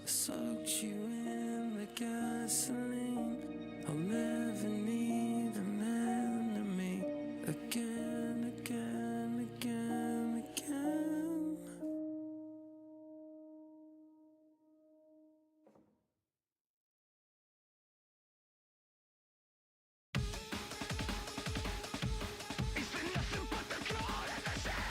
Soaked you in the gasoline. I'll never need an enemy again, again, again, again. It's been nothing but the cold and the shadow.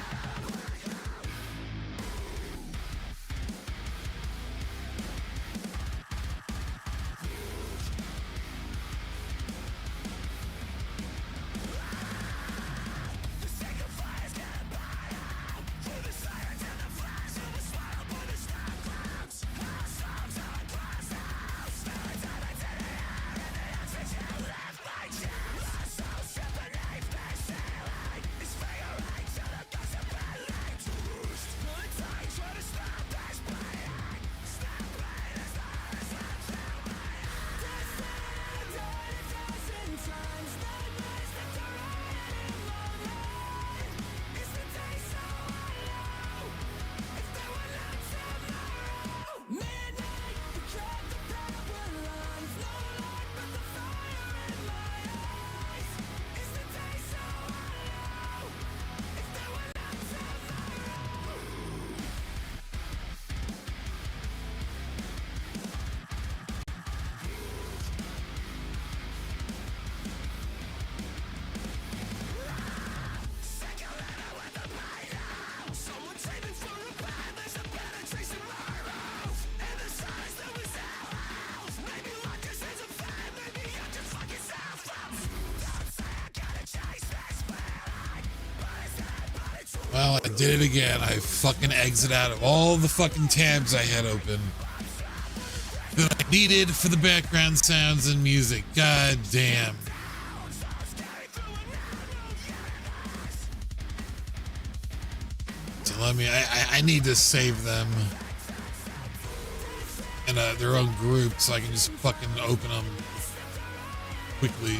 Well, I did it again. I fucking exit out of all the fucking tabs I had open that I needed for the background sounds and music. God damn. So let me, I need to save them in their own group so I can just fucking open them quickly.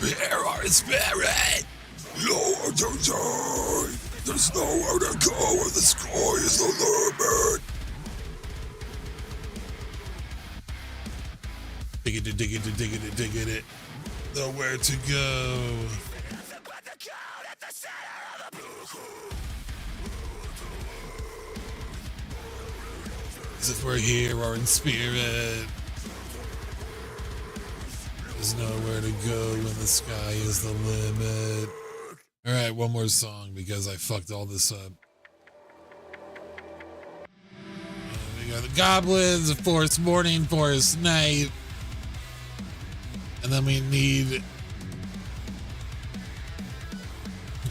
Hear our spirit. Lower to die. There's nowhere to go and the sky is the limit. Dig it. Nowhere to go. As if we're here or in spirit. There's nowhere to go when the sky is the limit. All right, one more song because I fucked all this up. We got the goblins, forest morning, forest night. And then we need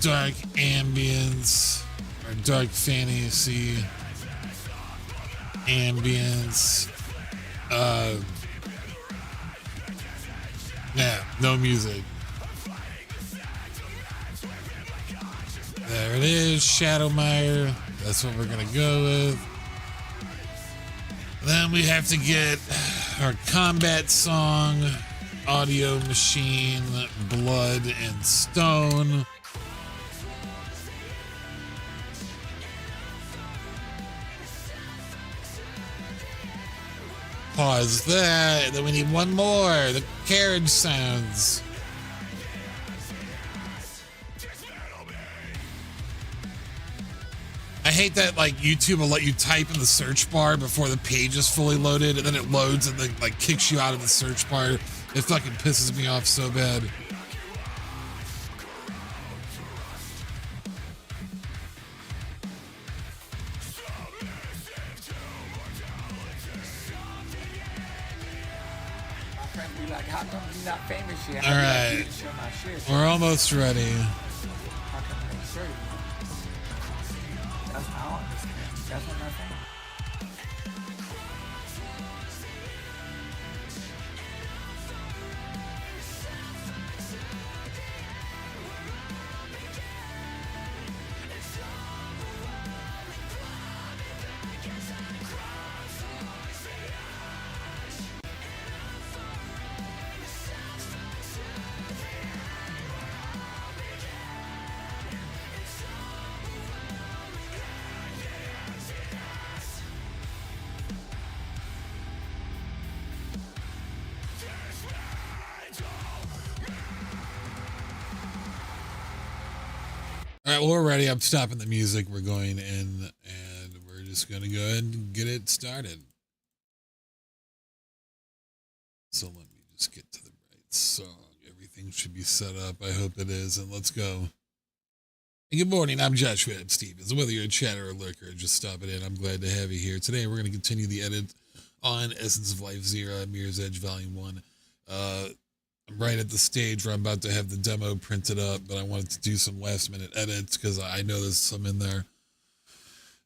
dark ambience or dark fantasy ambience. Yeah, no music. There it is, Shadowmire. That's what we're gonna go with. Then we have to get our combat song, Audio Machine, Blood and Stone. Pause that. Then we need one more. The carriage sounds. I hate that like YouTube will let you type in the search bar before the page is fully loaded, and then it loads and then like kicks you out of the search bar. It fucking pisses me off so bad. Like, how come you're not famous yet? All right, we're almost ready. How come they show you? That's how I understand. That's what I'm saying. All right, well, we're ready. I'm stopping the music. We're going in, and we're just going to go ahead and get it started. So let me just get to the right song. Everything should be set up. I hope it is, and let's go. And good morning. I'm Joshua Stevens. Whether you're a chatter or lurker, just stopping in, I'm glad to have you here. Today, we're going to continue the edit on Essence of Lizyra, Mirror's Edge Volume 1. I'm right at the stage where I'm about to have the demo printed up, but I wanted to do some last minute edits because I know there's some in there.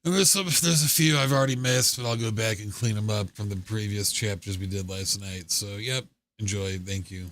And there's a few I've already missed, but I'll go back and clean them up from the previous chapters we did last night. So, yep, enjoy. Thank you.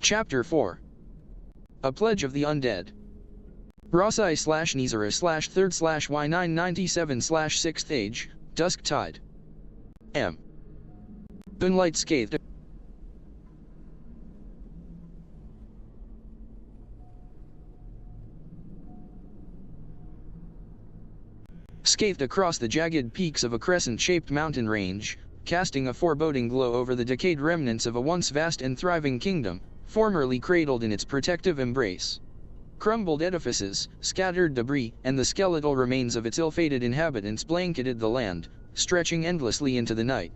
Chapter 4. A Pledge of the Undead. Rosai/Nizera/3/Y997/6th Age, Dusk Tide. M. Moonlight scathed. Scathed across the jagged peaks of a crescent-shaped mountain range, casting a foreboding glow over the decayed remnants of a once vast and thriving kingdom, formerly cradled in its protective embrace. Crumbled edifices, scattered debris, and the skeletal remains of its ill-fated inhabitants blanketed the land, stretching endlessly into the night.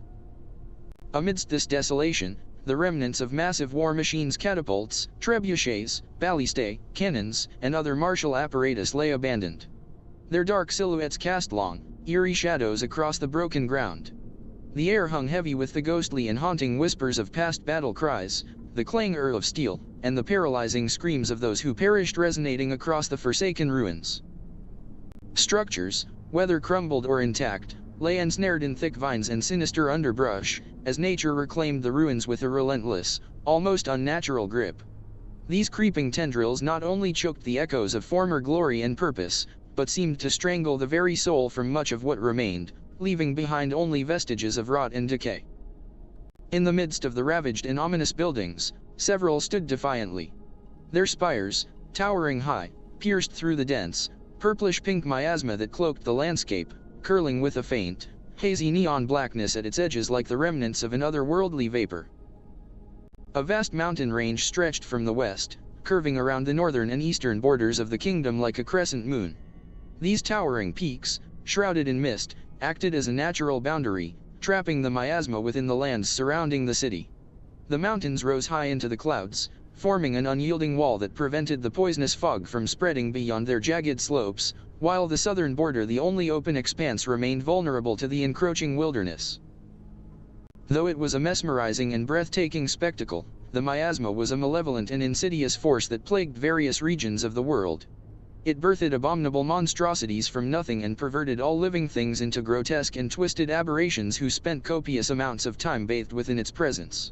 Amidst this desolation, the remnants of massive war machines, catapults, trebuchets, ballistae, cannons, and other martial apparatus lay abandoned. Their dark silhouettes cast long, eerie shadows across the broken ground. The air hung heavy with the ghostly and haunting whispers of past battle cries, the clangor of steel, and the paralyzing screams of those who perished resonating across the forsaken ruins. Structures, whether crumbled or intact, lay ensnared in thick vines and sinister underbrush, as nature reclaimed the ruins with a relentless, almost unnatural grip. These creeping tendrils not only choked the echoes of former glory and purpose, but seemed to strangle the very soul from much of what remained, leaving behind only vestiges of rot and decay. In the midst of the ravaged and ominous buildings, several stood defiantly. Their spires, towering high, pierced through the dense, purplish-pink miasma that cloaked the landscape, curling with a faint, hazy neon blackness at its edges like the remnants of an otherworldly vapor. A vast mountain range stretched from the west, curving around the northern and eastern borders of the kingdom like a crescent moon. These towering peaks, shrouded in mist, acted as a natural boundary, trapping the miasma within the lands surrounding the city. The mountains rose high into the clouds, forming an unyielding wall that prevented the poisonous fog from spreading beyond their jagged slopes, while the southern border, the only open expanse, remained vulnerable to the encroaching wilderness. Though it was a mesmerizing and breathtaking spectacle, the miasma was a malevolent and insidious force that plagued various regions of the world. It birthed abominable monstrosities from nothing and perverted all living things into grotesque and twisted aberrations who spent copious amounts of time bathed within its presence.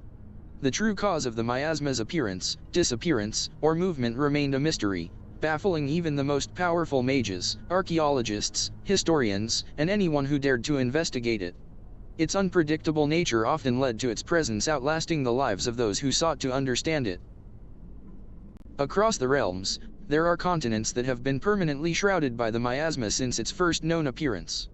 The true cause of the miasma's appearance, disappearance, or movement remained a mystery, baffling even the most powerful mages, archaeologists, historians, and anyone who dared to investigate it. Its unpredictable nature often led to its presence outlasting the lives of those who sought to understand it. Across the realms, there are continents that have been permanently shrouded by the miasma since its first known appearance.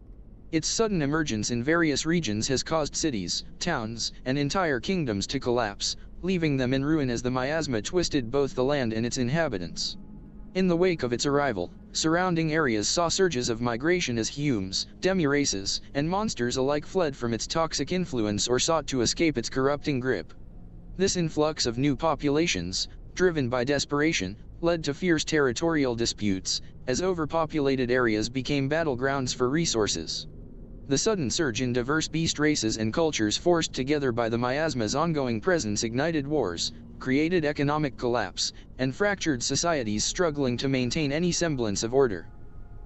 Its sudden emergence in various regions has caused cities, towns, and entire kingdoms to collapse, leaving them in ruin as the miasma twisted both the land and its inhabitants. In the wake of its arrival, surrounding areas saw surges of migration as humans, demi-races, and monsters alike fled from its toxic influence or sought to escape its corrupting grip. This influx of new populations, driven by desperation, led to fierce territorial disputes, as overpopulated areas became battlegrounds for resources. The sudden surge in diverse beast races and cultures forced together by the miasma's ongoing presence ignited wars, created economic collapse, and fractured societies struggling to maintain any semblance of order.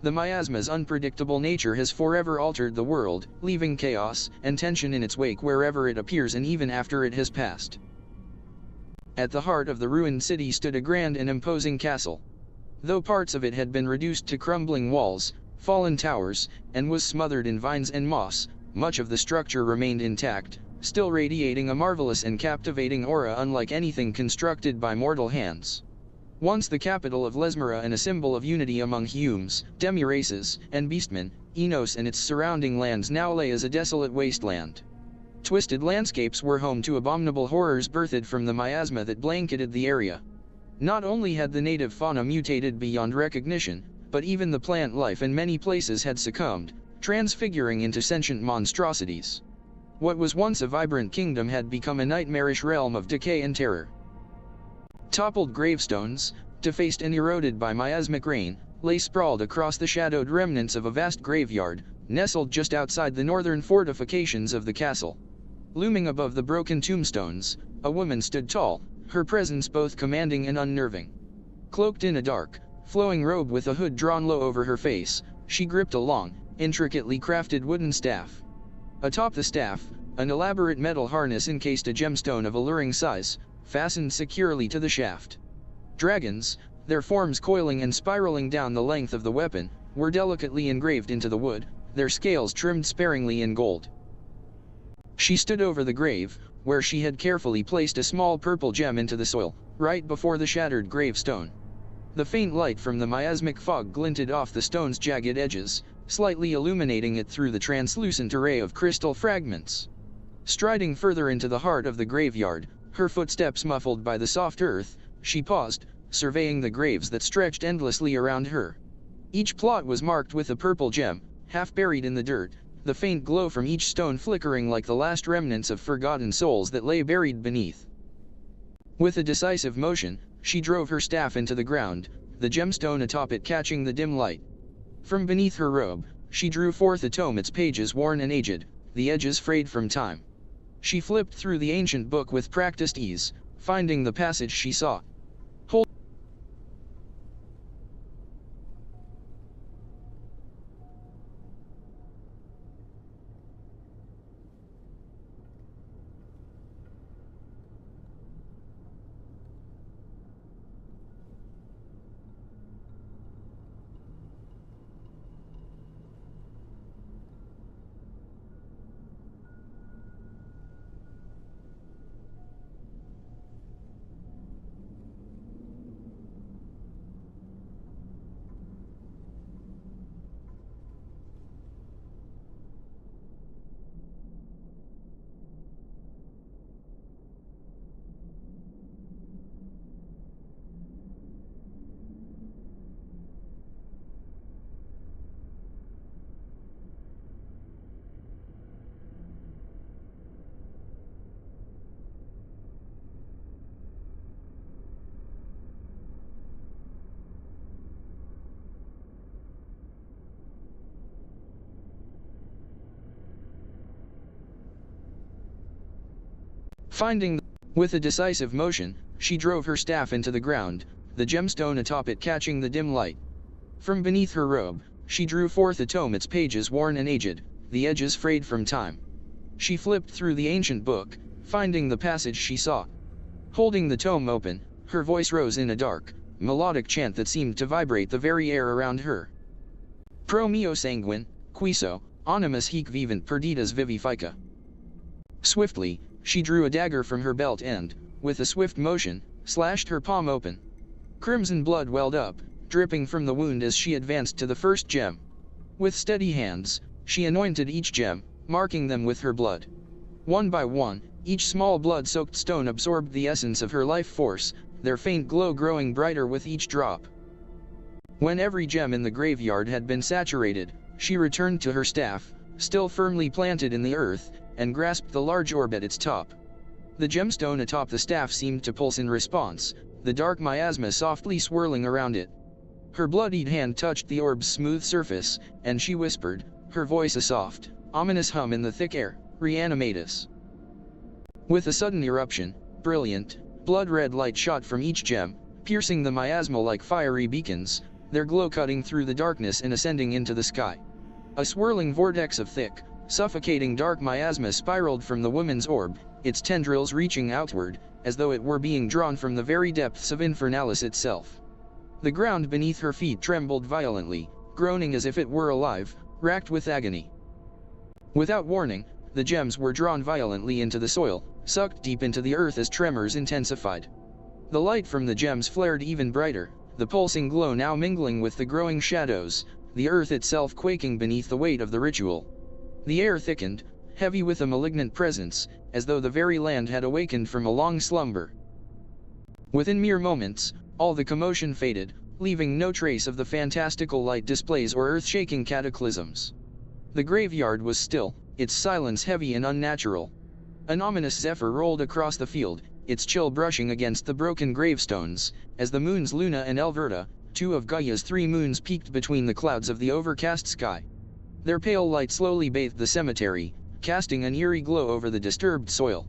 The miasma's unpredictable nature has forever altered the world, leaving chaos and tension in its wake wherever it appears and even after it has passed. At the heart of the ruined city stood a grand and imposing castle. Though parts of it had been reduced to crumbling walls, fallen towers, and was smothered in vines and moss, much of the structure remained intact, still radiating a marvelous and captivating aura unlike anything constructed by mortal hands. Once the capital of Lizyra and a symbol of unity among humans, demi-races, and beastmen, Enos and its surrounding lands now lay as a desolate wasteland. Twisted landscapes were home to abominable horrors birthed from the miasma that blanketed the area. Not only had the native fauna mutated beyond recognition, but even the plant life in many places had succumbed, transfiguring into sentient monstrosities. What was once a vibrant kingdom had become a nightmarish realm of decay and terror. Toppled gravestones, defaced and eroded by miasmic rain, lay sprawled across the shadowed remnants of a vast graveyard, nestled just outside the northern fortifications of the castle. Looming above the broken tombstones, a woman stood tall, her presence both commanding and unnerving. Cloaked in a dark, flowing robe with a hood drawn low over her face, she gripped a long, intricately crafted wooden staff. Atop the staff, an elaborate metal harness encased a gemstone of alluring size, fastened securely to the shaft. Dragons, their forms coiling and spiraling down the length of the weapon, were delicately engraved into the wood, their scales trimmed sparingly in gold. She stood over the grave, where she had carefully placed a small purple gem into the soil, right before the shattered gravestone. The faint light from the miasmic fog glinted off the stone's jagged edges, slightly illuminating it through the translucent array of crystal fragments. Striding further into the heart of the graveyard, her footsteps muffled by the soft earth, she paused, surveying the graves that stretched endlessly around her. Each plot was marked with a purple gem, half buried in the dirt, the faint glow from each stone flickering like the last remnants of forgotten souls that lay buried beneath. With a decisive motion, she drove her staff into the ground, the gemstone atop it catching the dim light. From beneath her robe, she drew forth a tome, its pages worn and aged, the edges frayed from time. She flipped through the ancient book with practiced ease, finding the passage she sought. With a decisive motion, she drove her staff into the ground, the gemstone atop it catching the dim light. From beneath her robe, she drew forth a tome, its pages worn and aged, the edges frayed from time. She flipped through the ancient book, finding the passage she sought. Holding the tome open, her voice rose in a dark, melodic chant that seemed to vibrate the very air around her. Pro mio sanguine, quiso, animus hic vivant perdidas vivifica. Swiftly, she drew a dagger from her belt and, with a swift motion, slashed her palm open. Crimson blood welled up, dripping from the wound as she advanced to the first gem. With steady hands, she anointed each gem, marking them with her blood. One by one, each small blood-soaked stone absorbed the essence of her life force, their faint glow growing brighter with each drop. When every gem in the graveyard had been saturated, she returned to her staff, still firmly planted in the earth, and grasped the large orb at its top. The gemstone atop the staff seemed to pulse in response, the dark miasma softly swirling around it. Her bloodied hand touched the orb's smooth surface, and she whispered, her voice a soft, ominous hum in the thick air, "Reanimatus." With a sudden eruption, brilliant, blood-red light shot from each gem, piercing the miasma like fiery beacons, their glow cutting through the darkness and ascending into the sky. A swirling vortex of thick, suffocating dark miasma spiraled from the woman's orb, its tendrils reaching outward, as though it were being drawn from the very depths of Infernalis itself. The ground beneath her feet trembled violently, groaning as if it were alive, racked with agony. Without warning, the gems were drawn violently into the soil, sucked deep into the earth as tremors intensified. The light from the gems flared even brighter, the pulsing glow now mingling with the growing shadows, the earth itself quaking beneath the weight of the ritual. The air thickened, heavy with a malignant presence, as though the very land had awakened from a long slumber. Within mere moments, all the commotion faded, leaving no trace of the fantastical light displays or earth-shaking cataclysms. The graveyard was still, its silence heavy and unnatural. An ominous zephyr rolled across the field, its chill brushing against the broken gravestones, as the moons Luna and Elverta, two of Gaia's 3 moons, peeked between the clouds of the overcast sky. Their pale light slowly bathed the cemetery, casting an eerie glow over the disturbed soil.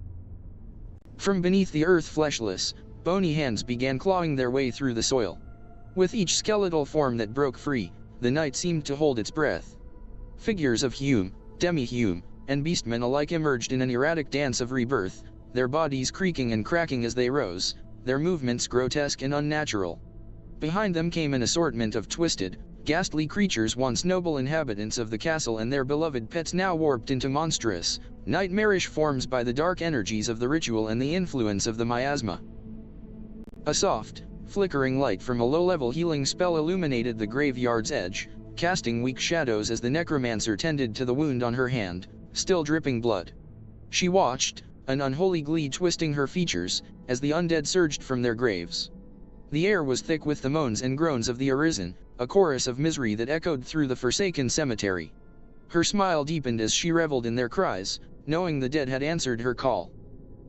From beneath the earth fleshless, Bony hands began clawing their way through the soil. With each skeletal form that broke free, the night seemed to hold its breath. Figures of hume, demi-hume, and beastmen alike emerged in an erratic dance of rebirth, their bodies creaking and cracking as they rose, their movements grotesque and unnatural. Behind them came an assortment of twisted, ghastly creatures, once noble inhabitants of the castle and their beloved pets, now warped into monstrous, nightmarish forms by the dark energies of the ritual and the influence of the miasma. A soft, flickering light from a low-level healing spell illuminated the graveyard's edge, casting weak shadows as the necromancer tended to the wound on her hand, still dripping blood. She watched, an unholy glee twisting her features, as the undead surged from their graves. The air was thick with the moans and groans of the arisen, a chorus of misery that echoed through the forsaken cemetery. Her smile deepened as she reveled in their cries, knowing the dead had answered her call.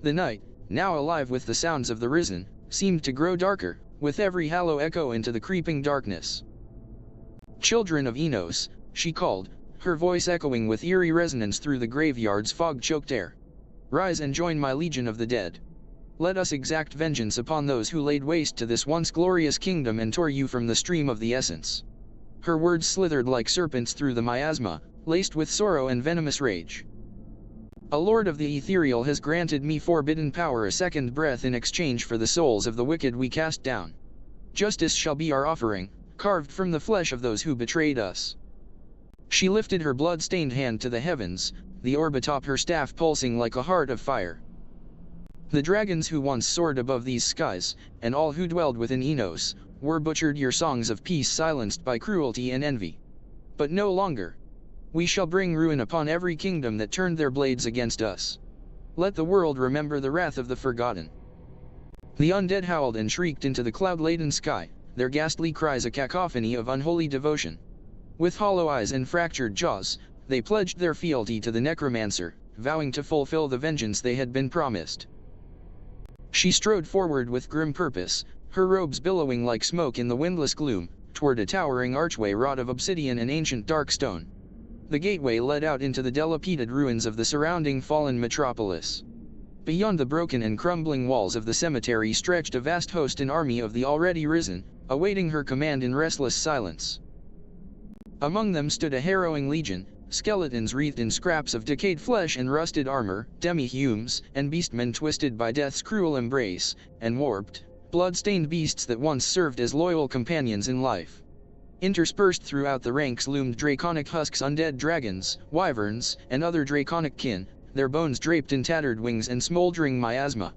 The night, now alive with the sounds of the risen, seemed to grow darker, with every hollow echo into the creeping darkness. "Children of Enos," she called, her voice echoing with eerie resonance through the graveyard's fog-choked air. "Rise and join my legion of the dead. Let us exact vengeance upon those who laid waste to this once glorious kingdom and tore you from the stream of the essence." Her words slithered like serpents through the miasma, laced with sorrow and venomous rage. "A lord of the ethereal has granted me forbidden power, a second breath in exchange for the souls of the wicked we cast down. Justice shall be our offering, carved from the flesh of those who betrayed us." She lifted her blood-stained hand to the heavens, the orb atop her staff pulsing like a heart of fire. "The dragons who once soared above these skies, and all who dwelled within Enos, were butchered, your songs of peace silenced by cruelty and envy. But no longer. We shall bring ruin upon every kingdom that turned their blades against us. Let the world remember the wrath of the forgotten." The undead howled and shrieked into the cloud-laden sky, their ghastly cries a cacophony of unholy devotion. With hollow eyes and fractured jaws, they pledged their fealty to the necromancer, vowing to fulfill the vengeance they had been promised. She strode forward with grim purpose, her robes billowing like smoke in the windless gloom, toward a towering archway wrought of obsidian and ancient dark stone. The gateway led out into the dilapidated ruins of the surrounding fallen metropolis. Beyond the broken and crumbling walls of the cemetery stretched a vast host and army of the already risen, awaiting her command in restless silence. Among them stood a harrowing legion, skeletons wreathed in scraps of decayed flesh and rusted armor, demi-humes, and beastmen twisted by death's cruel embrace, and warped, blood-stained beasts that once served as loyal companions in life. Interspersed throughout the ranks loomed draconic husks, undead dragons, wyverns, and other draconic kin, their bones draped in tattered wings and smoldering miasma.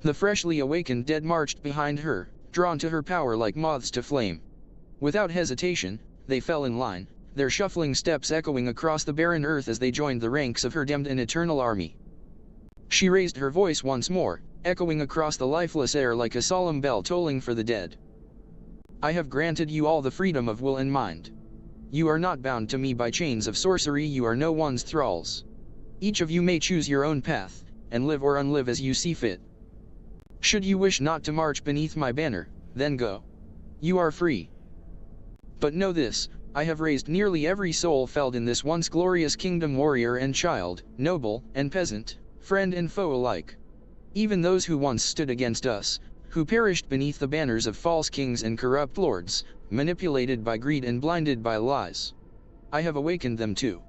The freshly awakened dead marched behind her, drawn to her power like moths to flame. Without hesitation, they fell in line, their shuffling steps echoing across the barren earth as they joined the ranks of her damned and eternal army. She raised her voice once more, echoing across the lifeless air like a solemn bell tolling for the dead. "I have granted you all the freedom of will and mind. You are not bound to me by chains of sorcery, you are no one's thralls. Each of you may choose your own path, and live or unlive as you see fit. Should you wish not to march beneath my banner, then go. You are free. But know this, I have raised nearly every soul felled in this once glorious kingdom, warrior and child, noble and peasant, friend and foe alike. Even those who once stood against us, who perished beneath the banners of false kings and corrupt lords, manipulated by greed and blinded by lies. I have awakened them too.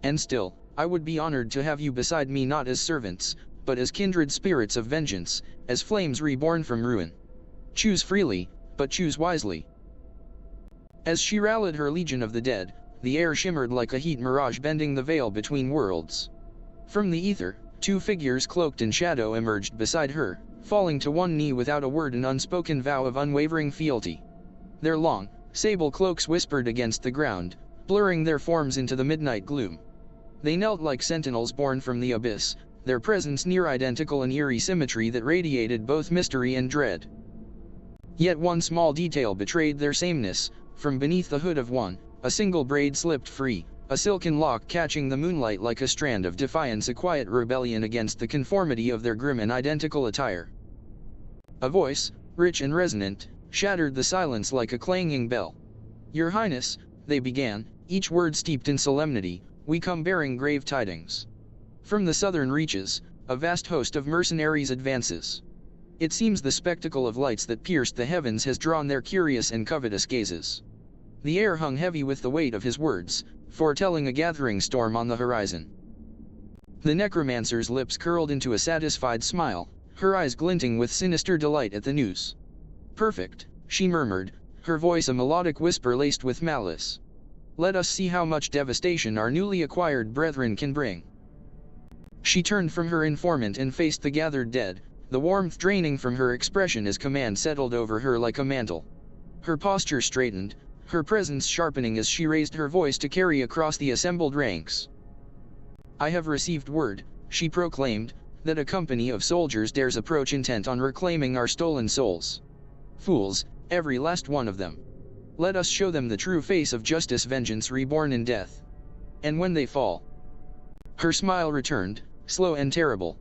And still, I would be honored to have you beside me, not as servants, but as kindred spirits of vengeance, as flames reborn from ruin. Choose freely, but choose wisely." As she rallied her legion of the dead, the air shimmered like a heat mirage, bending the veil between worlds. From the ether, two figures cloaked in shadow emerged beside her, falling to one knee without a word, an unspoken vow of unwavering fealty. Their long, sable cloaks whispered against the ground, blurring their forms into the midnight gloom. They knelt like sentinels born from the abyss, their presence near identical in eerie symmetry that radiated both mystery and dread. Yet one small detail betrayed their sameness. From beneath the hood of one, a single braid slipped free, a silken lock catching the moonlight like a strand of defiance, a quiet rebellion against the conformity of their grim and identical attire. A voice, rich and resonant, shattered the silence like a clanging bell. "Your Highness," they began, each word steeped in solemnity, "we come bearing grave tidings. From the southern reaches, a vast host of mercenaries advances. It seems the spectacle of lights that pierced the heavens has drawn their curious and covetous gazes. The air hung heavy with the weight of his words, foretelling a gathering storm on the horizon. The necromancer's lips curled into a satisfied smile, her eyes glinting with sinister delight at the news. "Perfect," she murmured, her voice a melodic whisper laced with malice. "Let us see how much devastation our newly acquired brethren can bring." She turned from her informant and faced the gathered dead, the warmth draining from her expression as command settled over her like a mantle. Her posture straightened, her presence sharpening as she raised her voice to carry across the assembled ranks. "I have received word," she proclaimed, "that a company of soldiers dares approach intent on reclaiming our stolen souls. Fools, every last one of them. Let us show them the true face of justice, vengeance reborn in death. And when they fall..." Her smile returned, slow and terrible.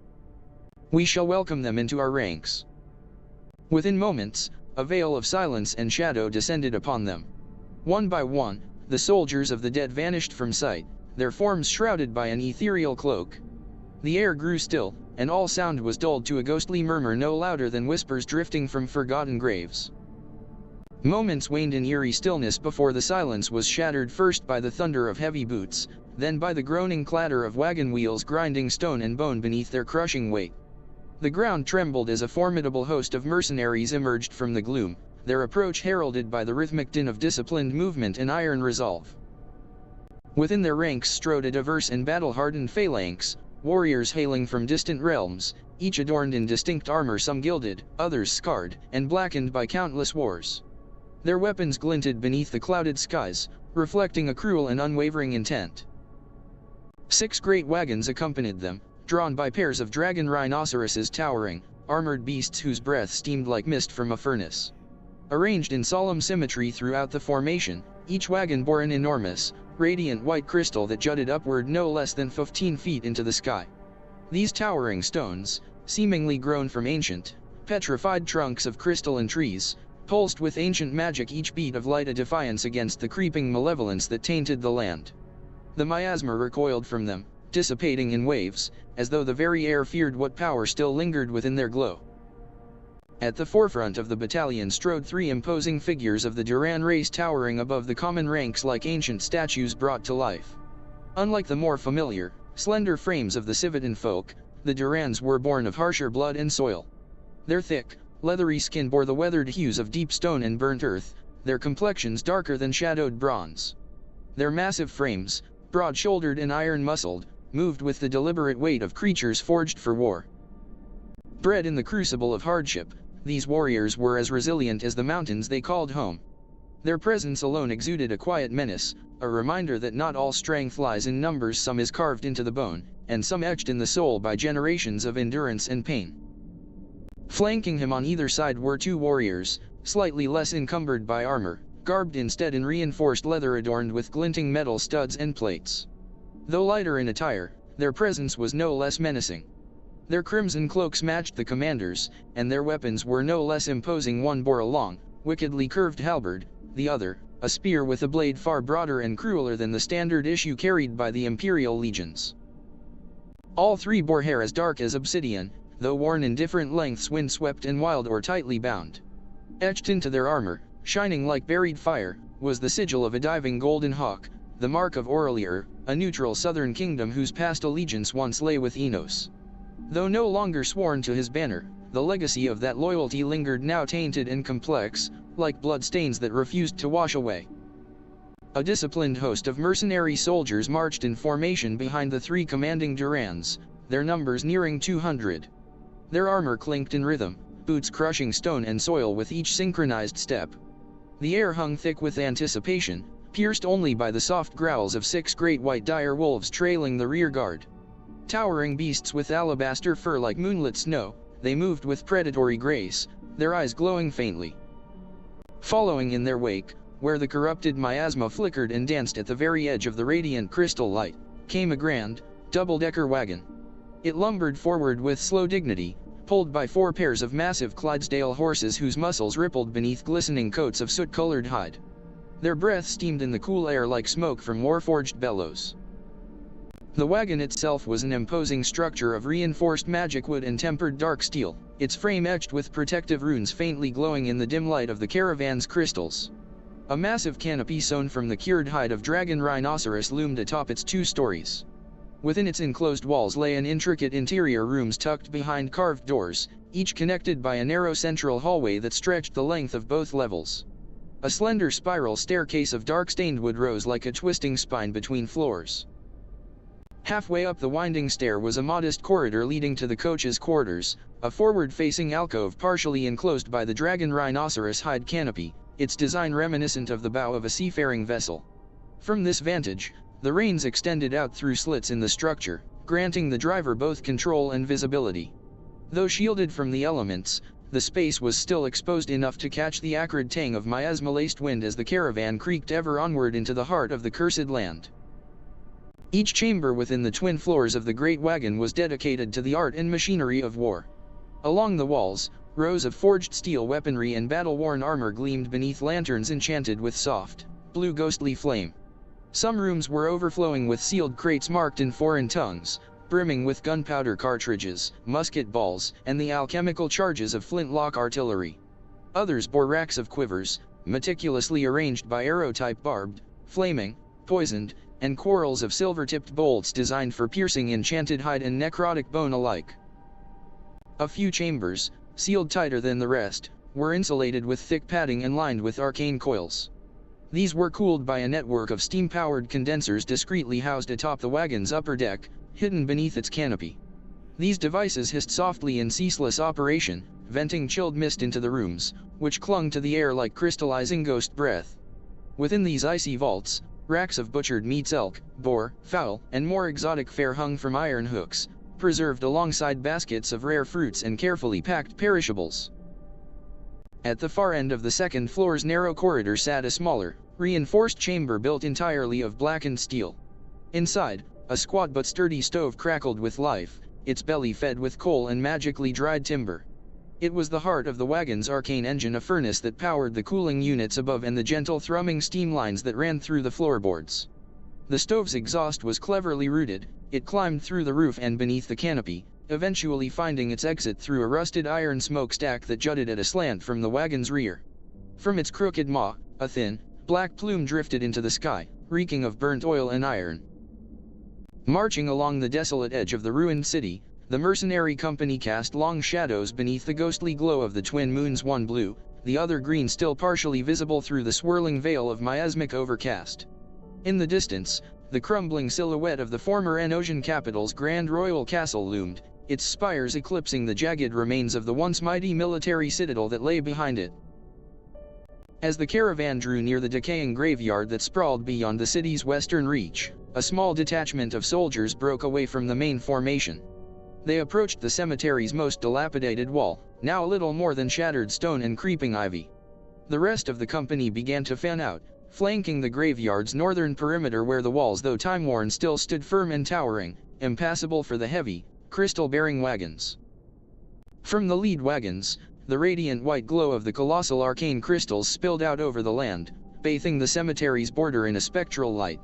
"We shall welcome them into our ranks." Within moments, a veil of silence and shadow descended upon them. One by one, the soldiers of the dead vanished from sight, their forms shrouded by an ethereal cloak. The air grew still, and all sound was dulled to a ghostly murmur no louder than whispers drifting from forgotten graves. Moments waned in eerie stillness before the silence was shattered first by the thunder of heavy boots, then by the groaning clatter of wagon wheels grinding stone and bone beneath their crushing weight. The ground trembled as a formidable host of mercenaries emerged from the gloom, their approach heralded by the rhythmic din of disciplined movement and iron resolve. Within their ranks strode a diverse and battle-hardened phalanx, warriors hailing from distant realms, each adorned in distinct armor, some gilded, others scarred and blackened by countless wars. Their weapons glinted beneath the clouded skies, reflecting a cruel and unwavering intent. 6 great wagons accompanied them, drawn by pairs of dragon rhinoceroses, towering, armored beasts whose breath steamed like mist from a furnace. Arranged in solemn symmetry throughout the formation, each wagon bore an enormous, radiant white crystal that jutted upward no less than 15 feet into the sky. These towering stones, seemingly grown from ancient, petrified trunks of crystalline trees, pulsed with ancient magic, each beat of light a defiance against the creeping malevolence that tainted the land. The miasma recoiled from them, dissipating in waves, as though the very air feared what power still lingered within their glow. At the forefront of the battalion strode 3 imposing figures of the Duran race, towering above the common ranks like ancient statues brought to life. Unlike the more familiar, slender frames of the Civitan folk, the Durans were born of harsher blood and soil. Their thick, leathery skin bore the weathered hues of deep stone and burnt earth, their complexions darker than shadowed bronze. Their massive frames, broad-shouldered and iron-muscled, moved with the deliberate weight of creatures forged for war. Bred in the crucible of hardship, these warriors were as resilient as the mountains they called home. Their presence alone exuded a quiet menace, a reminder that not all strength lies in numbers, some is carved into the bone, and some etched in the soul by generations of endurance and pain. Flanking him on either side were 2 warriors, slightly less encumbered by armor, garbed instead in reinforced leather adorned with glinting metal studs and plates. Though lighter in attire, their presence was no less menacing. Their crimson cloaks matched the commanders, and their weapons were no less imposing. One bore a long, wickedly curved halberd, the other, a spear with a blade far broader and crueler than the standard issue carried by the imperial legions. All 3 bore hair as dark as obsidian, though worn in different lengths, windswept and wild or tightly bound. Etched into their armor, shining like buried fire, was the sigil of a diving golden hawk, the mark of Aurelier, a neutral southern kingdom whose past allegiance once lay with Enos. Though no longer sworn to his banner, the legacy of that loyalty lingered, now tainted and complex, like blood stains that refused to wash away. A disciplined host of mercenary soldiers marched in formation behind the 3 commanding Durans, their numbers nearing 200. Their armor clinked in rhythm, boots crushing stone and soil with each synchronized step. The air hung thick with anticipation, pierced only by the soft growls of 6 great white dire wolves trailing the rear guard. Towering beasts with alabaster fur like moonlit snow, they moved with predatory grace, their eyes glowing faintly. Following in their wake, where the corrupted miasma flickered and danced at the very edge of the radiant crystal light, came a grand, double-decker wagon. It lumbered forward with slow dignity, pulled by 4 pairs of massive Clydesdale horses whose muscles rippled beneath glistening coats of soot-colored hide. Their breath steamed in the cool air like smoke from war-forged bellows. The wagon itself was an imposing structure of reinforced magic wood and tempered dark steel, its frame etched with protective runes faintly glowing in the dim light of the caravan's crystals. A massive canopy sewn from the cured hide of dragon rhinoceros loomed atop its 2 stories. Within its enclosed walls lay an intricate interior rooms tucked behind carved doors, each connected by a narrow central hallway that stretched the length of both levels. A slender spiral staircase of dark-stained wood rose like a twisting spine between floors. Halfway up the winding stair was a modest corridor leading to the coach's quarters, a forward-facing alcove partially enclosed by the dragon rhinoceros hide canopy, its design reminiscent of the bow of a seafaring vessel. From this vantage, the reins extended out through slits in the structure, granting the driver both control and visibility. Though shielded from the elements, the space was still exposed enough to catch the acrid tang of miasma-laced wind as the caravan creaked ever onward into the heart of the cursed land. Each chamber within the twin floors of the great wagon was dedicated to the art and machinery of war. Along the walls, rows of forged steel weaponry and battle-worn armor gleamed beneath lanterns enchanted with soft, blue ghostly flame. Some rooms were overflowing with sealed crates marked in foreign tongues, brimming with gunpowder cartridges, musket balls, and the alchemical charges of flintlock artillery. Others bore racks of quivers, meticulously arranged by arrow-type barbed, flaming, poisoned, and quarrels of silver-tipped bolts designed for piercing enchanted hide and necrotic bone alike. A few chambers, sealed tighter than the rest, were insulated with thick padding and lined with arcane coils. These were cooled by a network of steam-powered condensers discreetly housed atop the wagon's upper deck, hidden beneath its canopy. These devices hissed softly in ceaseless operation, venting chilled mist into the rooms, which clung to the air like crystallizing ghost breath. Within these icy vaults, racks of butchered meats, elk, boar, fowl, and more exotic fare hung from iron hooks, preserved alongside baskets of rare fruits and carefully packed perishables. At the far end of the second floor's narrow corridor sat a smaller, reinforced chamber built entirely of blackened steel. Inside, a squat but sturdy stove crackled with life, its belly fed with coal and magically dried timber. It was the heart of the wagon's arcane engine, a furnace that powered the cooling units above and the gentle thrumming steam lines that ran through the floorboards. The stove's exhaust was cleverly routed, it climbed through the roof and beneath the canopy, eventually finding its exit through a rusted iron smokestack that jutted at a slant from the wagon's rear. From its crooked maw, a thin, black plume drifted into the sky, reeking of burnt oil and iron. Marching along the desolate edge of the ruined city, the mercenary company cast long shadows beneath the ghostly glow of the twin moons, one blue, the other green, still partially visible through the swirling veil of miasmic overcast. In the distance, the crumbling silhouette of the former Enosian capital's grand royal castle loomed, its spires eclipsing the jagged remains of the once mighty military citadel that lay behind it. As the caravan drew near the decaying graveyard that sprawled beyond the city's western reach, a small detachment of soldiers broke away from the main formation. They approached the cemetery's most dilapidated wall, now little more than shattered stone and creeping ivy. The rest of the company began to fan out, flanking the graveyard's northern perimeter where the walls, though time-worn, still stood firm and towering, impassable for the heavy, crystal-bearing wagons. From the lead wagons, the radiant white glow of the colossal arcane crystals spilled out over the land, bathing the cemetery's border in a spectral light.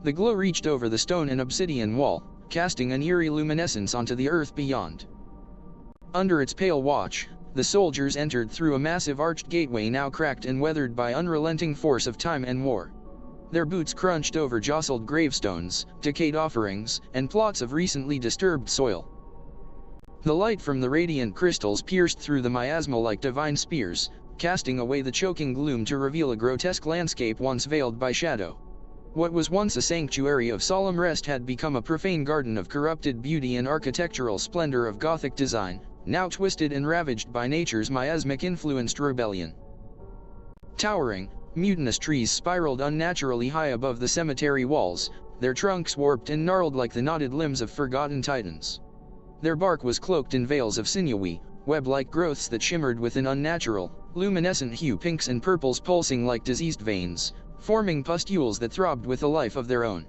The glow reached over the stone and obsidian wall, casting an eerie luminescence onto the earth beyond. Under its pale watch, the soldiers entered through a massive arched gateway now cracked and weathered by unrelenting force of time and war. Their boots crunched over jostled gravestones, decayed offerings, and plots of recently disturbed soil. The light from the radiant crystals pierced through the miasma like divine spears, casting away the choking gloom to reveal a grotesque landscape once veiled by shadow. What was once a sanctuary of solemn rest had become a profane garden of corrupted beauty and architectural splendor of Gothic design, now twisted and ravaged by nature's miasmic-influenced rebellion. Towering, mutinous trees spiraled unnaturally high above the cemetery walls, their trunks warped and gnarled like the knotted limbs of forgotten titans. Their bark was cloaked in veils of sinewy, web-like growths that shimmered with an unnatural, luminescent hue, pinks and purples pulsing like diseased veins, forming pustules that throbbed with a life of their own.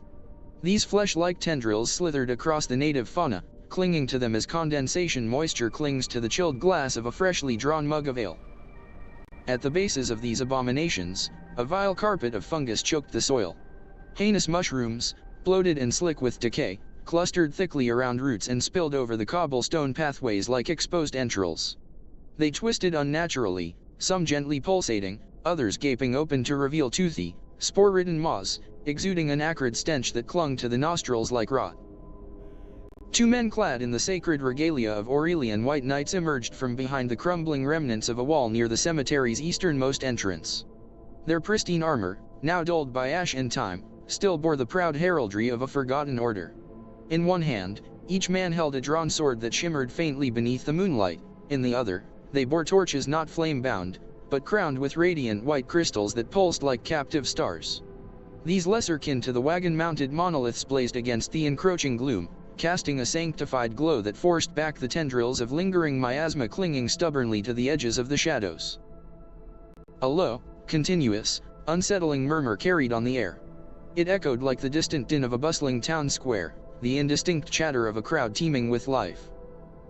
These flesh-like tendrils slithered across the native fauna, clinging to them as condensation moisture clings to the chilled glass of a freshly drawn mug of ale. At the bases of these abominations, a vile carpet of fungus choked the soil. Heinous mushrooms, bloated and slick with decay, clustered thickly around roots and spilled over the cobblestone pathways like exposed entrails. They twisted unnaturally, some gently pulsating, others gaping open to reveal toothy, spore-ridden maws, exuding an acrid stench that clung to the nostrils like rot. Two men clad in the sacred regalia of Aurelian white knights emerged from behind the crumbling remnants of a wall near the cemetery's easternmost entrance. Their pristine armor, now dulled by ash and time, still bore the proud heraldry of a forgotten order. In one hand, each man held a drawn sword that shimmered faintly beneath the moonlight. In the other, they bore torches not flame-bound, but crowned with radiant white crystals that pulsed like captive stars. These lesser kin to the wagon-mounted monoliths blazed against the encroaching gloom, casting a sanctified glow that forced back the tendrils of lingering miasma clinging stubbornly to the edges of the shadows. A low, continuous, unsettling murmur carried on the air. It echoed like the distant din of a bustling town square, the indistinct chatter of a crowd teeming with life.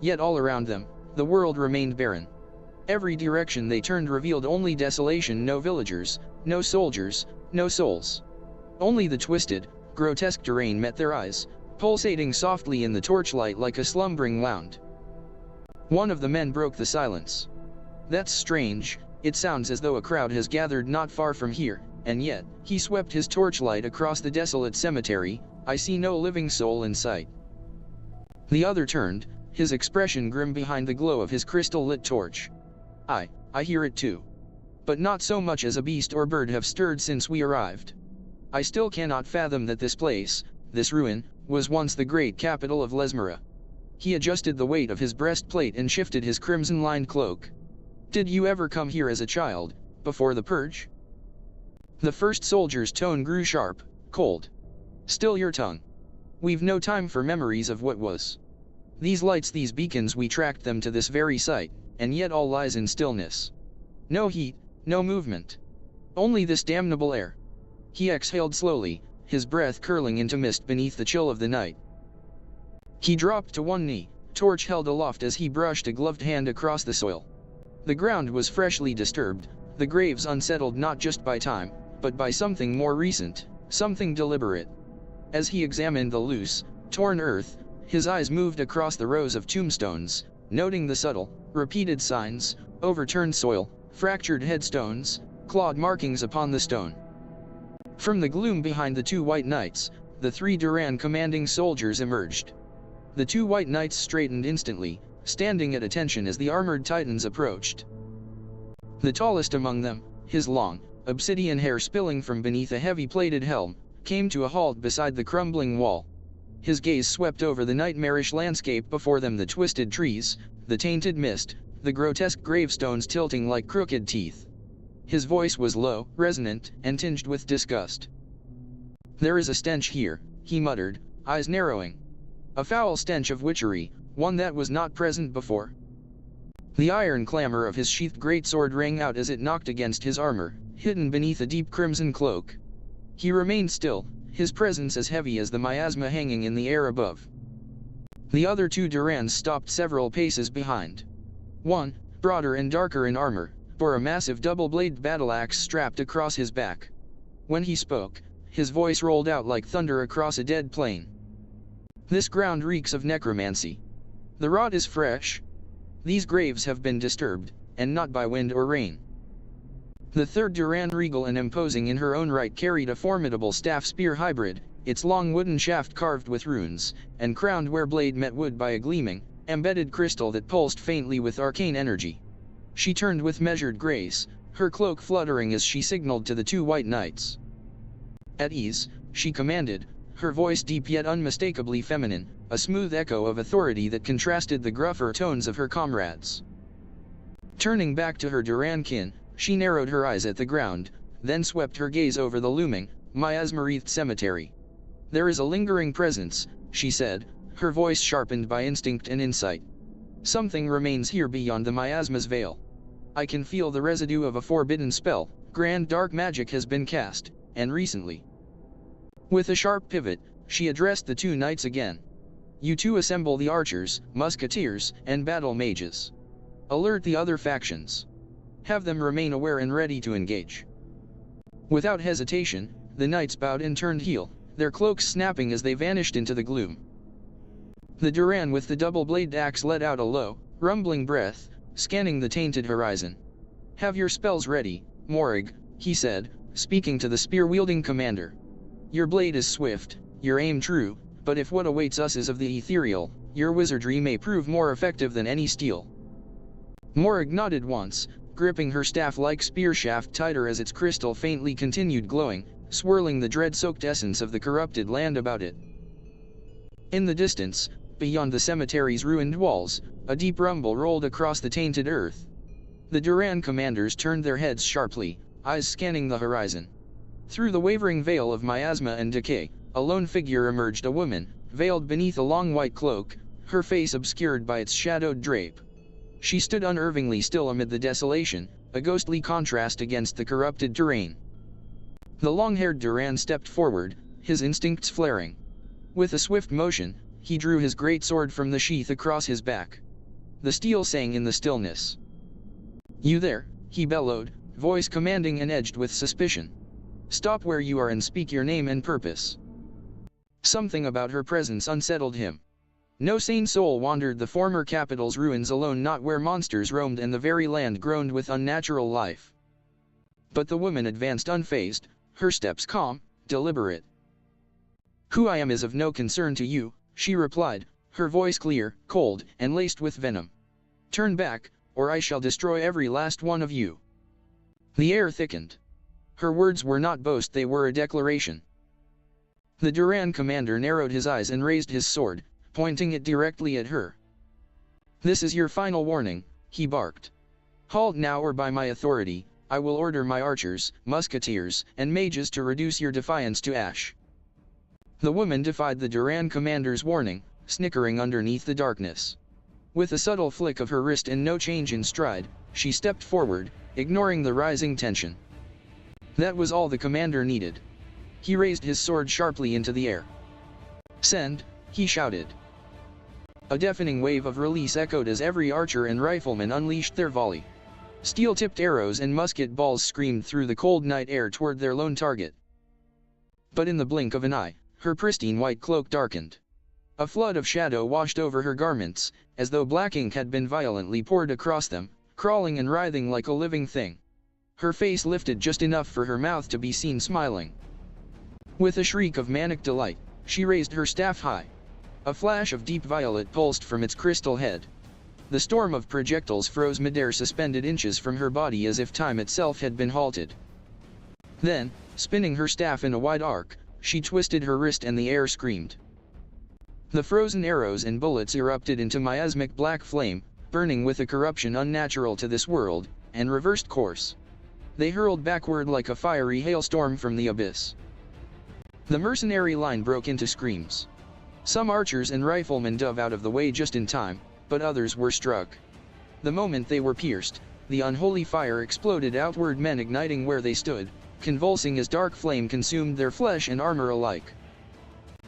Yet all around them, the world remained barren. Every direction they turned revealed only desolation, no villagers, no soldiers, no souls. Only the twisted, grotesque terrain met their eyes, pulsating softly in the torchlight like a slumbering wound. One of the men broke the silence. "That's strange, it sounds as though a crowd has gathered not far from here, and yet," he swept his torchlight across the desolate cemetery, "I see no living soul in sight." The other turned, his expression grim behind the glow of his crystal-lit torch. I hear it too. But not so much as a beast or bird have stirred since we arrived. I still cannot fathom that this place, this ruin, was once the great capital of Lizyra." He adjusted the weight of his breastplate and shifted his crimson-lined cloak. "Did you ever come here as a child, before the purge?" The first soldier's tone grew sharp, cold. "Still your tongue. We've no time for memories of what was. These lights, these beacons, we tracked them to this very site, and yet all lies in stillness. No heat, no movement. Only this damnable air." He exhaled slowly, his breath curling into mist beneath the chill of the night. He dropped to one knee, torch held aloft as he brushed a gloved hand across the soil. The ground was freshly disturbed, the graves unsettled not just by time, but by something more recent, something deliberate. As he examined the loose, torn earth, his eyes moved across the rows of tombstones, noting the subtle, repeated signs, overturned soil, fractured headstones, clawed markings upon the stone. From the gloom behind the two white knights, the three Duran commanding soldiers emerged. The two white knights straightened instantly, standing at attention as the armored titans approached. The tallest among them, his long, obsidian hair spilling from beneath a heavy plated helm, came to a halt beside the crumbling wall. His gaze swept over the nightmarish landscape before them, the twisted trees, the tainted mist, the grotesque gravestones tilting like crooked teeth. His voice was low, resonant, and tinged with disgust. "There is a stench here," he muttered, eyes narrowing. "A foul stench of witchery, one that was not present before." The iron clamor of his sheathed greatsword rang out as it knocked against his armor, hidden beneath a deep crimson cloak. He remained still, his presence as heavy as the miasma hanging in the air above. The other two Durans stopped several paces behind. One, broader and darker in armor, bore a massive double-bladed battle-axe strapped across his back. When he spoke, his voice rolled out like thunder across a dead plain. "This ground reeks of necromancy. The rot is fresh. These graves have been disturbed, and not by wind or rain." The third Duran, regal and imposing in her own right, carried a formidable staff-spear hybrid, its long wooden shaft carved with runes, and crowned where blade met wood by a gleaming, embedded crystal that pulsed faintly with arcane energy. She turned with measured grace, her cloak fluttering as she signaled to the two white knights. "At ease," she commanded, her voice deep yet unmistakably feminine, a smooth echo of authority that contrasted the gruffer tones of her comrades. Turning back to her Duran kin, she narrowed her eyes at the ground, then swept her gaze over the looming, miasma-wreathed cemetery. "There is a lingering presence," she said, her voice sharpened by instinct and insight. "Something remains here beyond the miasma's veil. I can feel the residue of a forbidden spell, grand dark magic has been cast, and recently." With a sharp pivot, she addressed the two knights again. "You two assemble the archers, musketeers, and battle mages. Alert the other factions. Have them remain aware and ready to engage." Without hesitation, the knights bowed and turned heel, their cloaks snapping as they vanished into the gloom. The Duran with the double-bladed axe let out a low, rumbling breath, scanning the tainted horizon. "Have your spells ready, Morag," he said, speaking to the spear-wielding commander. "Your blade is swift, your aim true, but if what awaits us is of the ethereal, your wizardry may prove more effective than any steel." Morag nodded once, gripping her staff-like spear shaft tighter as its crystal faintly continued glowing, swirling the dread-soaked essence of the corrupted land about it. In the distance, beyond the cemetery's ruined walls, a deep rumble rolled across the tainted earth. The Duran commanders turned their heads sharply, eyes scanning the horizon. Through the wavering veil of miasma and decay, a lone figure emerged, a woman, veiled beneath a long white cloak, her face obscured by its shadowed drape. She stood unnervingly still amid the desolation, a ghostly contrast against the corrupted terrain. The long-haired Duran stepped forward, his instincts flaring. With a swift motion, he drew his great sword from the sheath across his back. The steel sang in the stillness. "You there," he bellowed, voice commanding and edged with suspicion. "Stop where you are and speak your name and purpose." Something about her presence unsettled him. No sane soul wandered the former capital's ruins alone, not where monsters roamed and the very land groaned with unnatural life. But the woman advanced unfazed, her steps calm, deliberate. "Who I am is of no concern to you," she replied, her voice clear, cold, and laced with venom. "Turn back, or I shall destroy every last one of you." The air thickened. Her words were not boast, they were a declaration. The Duran commander narrowed his eyes and raised his sword, pointing it directly at her. "This is your final warning," he barked. "Halt now, or by my authority, I will order my archers, musketeers, and mages to reduce your defiance to ash." The woman defied the Duran commander's warning, snickering underneath the darkness. With a subtle flick of her wrist and no change in stride, she stepped forward, ignoring the rising tension. That was all the commander needed. He raised his sword sharply into the air. "Send," he shouted. A deafening wave of release echoed as every archer and rifleman unleashed their volley. Steel-tipped arrows and musket balls screamed through the cold night air toward their lone target. But in the blink of an eye, her pristine white cloak darkened. A flood of shadow washed over her garments, as though black ink had been violently poured across them, crawling and writhing like a living thing. Her face lifted just enough for her mouth to be seen smiling. With a shriek of manic delight, she raised her staff high. A flash of deep violet pulsed from its crystal head. The storm of projectiles froze midair, suspended inches from her body as if time itself had been halted. Then, spinning her staff in a wide arc, she twisted her wrist and the air screamed. The frozen arrows and bullets erupted into miasmic black flame, burning with a corruption unnatural to this world, and reversed course. They hurled backward like a fiery hailstorm from the abyss. The mercenary line broke into screams. Some archers and riflemen dove out of the way just in time, but others were struck. The moment they were pierced, the unholy fire exploded outward, men igniting where they stood, convulsing as dark flame consumed their flesh and armor alike.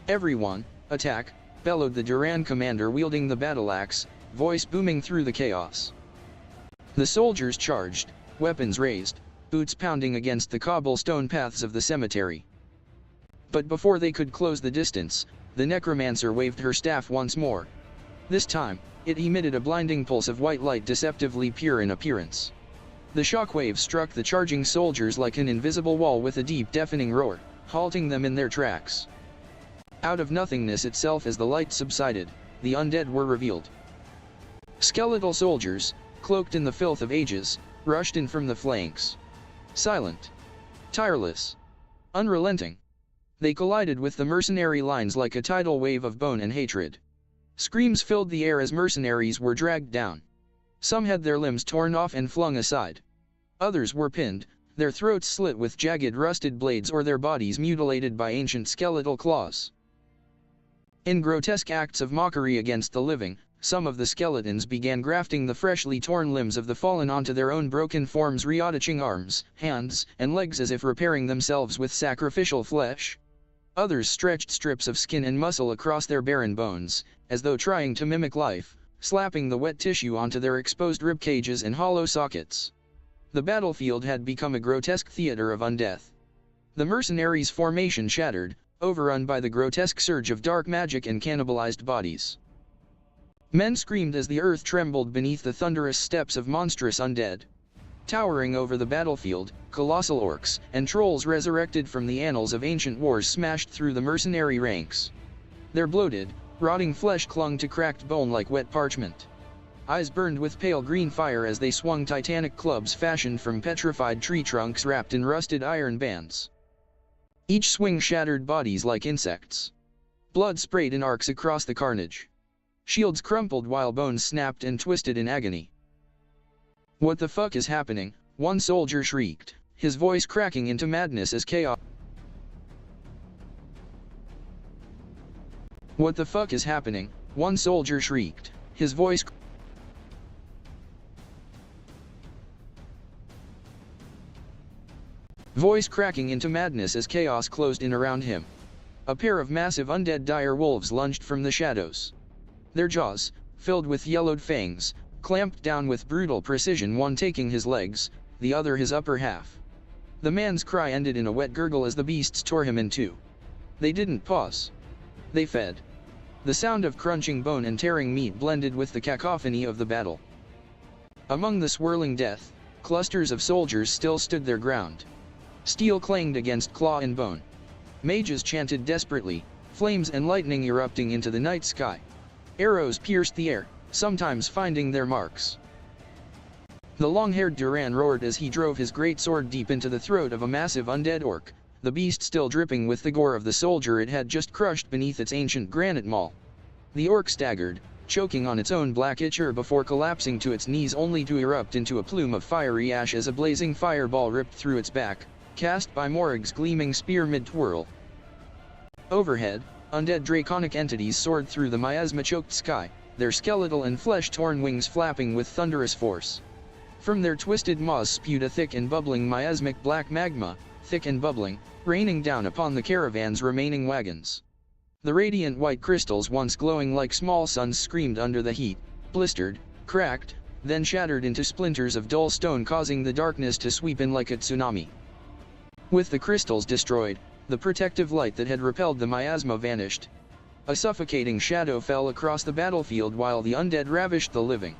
"Everyone, attack!" bellowed the Duran commander wielding the battle axe, voice booming through the chaos. The soldiers charged, weapons raised, boots pounding against the cobblestone paths of the cemetery. But before they could close the distance, the necromancer waved her staff once more. This time, it emitted a blinding pulse of white light, deceptively pure in appearance. The shockwave struck the charging soldiers like an invisible wall with a deep, deafening roar, halting them in their tracks. Out of nothingness itself, as the light subsided, the undead were revealed. Skeletal soldiers, cloaked in the filth of ages, rushed in from the flanks. Silent, tireless, unrelenting. They collided with the mercenary lines like a tidal wave of bone and hatred. Screams filled the air as mercenaries were dragged down. Some had their limbs torn off and flung aside. Others were pinned, their throats slit with jagged rusted blades, or their bodies mutilated by ancient skeletal claws. In grotesque acts of mockery against the living, some of the skeletons began grafting the freshly torn limbs of the fallen onto their own broken forms, reattaching arms, hands, and legs as if repairing themselves with sacrificial flesh. Others stretched strips of skin and muscle across their barren bones, as though trying to mimic life, slapping the wet tissue onto their exposed rib cages and hollow sockets. The battlefield had become a grotesque theater of undeath. The mercenaries' formation shattered, overrun by the grotesque surge of dark magic and cannibalized bodies. Men screamed as the earth trembled beneath the thunderous steps of monstrous undead. Towering over the battlefield, colossal orcs and trolls resurrected from the annals of ancient wars smashed through the mercenary ranks. Their bloated, rotting flesh clung to cracked bone like wet parchment. Eyes burned with pale green fire as they swung titanic clubs fashioned from petrified tree trunks wrapped in rusted iron bands. Each swing shattered bodies like insects. Blood sprayed in arcs across the carnage. Shields crumpled while bones snapped and twisted in agony. "What the fuck is happening?" one soldier shrieked, his voice cracking into madness as chaos. "What the fuck is happening?" one soldier shrieked, his voice cracking into madness as chaos closed in around him. A pair of massive undead dire wolves lunged from the shadows. Their jaws, filled with yellowed fangs, clamped down with brutal precision, one taking his legs, the other his upper half. The man's cry ended in a wet gurgle as the beasts tore him in two. They didn't pause. They fed. The sound of crunching bone and tearing meat blended with the cacophony of the battle. Among the swirling death, clusters of soldiers still stood their ground. Steel clanged against claw and bone. Mages chanted desperately, flames and lightning erupting into the night sky. Arrows pierced the air, sometimes finding their marks. The long-haired Duran roared as he drove his great sword deep into the throat of a massive undead orc, the beast still dripping with the gore of the soldier it had just crushed beneath its ancient granite maul. The orc staggered, choking on its own black ichor before collapsing to its knees only to erupt into a plume of fiery ash as a blazing fireball ripped through its back, cast by Morag's gleaming spear mid-twirl. Overhead, undead draconic entities soared through the miasma-choked sky, their skeletal and flesh-torn wings flapping with thunderous force. From their twisted maws spewed a thick and bubbling miasmic black magma, thick and bubbling, raining down upon the caravan's remaining wagons. The radiant white crystals once glowing like small suns screamed under the heat, blistered, cracked, then shattered into splinters of dull stone, causing the darkness to sweep in like a tsunami. With the crystals destroyed, the protective light that had repelled the miasma vanished. A suffocating shadow fell across the battlefield while the undead ravished the living.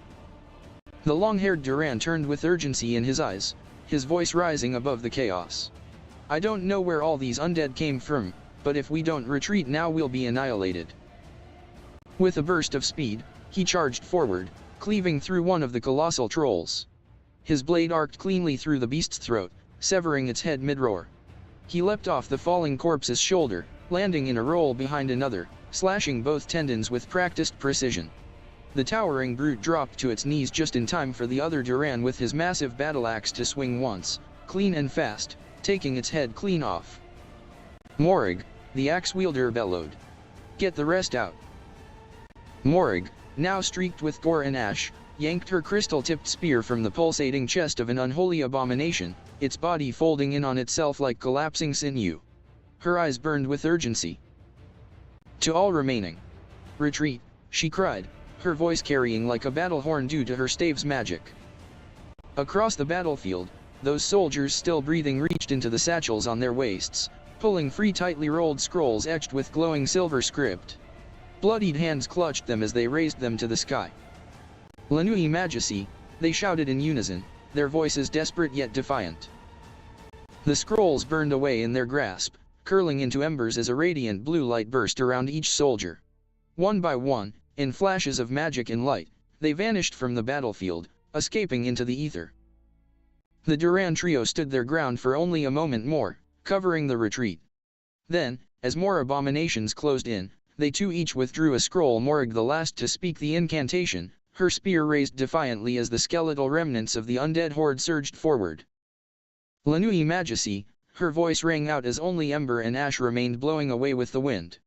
The long-haired Duran turned with urgency in his eyes, his voice rising above the chaos. "I don't know where all these undead came from, but if we don't retreat now we'll be annihilated." With a burst of speed, he charged forward, cleaving through one of the colossal trolls. His blade arced cleanly through the beast's throat, severing its head mid-roar. He leapt off the falling corpse's shoulder, landing in a roll behind another, slashing both tendons with practiced precision. The towering brute dropped to its knees just in time for the other Duran with his massive battle axe to swing once, clean and fast, taking its head clean off. "Morag," the axe wielder bellowed. "Get the rest out." Morag, now streaked with gore and ash, yanked her crystal-tipped spear from the pulsating chest of an unholy abomination, its body folding in on itself like collapsing sinew. Her eyes burned with urgency. "To all remaining, retreat," she cried, her voice carrying like a battle horn due to her stave's magic. Across the battlefield, those soldiers still breathing reached into the satchels on their waists, pulling free tightly rolled scrolls etched with glowing silver script. Bloodied hands clutched them as they raised them to the sky. "La Nuit Majesty," they shouted in unison, their voices desperate yet defiant. The scrolls burned away in their grasp, curling into embers as a radiant blue light burst around each soldier. One by one, in flashes of magic and light, they vanished from the battlefield, escaping into the ether. The Duran trio stood their ground for only a moment more, covering the retreat. Then, as more abominations closed in, they too each withdrew a scroll. Morag the last to speak the incantation, her spear raised defiantly as the skeletal remnants of the undead horde surged forward. "La Nuit Majesty," her voice rang out as only ember and ash remained blowing away with the wind.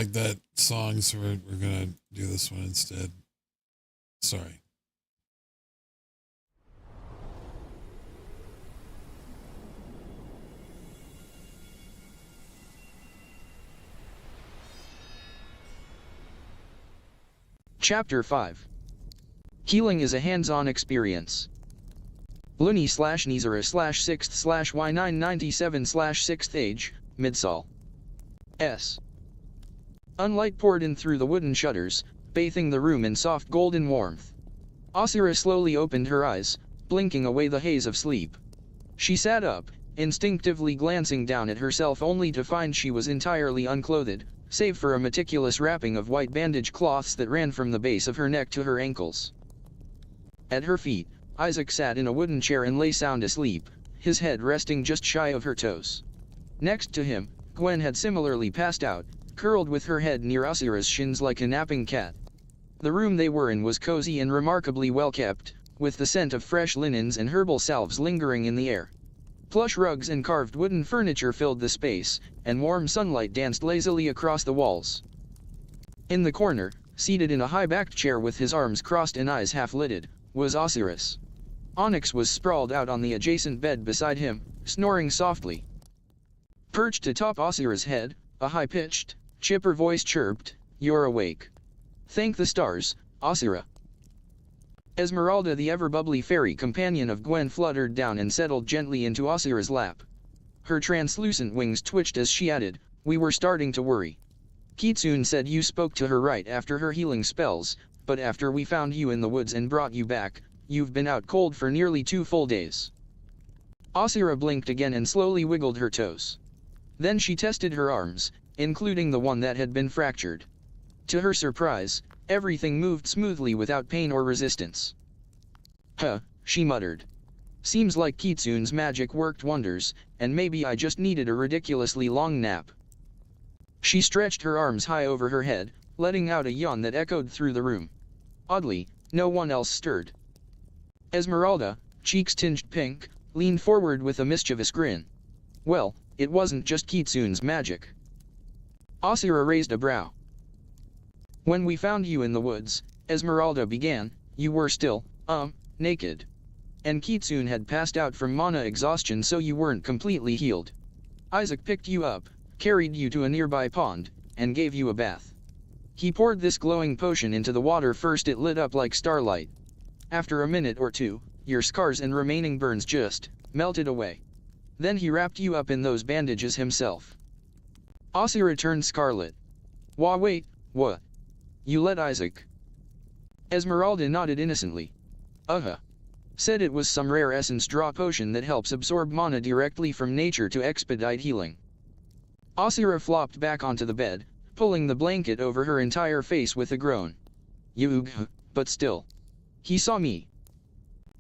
like that song, so we're gonna do this one instead. Sorry. Chapter 5. Healing is a hands-on experience. Looney/Lizyra/6/Y997/6th age, Midsol. S. Unlight poured in through the wooden shutters, bathing the room in soft golden warmth. Lizyra slowly opened her eyes, blinking away the haze of sleep. She sat up, instinctively glancing down at herself only to find she was entirely unclothed, save for a meticulous wrapping of white bandage cloths that ran from the base of her neck to her ankles. At her feet, Isaac sat in a wooden chair and lay sound asleep, his head resting just shy of her toes. Next to him, Gwen had similarly passed out, curled with her head near Lizyra's shins like a napping cat. The room they were in was cozy and remarkably well kept, with the scent of fresh linens and herbal salves lingering in the air. Plush rugs and carved wooden furniture filled the space, and warm sunlight danced lazily across the walls. In the corner, seated in a high-backed chair with his arms crossed and eyes half-lidded, was Osiris. Onyx was sprawled out on the adjacent bed beside him, snoring softly. Perched atop Osiris' head, a high-pitched, chipper voice chirped, "You're awake. Thank the stars, Osira." Esmeralda, the ever-bubbly fairy companion of Gwen, fluttered down and settled gently into Osira's lap. Her translucent wings twitched as she added, "We were starting to worry. Kitsune said you spoke to her right after her healing spells, but after we found you in the woods and brought you back, you've been out cold for nearly 2 full days." Osira blinked again and slowly wiggled her toes. Then she tested her arms, including the one that had been fractured. To her surprise, everything moved smoothly without pain or resistance. "Huh," she muttered. "Seems like Kitsune's magic worked wonders, and maybe I just needed a ridiculously long nap." She stretched her arms high over her head, letting out a yawn that echoed through the room. Oddly, no one else stirred. Esmeralda, cheeks tinged pink, leaned forward with a mischievous grin. "Well, it wasn't just Kitsune's magic." Osira raised a brow. "When we found you in the woods," Esmeralda began, "you were still, naked. And Kitsune had passed out from mana exhaustion, so you weren't completely healed. Isaac picked you up, carried you to a nearby pond, and gave you a bath. He poured this glowing potion into the water. First it lit up like starlight. After a minute or two, your scars and remaining burns just melted away. Then he wrapped you up in those bandages himself." Osira turned scarlet. Wait, what? You let Isaac?" Esmeralda nodded innocently. Said it was some rare essence draw potion that helps absorb mana directly from nature to expedite healing." Osira flopped back onto the bed, pulling the blanket over her entire face with a groan. But still. He saw me."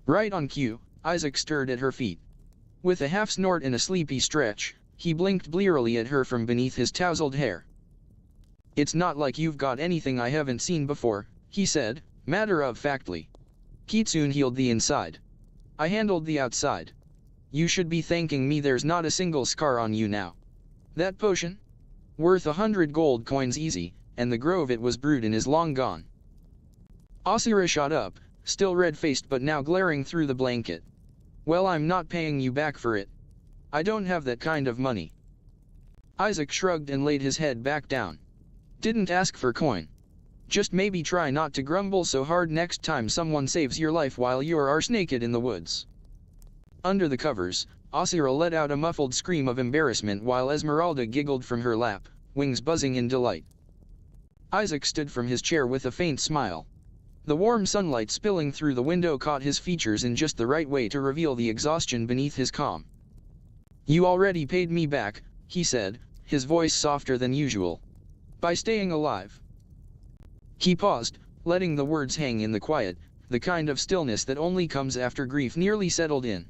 Right on cue, Isaac stirred at her feet. With a half snort and a sleepy stretch, he blinked blearily at her from beneath his tousled hair. "It's not like you've got anything I haven't seen before," he said, matter-of-factly. "Kitsune healed the inside. I handled the outside. You should be thanking me there's not a single scar on you now. That potion? Worth 100 gold coins easy, and the grove it was brewed in is long gone." Osira shot up, still red-faced but now glaring through the blanket. "Well, I'm not paying you back for it. I don't have that kind of money." Isaac shrugged and laid his head back down. "Didn't ask for coin. Just maybe try not to grumble so hard next time someone saves your life while you're arse-naked in the woods." Under the covers, Osira let out a muffled scream of embarrassment while Esmeralda giggled from her lap, wings buzzing in delight. Isaac stood from his chair with a faint smile. The warm sunlight spilling through the window caught his features in just the right way to reveal the exhaustion beneath his calm. "You already paid me back," he said, his voice softer than usual. "By staying alive." He paused, letting the words hang in the quiet, the kind of stillness that only comes after grief nearly settled in.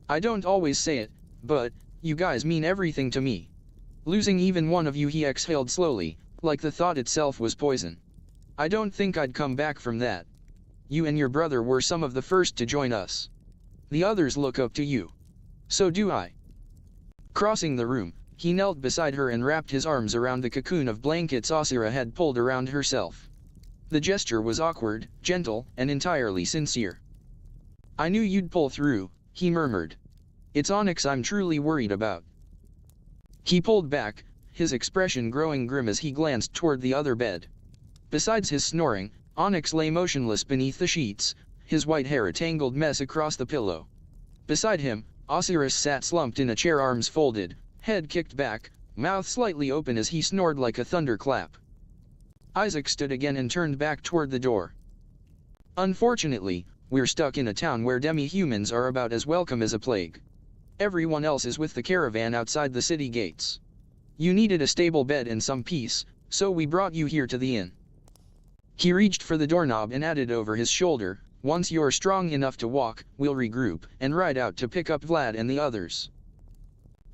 "I don't always say it, but you guys mean everything to me. Losing even one of you," he exhaled slowly, like the thought itself was poison. "I don't think I'd come back from that. You and your brother were some of the first to join us. The others look up to you. So do I." Crossing the room, He knelt beside her and wrapped his arms around the cocoon of blankets Lizyra had pulled around herself. The gesture was awkward, gentle, and entirely sincere. "I knew you'd pull through," he murmured. "It's Onyx I'm truly worried about." He pulled back, his expression growing grim as he glanced toward the other bed. Besides his snoring, Onyx lay motionless beneath the sheets, his white hair a tangled mess across the pillow. Beside him, Osiris sat slumped in a chair, arms folded, head kicked back, mouth slightly open as he snored like a thunderclap. Isaac stood again and turned back toward the door. "Unfortunately, we're stuck in a town where demi-humans are about as welcome as a plague. Everyone else is with the caravan outside the city gates. You needed a stable bed and some peace, so we brought you here to the inn." He reached for the doorknob and added over his shoulder, "Once you're strong enough to walk, we'll regroup and ride out to pick up Vlad and the others."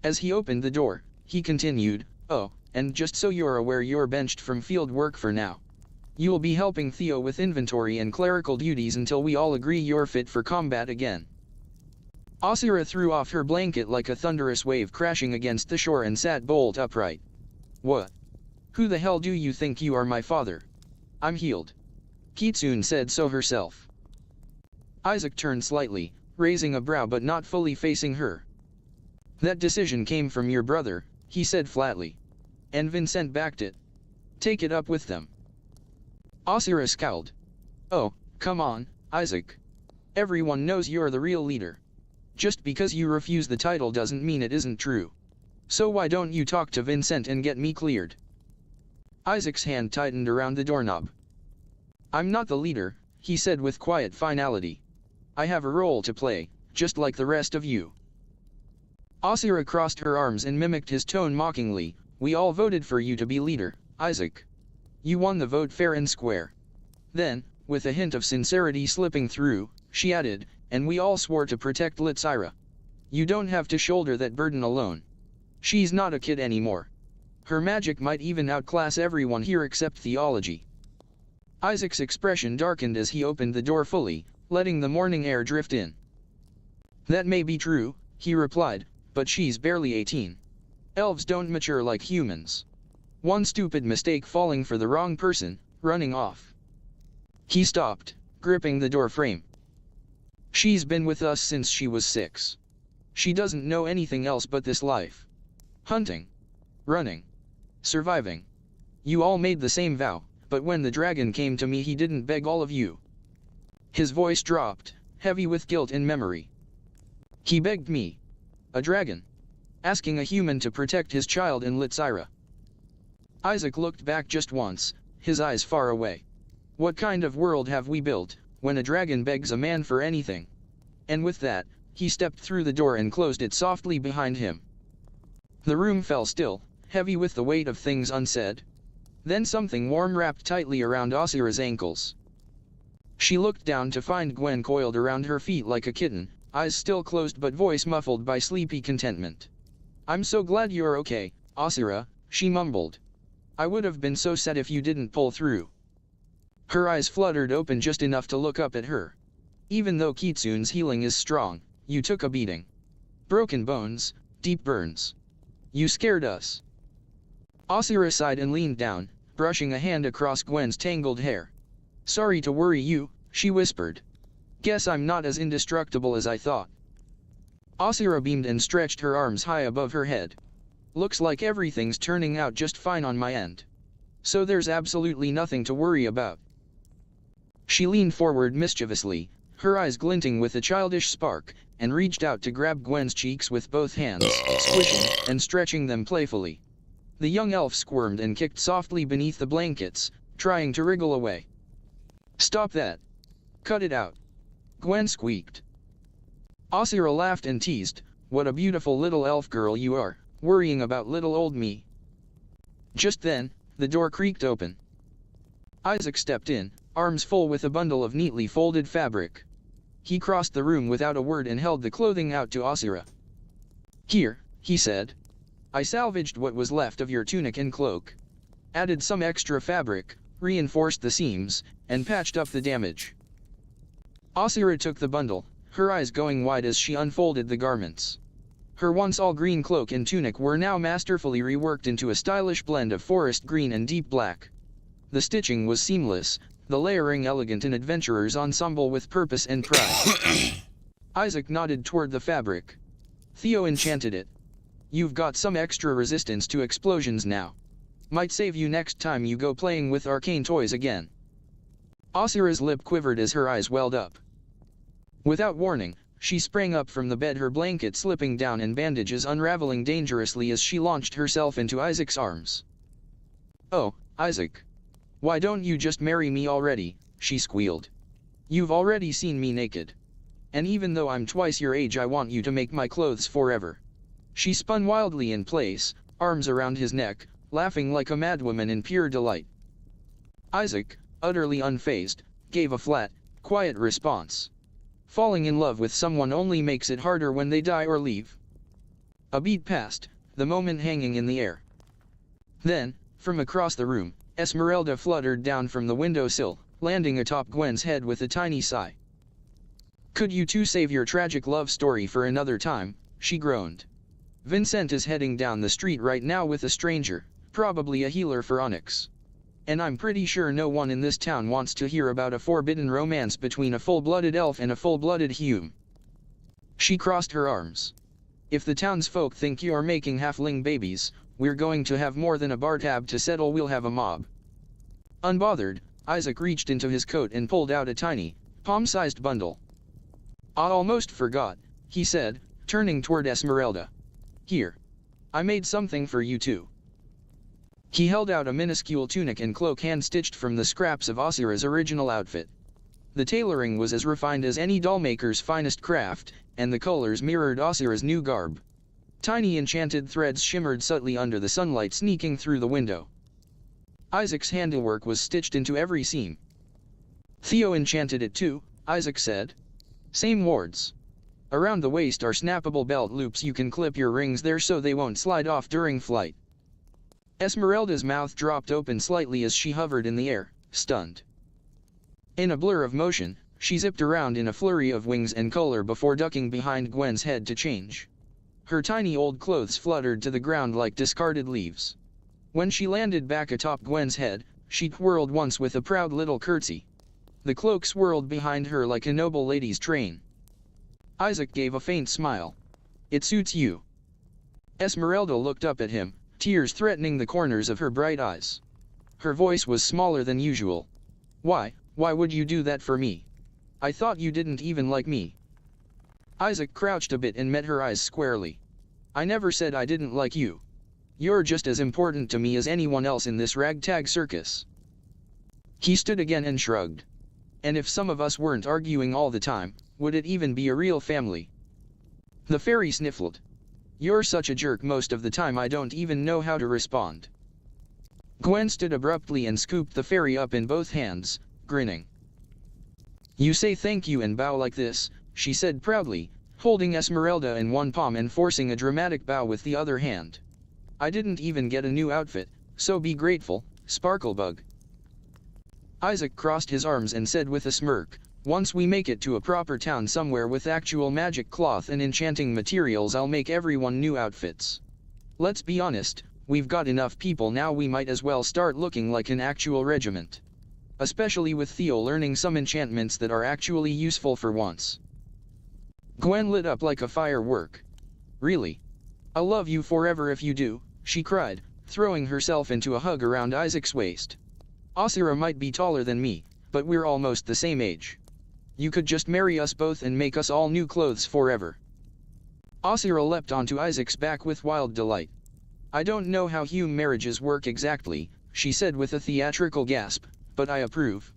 As he opened the door, he continued, "Oh, and just so you're aware, you're benched from field work for now. You'll be helping Theo with inventory and clerical duties until we all agree you're fit for combat again." Lizyra threw off her blanket like a thunderous wave crashing against the shore and sat bolt upright. "What? Who the hell do you think you are, my father? I'm healed. Kitsune said so herself." Isaac turned slightly, raising a brow but not fully facing her. "That decision came from your brother," he said flatly. "And Vincent backed it. Take it up with them." Lizyra scowled. "Oh, come on, Isaac. Everyone knows you're the real leader. Just because you refuse the title doesn't mean it isn't true. So why don't you talk to Vincent and get me cleared?" Isaac's hand tightened around the doorknob. "I'm not the leader," he said with quiet finality. "I have a role to play, just like the rest of you." Lizyra crossed her arms and mimicked his tone mockingly. "We all voted for you to be leader, Isaac. You won the vote fair and square." Then, with a hint of sincerity slipping through, she added, "And we all swore to protect Lizyra. You don't have to shoulder that burden alone. She's not a kid anymore. Her magic might even outclass everyone here except theology." Isaac's expression darkened as he opened the door fully, letting the morning air drift in. "That may be true," he replied, "but she's barely 18. Elves don't mature like humans. One stupid mistake, falling for the wrong person, running off." He stopped, gripping the door frame. "She's been with us since she was 6. She doesn't know anything else but this life. Hunting. Running. Surviving. You all made the same vow, but when the dragon came to me he didn't beg all of you." His voice dropped, heavy with guilt and memory. "He begged me. A dragon. Asking a human to protect his child and Lizyra." Isaac looked back just once, his eyes far away. "What kind of world have we built, when a dragon begs a man for anything?" And with that, he stepped through the door and closed it softly behind him. The room fell still, heavy with the weight of things unsaid. Then something warm wrapped tightly around Lizyra's ankles. She looked down to find Gwen coiled around her feet like a kitten, eyes still closed but voice muffled by sleepy contentment. "I'm so glad you're okay, Lizyra," she mumbled. "I would have been so sad if you didn't pull through." Her eyes fluttered open just enough to look up at her. "Even though Kitsune's healing is strong, you took a beating. Broken bones, deep burns. You scared us." Lizyra sighed and leaned down, brushing a hand across Gwen's tangled hair. "Sorry to worry you," she whispered. "Guess I'm not as indestructible as I thought." Lizyra beamed and stretched her arms high above her head. "Looks like everything's turning out just fine on my end. So there's absolutely nothing to worry about." She leaned forward mischievously, her eyes glinting with a childish spark, and reached out to grab Gwen's cheeks with both hands, squishing and stretching them playfully. The young elf squirmed and kicked softly beneath the blankets, trying to wriggle away. "Stop that. Cut it out," Gwen squeaked. Lizyra laughed and teased, "What a beautiful little elf girl you are, worrying about little old me." Just then, the door creaked open. Isaac stepped in, arms full with a bundle of neatly folded fabric. He crossed the room without a word and held the clothing out to Lizyra. "Here," he said. "I salvaged what was left of your tunic and cloak. Added some extra fabric, reinforced the seams, and patched up the damage." Lizyra took the bundle, her eyes going wide as she unfolded the garments. Her once all-green cloak and tunic were now masterfully reworked into a stylish blend of forest green and deep black. The stitching was seamless, the layering elegant, an adventurer's ensemble with purpose and pride. Isaac nodded toward the fabric. Theo enchanted it. You've got some extra resistance to explosions now. Might save you next time you go playing with arcane toys again. Asira's lip quivered as her eyes welled up. Without warning, she sprang up from the bed, her blanket slipping down and bandages unraveling dangerously as she launched herself into Isaac's arms. "Oh, Isaac. Why don't you just marry me already?" she squealed. "You've already seen me naked. And even though I'm twice your age, I want you to make my clothes forever." She spun wildly in place, arms around his neck, laughing like a madwoman in pure delight. Isaac, utterly unfazed, gave a flat, quiet response. Falling in love with someone only makes it harder when they die or leave. A beat passed, the moment hanging in the air. Then, from across the room, Esmeralda fluttered down from the windowsill, landing atop Gwen's head with a tiny sigh. "Could you two save your tragic love story for another time?" she groaned. "Vincent is heading down the street right now with a stranger, probably a healer for Onyx. And I'm pretty sure no one in this town wants to hear about a forbidden romance between a full-blooded elf and a full-blooded human." She crossed her arms. "If the townsfolk think you're making halfling babies, we're going to have more than a bar tab to settle, we'll have a mob." Unbothered, Isaac reached into his coat and pulled out a tiny, palm-sized bundle. "I almost forgot," he said, turning toward Esmeralda. "Here. I made something for you too." He held out a minuscule tunic and cloak hand-stitched from the scraps of Asira's original outfit. The tailoring was as refined as any dollmaker's finest craft, and the colors mirrored Asira's new garb. Tiny enchanted threads shimmered subtly under the sunlight sneaking through the window. Isaac's handiwork was stitched into every seam. "Theo enchanted it too," Isaac said. "Same wards. Around the waist are snappable belt loops, you can clip your rings there so they won't slide off during flight." Esmeralda's mouth dropped open slightly as she hovered in the air, stunned. In a blur of motion, she zipped around in a flurry of wings and color before ducking behind Gwen's head to change. Her tiny old clothes fluttered to the ground like discarded leaves. When she landed back atop Gwen's head, she twirled once with a proud little curtsy. The cloak swirled behind her like a noble lady's train. Isaac gave a faint smile. "It suits you." Esmeralda looked up at him, tears threatening the corners of her bright eyes. Her voice was smaller than usual. Why would you do that for me? I thought you didn't even like me." Isaac crouched a bit and met her eyes squarely. "I never said I didn't like you. You're just as important to me as anyone else in this ragtag circus." He stood again and shrugged. "And if some of us weren't arguing all the time, would it even be a real family?" The fairy sniffled. "You're such a jerk most of the time I don't even know how to respond." Gwen stood abruptly and scooped the fairy up in both hands, grinning. "You say thank you and bow like this," she said proudly, holding Esmeralda in one palm and forcing a dramatic bow with the other hand. "I didn't even get a new outfit, so be grateful, Sparklebug." Isaac crossed his arms and said with a smirk, "Once we make it to a proper town somewhere with actual magic cloth and enchanting materials, I'll make everyone new outfits. Let's be honest, we've got enough people now, we might as well start looking like an actual regiment. Especially with Theo learning some enchantments that are actually useful for once." Gwen lit up like a firework. "Really? I'll love you forever if you do," she cried, throwing herself into a hug around Isaac's waist. "Asira might be taller than me, but we're almost the same age. You could just marry us both and make us all new clothes forever." Asira leapt onto Isaac's back with wild delight. "I don't know how human marriages work exactly," she said with a theatrical gasp, "but I approve.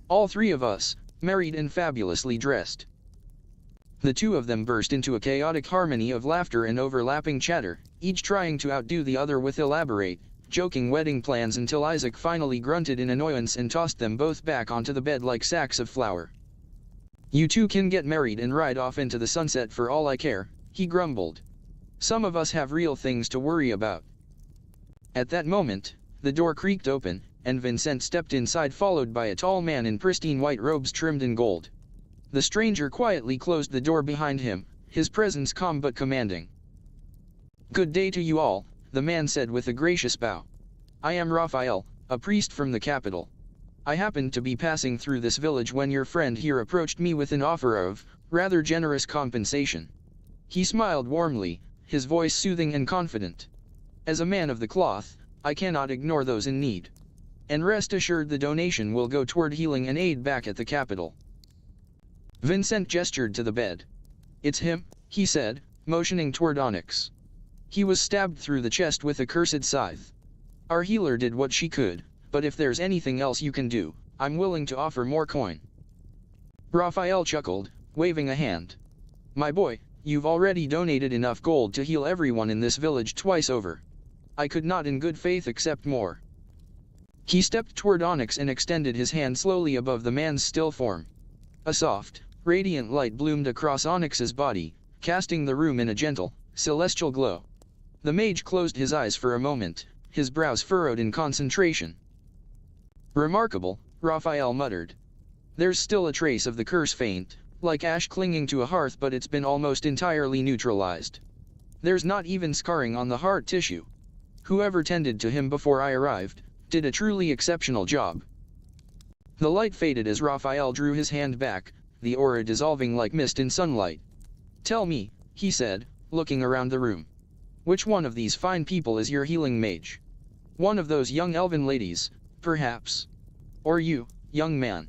All three of us, married and fabulously dressed." The two of them burst into a chaotic harmony of laughter and overlapping chatter, each trying to outdo the other with elaborate, joking wedding plans until Isaac finally grunted in annoyance and tossed them both back onto the bed like sacks of flour. "You two can get married and ride off into the sunset for all I care," he grumbled. "Some of us have real things to worry about." At that moment, the door creaked open, and Vincent stepped inside followed by a tall man in pristine white robes trimmed in gold. The stranger quietly closed the door behind him, his presence calm but commanding. Good day to you all, the man said with a gracious bow. I am Raphael, a priest from the capital. I happened to be passing through this village when your friend here approached me with an offer of rather generous compensation. He smiled warmly, his voice soothing and confident. As a man of the cloth, I cannot ignore those in need. And rest assured the donation will go toward healing and aid back at the capital. Vincent gestured to the bed. It's him, he said, motioning toward Onyx. He was stabbed through the chest with a cursed scythe. Our healer did what she could, but if there's anything else you can do, I'm willing to offer more coin. Raphael chuckled, waving a hand. My boy, you've already donated enough gold to heal everyone in this village twice over. I could not in good faith accept more. He stepped toward Onyx and extended his hand slowly above the man's still form. A soft, radiant light bloomed across Onyx's body, casting the room in a gentle, celestial glow. The mage closed his eyes for a moment, his brows furrowed in concentration. Remarkable, Raphael muttered. There's still a trace of the curse faint, like ash clinging to a hearth, but it's been almost entirely neutralized. There's not even scarring on the heart tissue. Whoever tended to him before I arrived, did a truly exceptional job. The light faded as Raphael drew his hand back, the aura dissolving like mist in sunlight. Tell me, he said, looking around the room. Which one of these fine people is your healing mage? One of those young elven ladies, perhaps? Or you, young man?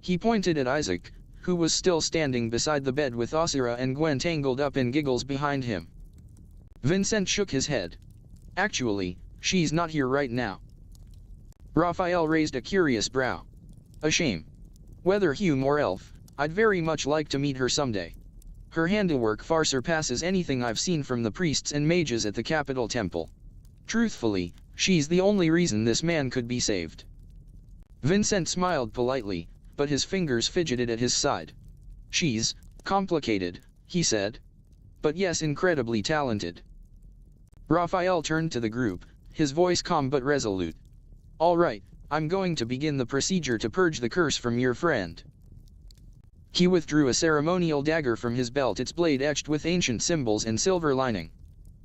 He pointed at Isaac, who was still standing beside the bed with Lizyra and Gwen tangled up in giggles behind him. Vincent shook his head. Actually, she's not here right now. Raphael raised a curious brow. A shame. Whether human or elf, I'd very much like to meet her someday. Her handiwork far surpasses anything I've seen from the priests and mages at the capital temple. Truthfully, she's the only reason this man could be saved. Vincent smiled politely, but his fingers fidgeted at his side. She's complicated, he said. But yes, incredibly talented. Raphael turned to the group, his voice calm but resolute. All right, I'm going to begin the procedure to purge the curse from your friend. He withdrew a ceremonial dagger from his belt, its blade etched with ancient symbols and silver lining.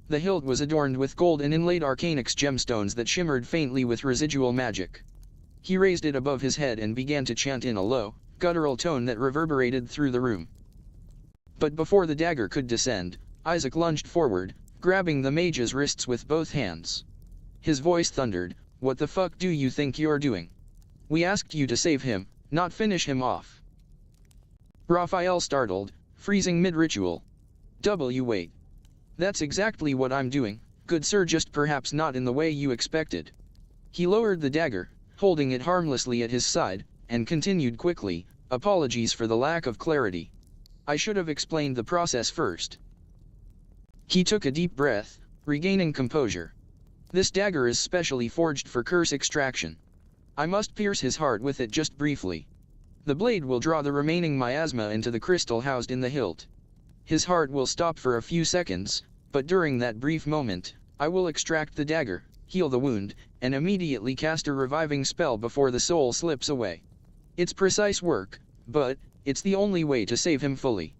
The hilt was adorned with gold and inlaid arcanix gemstones that shimmered faintly with residual magic. He raised it above his head and began to chant in a low, guttural tone that reverberated through the room. But before the dagger could descend, Isaac lunged forward, grabbing the mage's wrists with both hands. His voice thundered, "What the fuck do you think you're doing? We asked you to save him, not finish him off." Raphael startled, freezing mid-ritual. Wait. That's exactly what I'm doing, good sir, just perhaps not in the way you expected. He lowered the dagger, holding it harmlessly at his side, and continued quickly, apologies for the lack of clarity. I should have explained the process first. He took a deep breath, regaining composure. This dagger is specially forged for curse extraction. I must pierce his heart with it just briefly. The blade will draw the remaining miasma into the crystal housed in the hilt. His heart will stop for a few seconds, but during that brief moment, I will extract the dagger, heal the wound, and immediately cast a reviving spell before the soul slips away. It's precise work, but it's the only way to save him fully.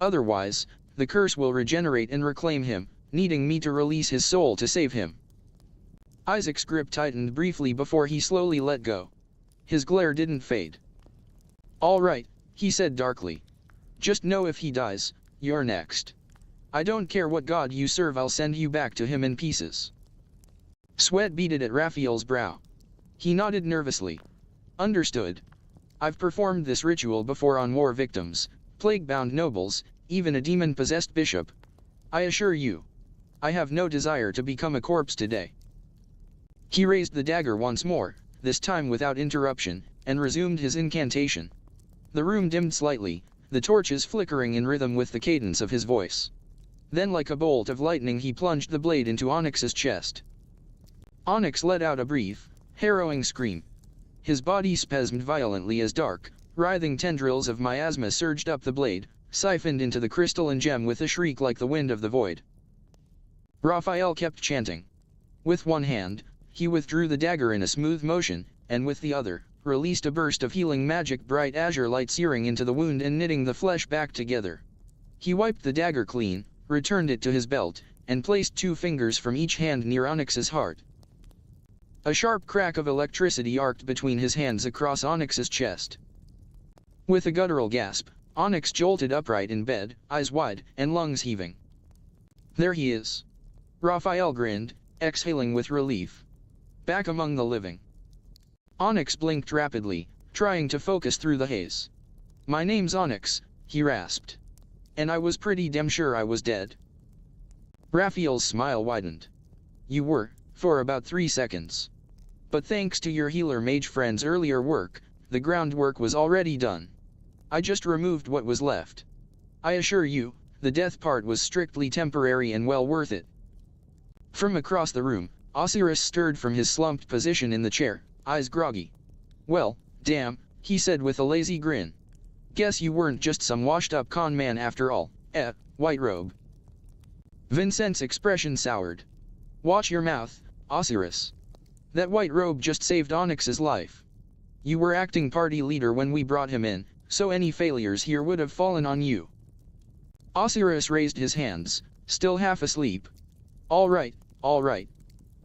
Otherwise, the curse will regenerate and reclaim him, needing me to release his soul to save him. Isaac's grip tightened briefly before he slowly let go. His glare didn't fade. All right, he said darkly. Just know if he dies, you're next. I don't care what god you serve, I'll send you back to him in pieces. Sweat beaded at Raphael's brow. He nodded nervously. Understood. I've performed this ritual before on war victims, plague-bound nobles, even a demon-possessed bishop. I assure you, I have no desire to become a corpse today. He raised the dagger once more, this time without interruption, and resumed his incantation. The room dimmed slightly, the torches flickering in rhythm with the cadence of his voice. Then like a bolt of lightning he plunged the blade into Onyx's chest. Onyx let out a brief, harrowing scream. His body spasmed violently as dark, writhing tendrils of miasma surged up the blade, siphoned into the crystal and gem with a shriek like the wind of the void. Raphael kept chanting. With one hand, he withdrew the dagger in a smooth motion, and with the other, released a burst of healing magic, bright azure light searing into the wound and knitting the flesh back together. He wiped the dagger clean, returned it to his belt, and placed 2 fingers from each hand near Onyx's heart. A sharp crack of electricity arced between his hands across Onyx's chest. With a guttural gasp, Onyx jolted upright in bed, eyes wide, and lungs heaving. There he is. Raphael grinned, exhaling with relief. Back among the living. Onyx blinked rapidly, trying to focus through the haze. My name's Onyx, he rasped. And I was pretty damn sure I was dead. Raphael's smile widened. You were, for about 3 seconds. But thanks to your healer mage friend's earlier work, the groundwork was already done. I just removed what was left. I assure you, the death part was strictly temporary and well worth it. From across the room, Osiris stirred from his slumped position in the chair, eyes groggy. Well, damn, he said with a lazy grin. Guess you weren't just some washed-up con man after all, White Robe. Vincent's expression soured. Watch your mouth, Osiris. That White Robe just saved Onyx's life. You were acting party leader when we brought him in, so any failures here would have fallen on you. Osiris raised his hands, still half asleep. All right.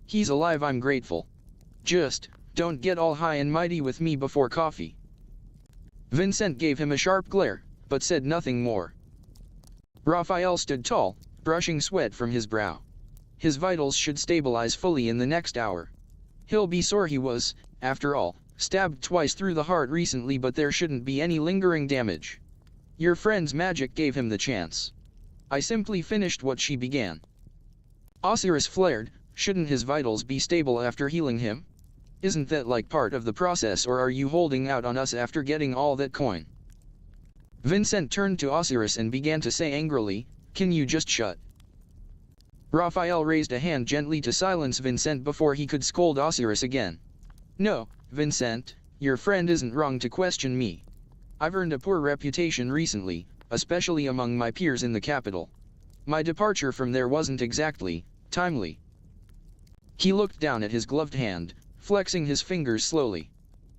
He's alive, I'm grateful. Just, don't get all high and mighty with me before coffee. Vincent gave him a sharp glare, but said nothing more. Raphael stood tall, brushing sweat from his brow. His vitals should stabilize fully in the next hour. He'll be sore, he was, after all, stabbed twice through the heart recently, but there shouldn't be any lingering damage. Your friend's magic gave him the chance. I simply finished what she began. Osiris flared. Shouldn't his vitals be stable after healing him? Isn't that like part of the process, or are you holding out on us after getting all that coin? Vincent turned to Osiris and began to say angrily, can you just shut? Raphael raised a hand gently to silence Vincent before he could scold Osiris again. No, Vincent, your friend isn't wrong to question me. I've earned a poor reputation recently, especially among my peers in the capital. My departure from there wasn't exactly timely. He looked down at his gloved hand, flexing his fingers slowly.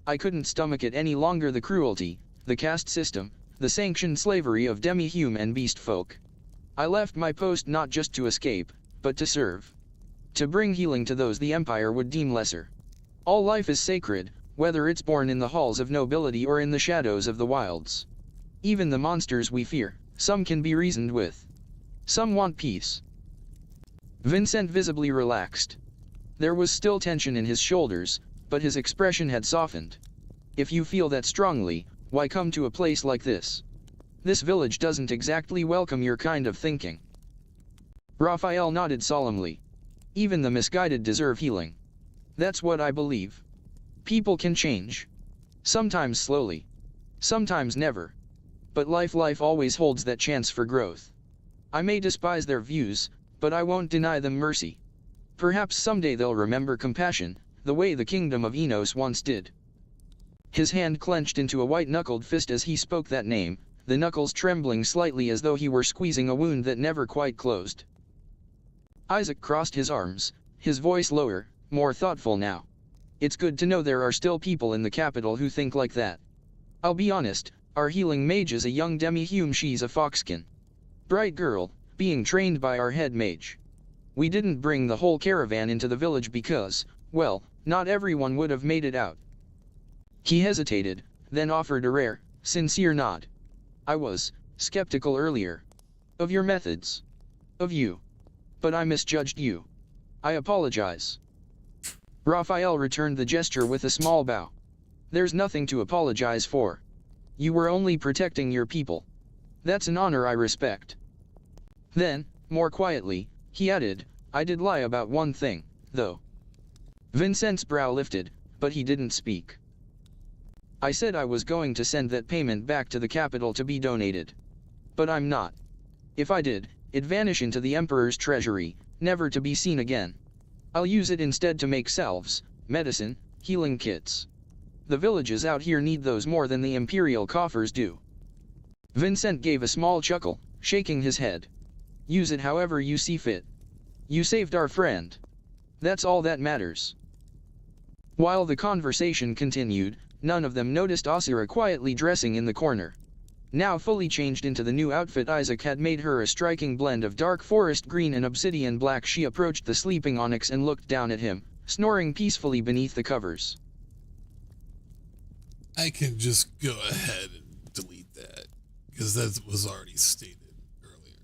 I couldn't stomach it any longer, the cruelty, the caste system, the sanctioned slavery of demi-human and beast folk. I left my post not just to escape, but to serve. To bring healing to those the Empire would deem lesser. All life is sacred, whether it's born in the halls of nobility or in the shadows of the wilds. Even the monsters we fear, some can be reasoned with. Some want peace. Vincent visibly relaxed. There was still tension in his shoulders, but his expression had softened. If you feel that strongly, why come to a place like this? This village doesn't exactly welcome your kind of thinking. Raphael nodded solemnly. Even the misguided deserve healing. That's what I believe. People can change. Sometimes slowly. Sometimes never. But life always holds that chance for growth. I may despise their views, but I won't deny them mercy. Perhaps someday they'll remember compassion, the way the kingdom of Enos once did. His hand clenched into a white-knuckled fist as he spoke that name, the knuckles trembling slightly as though he were squeezing a wound that never quite closed. Isaac crossed his arms, his voice lower, more thoughtful now. It's good to know there are still people in the capital who think like that. I'll be honest, our healing mage is a young demi-human. She's a foxkin. Bright girl, being trained by our head mage. We didn't bring the whole caravan into the village because, well, not everyone would have made it out. He hesitated, then offered a rare, sincere nod. I was skeptical earlier. Of your methods. Of you. But I misjudged you. I apologize. Raphael returned the gesture with a small bow. There's nothing to apologize for. You were only protecting your people. That's an honor I respect. Then, more quietly, he added, I did lie about one thing, though. Vincent's brow lifted, but he didn't speak. I said I was going to send that payment back to the capital to be donated. But I'm not. If I did, it'd vanish into the Emperor's treasury, never to be seen again. I'll use it instead to make salves, medicine, healing kits. The villages out here need those more than the Imperial coffers do. Vincent gave a small chuckle, shaking his head. Use it however you see fit. You saved our friend. That's all that matters. While the conversation continued, none of them noticed Osiris quietly dressing in the corner. Now fully changed into the new outfit Isaac had made her a striking blend of dark forest green and obsidian black, she approached the sleeping onyx and looked down at him, snoring peacefully beneath the covers. I can just go ahead and delete that, because that was already stated earlier.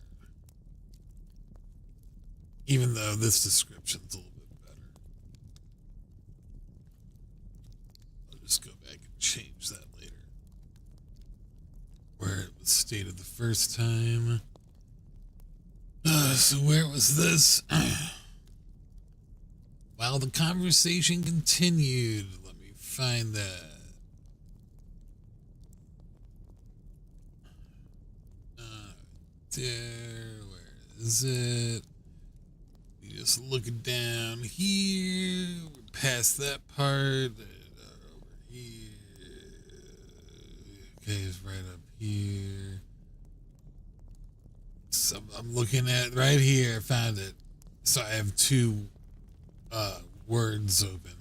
Even though this description's a little bit better. I'll just go back and change that later. Where it was stated the first time. So where was this? While the conversation continued, let me find that. There, where is it? You just looking down here, we're past that part, over here. Okay, it's right up here. So I'm looking at right here, found it. So I have two words open.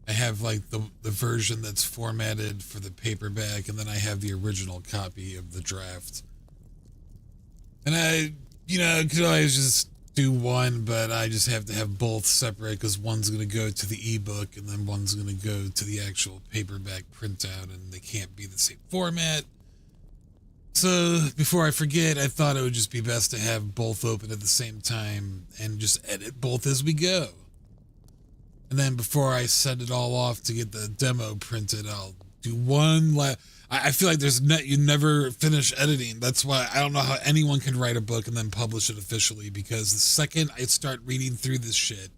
I have like the version that's formatted for the paperback, and then I have the original copy of the draft. And I, could always just do one, but I just have to have both separate because one's going to go to the ebook and then one's going to go to the actual paperback printout, and they can't be the same format. So before I forget, I thought it would just be best to have both open at the same time and just edit both as we go. And then before I send it all off to get the demo printed, I'll do one I feel like you never finish editing. That's why I don't know how anyone can write a book and then publish it officially, because the second I start reading through this shit,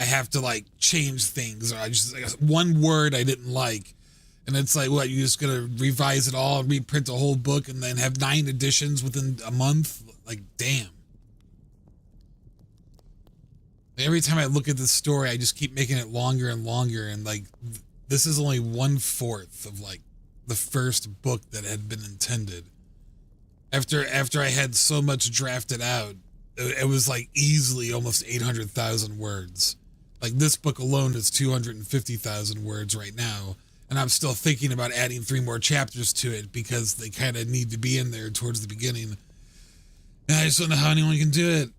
I have to change things, or I one word I didn't like, and it's like, what, you just gonna revise it all and reprint a whole book and then have 9 editions within a month? Like, damn. Every time I look at this story, I just keep making it longer and longer, and this is only 1/4 of the first book that had been intended. After I had so much drafted out, it was easily almost 800,000 words. This book alone is 250,000 words right now, and I'm still thinking about adding 3 more chapters to it because they kind of need to be in there towards the beginning. And I just don't know how anyone can do it.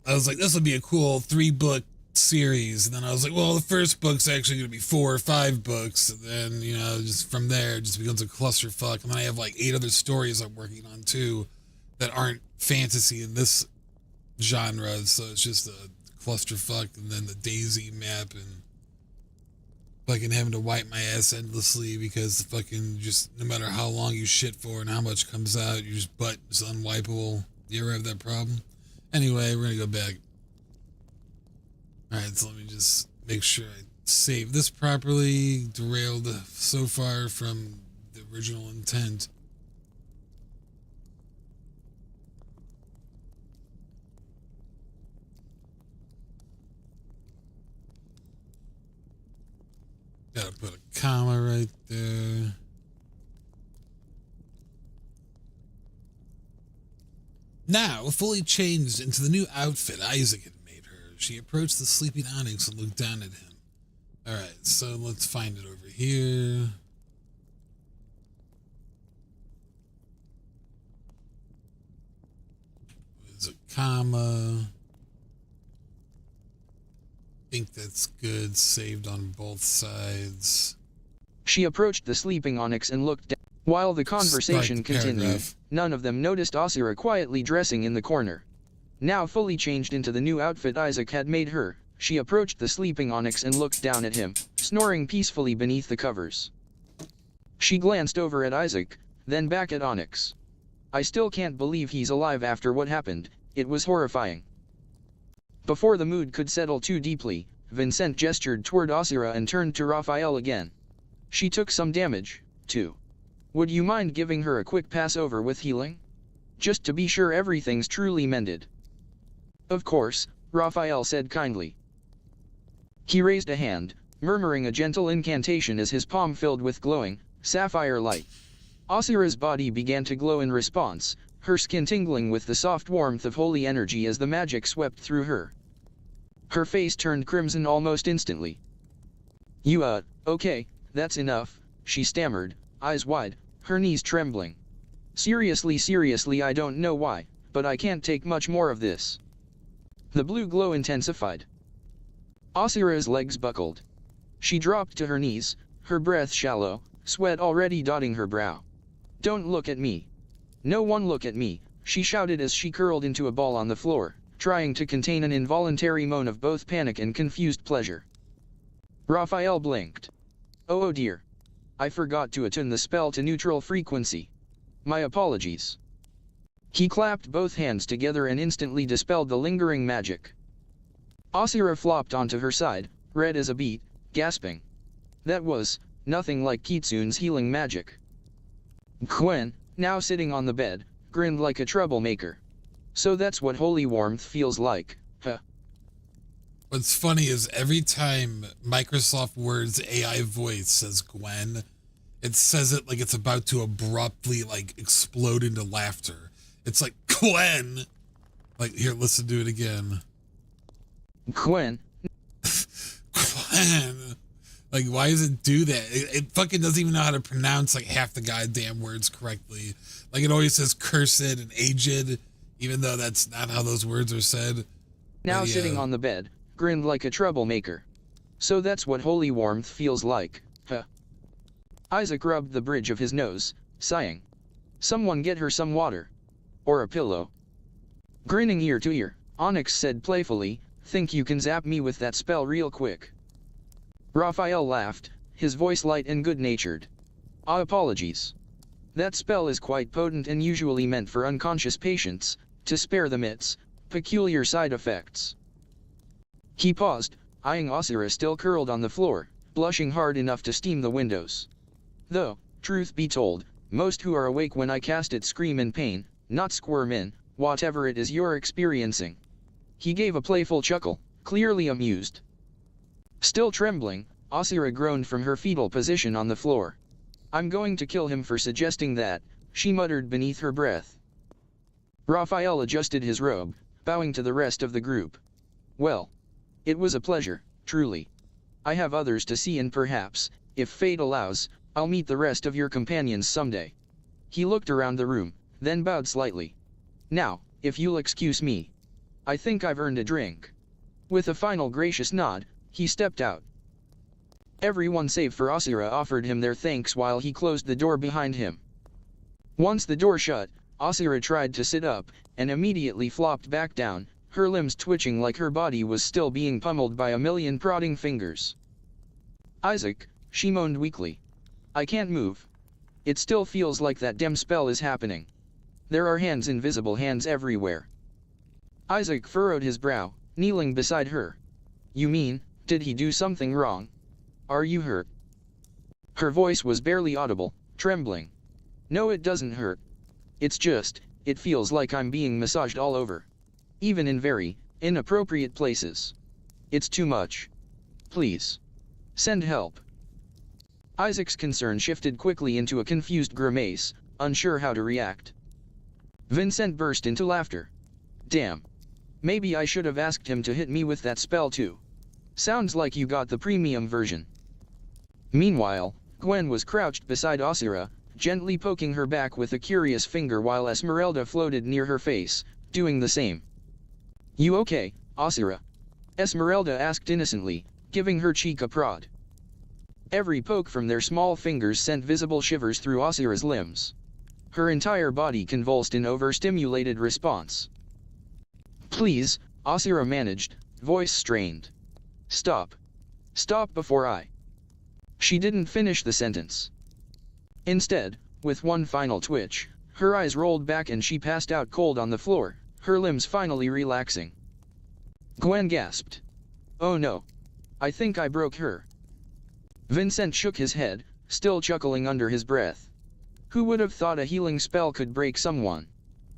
I was like, this would be a cool 3-book series, and then I was like, well, the first book's actually going to be 4 or 5 books, and then just from there it just becomes a clusterfuck. And then I have 8 other stories I'm working on too that aren't fantasy in this genre, so it's just a clusterfuck. And then the DayZ map, and fucking having to wipe my ass endlessly because fucking just no matter how long you shit for and how much comes out, your butt is unwipeable. You ever have that problem? Anyway, we're gonna go back. Alright, so let me just make sure I save this properly. Derailed so far from the original intent. Gotta put a comma right there. Now, fully changed into the new outfit Isaac had made her, she approached the sleeping onyx and looked down at him. Alright, so let's find it over here. There's a comma. I think that's good. Saved on both sides. She approached the sleeping onyx and looked down. While the conversation continued, none of them noticed Lizyra quietly dressing in the corner. Now fully changed into the new outfit Isaac had made her, she approached the sleeping onyx and looked down at him, snoring peacefully beneath the covers. She glanced over at Isaac, then back at Onyx. I still can't believe he's alive after what happened, it was horrifying. Before the mood could settle too deeply, Vincent gestured toward Lizyra and turned to Raphael again. She took some damage, too. Would you mind giving her a quick pass over with healing? Just to be sure everything's truly mended. Of course, Raphael said kindly. He raised a hand, murmuring a gentle incantation as his palm filled with glowing, sapphire light. Lizyra's body began to glow in response, her skin tingling with the soft warmth of holy energy as the magic swept through her. Her face turned crimson almost instantly. Okay, that's enough, she stammered, eyes wide, her knees trembling. Seriously, I don't know why, but I can't take much more of this. The blue glow intensified. Lizyra's legs buckled. She dropped to her knees, her breath shallow, sweat already dotting her brow. Don't look at me. No one look at me, she shouted as she curled into a ball on the floor, trying to contain an involuntary moan of both panic and confused pleasure. Raphael blinked. Oh dear. I forgot to attune the spell to neutral frequency. My apologies. He clapped both hands together and instantly dispelled the lingering magic. Lizyra flopped onto her side, red as a beet, gasping. That was nothing like Kitsune's healing magic. Gwen, now sitting on the bed, grinned like a troublemaker. So that's what holy warmth feels like, huh? What's funny is every time Microsoft Word's AI voice says Gwen, it says it like it's about to abruptly like explode into laughter. It's like, Gwen! Like, here, listen to it again. Gwen. Gwen. Like, why does it do that? It fucking doesn't even know how to pronounce like half the goddamn words correctly. Like, it always says cursed and aged, even though that's not how those words are said. Now sitting on the bed, grinned like a troublemaker. So that's what holy warmth feels like, huh? Isaac rubbed the bridge of his nose, sighing. Someone get her some water. Or a pillow. Grinning ear to ear, Onyx said playfully, think you can zap me with that spell real quick. Raphael laughed, his voice light and good-natured. Apologies. That spell is quite potent and usually meant for unconscious patients, to spare them its peculiar side effects. He paused, eyeing Lizyra still curled on the floor, blushing hard enough to steam the windows. Though, truth be told, most who are awake when I cast it scream in pain, not squirm in, whatever it is you're experiencing. He gave a playful chuckle, clearly amused. Still trembling, Lizyra groaned from her fetal position on the floor. I'm going to kill him for suggesting that, she muttered beneath her breath. Raphael adjusted his robe, bowing to the rest of the group. Well. It was a pleasure, truly. I have others to see and perhaps, if fate allows, I'll meet the rest of your companions someday. He looked around the room, then bowed slightly. Now, if you'll excuse me. I think I've earned a drink. With a final gracious nod, he stepped out. Everyone save for Lizyra offered him their thanks while he closed the door behind him. Once the door shut, Lizyra tried to sit up, and immediately flopped back down, her limbs twitching like her body was still being pummeled by a million prodding fingers. Isaac, she moaned weakly. I can't move. It still feels like that damn spell is happening. There are hands, invisible hands everywhere. Isaac furrowed his brow, kneeling beside her. You mean, did he do something wrong? Are you hurt? Her voice was barely audible, trembling. No, it doesn't hurt. It's just, it feels like I'm being massaged all over. Even in very inappropriate places. It's too much. Please. Send help. Isaac's concern shifted quickly into a confused grimace, unsure how to react. Vincent burst into laughter. Damn. Maybe I should have asked him to hit me with that spell too. Sounds like you got the premium version. Meanwhile, Gwen was crouched beside Lizyra, gently poking her back with a curious finger while Esmeralda floated near her face, doing the same. You okay, Lizyra? Esmeralda asked innocently, giving her cheek a prod. Every poke from their small fingers sent visible shivers through Lizyra's limbs. Her entire body convulsed in overstimulated response. Please, Lizyra managed, voice strained. Stop. Stop before I. She didn't finish the sentence. Instead, with one final twitch, her eyes rolled back and she passed out cold on the floor, her limbs finally relaxing. Gwen gasped. Oh no. I think I broke her. Vincent shook his head, still chuckling under his breath. Who would have thought a healing spell could break someone?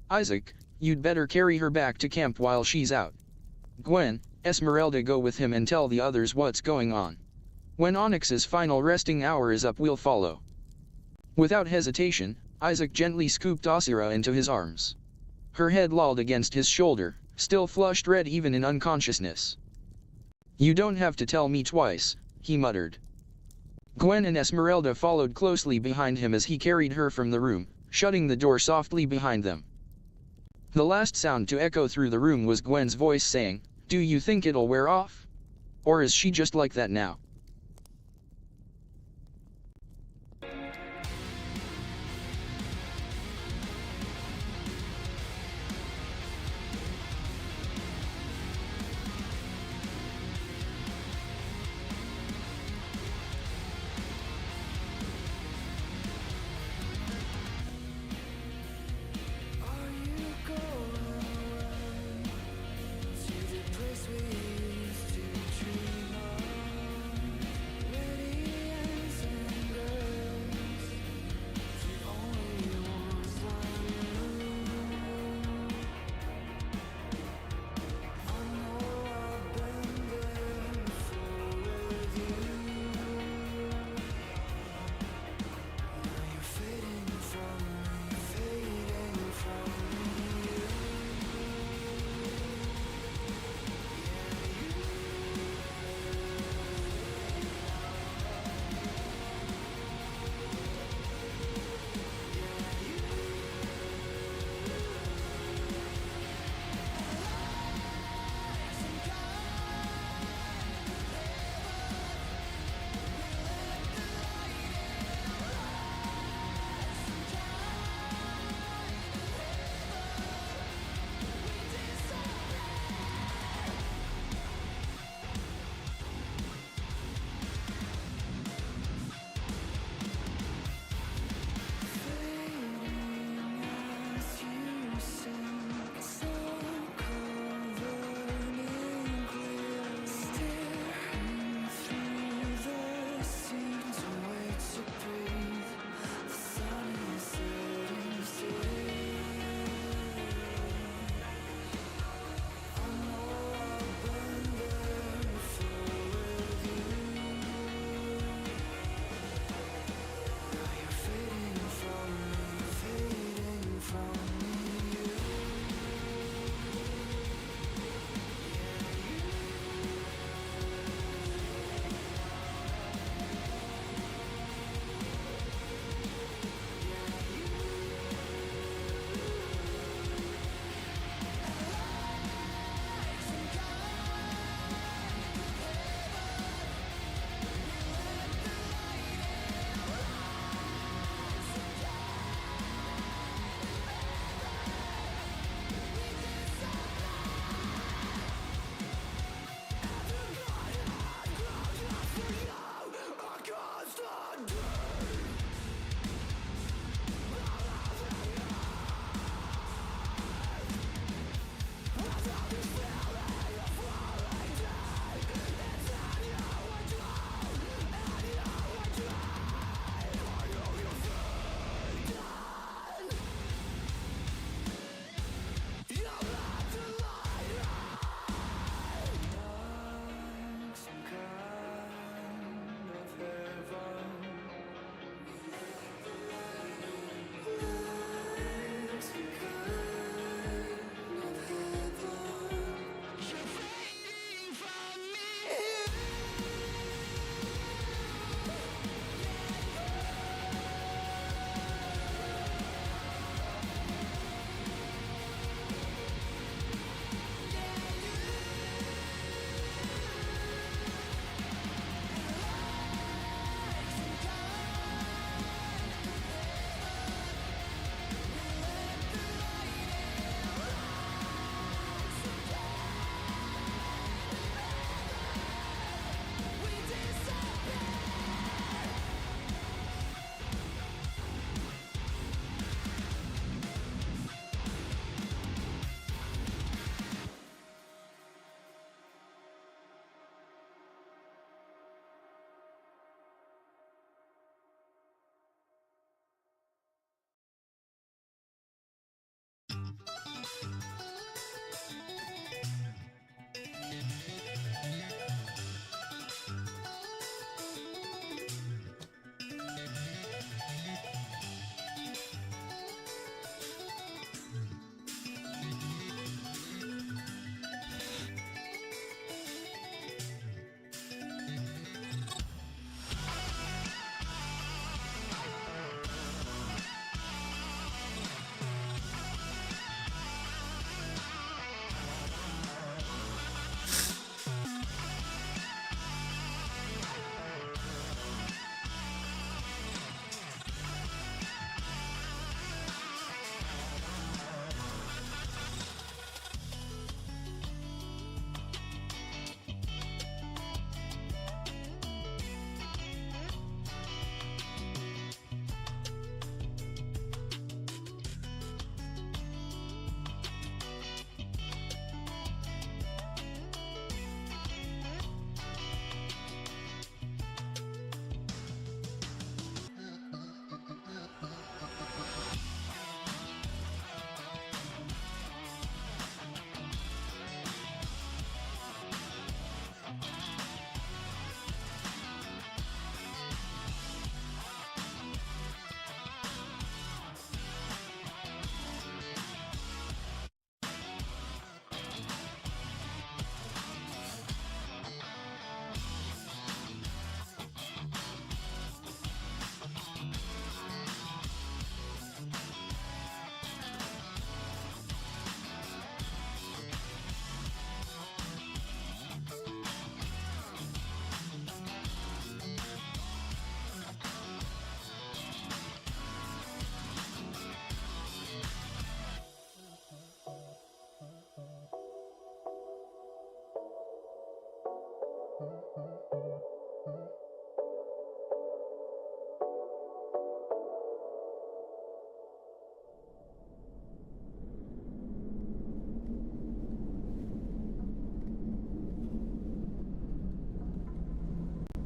Isaac, you'd better carry her back to camp while she's out. Gwen, Esmeralda, go with him and tell the others what's going on. When Onyx's final resting hour is up, we'll follow. Without hesitation, Isaac gently scooped Lizyra into his arms. Her head lolled against his shoulder, still flushed red even in unconsciousness. You don't have to tell me twice, he muttered. Gwen and Esmeralda followed closely behind him as he carried her from the room, shutting the door softly behind them. The last sound to echo through the room was Gwen's voice saying, "Do you think it'll wear off? Or is she just like that now?"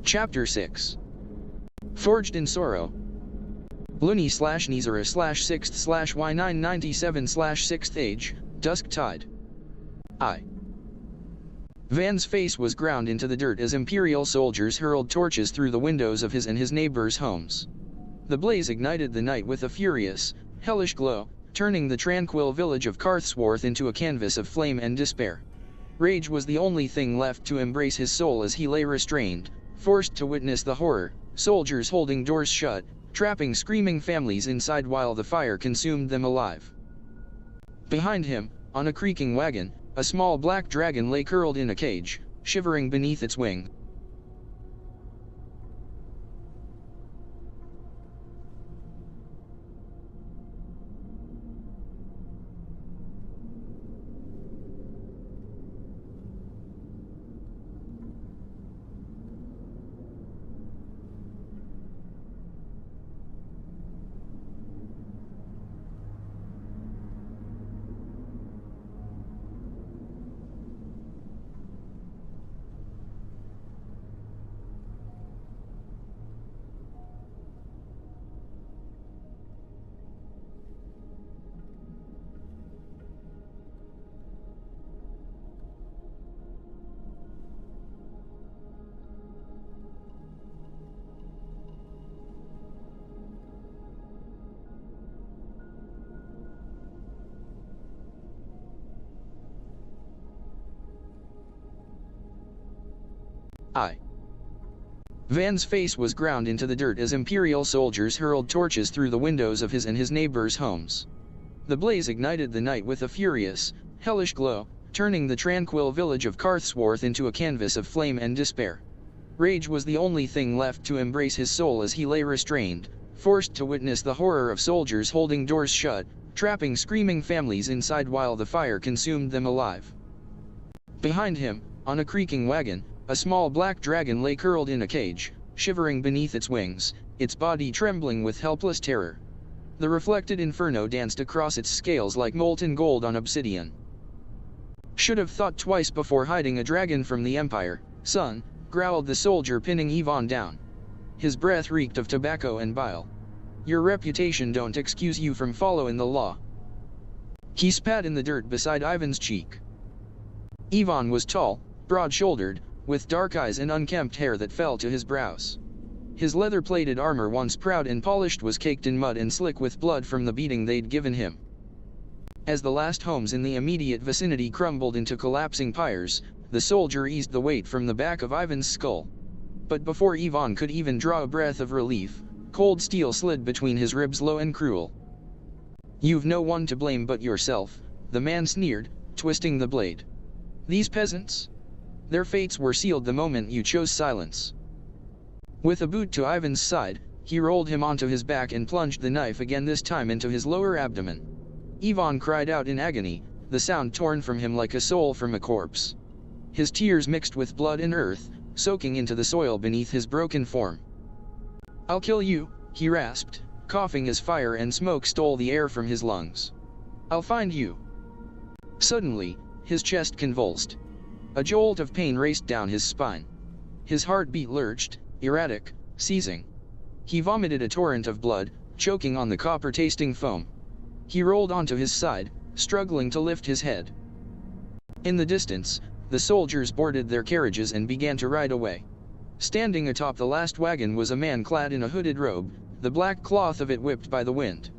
Chapter 6. Forged in Sorrow. Looney/Nizera/6th/Y997/6th age, Dusk Tide. Van's face was ground into the dirt as Imperial soldiers hurled torches through the windows of his and his neighbors' homes. The blaze ignited the night with a furious, hellish glow, turning the tranquil village of Karthsworth into a canvas of flame and despair. Rage was the only thing left to embrace his soul as he lay restrained, forced to witness the horror, soldiers holding doors shut, trapping screaming families inside while the fire consumed them alive. Behind him, on a creaking wagon, a small black dragon lay curled in a cage, shivering beneath its wing. Van's face was ground into the dirt as Imperial soldiers hurled torches through the windows of his and his neighbors' homes. The blaze ignited the night with a furious, hellish glow, turning the tranquil village of Karthsworth into a canvas of flame and despair. Rage was the only thing left to embrace his soul as he lay restrained, forced to witness the horror of soldiers holding doors shut, trapping screaming families inside while the fire consumed them alive. Behind him, on a creaking wagon, a small black dragon lay curled in a cage, shivering beneath its wings, its body trembling with helpless terror. The reflected inferno danced across its scales like molten gold on obsidian. "Should have thought twice before hiding a dragon from the Empire, son," growled the soldier, pinning Ivan down. His breath reeked of tobacco and bile. "Your reputation don't excuse you from following the law." He spat in the dirt beside Ivan's cheek. Ivan was tall, broad-shouldered, with dark eyes and unkempt hair that fell to his brows. His leather-plated armor, once proud and polished, was caked in mud and slick with blood from the beating they'd given him. As the last homes in the immediate vicinity crumbled into collapsing pyres, the soldier eased the weight from the back of Ivan's skull. But before Ivan could even draw a breath of relief, cold steel slid between his ribs, low and cruel. "You've no one to blame but yourself," the man sneered, twisting the blade. "These peasants? Their fates were sealed the moment you chose silence." With a boot to Ivan's side, he rolled him onto his back and plunged the knife again, this time into his lower abdomen. Ivan cried out in agony, the sound torn from him like a soul from a corpse. His tears mixed with blood and earth, soaking into the soil beneath his broken form. "I'll kill you," he rasped, coughing as fire and smoke stole the air from his lungs. "I'll find you." Suddenly, his chest convulsed. A jolt of pain raced down his spine. His heartbeat lurched, erratic, seizing. He vomited a torrent of blood, choking on the copper-tasting foam. He rolled onto his side, struggling to lift his head. In the distance, the soldiers boarded their carriages and began to ride away. Standing atop the last wagon was a man clad in a hooded robe, the black cloth of it whipped by the wind.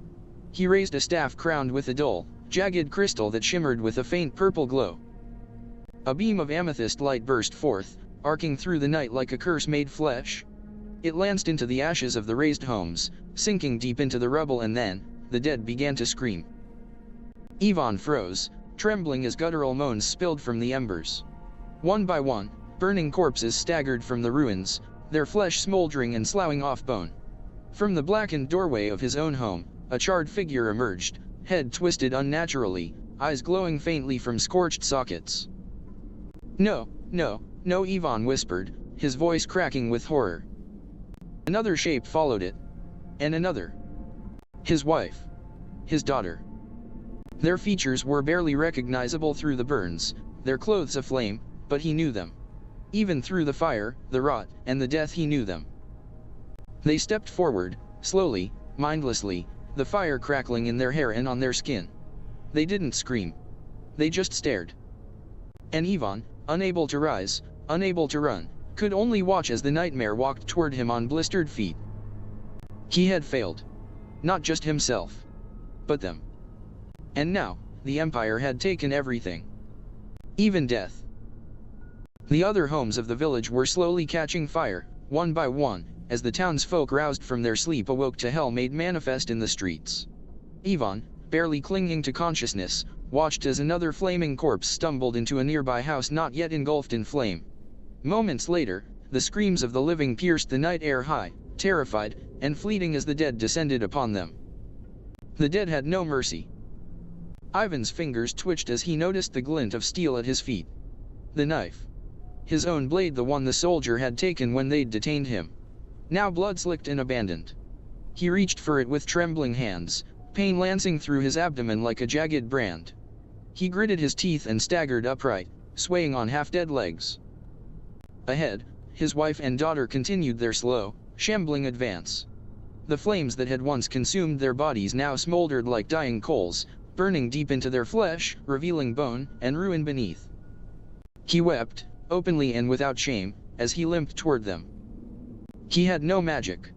He raised a staff crowned with a dull, jagged crystal that shimmered with a faint purple glow. A beam of amethyst light burst forth, arcing through the night like a curse made flesh. It lanced into the ashes of the razed homes, sinking deep into the rubble, and then, the dead began to scream. Ivan froze, trembling as guttural moans spilled from the embers. One by one, burning corpses staggered from the ruins, their flesh smoldering and sloughing off bone. From the blackened doorway of his own home, a charred figure emerged, head twisted unnaturally, eyes glowing faintly from scorched sockets. "No, No, no, Ivan whispered, his voice cracking with horror. Another shape followed it. And another. His wife. His daughter. Their features were barely recognizable through the burns, their clothes aflame, but he knew them. Even through the fire, the rot, and the death he knew them. They stepped forward, slowly, mindlessly, the fire crackling in their hair and on their skin. They didn't scream. They just stared. And Ivan, unable to rise, unable to run, could only watch as the nightmare walked toward him on blistered feet. He had failed. Not just himself. But them. And now, the Empire had taken everything. Even death. The other homes of the village were slowly catching fire, one by one, as the townsfolk roused from their sleep awoke to hell made manifest in the streets. Ivan, barely clinging to consciousness, watched as another flaming corpse stumbled into a nearby house not yet engulfed in flame. Moments later, the screams of the living pierced the night air high, terrified, and fleeting as the dead descended upon them. The dead had no mercy. Ivan's fingers twitched as he noticed the glint of steel at his feet. The knife. His own blade, the one the soldier had taken when they'd detained him. Now blood-slicked and abandoned. He reached for it with trembling hands, pain lancing through his abdomen like a jagged brand. He gritted his teeth and staggered upright, swaying on half-dead legs. Ahead, his wife and daughter continued their slow, shambling advance. The flames that had once consumed their bodies now smoldered like dying coals, burning deep into their flesh, revealing bone and ruin beneath. He wept, openly and without shame, as he limped toward them. He had no magic.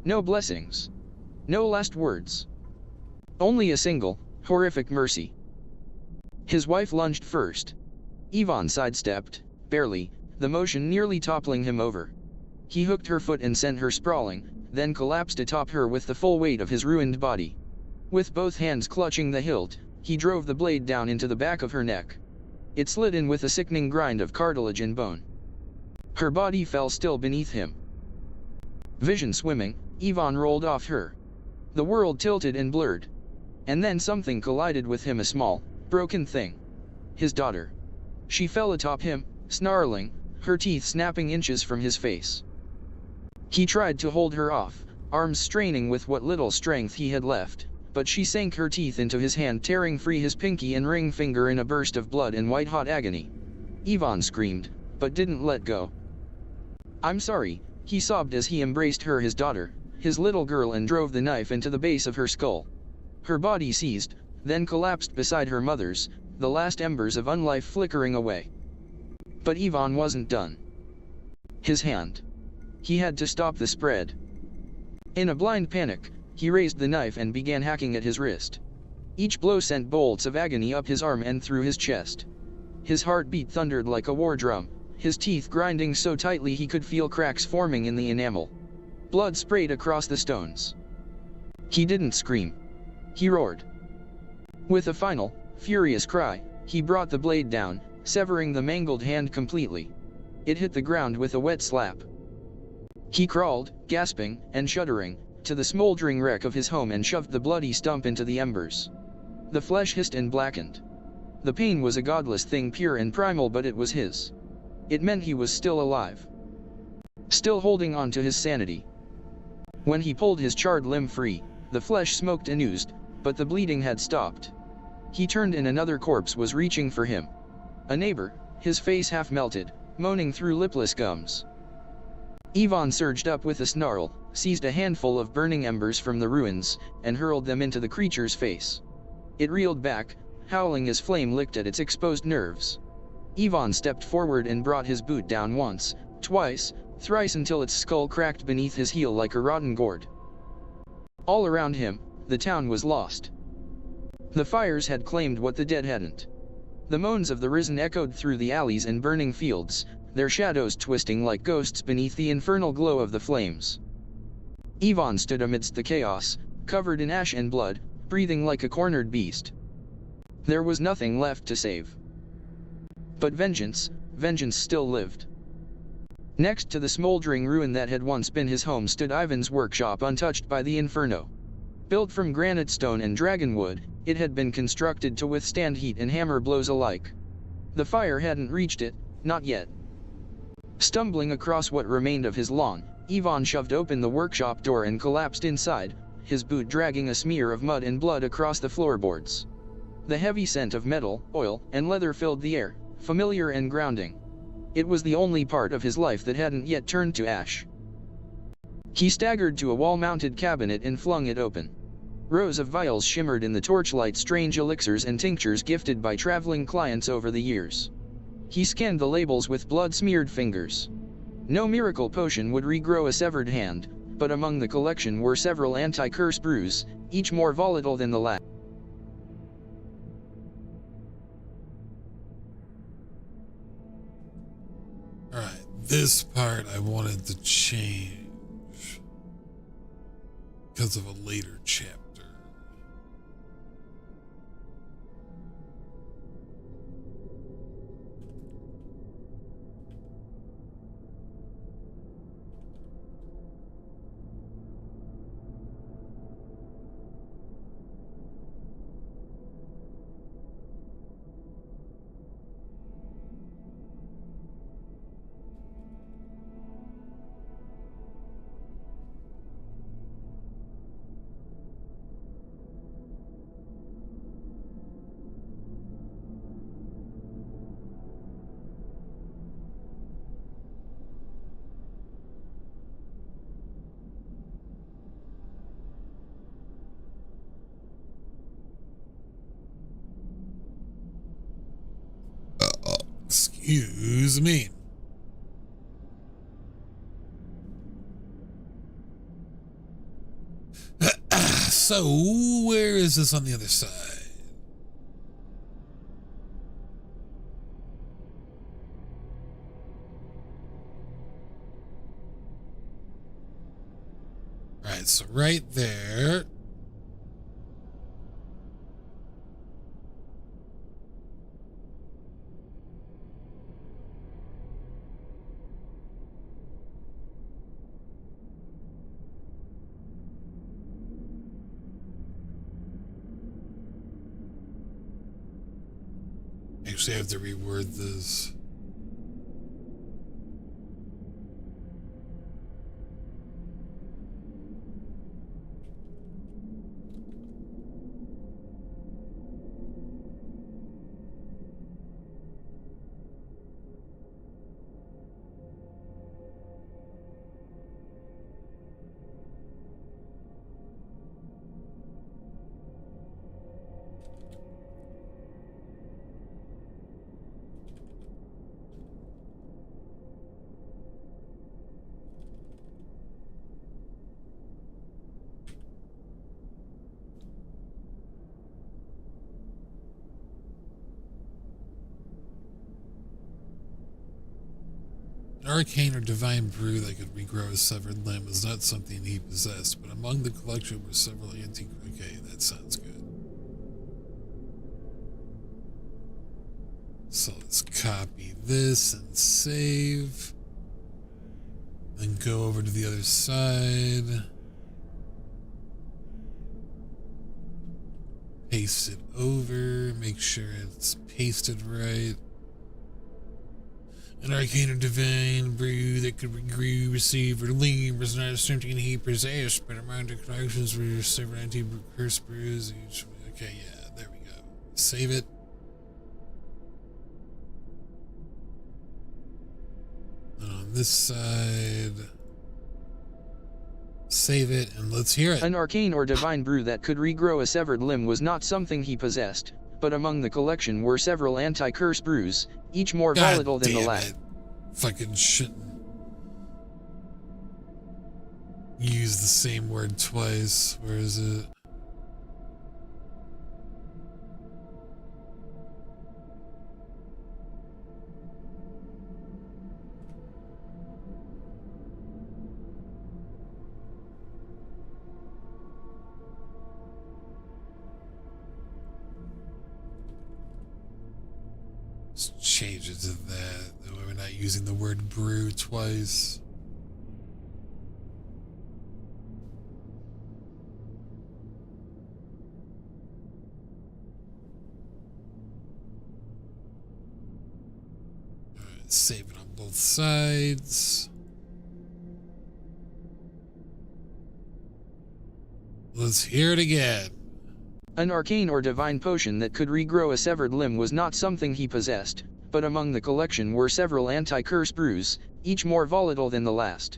No blessings. No last words. Only a single, horrific mercy. His wife lunged first. Ivan sidestepped, barely, the motion nearly toppling him over. He hooked her foot and sent her sprawling, then collapsed atop her with the full weight of his ruined body. With both hands clutching the hilt, he drove the blade down into the back of her neck. It slid in with a sickening grind of cartilage and bone. Her body fell still beneath him. Vision swimming, Ivan rolled off her. The world tilted and blurred. And then something collided with him, a small, broken thing. His daughter. She fell atop him, snarling, her teeth snapping inches from his face. He tried to hold her off, arms straining with what little strength he had left, but she sank her teeth into his hand, tearing free his pinky and ring finger in a burst of blood and white-hot agony. Ivan screamed, but didn't let go. "I'm sorry," he sobbed as he embraced her, his daughter, his little girl, and drove the knife into the base of her skull. Her body seized, then collapsed beside her mother's, the last embers of unlife flickering away. But Ivan wasn't done. His hand. He had to stop the spread. In a blind panic, he raised the knife and began hacking at his wrist. Each blow sent bolts of agony up his arm and through his chest. His heartbeat thundered like a war drum, his teeth grinding so tightly he could feel cracks forming in the enamel. Blood sprayed across the stones. He didn't scream. He roared. With a final, furious cry, he brought the blade down, severing the mangled hand completely. It hit the ground with a wet slap. He crawled, gasping and shuddering, to the smoldering wreck of his home and shoved the bloody stump into the embers. The flesh hissed and blackened. The pain was a godless thing, pure and primal, but it was his. It meant he was still alive. Still holding on to his sanity. When he pulled his charred limb free, the flesh smoked and oozed, but the bleeding had stopped. He turned and another corpse was reaching for him. A neighbor, his face half melted, moaning through lipless gums. Ivan surged up with a snarl, seized a handful of burning embers from the ruins, and hurled them into the creature's face. It reeled back, howling as flame licked at its exposed nerves. Ivan stepped forward and brought his boot down once, twice, thrice until its skull cracked beneath his heel like a rotten gourd. All around him, the town was lost. The fires had claimed what the dead hadn't. The moans of the risen echoed through the alleys and burning fields, their shadows twisting like ghosts beneath the infernal glow of the flames. Ivan stood amidst the chaos, covered in ash and blood, breathing like a cornered beast. There was nothing left to save. But vengeance still lived. Next to the smoldering ruin that had once been his home stood Ivan's workshop, untouched by the inferno. Built from granite stone and dragonwood, it had been constructed to withstand heat and hammer blows alike. The fire hadn't reached it, Not yet. Stumbling across what remained of his lawn, Ivan shoved open the workshop door and collapsed inside, his boot dragging a smear of mud and blood across the floorboards. The heavy scent of metal, oil, and leather filled the air, familiar and grounding. It was the only part of his life that hadn't yet turned to ash. He staggered to a wall-mounted cabinet and flung it open. Rows of vials shimmered in the torchlight, strange elixirs and tinctures gifted by traveling clients over the years. He scanned the labels with blood-smeared fingers. No miracle potion would regrow a severed hand, but among the collection were several anti-curse brews, each more volatile than the last. Alright, this part I wanted to change because of a later chapter. Excuse me. So, where is this on the other side? Alright, so right there. Actually, I have to reword this. Arcane or divine brew that could regrow a severed limb is not something he possessed, but among the collection were several antique. Okay, that sounds good. So let's copy this and save. Then go over to the other side. Paste it over, make sure it's pasted right. An arcane or divine brew that could regrow, receive, or leave was not something he possessed, but among the collections were several anti-curse brews. Okay, yeah, there we go. Save it. And on this side, save it, and let's hear it. An arcane or divine brew that could regrow a severed limb was not something he possessed, but among the collection were several anti-curse brews, each more volatile than the last. Fucking shouldn't use the same word twice. Where is it? Let's change it to that. That way we're not using the word brew twice. Alright, Save it on both sides. Let's hear it again. An arcane or divine potion that could regrow a severed limb was not something he possessed, but among the collection were several anti-curse brews, each more volatile than the last.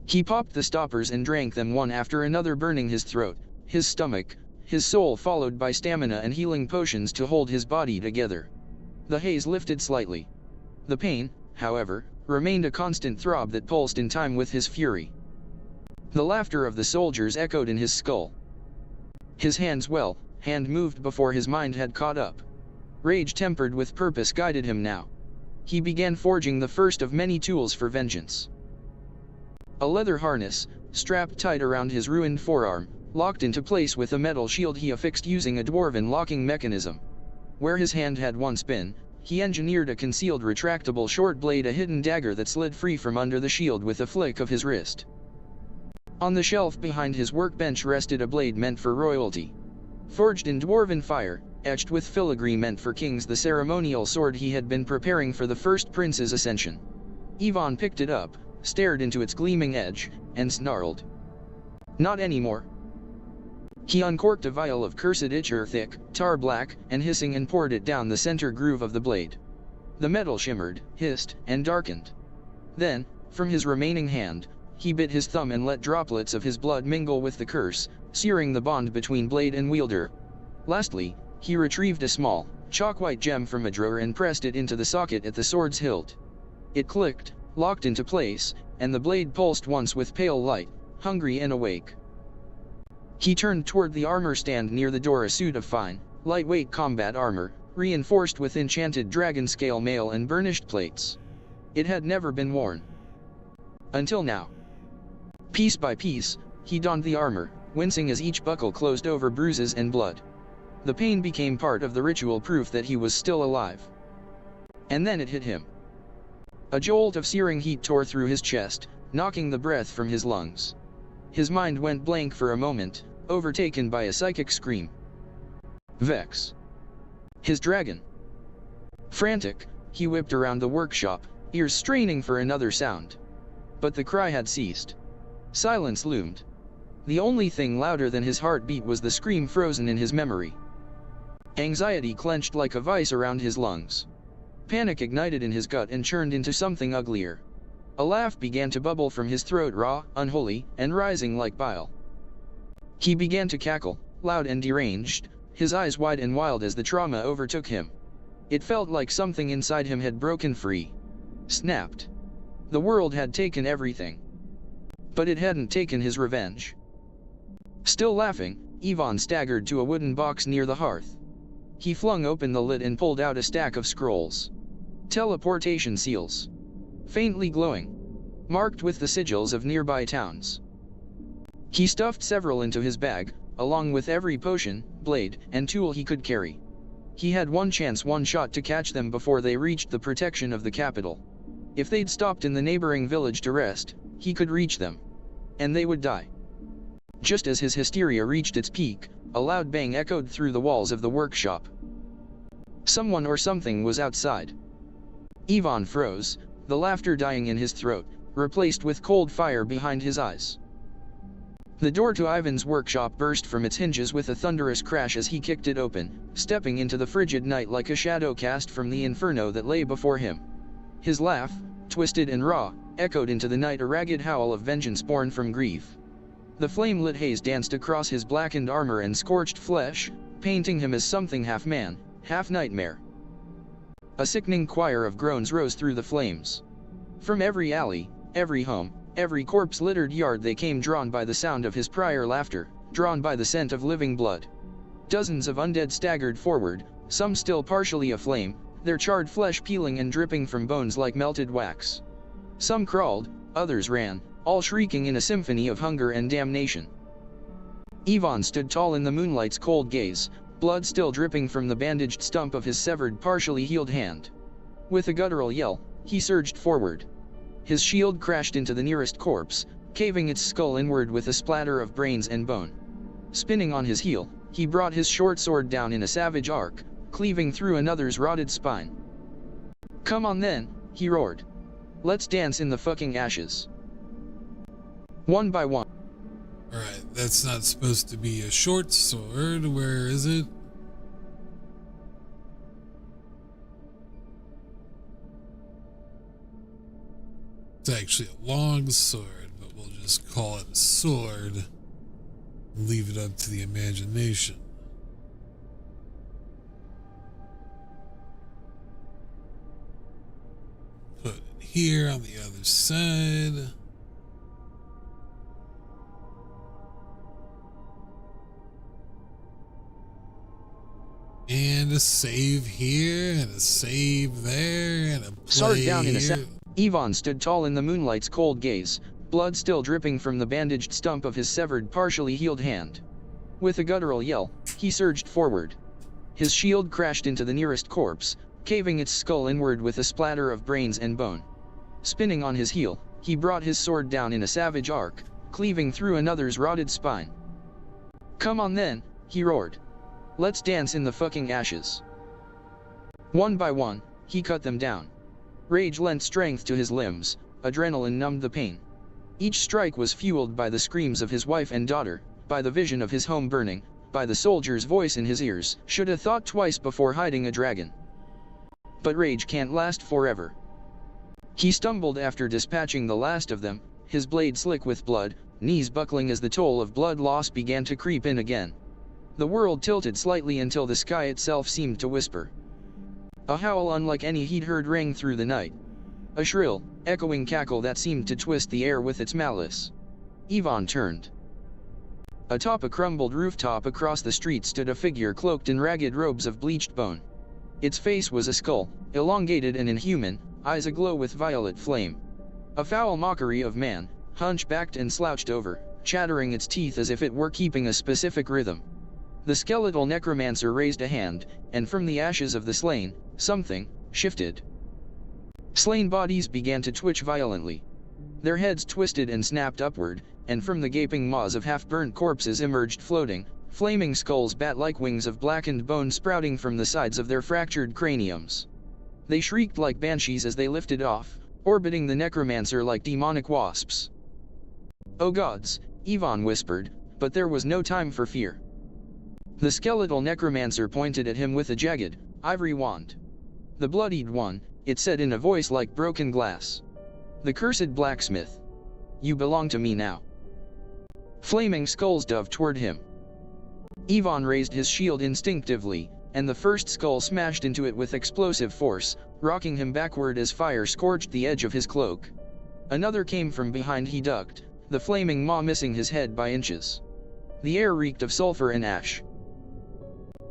He popped the stoppers and drank them one after another, burning his throat, his stomach, his soul, followed by stamina and healing potions to hold his body together. The haze lifted slightly. The pain, however, remained a constant throb that pulsed in time with his fury. The laughter of the soldiers echoed in his skull. His hand moved before his mind had caught up. Rage tempered with purpose guided him now. He began forging the first of many tools for vengeance. A leather harness, strapped tight around his ruined forearm, locked into place with a metal shield he affixed using a dwarven locking mechanism. Where his hand had once been, he engineered a concealed retractable short blade, a hidden dagger that slid free from under the shield with a flick of his wrist. On the shelf behind his workbench rested a blade meant for royalty. Forged in dwarven fire, etched with filigree meant for kings, the ceremonial sword he had been preparing for the first prince's ascension. Ivan picked it up, stared into its gleaming edge, and snarled. Not anymore. He uncorked a vial of cursed ichor, thick, tar black, and hissing, and poured it down the center groove of the blade. The metal shimmered, hissed, and darkened. Then, from his remaining hand, he bit his thumb and let droplets of his blood mingle with the curse, searing the bond between blade and wielder. Lastly, he retrieved a small, chalk-white gem from a drawer and pressed it into the socket at the sword's hilt. It clicked, locked into place, and the blade pulsed once with pale light, hungry and awake. He turned toward the armor stand near the door, a suit of fine, lightweight combat armor, reinforced with enchanted dragon scale mail and burnished plates. It had never been worn. Until now. Piece by piece, he donned the armor, wincing as each buckle closed over bruises and blood. The pain became part of the ritual, proof that he was still alive. And then it hit him. A jolt of searing heat tore through his chest, knocking the breath from his lungs. His mind went blank for a moment, overtaken by a psychic scream. Vex. His dragon. Frantic, he whipped around the workshop, ears straining for another sound. But the cry had ceased. Silence loomed. The only thing louder than his heartbeat was the scream frozen in his memory. Anxiety clenched like a vice around his lungs. Panic ignited in his gut and churned into something uglier. A laugh began to bubble from his throat, raw, unholy, and rising like bile. He began to cackle, loud and deranged, his eyes wide and wild as the trauma overtook him. It felt like something inside him had broken free. Snapped. The world had taken everything. But it hadn't taken his revenge. Still laughing, Ivan staggered to a wooden box near the hearth. He flung open the lid and pulled out a stack of scrolls. Teleportation seals. Faintly glowing. Marked with the sigils of nearby towns. He stuffed several into his bag, along with every potion, blade, and tool he could carry. He had one chance, one shot to catch them before they reached the protection of the capital. If they'd stopped in the neighboring village to rest, he could reach them. And they would die. Just as his hysteria reached its peak, a loud bang echoed through the walls of the workshop. Someone or something was outside. Ivan froze, the laughter dying in his throat, replaced with cold fire behind his eyes. The door to Ivan's workshop burst from its hinges with a thunderous crash as he kicked it open, stepping into the frigid night like a shadow cast from the inferno that lay before him. His laugh, twisted and raw, echoed into the night, a ragged howl of vengeance born from grief. The flame-lit haze danced across his blackened armor and scorched flesh, painting him as something half man, half nightmare. A sickening choir of groans rose through the flames. From every alley, every home, every corpse-littered yard they came, drawn by the sound of his prior laughter, drawn by the scent of living blood. Dozens of undead staggered forward, some still partially aflame, their charred flesh peeling and dripping from bones like melted wax. Some crawled, others ran, all shrieking in a symphony of hunger and damnation. Ivan stood tall in the moonlight's cold gaze, blood still dripping from the bandaged stump of his severed, partially healed hand. With a guttural yell, he surged forward. His shield crashed into the nearest corpse, caving its skull inward with a splatter of brains and bone. Spinning on his heel, he brought his short sword down in a savage arc, cleaving through another's rotted spine. Come on then, he roared. Let's dance in the fucking ashes. One by one. Alright, that's not supposed to be a short sword. Where is it? It's actually a long sword, but we'll just call it a sword. Leave it up to the imagination. Put it here on the other side. And a save here, and a save there, and a play Sword down in a here. Ivan stood tall in the moonlight's cold gaze, blood still dripping from the bandaged stump of his severed, partially healed hand. With a guttural yell, he surged forward. His shield crashed into the nearest corpse, caving its skull inward with a splatter of brains and bone. Spinning on his heel, he brought his sword down in a savage arc, cleaving through another's rotted spine. Come on then, he roared. Let's dance in the fucking ashes. One by one, he cut them down. Rage lent strength to his limbs, adrenaline numbed the pain. Each strike was fueled by the screams of his wife and daughter, by the vision of his home burning, by the soldier's voice in his ears. Should have thought twice before hiding a dragon. But rage can't last forever. He stumbled after dispatching the last of them, his blade slick with blood, knees buckling as the toll of blood loss began to creep in again. The world tilted slightly until the sky itself seemed to whisper. A howl unlike any he'd heard rang through the night. A shrill, echoing cackle that seemed to twist the air with its malice. Ivan turned. Atop a crumbled rooftop across the street stood a figure cloaked in ragged robes of bleached bone. Its face was a skull, elongated and inhuman, eyes aglow with violet flame. A foul mockery of man, hunchbacked and slouched over, chattering its teeth as if it were keeping a specific rhythm. The skeletal necromancer raised a hand, and from the ashes of the slain, something shifted. Slain bodies began to twitch violently. Their heads twisted and snapped upward, and from the gaping maws of half-burnt corpses emerged floating, flaming skulls, bat-like wings of blackened bone sprouting from the sides of their fractured craniums. They shrieked like banshees as they lifted off, orbiting the necromancer like demonic wasps. "Oh gods," Ivan whispered, but there was no time for fear. The skeletal necromancer pointed at him with a jagged, ivory wand. "The bloodied one," it said in a voice like broken glass. "The cursed blacksmith. You belong to me now." Flaming skulls dove toward him. Ivan raised his shield instinctively, and the first skull smashed into it with explosive force, rocking him backward as fire scorched the edge of his cloak. Another came from behind. He ducked, the flaming maw missing his head by inches. The air reeked of sulfur and ash.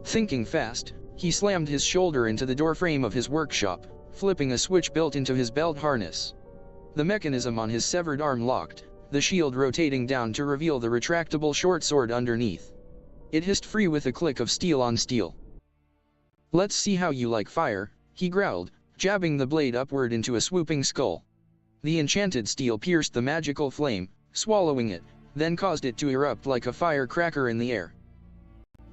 Thinking fast, he slammed his shoulder into the doorframe of his workshop, flipping a switch built into his belt harness. The mechanism on his severed arm locked, the shield rotating down to reveal the retractable short sword underneath. It hissed free with a click of steel on steel. "Let's see how you like fire," he growled, jabbing the blade upward into a swooping skull. The enchanted steel pierced the magical flame, swallowing it, then caused it to erupt like a firecracker in the air.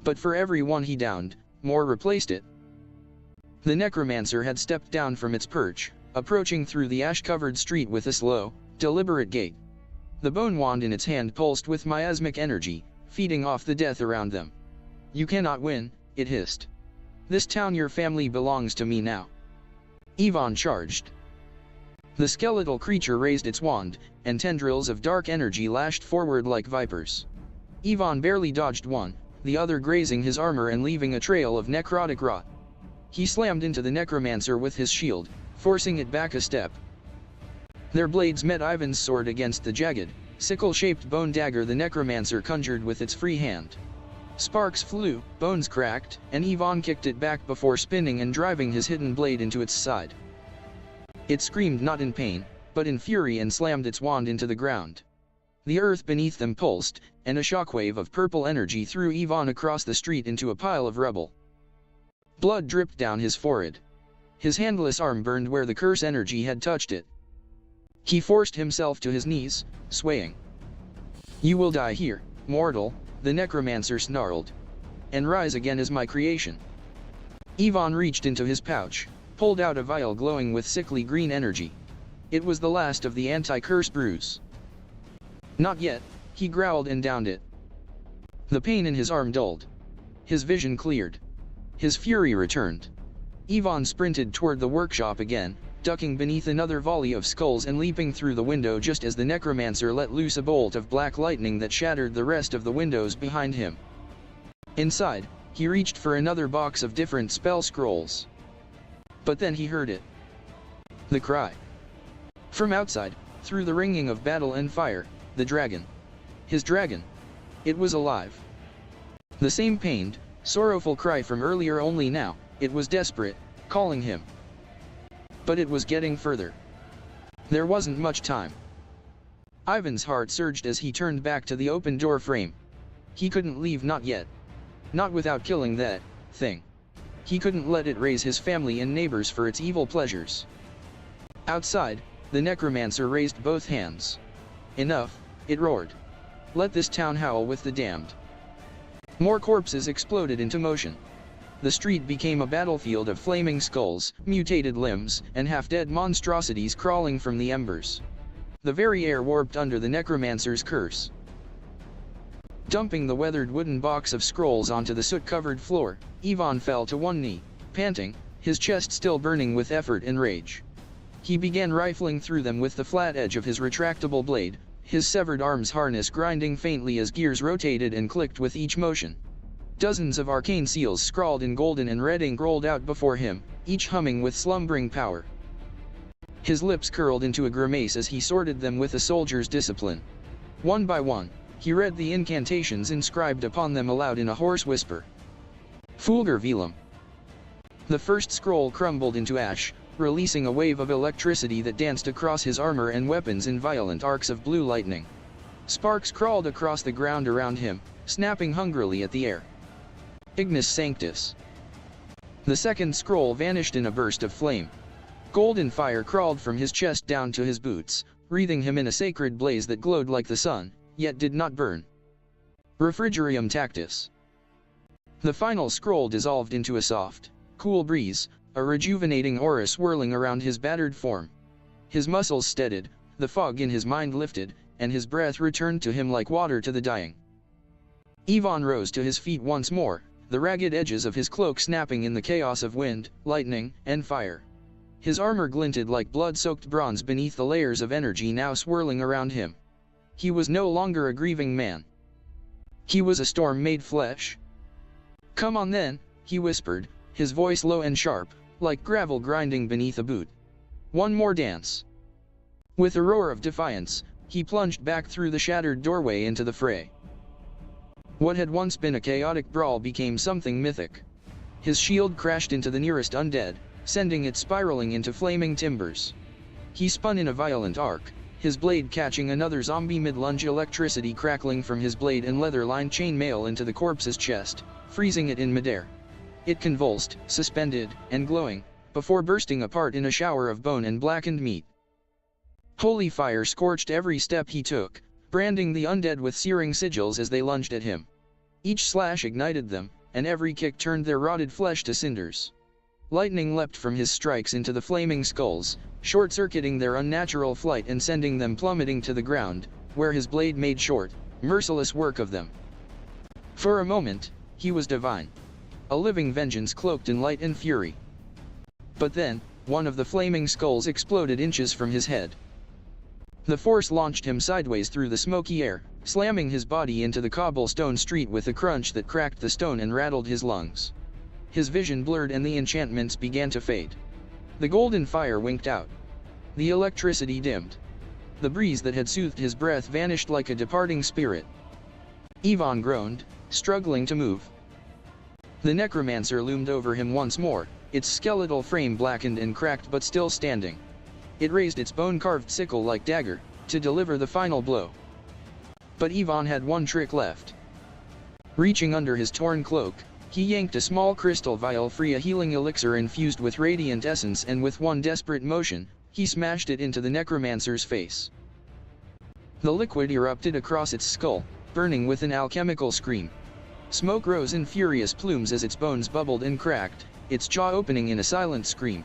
But for every one he downed, more replaced it. The necromancer had stepped down from its perch, approaching through the ash-covered street with a slow, deliberate gait. The bone wand in its hand pulsed with miasmic energy, feeding off the death around them. "You cannot win," it hissed. "This town, your family, belongs to me now." Ivan charged. The skeletal creature raised its wand, and tendrils of dark energy lashed forward like vipers. Ivan barely dodged one, the other grazing his armor and leaving a trail of necrotic rot. He slammed into the necromancer with his shield, forcing it back a step. Their blades met. Ivan's sword against the jagged, sickle-shaped bone dagger the necromancer conjured with its free hand. Sparks flew, bones cracked, and Ivan kicked it back before spinning and driving his hidden blade into its side. It screamed not in pain, but in fury, and slammed its wand into the ground. The earth beneath them pulsed, and a shockwave of purple energy threw Ivan across the street into a pile of rubble. Blood dripped down his forehead. His handless arm burned where the curse energy had touched it. He forced himself to his knees, swaying. "You will die here, mortal," the necromancer snarled. "And rise again as my creation." Ivan reached into his pouch, pulled out a vial glowing with sickly green energy. It was the last of the anti-curse brews. Not yet, he growled and downed it. The pain in his arm dulled. His vision cleared. His fury returned. Ivan sprinted toward the workshop again, ducking beneath another volley of skulls and leaping through the window just as the necromancer let loose a bolt of black lightning that shattered the rest of the windows behind him. Inside, he reached for another box of different spell scrolls. But then he heard it. The cry. From outside, through the ringing of battle and fire, the dragon. His dragon. It was alive. The same pained, sorrowful cry from earlier, only now, it was desperate, calling him. But it was getting further. There wasn't much time. Ivan's heart surged as he turned back to the open door frame. He couldn't leave, not yet. Not without killing that thing. He couldn't let it raise his family and neighbors for its evil pleasures. Outside, the necromancer raised both hands. Enough, it roared. Let this town howl with the damned. More corpses exploded into motion. The street became a battlefield of flaming skulls, mutated limbs, and half-dead monstrosities crawling from the embers. The very air warped under the necromancer's curse. Dumping the weathered wooden box of scrolls onto the soot-covered floor, Ivan fell to one knee, panting, his chest still burning with effort and rage. He began rifling through them with the flat edge of his retractable blade, his severed arm's harness grinding faintly as gears rotated and clicked with each motion. Dozens of arcane seals scrawled in golden and red ink rolled out before him, each humming with slumbering power. His lips curled into a grimace as he sorted them with a soldier's discipline. One by one, he read the incantations inscribed upon them aloud in a hoarse whisper. Fulgur velum. The first scroll crumbled into ash, releasing a wave of electricity that danced across his armor and weapons in violent arcs of blue lightning. Sparks crawled across the ground around him, snapping hungrily at the air. Ignis Sanctus. The second scroll vanished in a burst of flame. Golden fire crawled from his chest down to his boots, wreathing him in a sacred blaze that glowed like the sun, yet did not burn. Refrigerium Tactus. The final scroll dissolved into a soft, cool breeze, a rejuvenating aura swirling around his battered form. His muscles steadied, the fog in his mind lifted, and his breath returned to him like water to the dying. Ivan rose to his feet once more, the ragged edges of his cloak snapping in the chaos of wind, lightning, and fire. His armor glinted like blood-soaked bronze beneath the layers of energy now swirling around him. He was no longer a grieving man. He was a storm made flesh. Come on then, he whispered, his voice low and sharp, like gravel grinding beneath a boot. One more dance. With a roar of defiance, he plunged back through the shattered doorway into the fray. What had once been a chaotic brawl became something mythic. His shield crashed into the nearest undead, sending it spiraling into flaming timbers. He spun in a violent arc, his blade catching another zombie mid-lunge, electricity crackling from his blade and leather-lined chainmail into the corpse's chest, freezing it in midair. It convulsed, suspended, and glowing, before bursting apart in a shower of bone and blackened meat. Holy fire scorched every step he took, branding the undead with searing sigils as they lunged at him. Each slash ignited them, and every kick turned their rotted flesh to cinders. Lightning leapt from his strikes into the flaming skulls, short-circuiting their unnatural flight and sending them plummeting to the ground, where his blade made short, merciless work of them. For a moment, he was divine. A living vengeance cloaked in light and fury. But then, one of the flaming skulls exploded inches from his head. The force launched him sideways through the smoky air, slamming his body into the cobblestone street with a crunch that cracked the stone and rattled his lungs. His vision blurred and the enchantments began to fade. The golden fire winked out. The electricity dimmed. The breeze that had soothed his breath vanished like a departing spirit. Ivan groaned, struggling to move. The necromancer loomed over him once more, its skeletal frame blackened and cracked but still standing. It raised its bone-carved sickle-like dagger, to deliver the final blow. But Ivan had one trick left. Reaching under his torn cloak, he yanked a small crystal vial free, a healing elixir infused with radiant essence, and with one desperate motion, he smashed it into the necromancer's face. The liquid erupted across its skull, burning with an alchemical scream. Smoke rose in furious plumes as its bones bubbled and cracked, its jaw opening in a silent scream.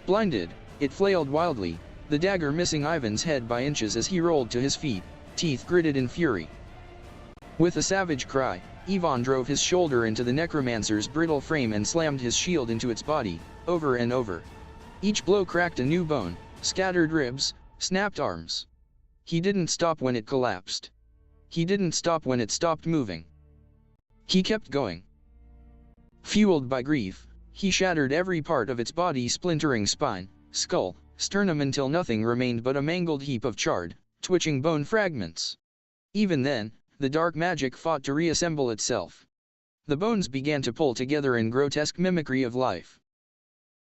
Blinded, it flailed wildly, the dagger missing Ivan's head by inches as he rolled to his feet, teeth gritted in fury. With a savage cry, Ivan drove his shoulder into the necromancer's brittle frame and slammed his shield into its body, over and over. Each blow cracked a new bone, scattered ribs, snapped arms. He didn't stop when it collapsed. He didn't stop when it stopped moving. He kept going. Fueled by grief, he shattered every part of its body, splintering spine, skull, sternum until nothing remained but a mangled heap of charred, twitching bone fragments. Even then, the dark magic fought to reassemble itself. The bones began to pull together in grotesque mimicry of life.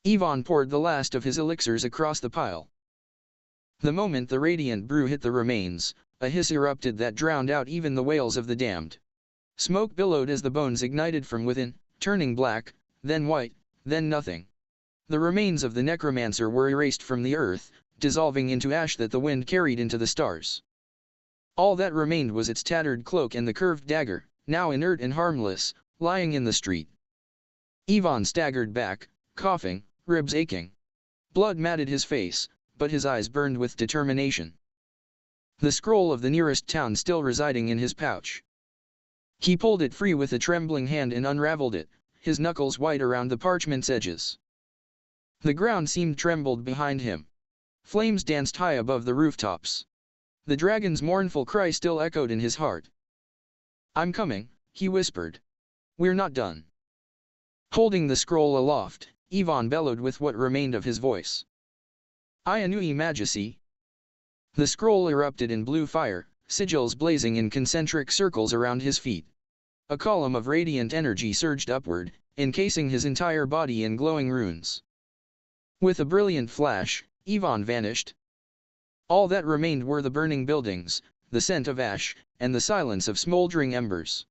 Ivan poured the last of his elixirs across the pile. The moment the radiant brew hit the remains, a hiss erupted that drowned out even the wails of the damned. Smoke billowed as the bones ignited from within, turning black, then white, then nothing. The remains of the necromancer were erased from the earth, dissolving into ash that the wind carried into the stars. All that remained was its tattered cloak and the curved dagger, now inert and harmless, lying in the street. Ivan staggered back, coughing, ribs aching. Blood matted his face, but his eyes burned with determination. The scroll of the nearest town still residing in his pouch. He pulled it free with a trembling hand and unraveled it, his knuckles white around the parchment's edges. The ground seemed trembled behind him. Flames danced high above the rooftops. The dragon's mournful cry still echoed in his heart. "I'm coming," he whispered. "We're not done." Holding the scroll aloft, Ivan bellowed with what remained of his voice. "I anui majesty." The scroll erupted in blue fire, sigils blazing in concentric circles around his feet. A column of radiant energy surged upward, encasing his entire body in glowing runes. With a brilliant flash, Ivan vanished. All that remained were the burning buildings, the scent of ash, and the silence of smoldering embers.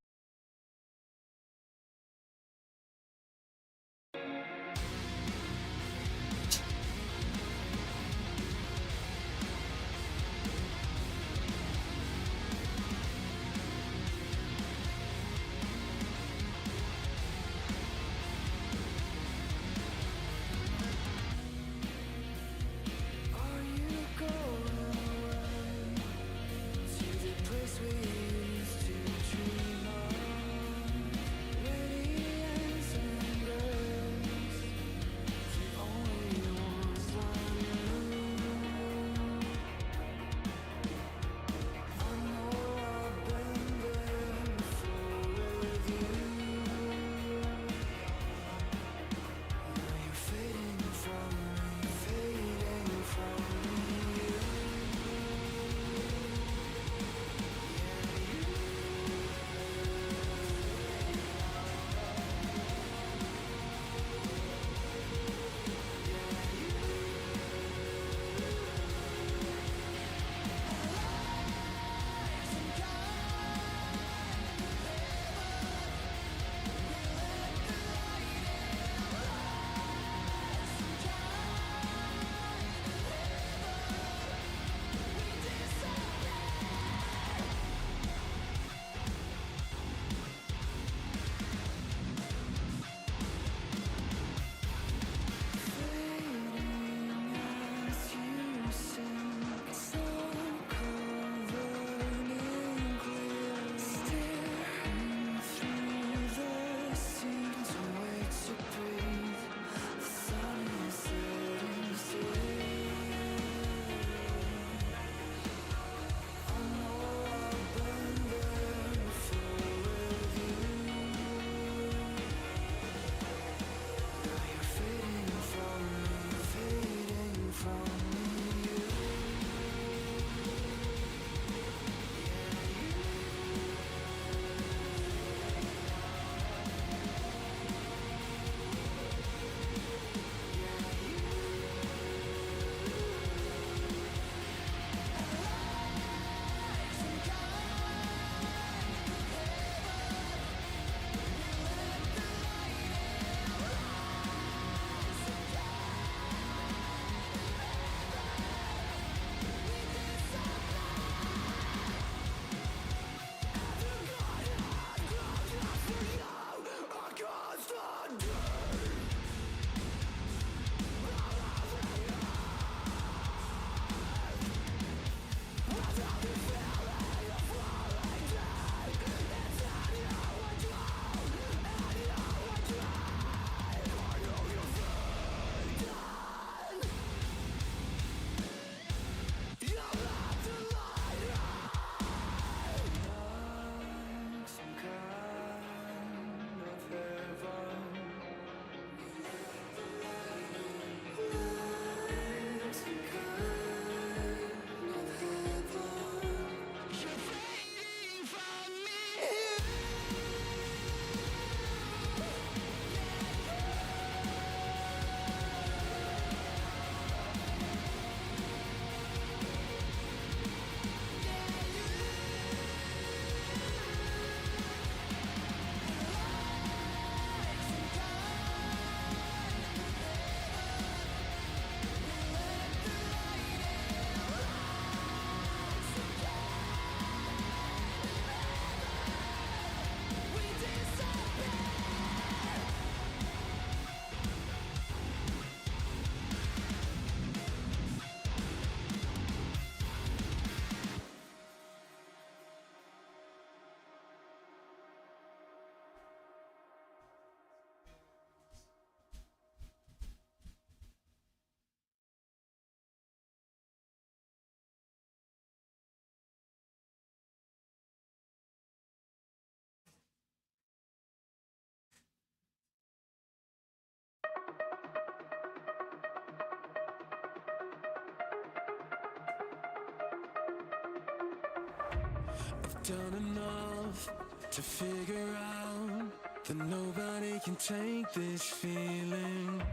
I've done enough to figure out that nobody can take this feeling.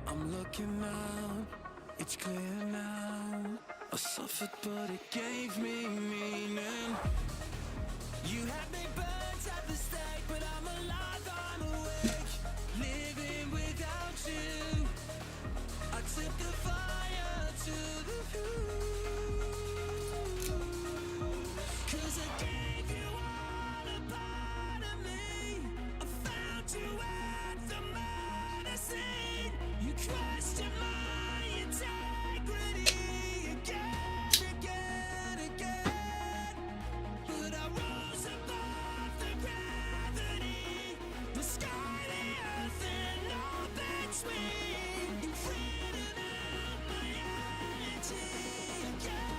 I'm looking out, it's clear now. I suffered but it gave me meaning. You had me burnt at the stake, but I'm alive, I'm awake, living without you. I took the fire to the roof, 'cause I gave you all a part of me. I found you at the murder scene. You questioned my integrity again. But I rose above the gravity, the sky, the earth, and all between. You've written out my energy again.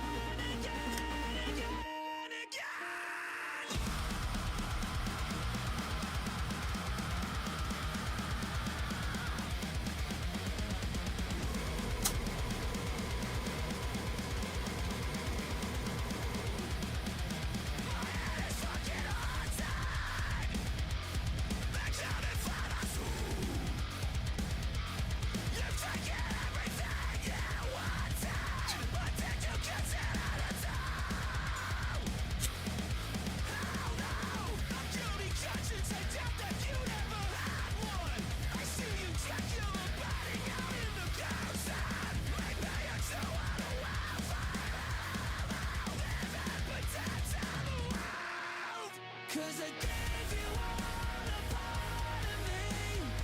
Cause I gave you all a part of me.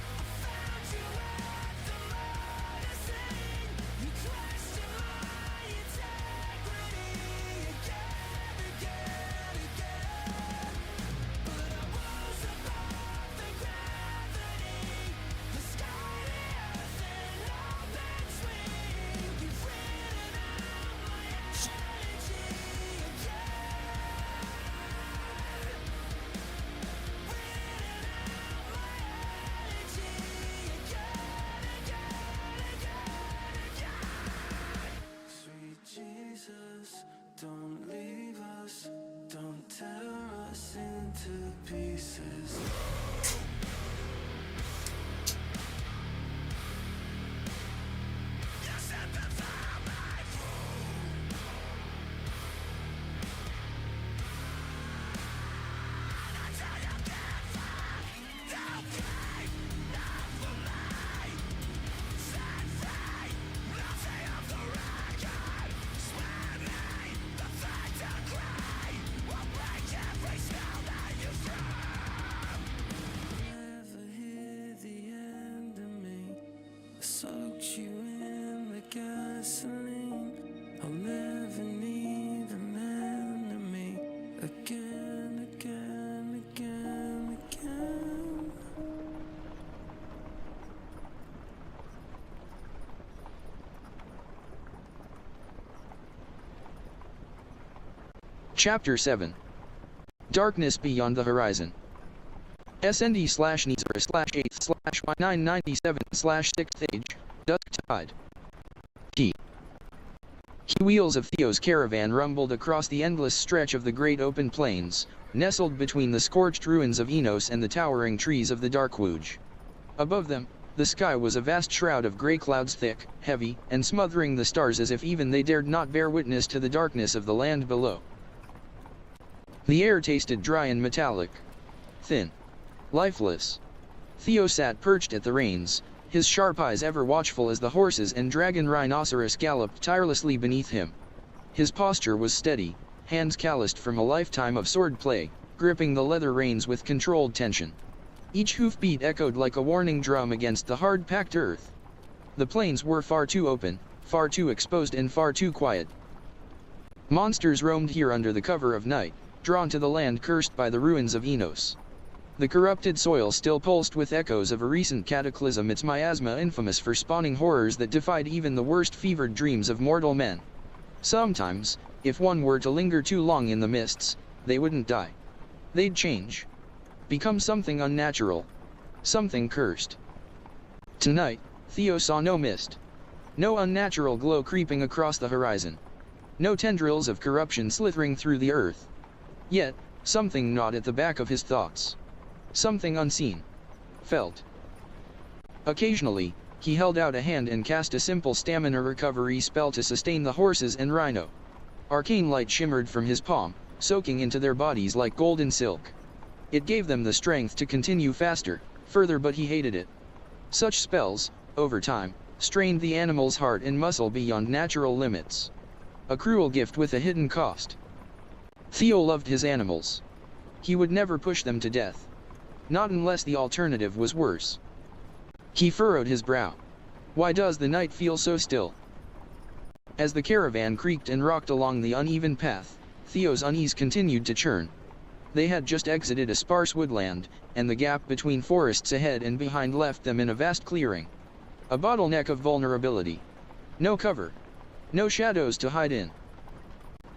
I found you at the murder scene. You questioned my integrity again. But I rose above the gravity, the sky, the earth, and all between. You've written out my energy again. Sweet Jesus, don't leave us, don't tear us into pieces. You set the fire my food. Until you can't find, don't cry, not for me. Set free, nothing of the record. Spare me the fact to cry. Will break every spell that you throw. Never hear the end of me. I soaked you in the gasoline. I'll never need an enemy again. Chapter 7. Darkness Beyond the Horizon. SND/Nizra/8/Y997/6th Age, Dusk Tide. He wheels of Theo's caravan rumbled across the endless stretch of the great open plains, nestled between the scorched ruins of Enos and the towering trees of the Darkwooge. Above them, the sky was a vast shroud of grey clouds, thick, heavy, and smothering the stars as if even they dared not bear witness to the darkness of the land below. The air tasted dry and metallic. Thin. Lifeless. Theo sat perched at the reins, his sharp eyes ever watchful as the horses and dragon rhinoceros galloped tirelessly beneath him. His posture was steady, hands calloused from a lifetime of swordplay, gripping the leather reins with controlled tension. Each hoofbeat echoed like a warning drum against the hard-packed earth. The plains were far too open, far too exposed and far too quiet. Monsters roamed here under the cover of night, drawn to the land cursed by the ruins of Enos. The corrupted soil still pulsed with echoes of a recent cataclysm, its miasma infamous for spawning horrors that defied even the worst fevered dreams of mortal men. Sometimes, if one were to linger too long in the mists, they wouldn't die. They'd change. Become something unnatural. Something cursed. Tonight, Theo saw no mist. No unnatural glow creeping across the horizon. No tendrils of corruption slithering through the earth. Yet, something gnawed at the back of his thoughts. Something unseen. Felt. Occasionally, he held out a hand and cast a simple stamina recovery spell to sustain the horses and rhino. Arcane light shimmered from his palm, soaking into their bodies like golden silk. It gave them the strength to continue faster, further, but he hated it. Such spells, over time, strained the animal's heart and muscle beyond natural limits. A cruel gift with a hidden cost. Theo loved his animals. He would never push them to death. Not unless the alternative was worse. He furrowed his brow. Why does the night feel so still? As the caravan creaked and rocked along the uneven path, Theo's unease continued to churn. They had just exited a sparse woodland, and the gap between forests ahead and behind left them in a vast clearing. A bottleneck of vulnerability. No cover. No shadows to hide in.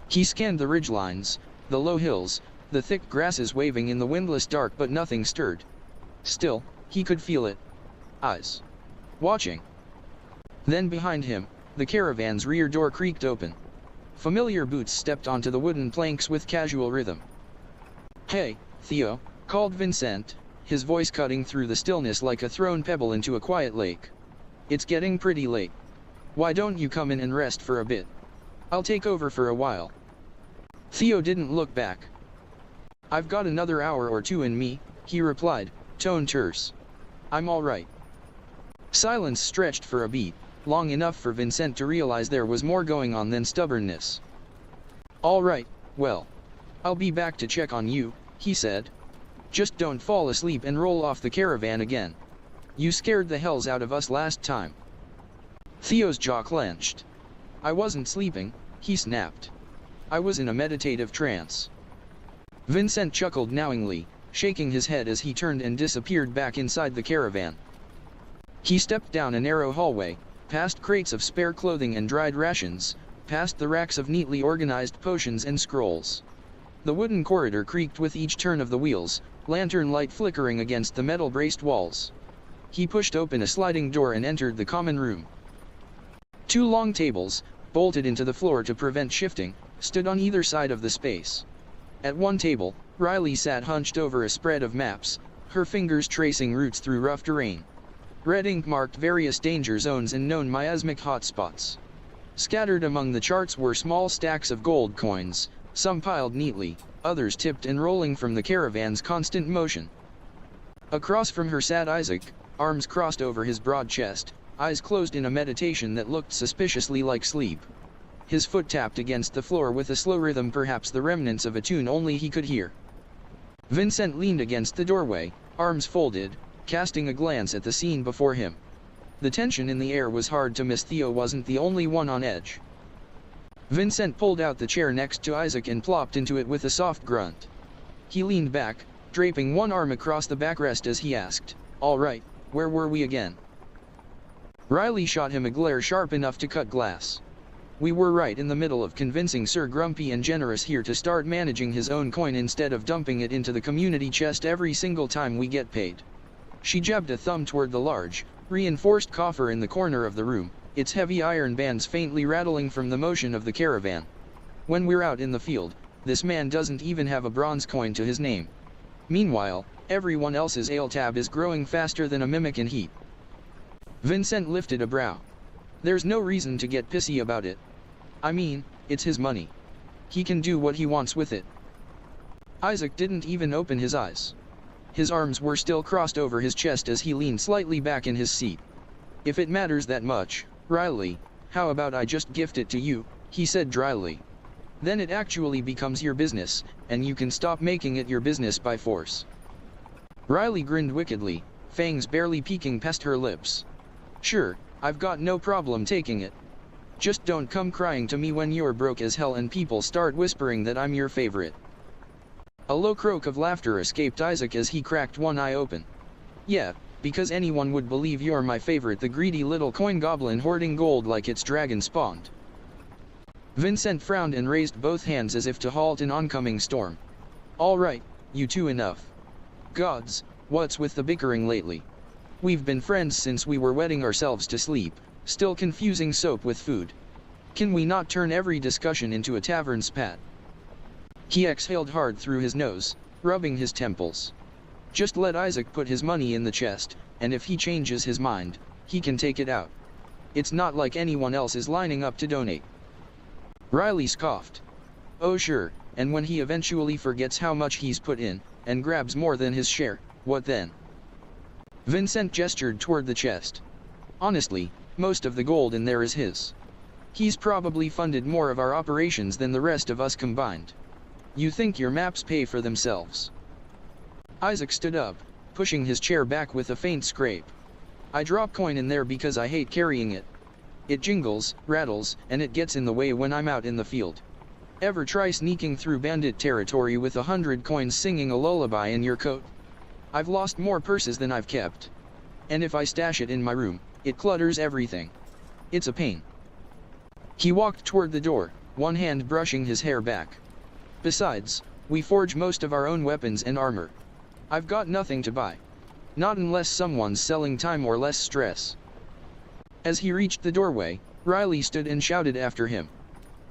He scanned the ridgelines, the low hills, the thick grasses waving in the windless dark, but nothing stirred. Still, he could feel it. Eyes. Watching. Then behind him, the caravan's rear door creaked open. Familiar boots stepped onto the wooden planks with casual rhythm. "Hey, Theo," called Vincent, his voice cutting through the stillness like a thrown pebble into a quiet lake. "It's getting pretty late. Why don't you come in and rest for a bit? I'll take over for a while." Theo didn't look back. "I've got another hour or two in me," he replied, tone terse. "I'm all right." Silence stretched for a beat, long enough for Vincent to realize there was more going on than stubbornness. "All right, well, I'll be back to check on you," he said. "Just don't fall asleep and roll off the caravan again. You scared the hells out of us last time." Theo's jaw clenched. "I wasn't sleeping," he snapped. "I was in a meditative trance." Vincent chuckled knowingly, shaking his head as he turned and disappeared back inside the caravan. He stepped down a narrow hallway, past crates of spare clothing and dried rations, past the racks of neatly organized potions and scrolls. The wooden corridor creaked with each turn of the wheels, lantern light flickering against the metal-braced walls. He pushed open a sliding door and entered the common room. Two long tables, bolted into the floor to prevent shifting, stood on either side of the space. At one table, Riley sat hunched over a spread of maps, her fingers tracing routes through rough terrain. Red ink marked various danger zones and known miasmic hotspots. Scattered among the charts were small stacks of gold coins, some piled neatly, others tipped and rolling from the caravan's constant motion. Across from her sat Isaac, arms crossed over his broad chest, eyes closed in a meditation that looked suspiciously like sleep. His foot tapped against the floor with a slow rhythm, perhaps the remnants of a tune only he could hear. Vincent leaned against the doorway, arms folded, casting a glance at the scene before him. The tension in the air was hard to miss. Theo wasn't the only one on edge. Vincent pulled out the chair next to Isaac and plopped into it with a soft grunt. He leaned back, draping one arm across the backrest as he asked, "All right, where were we again?" Riley shot him a glare sharp enough to cut glass. "We were right in the middle of convincing Sir Grumpy and Generous here to start managing his own coin instead of dumping it into the community chest every single time we get paid." She jabbed a thumb toward the large, reinforced coffer in the corner of the room, its heavy iron bands faintly rattling from the motion of the caravan. "When we're out in the field, this man doesn't even have a bronze coin to his name. Meanwhile, everyone else's ale tab is growing faster than a mimic in heat." Vincent lifted a brow. "There's no reason to get pissy about it. I mean, it's his money. He can do what he wants with it." Isaac didn't even open his eyes. His arms were still crossed over his chest as he leaned slightly back in his seat. "If it matters that much, Riley, how about I just gift it to you?" he said dryly. "Then it actually becomes your business, and you can stop making it your business by force." Riley grinned wickedly, fangs barely peeking past her lips. "Sure, I've got no problem taking it. Just don't come crying to me when you're broke as hell and people start whispering that I'm your favorite." A low croak of laughter escaped Isaac as he cracked one eye open. "Yeah, because anyone would believe you're my favorite, the greedy little coin goblin hoarding gold like it's dragon spawned." Vincent frowned and raised both hands as if to halt an oncoming storm. "All right, you two, enough. Gods, what's with the bickering lately? We've been friends since we were wetting ourselves to sleep, still confusing soap with food. Can we not turn every discussion into a tavern spat?" He exhaled hard through his nose, rubbing his temples. Just let Isaac put his money in the chest, and if he changes his mind, he can take it out. It's not like anyone else is lining up to donate. Riley scoffed. Oh sure, and when he eventually forgets how much he's put in, and grabs more than his share, what then? Vincent gestured toward the chest. Honestly, most of the gold in there is his. He's probably funded more of our operations than the rest of us combined. You think your maps pay for themselves? Isaac stood up, pushing his chair back with a faint scrape. I drop coin in there because I hate carrying it. It jingles, rattles, and it gets in the way when I'm out in the field. Ever try sneaking through bandit territory with 100 coins singing a lullaby in your coat? I've lost more purses than I've kept. And if I stash it in my room, it clutters everything. It's a pain. He walked toward the door, one hand brushing his hair back. Besides, we forge most of our own weapons and armor. I've got nothing to buy. Not unless someone's selling time or less stress. As he reached the doorway, Riley stood and shouted after him.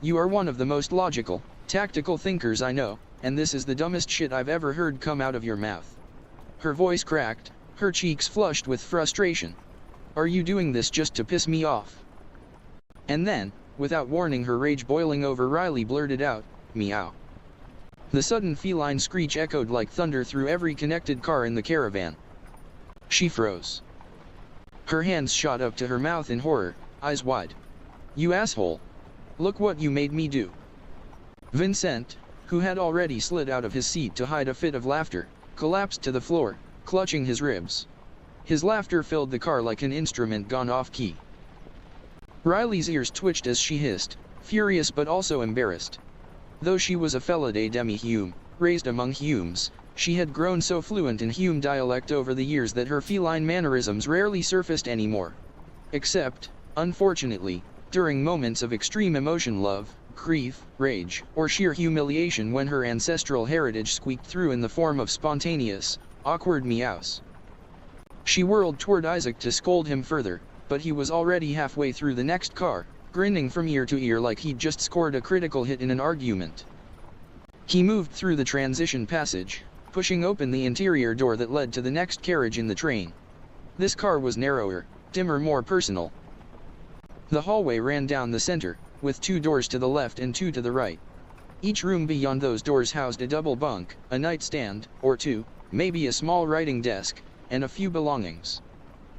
You are one of the most logical, tactical thinkers I know, and this is the dumbest shit I've ever heard come out of your mouth. Her voice cracked, her cheeks flushed with frustration. Are you doing this just to piss me off? And then, without warning, her rage boiling over, Riley blurted out, meow. The sudden feline screech echoed like thunder through every connected car in the caravan. She froze. Her hands shot up to her mouth in horror, eyes wide. You asshole! Look what you made me do! Vincent, who had already slid out of his seat to hide a fit of laughter, collapsed to the floor, clutching his ribs. His laughter filled the car like an instrument gone off key. Riley's ears twitched as she hissed, furious but also embarrassed. Though she was a Felidae demi-hume, raised among humes, she had grown so fluent in Hume dialect over the years that her feline mannerisms rarely surfaced anymore. Except, unfortunately, during moments of extreme emotion, love, grief, rage, or sheer humiliation, when her ancestral heritage squeaked through in the form of spontaneous, awkward meows. She whirled toward Isaac to scold him further, but he was already halfway through the next car, grinning from ear to ear like he'd just scored a critical hit in an argument. He moved through the transition passage, pushing open the interior door that led to the next carriage in the train. This car was narrower, dimmer, more personal. The hallway ran down the center, with 2 doors to the left and 2 to the right. Each room beyond those doors housed a double bunk, a nightstand, or 2, maybe a small writing desk, and a few belongings.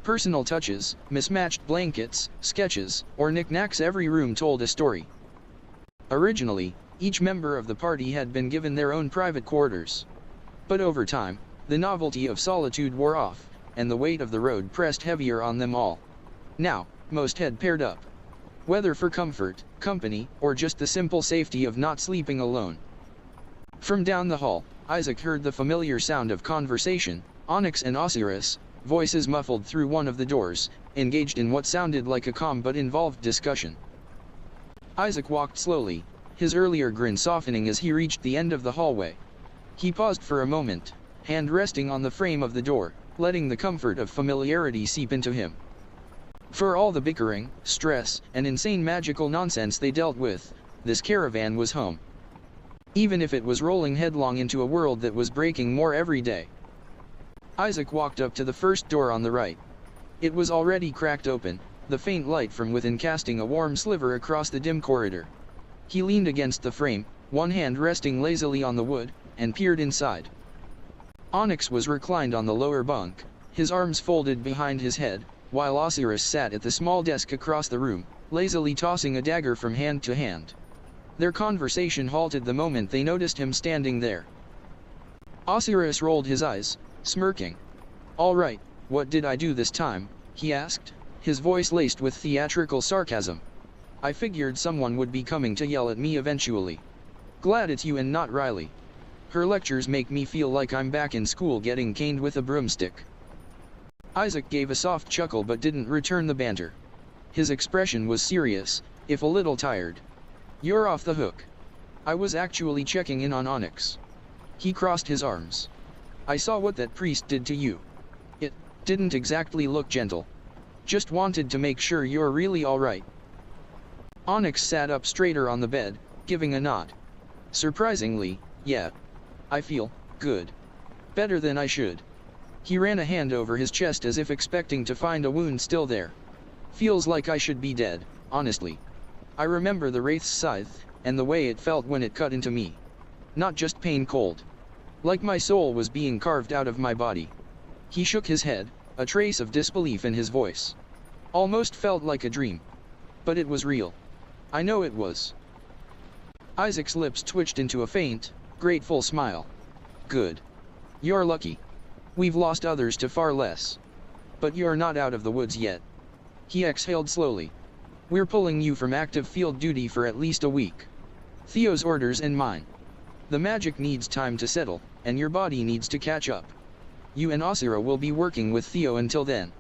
Personal touches, mismatched blankets, sketches, or knickknacks. Every room told a story. Originally, each member of the party had been given their own private quarters. But over time, the novelty of solitude wore off, and the weight of the road pressed heavier on them all. Now, most had paired up. Whether for comfort, company, or just the simple safety of not sleeping alone. From down the hall, Isaac heard the familiar sound of conversation. Onyx and Osiris, voices muffled through one of the doors, engaged in what sounded like a calm but involved discussion. Isaac walked slowly, his earlier grin softening as he reached the end of the hallway. He paused for a moment, hand resting on the frame of the door, letting the comfort of familiarity seep into him. For all the bickering, stress, and insane magical nonsense they dealt with, this caravan was home. Even if it was rolling headlong into a world that was breaking more every day. Isaac walked up to the first door on the right. It was already cracked open, the faint light from within casting a warm sliver across the dim corridor. He leaned against the frame, one hand resting lazily on the wood, and peered inside. Onyx was reclined on the lower bunk, his arms folded behind his head, while Osiris sat at the small desk across the room, lazily tossing a dagger from hand to hand. Their conversation halted the moment they noticed him standing there. Osiris rolled his eyes, smirking. "All right, what did I do this time?" he asked, his voice laced with theatrical sarcasm. "I figured someone would be coming to yell at me eventually. Glad it's you and not Riley. Her lectures make me feel like I'm back in school getting caned with a broomstick." Isaac gave a soft chuckle but didn't return the banter. His expression was serious, if a little tired. "You're off the hook. I was actually checking in on Onyx." He crossed his arms. "I saw what that priest did to you. It didn't exactly look gentle. Just wanted to make sure you're really alright." Onyx sat up straighter on the bed, giving a nod. Surprisingly, Yeah. I feel good. Better than I should. He ran a hand over his chest as if expecting to find a wound still there. Feels like I should be dead, honestly. I remember the Wraith's scythe, and the way it felt when it cut into me. Not just pain cold. Like my soul was being carved out of my body. He shook his head, a trace of disbelief in his voice. Almost felt like a dream. But it was real. I know it was. Isaac's lips twitched into a faint, grateful smile. Good. You're lucky. We've lost others to far less. But you're not out of the woods yet. He exhaled slowly. We're pulling you from active field duty for at least a week. Theo's orders and mine. The magic needs time to settle, and your body needs to catch up. You and Lizyra will be working with Theo until then.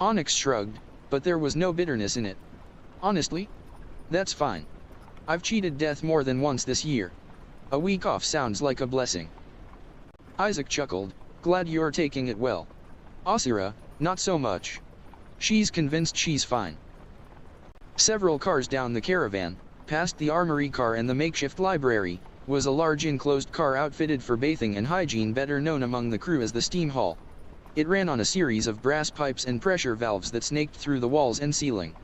Onyx shrugged, but there was no bitterness in it. Honestly? That's fine. I've cheated death more than once this year. A week off sounds like a blessing. Isaac chuckled, glad you're taking it well. Lizyra, not so much. She's convinced she's fine. Several cars down the caravan, past the armory car and the makeshift library, was a large enclosed car outfitted for bathing and hygiene, better known among the crew as the steam hall. It ran on a series of brass pipes and pressure valves that snaked through the walls and ceiling.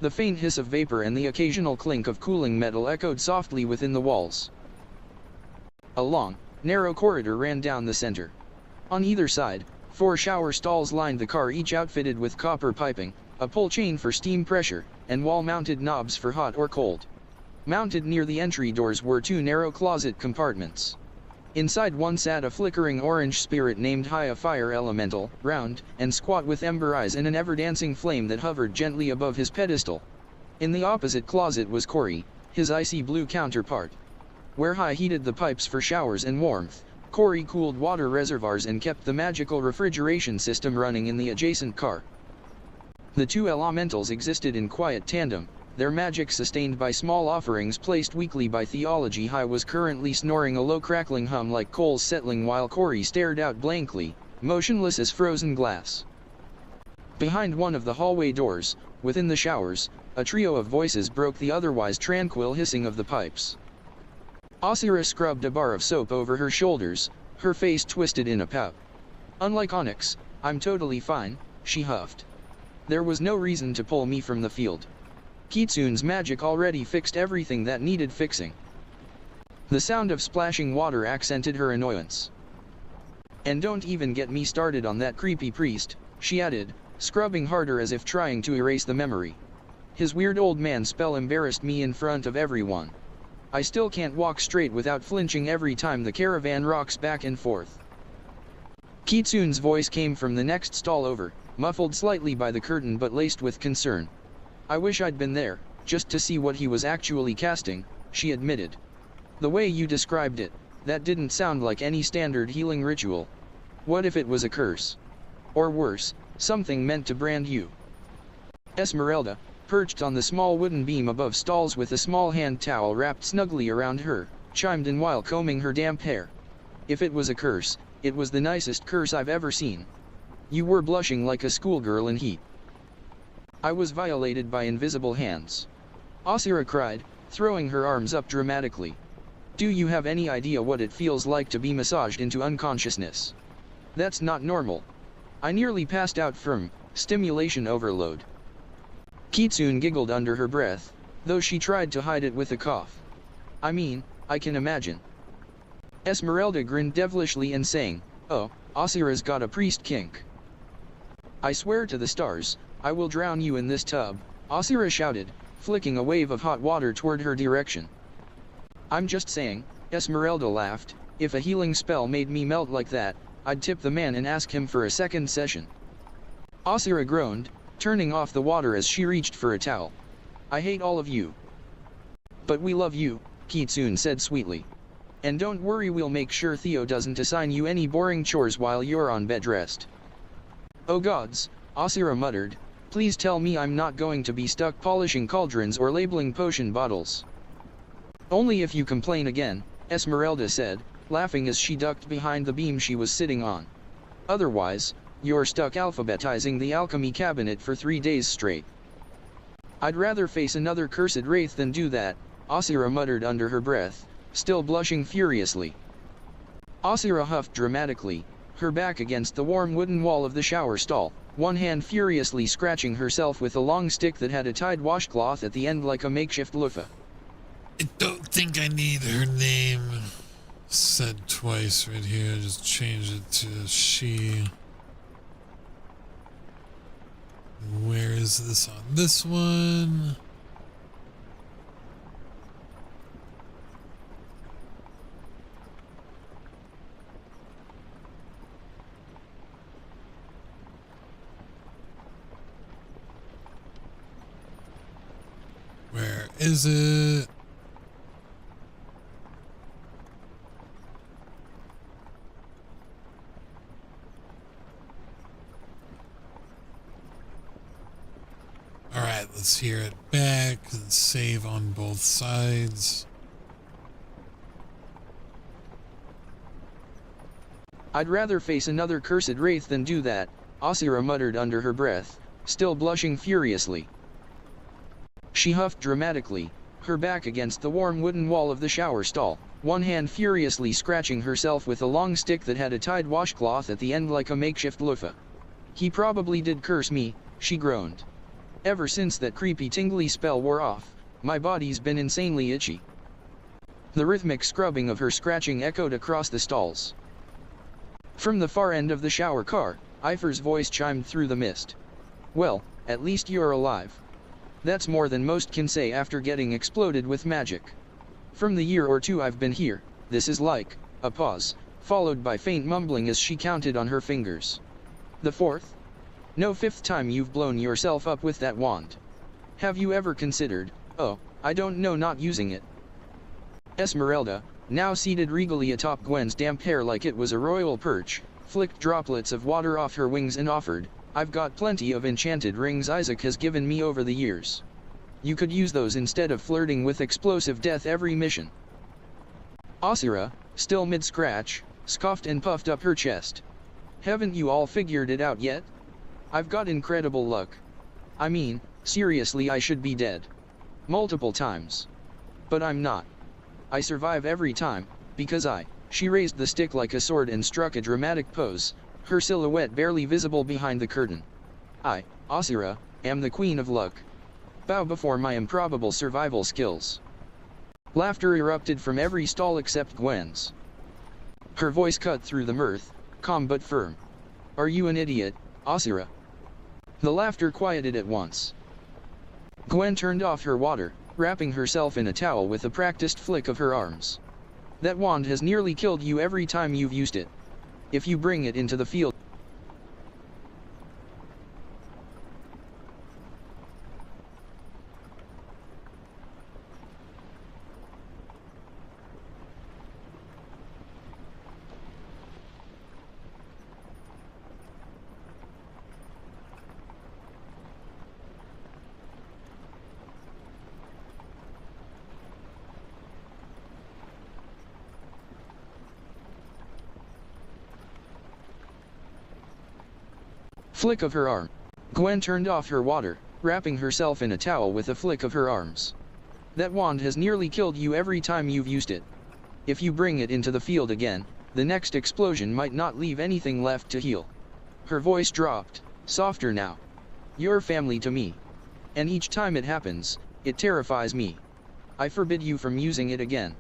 The faint hiss of vapor and the occasional clink of cooling metal echoed softly within the walls. A long, narrow corridor ran down the center. On either side, 4 shower stalls lined the car, each outfitted with copper piping, a pull chain for steam pressure, and wall-mounted knobs for hot or cold. Mounted near the entry doors were 2 narrow closet compartments. Inside one sat a flickering orange spirit named High, a fire elemental, round and squat with ember eyes and an ever-dancing flame that hovered gently above his pedestal. In the opposite closet was Corey, his icy blue counterpart. Where High heated the pipes for showers and warmth, Corey cooled water reservoirs and kept the magical refrigeration system running in the adjacent car. The 2 elementals existed in quiet tandem, their magic sustained by small offerings placed weekly by theology. High was currently snoring a low crackling hum like coals settling, while Corey stared out blankly, motionless as frozen glass. Behind one of the hallway doors, within the showers, a trio of voices broke the otherwise tranquil hissing of the pipes. Lizyra scrubbed a bar of soap over her shoulders, her face twisted in a pout. Unlike Onyx, I'm totally fine, she huffed. There was no reason to pull me from the field. Kitsune's magic already fixed everything that needed fixing. The sound of splashing water accented her annoyance. And don't even get me started on that creepy priest, she added, scrubbing harder as if trying to erase the memory. His weird old man spell embarrassed me in front of everyone. I still can't walk straight without flinching every time the caravan rocks back and forth. Kitsune's voice came from the next stall over, muffled slightly by the curtain but laced with concern. I wish I'd been there, just to see what he was actually casting, she admitted. The way you described it, that didn't sound like any standard healing ritual. What if it was a curse? Or worse, something meant to brand you? Esmeralda, perched on the small wooden beam above stalls with a small hand towel wrapped snugly around her, chimed in while combing her damp hair. If it was a curse, it was the nicest curse I've ever seen. You were blushing like a schoolgirl in heat. I was violated by invisible hands. Lizyra cried, throwing her arms up dramatically. Do you have any idea what it feels like to be massaged into unconsciousness? That's not normal. I nearly passed out from stimulation overload. Kitsune giggled under her breath, though she tried to hide it with a cough. I mean, I can imagine. Esmeralda grinned devilishly and sang, oh, Lizyra's got a priest kink. I swear to the stars, I will drown you in this tub, Lizyra shouted, flicking a wave of hot water toward her direction. I'm just saying, Esmeralda laughed, if a healing spell made me melt like that, I'd tip the man and ask him for a second session. Lizyra groaned, turning off the water as she reached for a towel. I hate all of you. But we love you, Kitsune said sweetly. And don't worry, we'll make sure Theo doesn't assign you any boring chores while you're on bed rest. Oh gods, Lizyra muttered, please tell me I'm not going to be stuck polishing cauldrons or labeling potion bottles. Only if you complain again, Esmeralda said, laughing as she ducked behind the beam she was sitting on. Otherwise, you're stuck alphabetizing the alchemy cabinet for 3 days straight. I'd rather face another cursed wraith than do that, Lizyra muttered under her breath, still blushing furiously. Lizyra huffed dramatically, her back against the warm wooden wall of the shower stall, one hand furiously scratching herself with a long stick that had a tied washcloth at the end like a makeshift loofah. I don't think I need her name said twice right here. Just change it to she. Where is this on this one? Where is it? Alright, let's hear it back and save on both sides. I'd rather face another cursed wraith than do that, Lizyra muttered under her breath, still blushing furiously. She huffed dramatically, her back against the warm wooden wall of the shower stall, one hand furiously scratching herself with a long stick that had a tied washcloth at the end like a makeshift loofah. He probably did curse me, she groaned. Ever since that creepy tingly spell wore off, my body's been insanely itchy. The rhythmic scrubbing of her scratching echoed across the stalls. From the far end of the shower car, Ifer's voice chimed through the mist. Well, at least you're alive. That's more than most can say after getting exploded with magic. From the year or two I've been here, this is like, a pause, followed by faint mumbling as she counted on her fingers. The fourth? No, fifth time you've blown yourself up with that wand. Have you ever considered, oh, I don't know, not using it? Esmeralda, now seated regally atop Gwen's damp hair like it was a royal perch, flicked droplets of water off her wings and offered, I've got plenty of enchanted rings Isaac has given me over the years. You could use those instead of flirting with explosive death every mission. Lizyra, still mid-scratch, scoffed and puffed up her chest. Haven't you all figured it out yet? I've got incredible luck. I mean, seriously, I should be dead. Multiple times. But I'm not. I survive every time, because she raised the stick like a sword and struck a dramatic pose, her silhouette barely visible behind the curtain. I, Lizyra, am the queen of luck. Bow before my improbable survival skills. Laughter erupted from every stall except Gwen's. Her voice cut through the mirth, calm but firm. Are you an idiot, Lizyra? The laughter quieted at once. Gwen turned off her water, wrapping herself in a towel with a practiced flick of her arms. That wand has nearly killed you every time you've used it. If you bring it into the field, flick of her arm. Gwen turned off her water, wrapping herself in a towel with a flick of her arms. That wand has nearly killed you every time you've used it. If you bring it into the field again, the next explosion might not leave anything left to heal. Her voice dropped, softer now. You're family to me. And each time it happens, it terrifies me. I forbid you from using it again.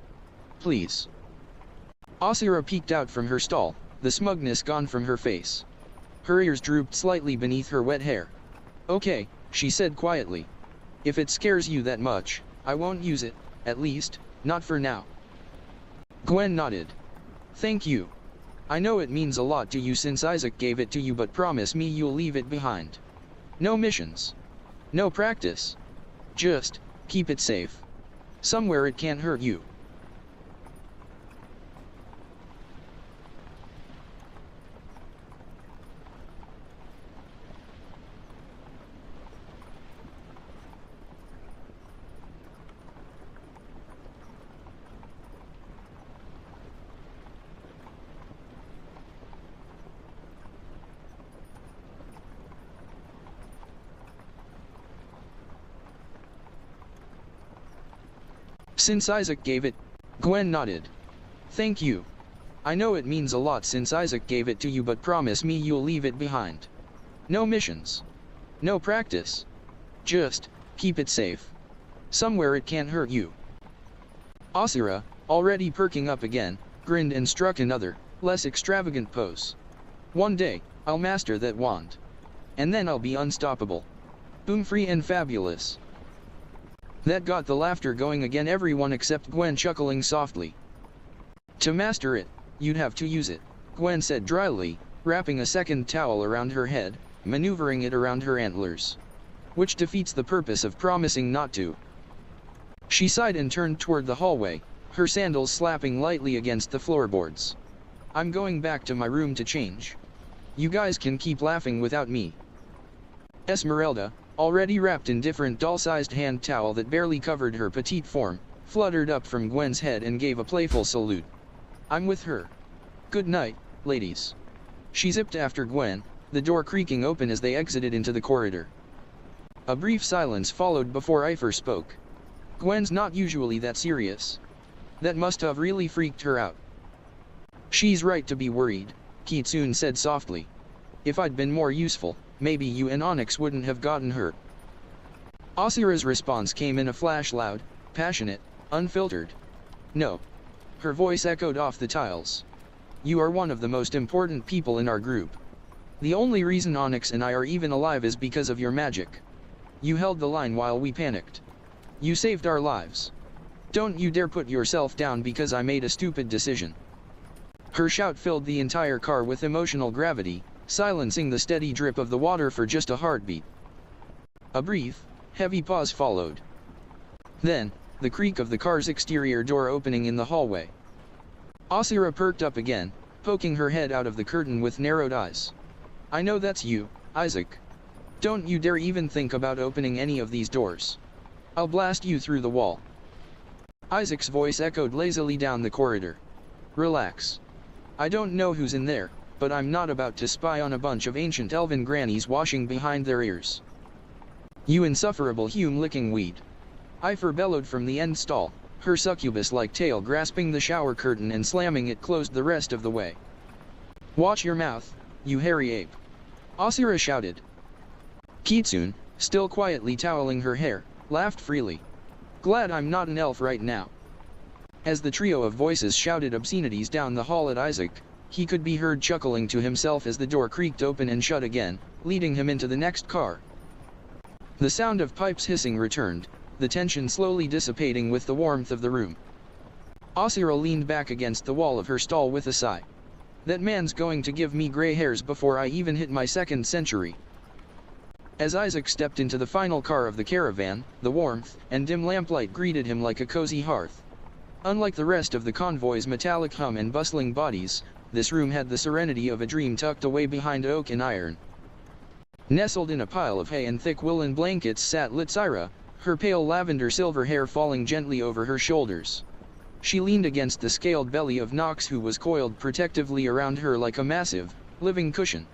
Please. Lizyra peeked out from her stall, the smugness gone from her face. Her ears drooped slightly beneath her wet hair. Okay, she said quietly. If it scares you that much, I won't use it, at least, not for now. Gwen nodded. Thank you. I know it means a lot to you since Isaac gave it to you, but promise me you'll leave it behind. No missions. No practice. Just, keep it safe. Somewhere it can't hurt you. Since Isaac gave it, Gwen nodded. Thank you. I know it means a lot since Isaac gave it to you, but promise me you'll leave it behind. No missions. No practice. Just, keep it safe. Somewhere it can't hurt you. Lizyra, already perking up again, grinned and struck another, less extravagant pose. One day, I'll master that wand. And then I'll be unstoppable. Boom, free and fabulous. That got the laughter going again, everyone except Gwen chuckling softly. To master it, you'd have to use it, Gwen said dryly, wrapping a second towel around her head, maneuvering it around her antlers. Which defeats the purpose of promising not to. She sighed and turned toward the hallway, her sandals slapping lightly against the floorboards. I'm going back to my room to change. You guys can keep laughing without me. Esmeralda, already wrapped in different doll-sized hand towel that barely covered her petite form, fluttered up from Gwen's head and gave a playful salute. I'm with her. Good night, ladies. She zipped after Gwen, the door creaking open as they exited into the corridor. A brief silence followed before Eifer spoke. Gwen's not usually that serious. That must have really freaked her out. She's right to be worried, Kitsune said softly. If I'd been more useful, maybe you and Onyx wouldn't have gotten hurt. Lizyra's response came in a flash, loud, passionate, unfiltered. No. Her voice echoed off the tiles. You are one of the most important people in our group. The only reason Onyx and I are even alive is because of your magic. You held the line while we panicked. You saved our lives. Don't you dare put yourself down because I made a stupid decision. Her shout filled the entire car with emotional gravity, silencing the steady drip of the water for just a heartbeat. A brief, heavy pause followed. Then, the creak of the car's exterior door opening in the hallway. Lizyra perked up again, poking her head out of the curtain with narrowed eyes. I know that's you, Isaac. Don't you dare even think about opening any of these doors. I'll blast you through the wall. Isaac's voice echoed lazily down the corridor. Relax. I don't know who's in there, but I'm not about to spy on a bunch of ancient elven grannies washing behind their ears. You insufferable hume-licking weed. Eifer bellowed from the end stall, her succubus-like tail grasping the shower curtain and slamming it closed the rest of the way. Watch your mouth, you hairy ape. Lizyra shouted. Kitsune, still quietly toweling her hair, laughed freely. Glad I'm not an elf right now. As the trio of voices shouted obscenities down the hall at Isaac, he could be heard chuckling to himself as the door creaked open and shut again, leading him into the next car. The sound of pipes hissing returned, the tension slowly dissipating with the warmth of the room. Lizyra leaned back against the wall of her stall with a sigh. That man's going to give me gray hairs before I even hit my second century. As Isaac stepped into the final car of the caravan, the warmth and dim lamplight greeted him like a cozy hearth. Unlike the rest of the convoy's metallic hum and bustling bodies, this room had the serenity of a dream tucked away behind oak and iron. Nestled in a pile of hay and thick woolen blankets sat Lizyra, her pale lavender silver hair falling gently over her shoulders. She leaned against the scaled belly of Nox, who was coiled protectively around her like a massive, living cushion.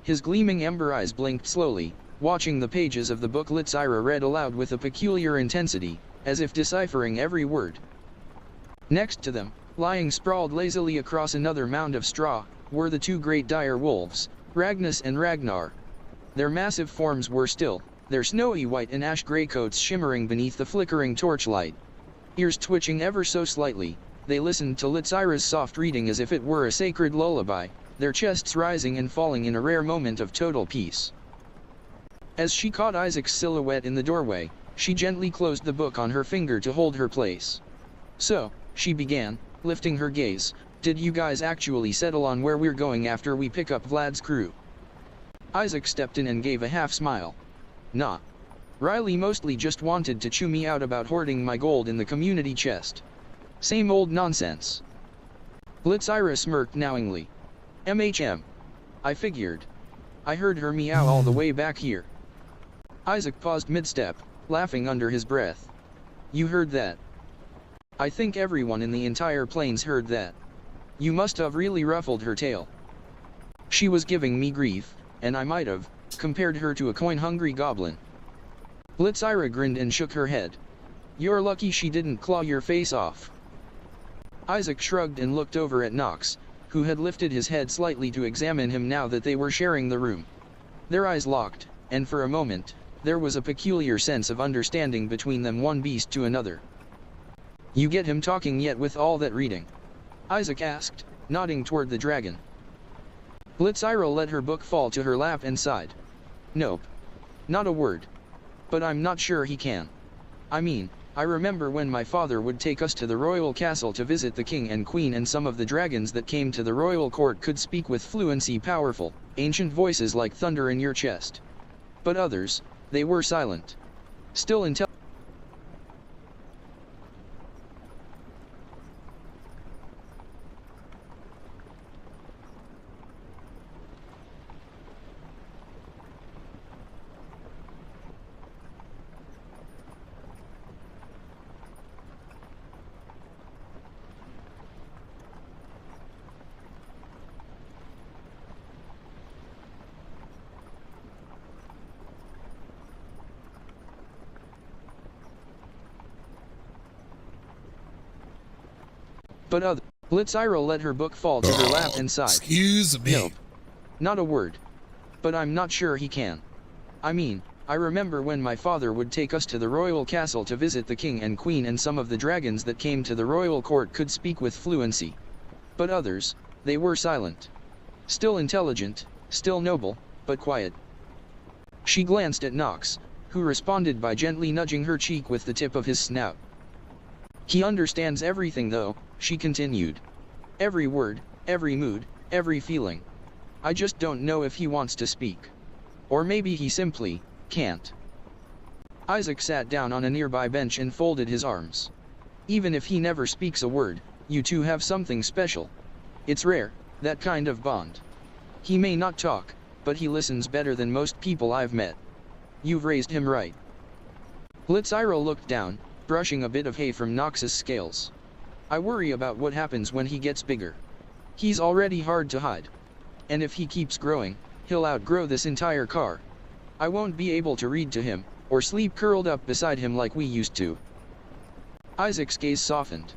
His gleaming ember eyes blinked slowly, watching the pages of the book Lizyra read aloud with a peculiar intensity, as if deciphering every word. Next to them, lying sprawled lazily across another mound of straw, were the two great dire wolves, Ragnus and Ragnar. Their massive forms were still, their snowy white and ash-gray coats shimmering beneath the flickering torchlight. Ears twitching ever so slightly, they listened to Lizyra's soft reading as if it were a sacred lullaby, their chests rising and falling in a rare moment of total peace. As she caught Isaac's silhouette in the doorway, she gently closed the book on her finger to hold her place. So, she began, lifting her gaze, did you guys actually settle on where we're going after we pick up Vlad's crew? Isaac stepped in and gave a half-smile. Nah. Riley mostly just wanted to chew me out about hoarding my gold in the community chest. Same old nonsense. Lizyra smirked knowingly. MHM. I figured. I heard her meow all the way back here. Isaac paused mid-step, laughing under his breath. You heard that? I think everyone in the entire plains heard that. You must have really ruffled her tail. She was giving me grief, and I might have compared her to a coin-hungry goblin. Lizyra grinned and shook her head. You're lucky she didn't claw your face off. Isaac shrugged and looked over at Knox, who had lifted his head slightly to examine him now that they were sharing the room. Their eyes locked, and for a moment, there was a peculiar sense of understanding between them, one beast to another. "You get him talking yet with all that reading?" Isaac asked, nodding toward the dragon. Lizyra let her book fall to her lap and sighed. "Nope. Not a word. But I'm not sure he can. I mean, I remember when my father would take us to the royal castle to visit the king and queen, and some of the dragons that came to the royal court could speak with fluency, powerful, ancient voices like thunder in your chest. But others, they were silent. Still intelligent. But other. Lizyra let her book fall to her lap and sighed. Excuse me. "Nope. Not a word. But I'm not sure he can. I mean, I remember when my father would take us to the royal castle to visit the king and queen, and some of the dragons that came to the royal court could speak with fluency. But others, they were silent. Still intelligent, still noble, but quiet." She glanced at Knox, who responded by gently nudging her cheek with the tip of his snout. "He understands everything though," she continued. "Every word, every mood, every feeling. I just don't know if he wants to speak. Or maybe he simply can't." Isaac sat down on a nearby bench and folded his arms. "Even if he never speaks a word, you two have something special. It's rare, that kind of bond. He may not talk, but he listens better than most people I've met. You've raised him right." Lizyra looked down, brushing a bit of hay from Knox's scales. "I worry about what happens when he gets bigger. He's already hard to hide. And if he keeps growing, he'll outgrow this entire car. I won't be able to read to him, or sleep curled up beside him like we used to." Isaac's gaze softened.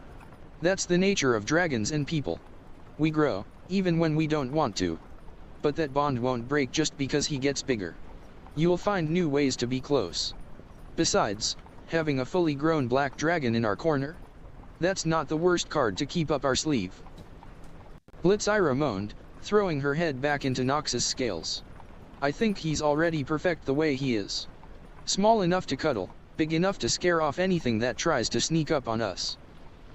"That's the nature of dragons and people. We grow, even when we don't want to. But that bond won't break just because he gets bigger. You'll find new ways to be close. Besides, having a fully grown black dragon in our corner? That's not the worst card to keep up our sleeve." Lizyra moaned, throwing her head back into Knox's scales. "I think he's already perfect the way he is. Small enough to cuddle, big enough to scare off anything that tries to sneak up on us.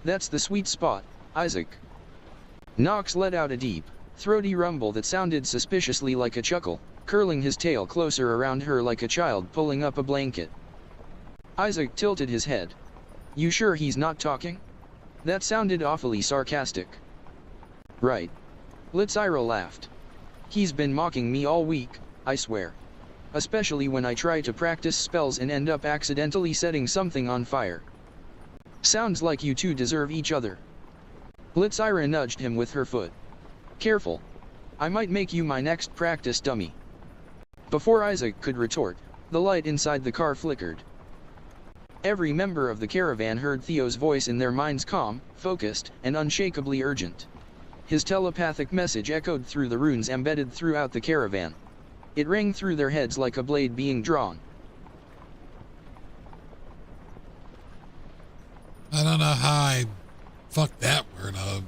That's the sweet spot, Isaac." Knox let out a deep, throaty rumble that sounded suspiciously like a chuckle, curling his tail closer around her like a child pulling up a blanket. Isaac tilted his head. "You sure he's not talking? That sounded awfully sarcastic." "Right." Lizyra laughed. "He's been mocking me all week, I swear. Especially when I try to practice spells and end up accidentally setting something on fire. Sounds like you two deserve each other." Lizyra nudged him with her foot. "Careful. I might make you my next practice dummy." Before Isaac could retort, the light inside the car flickered. Every member of the caravan heard Theo's voice in their minds, calm, focused, and unshakably urgent. His telepathic message echoed through the runes embedded throughout the caravan. It rang through their heads like a blade being drawn. I don't know how I fucked that word up.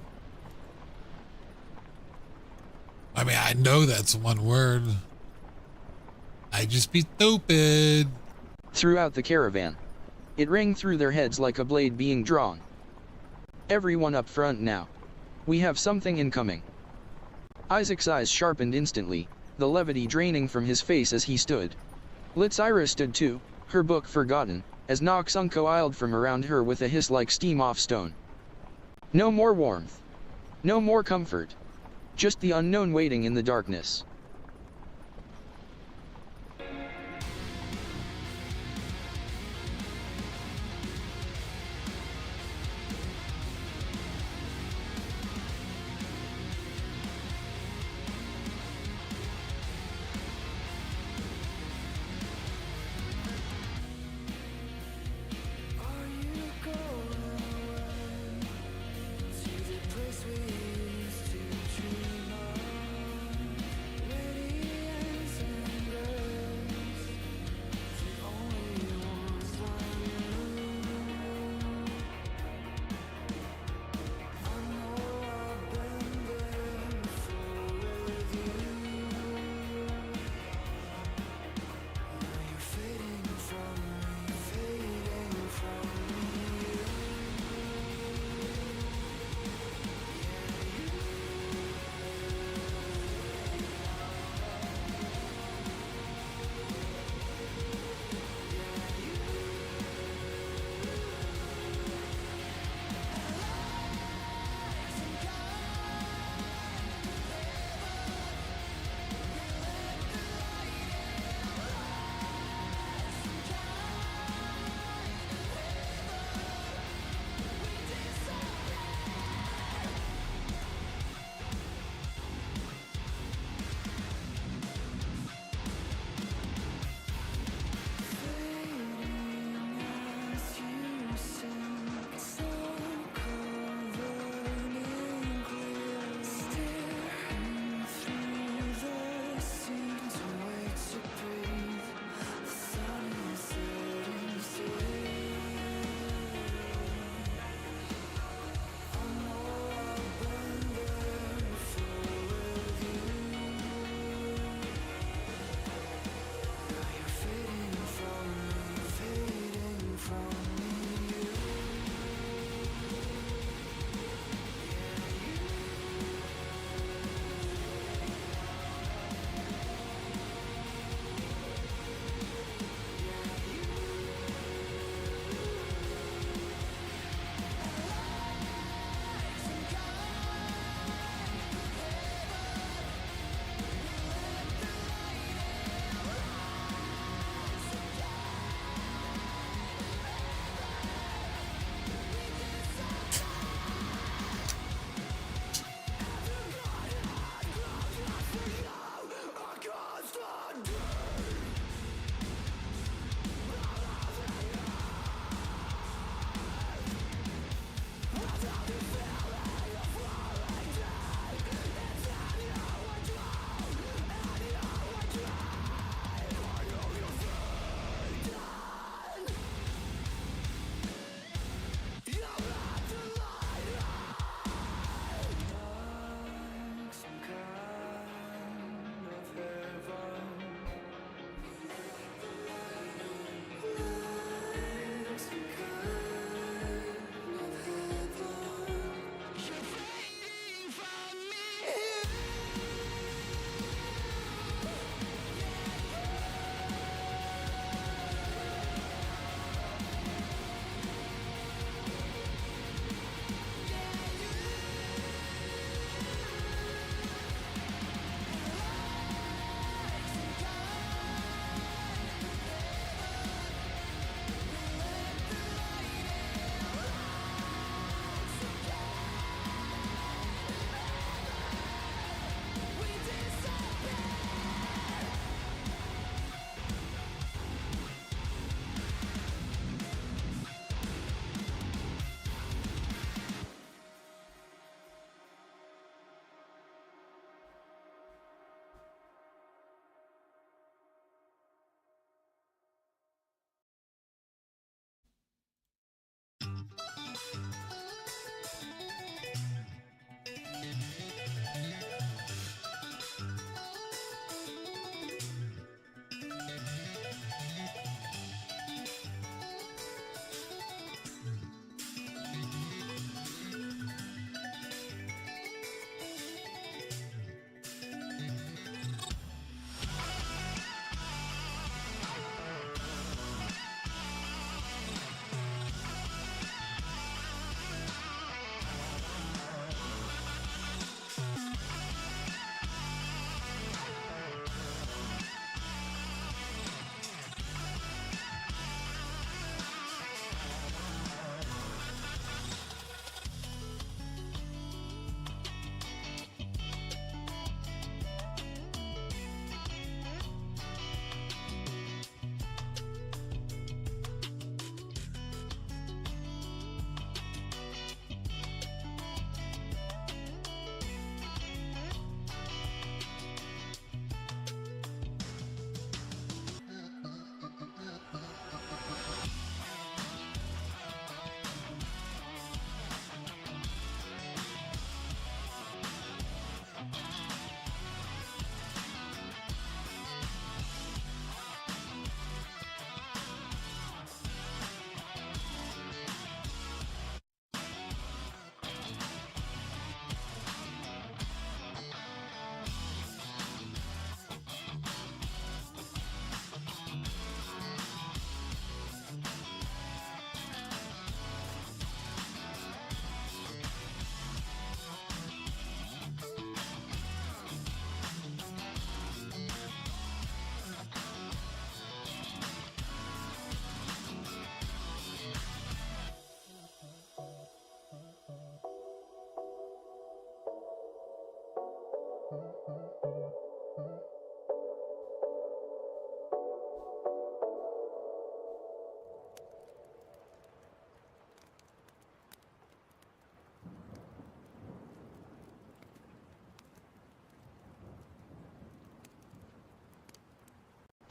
I mean, I know that's one word. I just be stupid. Throughout the caravan. It rang through their heads like a blade being drawn. "Everyone up front now. We have something incoming." Isaac's eyes sharpened instantly, the levity draining from his face as he stood. Lizyra stood too, her book forgotten, as Knox uncoiled from around her with a hiss like steam off stone. No more warmth. No more comfort. Just the unknown waiting in the darkness.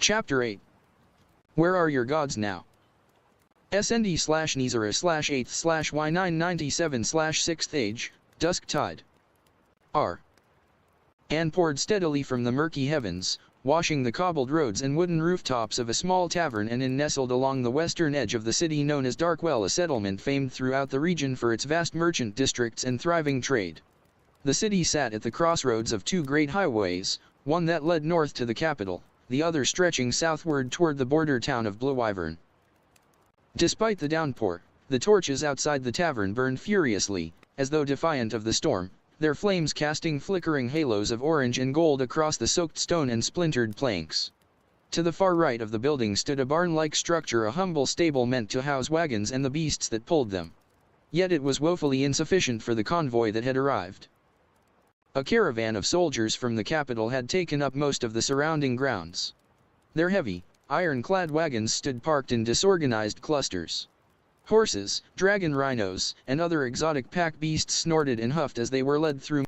Chapter 8. Where are your gods now? SND/Lizyra/8/Y997/6th age, dusk tide. R. Anne poured steadily from the murky heavens, washing the cobbled roads and wooden rooftops of a small tavern and inn nestled along the western edge of the city known as Darkwell, a settlement famed throughout the region for its vast merchant districts and thriving trade. The city sat at the crossroads of two great highways, one that led north to the capital, the other stretching southward toward the border town of Blue Wyvern. Despite the downpour, the torches outside the tavern burned furiously, as though defiant of the storm, their flames casting flickering halos of orange and gold across the soaked stone and splintered planks. To the far right of the building stood a barn-like structure, a humble stable meant to house wagons and the beasts that pulled them. Yet it was woefully insufficient for the convoy that had arrived. A caravan of soldiers from the capital had taken up most of the surrounding grounds. Their heavy, iron-clad wagons stood parked in disorganized clusters. Horses, dragon rhinos, and other exotic pack beasts snorted and huffed as they were led through.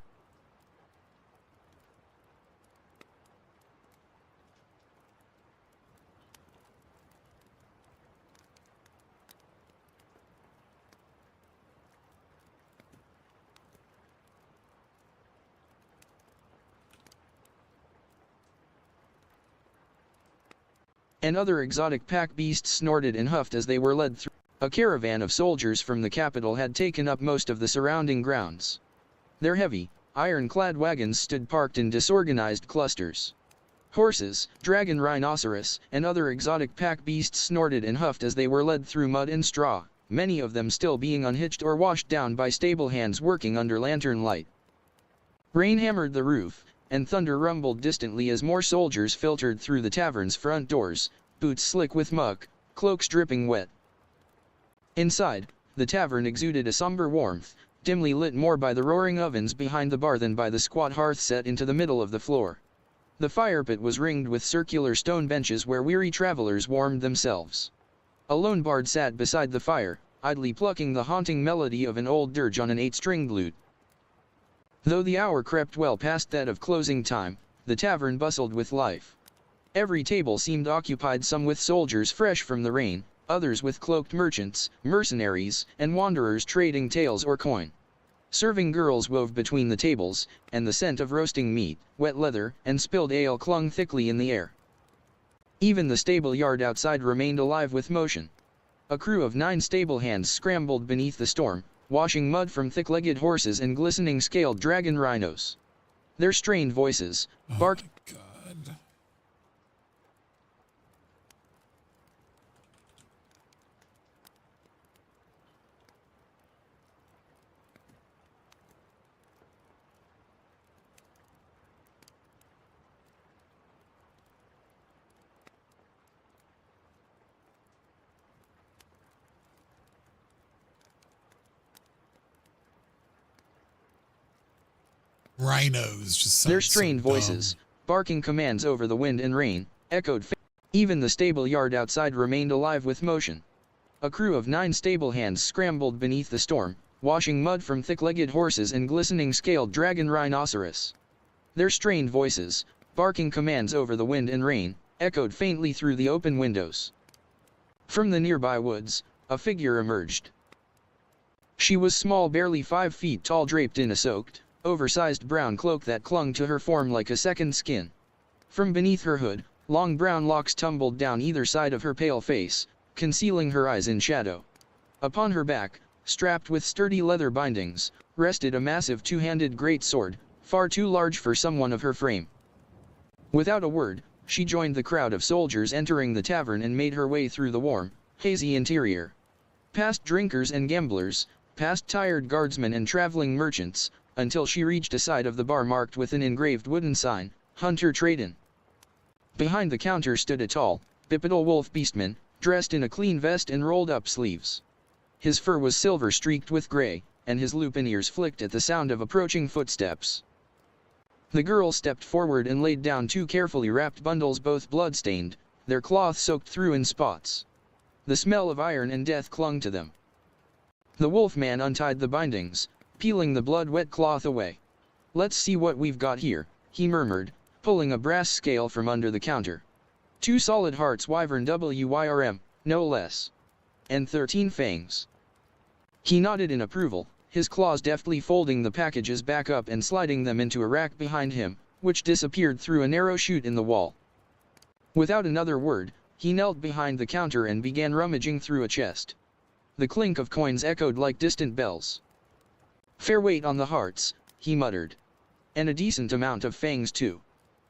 And other exotic pack beasts snorted and huffed as they were led through. A caravan of soldiers from the capital had taken up most of the surrounding grounds. Their heavy, iron-clad wagons stood parked in disorganized clusters. Horses, dragon rhinoceros, and other exotic pack beasts snorted and huffed as they were led through mud and straw, many of them still being unhitched or washed down by stable hands working under lantern light. Rain hammered the roof, and thunder rumbled distantly as more soldiers filtered through the tavern's front doors, boots slick with muck, cloaks dripping wet. Inside, the tavern exuded a somber warmth, dimly lit more by the roaring ovens behind the bar than by the squat hearth set into the middle of the floor. The fire pit was ringed with circular stone benches where weary travelers warmed themselves. A lone bard sat beside the fire, idly plucking the haunting melody of an old dirge on an 8-stringed lute. Though the hour crept well past that of closing time, the tavern bustled with life. Every table seemed occupied, some with soldiers fresh from the rain, others with cloaked merchants, mercenaries, and wanderers trading tales or coin. Serving girls wove between the tables, and the scent of roasting meat, wet leather, and spilled ale clung thickly in the air. Even the stable yard outside remained alive with motion. A crew of 9 stable hands scrambled beneath the storm, washing mud from thick-legged horses and glistening scaled dragon rhinos. Their strained voices, barked. Oh my God. Rhinos just Their sound strained so dumb. voices, barking commands over the wind and rain, echoed. Even the stable yard outside remained alive with motion. A crew of 9 stable hands scrambled beneath the storm, washing mud from thick-legged horses and glistening scaled dragon rhinoceros. Their strained voices, barking commands over the wind and rain, echoed faintly through the open windows. From the nearby woods, a figure emerged. She was small, barely 5 feet tall, draped in a soaked, oversized brown cloak that clung to her form like a second skin. From beneath her hood, long brown locks tumbled down either side of her pale face, concealing her eyes in shadow. Upon her back, strapped with sturdy leather bindings, rested a massive 2-handed great sword, far too large for someone of her frame. Without a word, she joined the crowd of soldiers entering the tavern and made her way through the warm, hazy interior. Past drinkers and gamblers, past tired guardsmen and traveling merchants, until she reached a side of the bar marked with an engraved wooden sign, Hunter Trade-In. Behind the counter stood a tall, bipedal wolf beastman, dressed in a clean vest and rolled-up sleeves. His fur was silver-streaked with gray, and his lupin ears flicked at the sound of approaching footsteps. The girl stepped forward and laid down 2 carefully wrapped bundles, both blood-stained, their cloth soaked through in spots. The smell of iron and death clung to them. The wolfman untied the bindings, peeling the blood-wet cloth away. "Let's see what we've got here," he murmured, pulling a brass scale from under the counter. 2 solid hearts wyvern WYRM, no less. And 13 fangs. He nodded in approval, his claws deftly folding the packages back up and sliding them into a rack behind him, which disappeared through a narrow chute in the wall. Without another word, he knelt behind the counter and began rummaging through a chest. The clink of coins echoed like distant bells. "Fair weight on the hearts," he muttered. "And a decent amount of fangs too.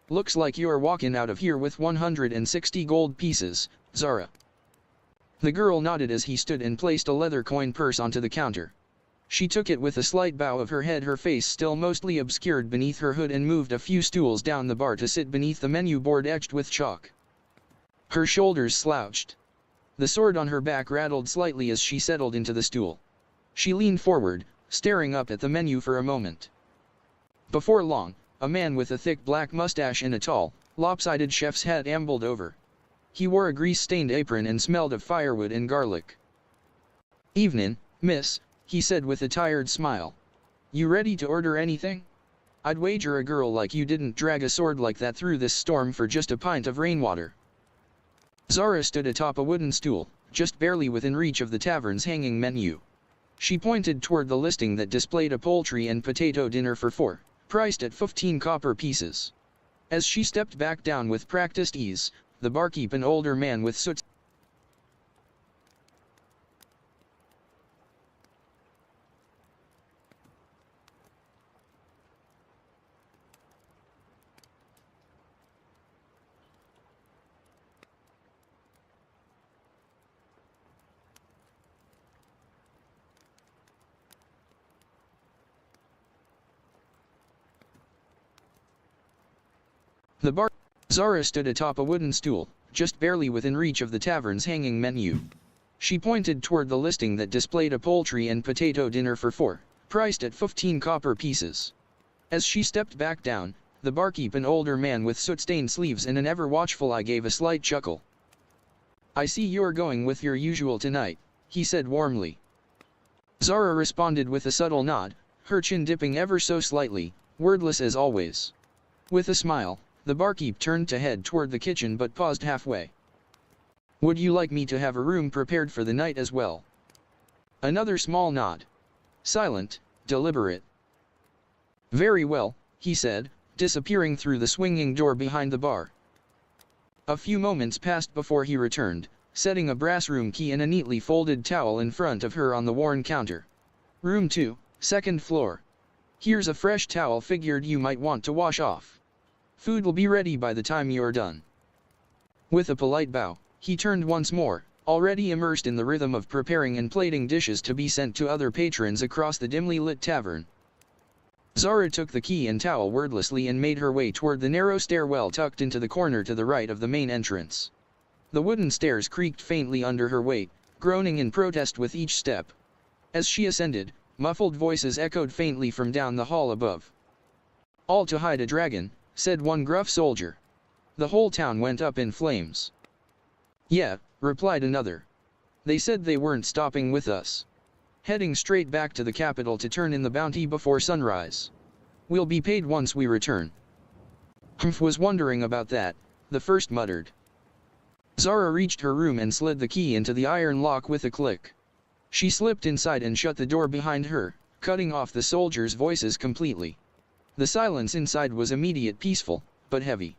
Looks like you're walking out of here with 160 gold pieces, Zara." The girl nodded as he stood and placed a leather coin purse onto the counter. She took it with a slight bow of her head, her face still mostly obscured beneath her hood, and moved a few stools down the bar to sit beneath the menu board etched with chalk. Her shoulders slouched. The sword on her back rattled slightly as she settled into the stool. She leaned forward, staring up at the menu for a moment. Before long, a man with a thick black mustache and a tall, lopsided chef's hat ambled over. He wore a grease-stained apron and smelled of firewood and garlic. "Evenin', miss," he said with a tired smile. "You ready to order anything? I'd wager a girl like you didn't drag a sword like that through this storm for just a pint of rainwater." Zara stood atop a wooden stool, just barely within reach of the tavern's hanging menu. She pointed toward the listing that displayed a poultry and potato dinner for 4, priced at 15 copper pieces. As she stepped back down with practiced ease, the barkeep, an older man with soot Zara stood atop a wooden stool, just barely within reach of the tavern's hanging menu. She pointed toward the listing that displayed a poultry and potato dinner for 4, priced at 15 copper pieces. As she stepped back down, the barkeep, an older man with soot-stained sleeves and an ever-watchful eye, gave a slight chuckle. "I see you're going with your usual tonight," he said warmly. Zara responded with a subtle nod, her chin dipping ever so slightly, wordless as always. With a smile, the barkeep turned to head toward the kitchen but paused halfway. "Would you like me to have a room prepared for the night as well?" Another small nod. Silent, deliberate. "Very well," he said, disappearing through the swinging door behind the bar. A few moments passed before he returned, setting a brass room key and a neatly folded towel in front of her on the worn counter. "Room 2, second floor. Here's a fresh towel, figured you might want to wash off. Food'll be ready by the time you're done." With a polite bow, he turned once more, already immersed in the rhythm of preparing and plating dishes to be sent to other patrons across the dimly lit tavern. Zara took the key and towel wordlessly and made her way toward the narrow stairwell tucked into the corner to the right of the main entrance. The wooden stairs creaked faintly under her weight, groaning in protest with each step. As she ascended, muffled voices echoed faintly from down the hall above. "All to hide a dragon," said one gruff soldier. "The whole town went up in flames." "Yeah," replied another. "They said they weren't stopping with us. Heading straight back to the capital to turn in the bounty before sunrise. We'll be paid once we return." "Humph, was wondering about that," the first muttered. Zara reached her room and slid the key into the iron lock with a click. She slipped inside and shut the door behind her, cutting off the soldiers' voices completely. The silence inside was immediate, peaceful, but heavy.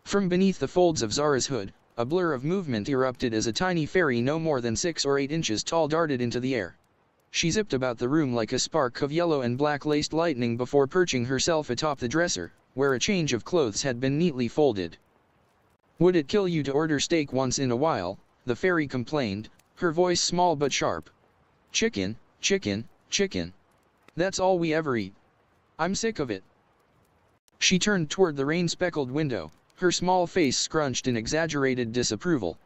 From beneath the folds of Zara's hood, a blur of movement erupted as a tiny fairy no more than 6 or 8 inches tall darted into the air. She zipped about the room like a spark of yellow and black laced lightning before perching herself atop the dresser, where a change of clothes had been neatly folded. "Would it kill you to order steak once in a while?" the fairy complained, her voice small but sharp. "Chicken, chicken, chicken. That's all we ever eat. I'm sick of it." She turned toward the rain-speckled window, her small face scrunched in exaggerated disapproval.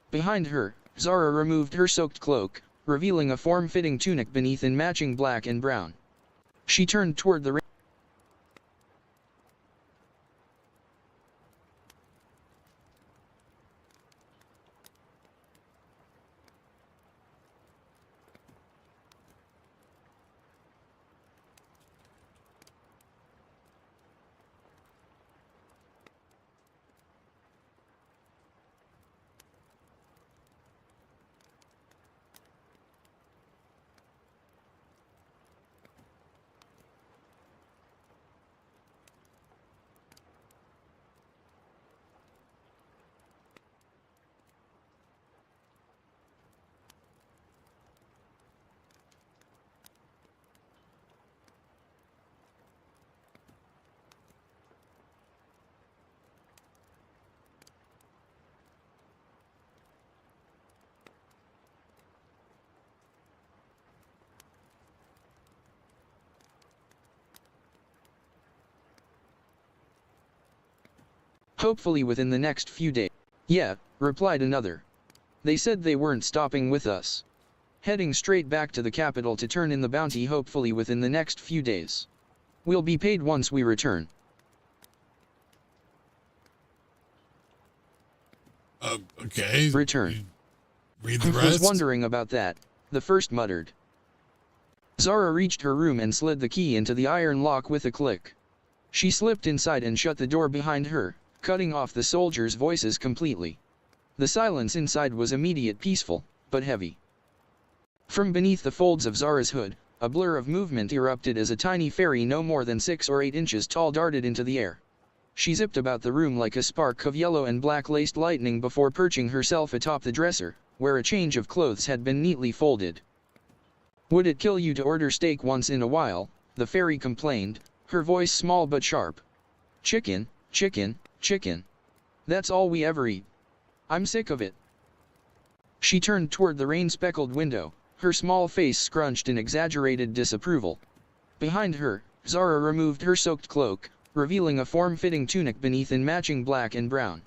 Behind her, Zara removed her soaked cloak, revealing a form-fitting tunic beneath in matching black and brown. She turned toward the Hopefully within the next few days. Yeah, replied another. They said they weren't stopping with us. Heading straight back to the capital to turn in the bounty hopefully within the next few days. We'll be paid once we return. Okay. Return. Read the Was rest. wondering about that, the first muttered. Zara reached her room and slid the key into the iron lock with a click. She slipped inside and shut the door behind her, cutting off the soldiers' voices completely. The silence inside was immediate, peaceful, but heavy. From beneath the folds of Zara's hood, a blur of movement erupted as a tiny fairy no more than 6 or 8 inches tall darted into the air. She zipped about the room like a spark of yellow and black laced lightning before perching herself atop the dresser, where a change of clothes had been neatly folded. Would it kill you to order steak once in a while? The fairy complained, her voice small but sharp. Chicken, chicken, chicken. That's all we ever eat. I'm sick of it. She turned toward the rain-speckled window, her small face scrunched in exaggerated disapproval. Behind her, Zara removed her soaked cloak, revealing a form-fitting tunic beneath in matching black and brown.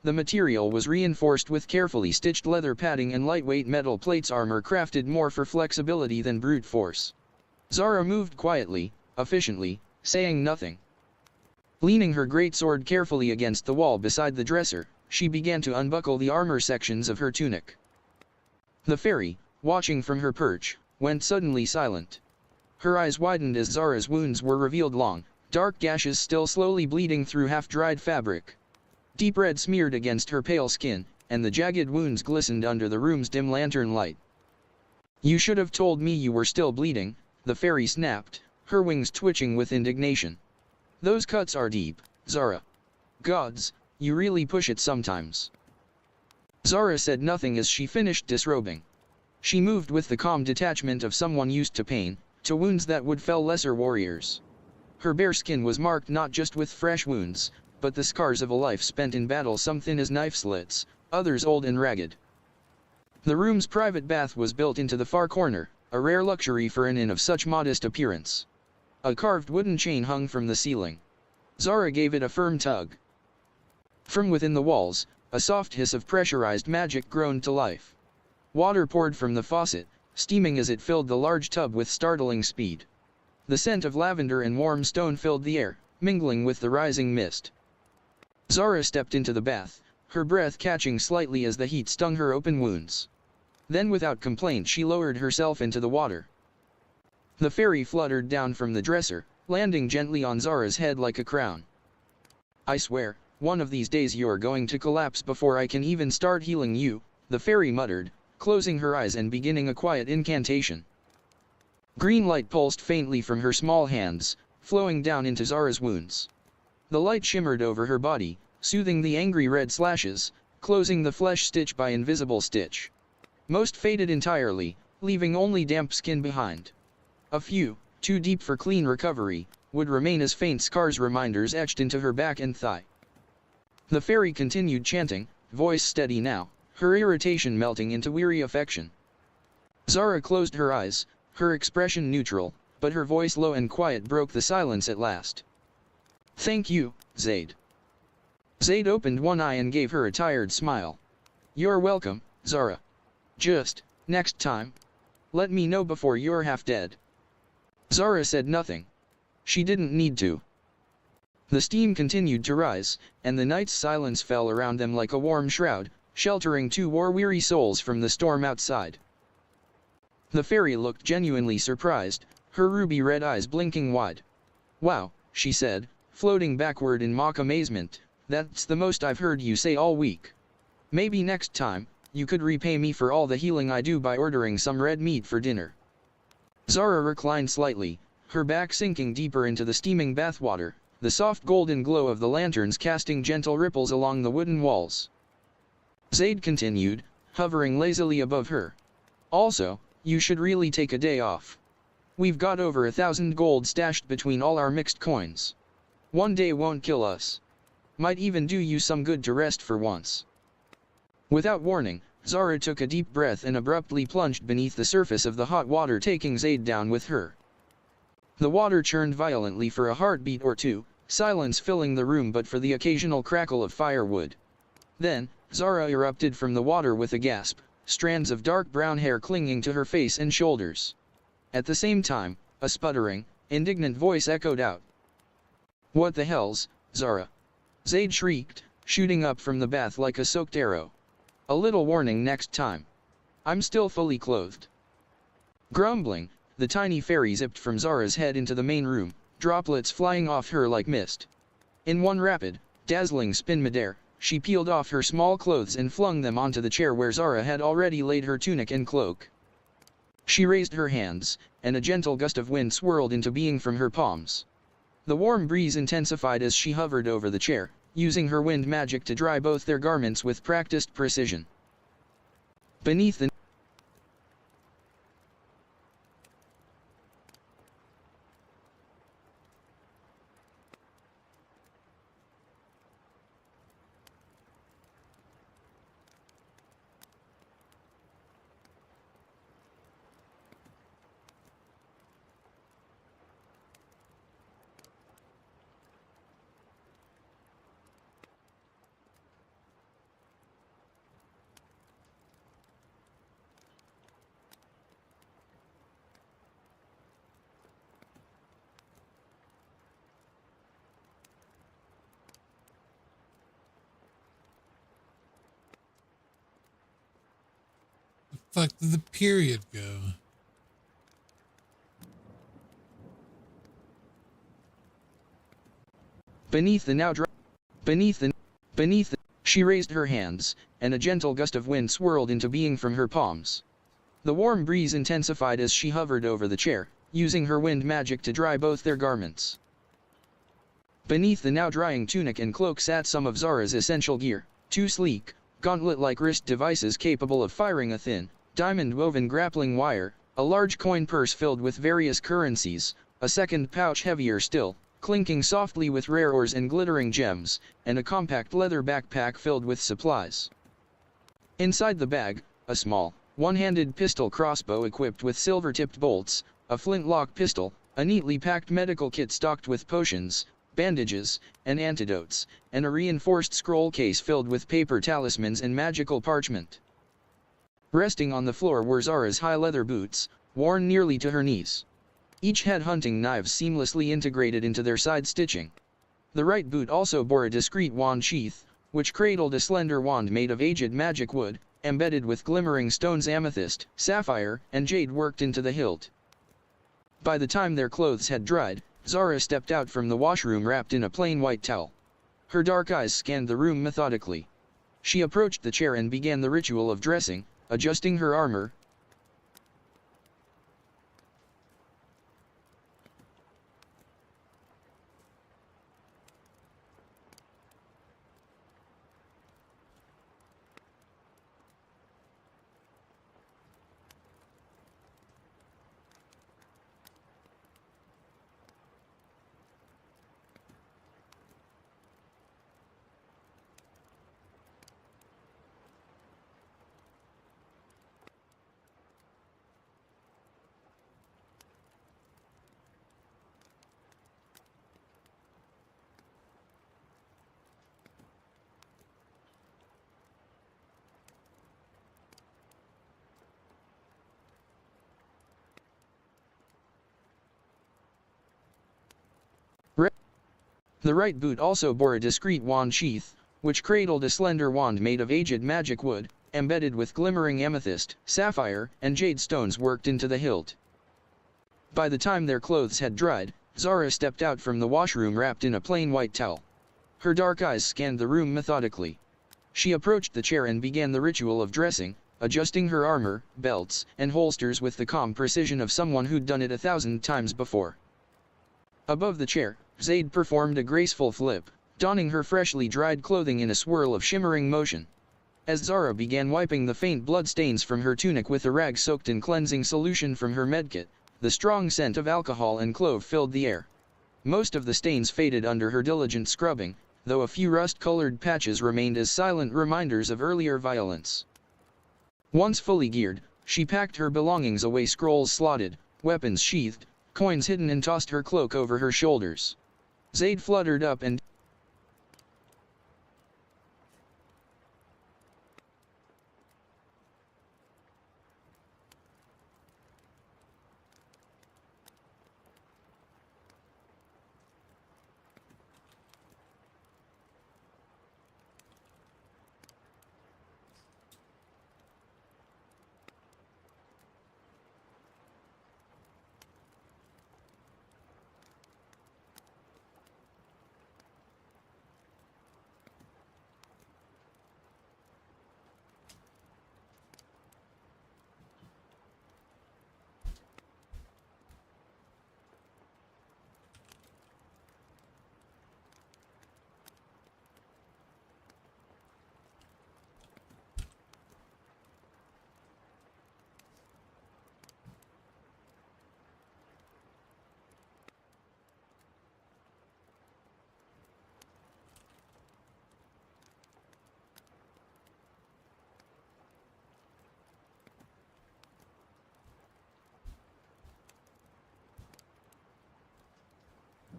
The material was reinforced with carefully stitched leather padding and lightweight metal plates, armor crafted more for flexibility than brute force. Zara moved quietly, efficiently, saying nothing. Leaning her greatsword carefully against the wall beside the dresser, she began to unbuckle the armor sections of her tunic. The fairy, watching from her perch, went suddenly silent. Her eyes widened as Zara's wounds were revealed, long, dark gashes still slowly bleeding through half-dried fabric. Deep red smeared against her pale skin, and the jagged wounds glistened under the room's dim lantern light. You should have told me you were still bleeding, the fairy snapped, her wings twitching with indignation. Those cuts are deep, Zara. Gods, you really push it sometimes. Zara said nothing as she finished disrobing. She moved with the calm detachment of someone used to pain, to wounds that would fell lesser warriors. Her bare skin was marked not just with fresh wounds, but the scars of a life spent in battle, some thin as knife slits, others old and ragged. The room's private bath was built into the far corner, a rare luxury for an inn of such modest appearance. A carved wooden chain hung from the ceiling. Zara gave it a firm tug. From within the walls, a soft hiss of pressurized magic groaned to life. Water poured from the faucet, steaming as it filled the large tub with startling speed. The scent of lavender and warm stone filled the air, mingling with the rising mist. Zara stepped into the bath, her breath catching slightly as the heat stung her open wounds. Then without complaint she lowered herself into the water. The fairy fluttered down from the dresser, landing gently on Zara's head like a crown. I swear, one of these days you're going to collapse before I can even start healing you, the fairy muttered, closing her eyes and beginning a quiet incantation. Green light pulsed faintly from her small hands, flowing down into Zara's wounds. The light shimmered over her body, soothing the angry red slashes, closing the flesh stitch by invisible stitch. Most faded entirely, leaving only damp skin behind. A few, too deep for clean recovery, would remain as faint scars, reminders etched into her back and thigh. The fairy continued chanting, voice steady now, her irritation melting into weary affection. Zara closed her eyes, her expression neutral, but her voice low and quiet broke the silence at last. Thank you, Zaid. Zaid opened one eye and gave her a tired smile. You're welcome, Zara. Just, next time, let me know before you're half dead. Zara said nothing. She didn't need to. The steam continued to rise, and the night's silence fell around them like a warm shroud, sheltering 2 war-weary souls from the storm outside. The fairy looked genuinely surprised, her ruby-red eyes blinking wide. Wow, she said, floating backward in mock amazement, that's the most I've heard you say all week. Maybe next time, you could repay me for all the healing I do by ordering some red meat for dinner. Zara reclined slightly, her back sinking deeper into the steaming bathwater, the soft golden glow of the lanterns casting gentle ripples along the wooden walls. Zaid continued, hovering lazily above her. Also, you should really take a day off. We've got over 1,000 gold stashed between all our mixed coins. One day won't kill us. Might even do you some good to rest for once. Without warning, Zara took a deep breath and abruptly plunged beneath the surface of the hot water, taking Zaid down with her. The water churned violently for a heartbeat or two, silence filling the room but for the occasional crackle of firewood. Then, Zara erupted from the water with a gasp, strands of dark brown hair clinging to her face and shoulders. At the same time, a sputtering, indignant voice echoed out. "What the hell's, Zara?" Zaid shrieked, shooting up from the bath like a soaked arrow. "A little warning next time. I'm still fully clothed." Grumbling, the tiny fairy zipped from Zara's head into the main room, droplets flying off her like mist. In one rapid, dazzling spin midair, she peeled off her small clothes and flung them onto the chair where Zara had already laid her tunic and cloak. She raised her hands, and a gentle gust of wind swirled into being from her palms. The warm breeze intensified as she hovered over the chair, using her wind magic to dry both their garments with practiced precision. Beneath the Fuck did the period go? She raised her hands, and a gentle gust of wind swirled into being from her palms. The warm breeze intensified as she hovered over the chair, using her wind magic to dry both their garments. Beneath the now drying tunic and cloak sat some of Zara's essential gear, two sleek, gauntlet-like wrist devices capable of firing a thin, diamond-woven grappling wire, a large coin purse filled with various currencies, a second pouch heavier still, clinking softly with rare ores and glittering gems, and a compact leather backpack filled with supplies. Inside the bag, a small, one-handed pistol crossbow equipped with silver-tipped bolts, a flintlock pistol, a neatly packed medical kit stocked with potions, bandages, and antidotes, and a reinforced scroll case filled with paper talismans and magical parchment. Resting on the floor were Zara's high leather boots, worn nearly to her knees. Each had hunting knives seamlessly integrated into their side stitching. The right boot also bore a discreet wand sheath, which cradled a slender wand made of aged magic wood, embedded with glimmering stones amethyst, sapphire, and jade worked into the hilt. By the time their clothes had dried, Zara stepped out from the washroom wrapped in a plain white towel. Her dark eyes scanned the room methodically. She approached the chair and began the ritual of dressing, adjusting her armor. The right boot also bore a discreet wand sheath, which cradled a slender wand made of aged magic wood, embedded with glimmering amethyst, sapphire, and jade stones worked into the hilt. By the time their clothes had dried, Zara stepped out from the washroom wrapped in a plain white towel. Her dark eyes scanned the room methodically. She approached the chair and began the ritual of dressing, adjusting her armor, belts, and holsters with the calm precision of someone who'd done it 1,000 times before. Above the chair, Zaid performed a graceful flip, donning her freshly dried clothing in a swirl of shimmering motion. As Zara began wiping the faint blood stains from her tunic with a rag soaked in cleansing solution from her medkit, the strong scent of alcohol and clove filled the air. Most of the stains faded under her diligent scrubbing, though a few rust-colored patches remained as silent reminders of earlier violence. Once fully geared, she packed her belongings away, scrolls slotted, weapons sheathed, coins hidden, and tossed her cloak over her shoulders. Zaid fluttered up and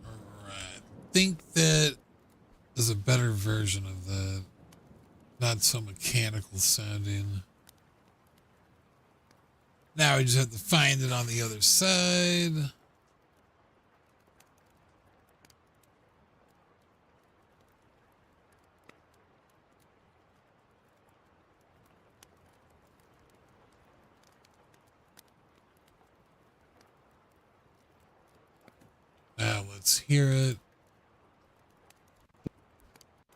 Alright. Think that there's a better version of that. Not so mechanical sounding. Now we just have to find it on the other side. Now let's hear it.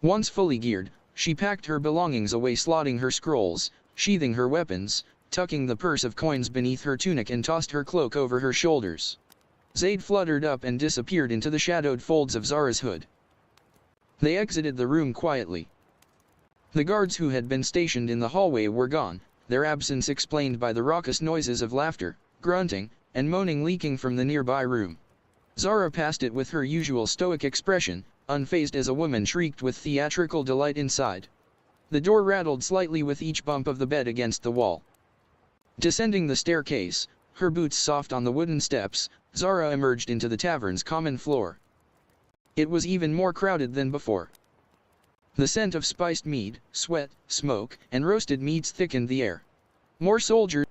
once fully geared, she packed her belongings away, slotting her scrolls, sheathing her weapons, tucking the purse of coins beneath her tunic, and tossed her cloak over her shoulders. Zaid fluttered up and disappeared into the shadowed folds of Zara's hood. They exited the room quietly. The guards who had been stationed in the hallway were gone, their absence explained by the raucous noises of laughter, grunting, and moaning leaking from the nearby room. Zara passed it with her usual stoic expression, unfazed as a woman shrieked with theatrical delight inside. The door rattled slightly with each bump of the bed against the wall. Descending the staircase, her boots soft on the wooden steps, Zara emerged into the tavern's common floor. It was even more crowded than before. The scent of spiced mead, sweat, smoke, and roasted meats thickened the air. More soldiers.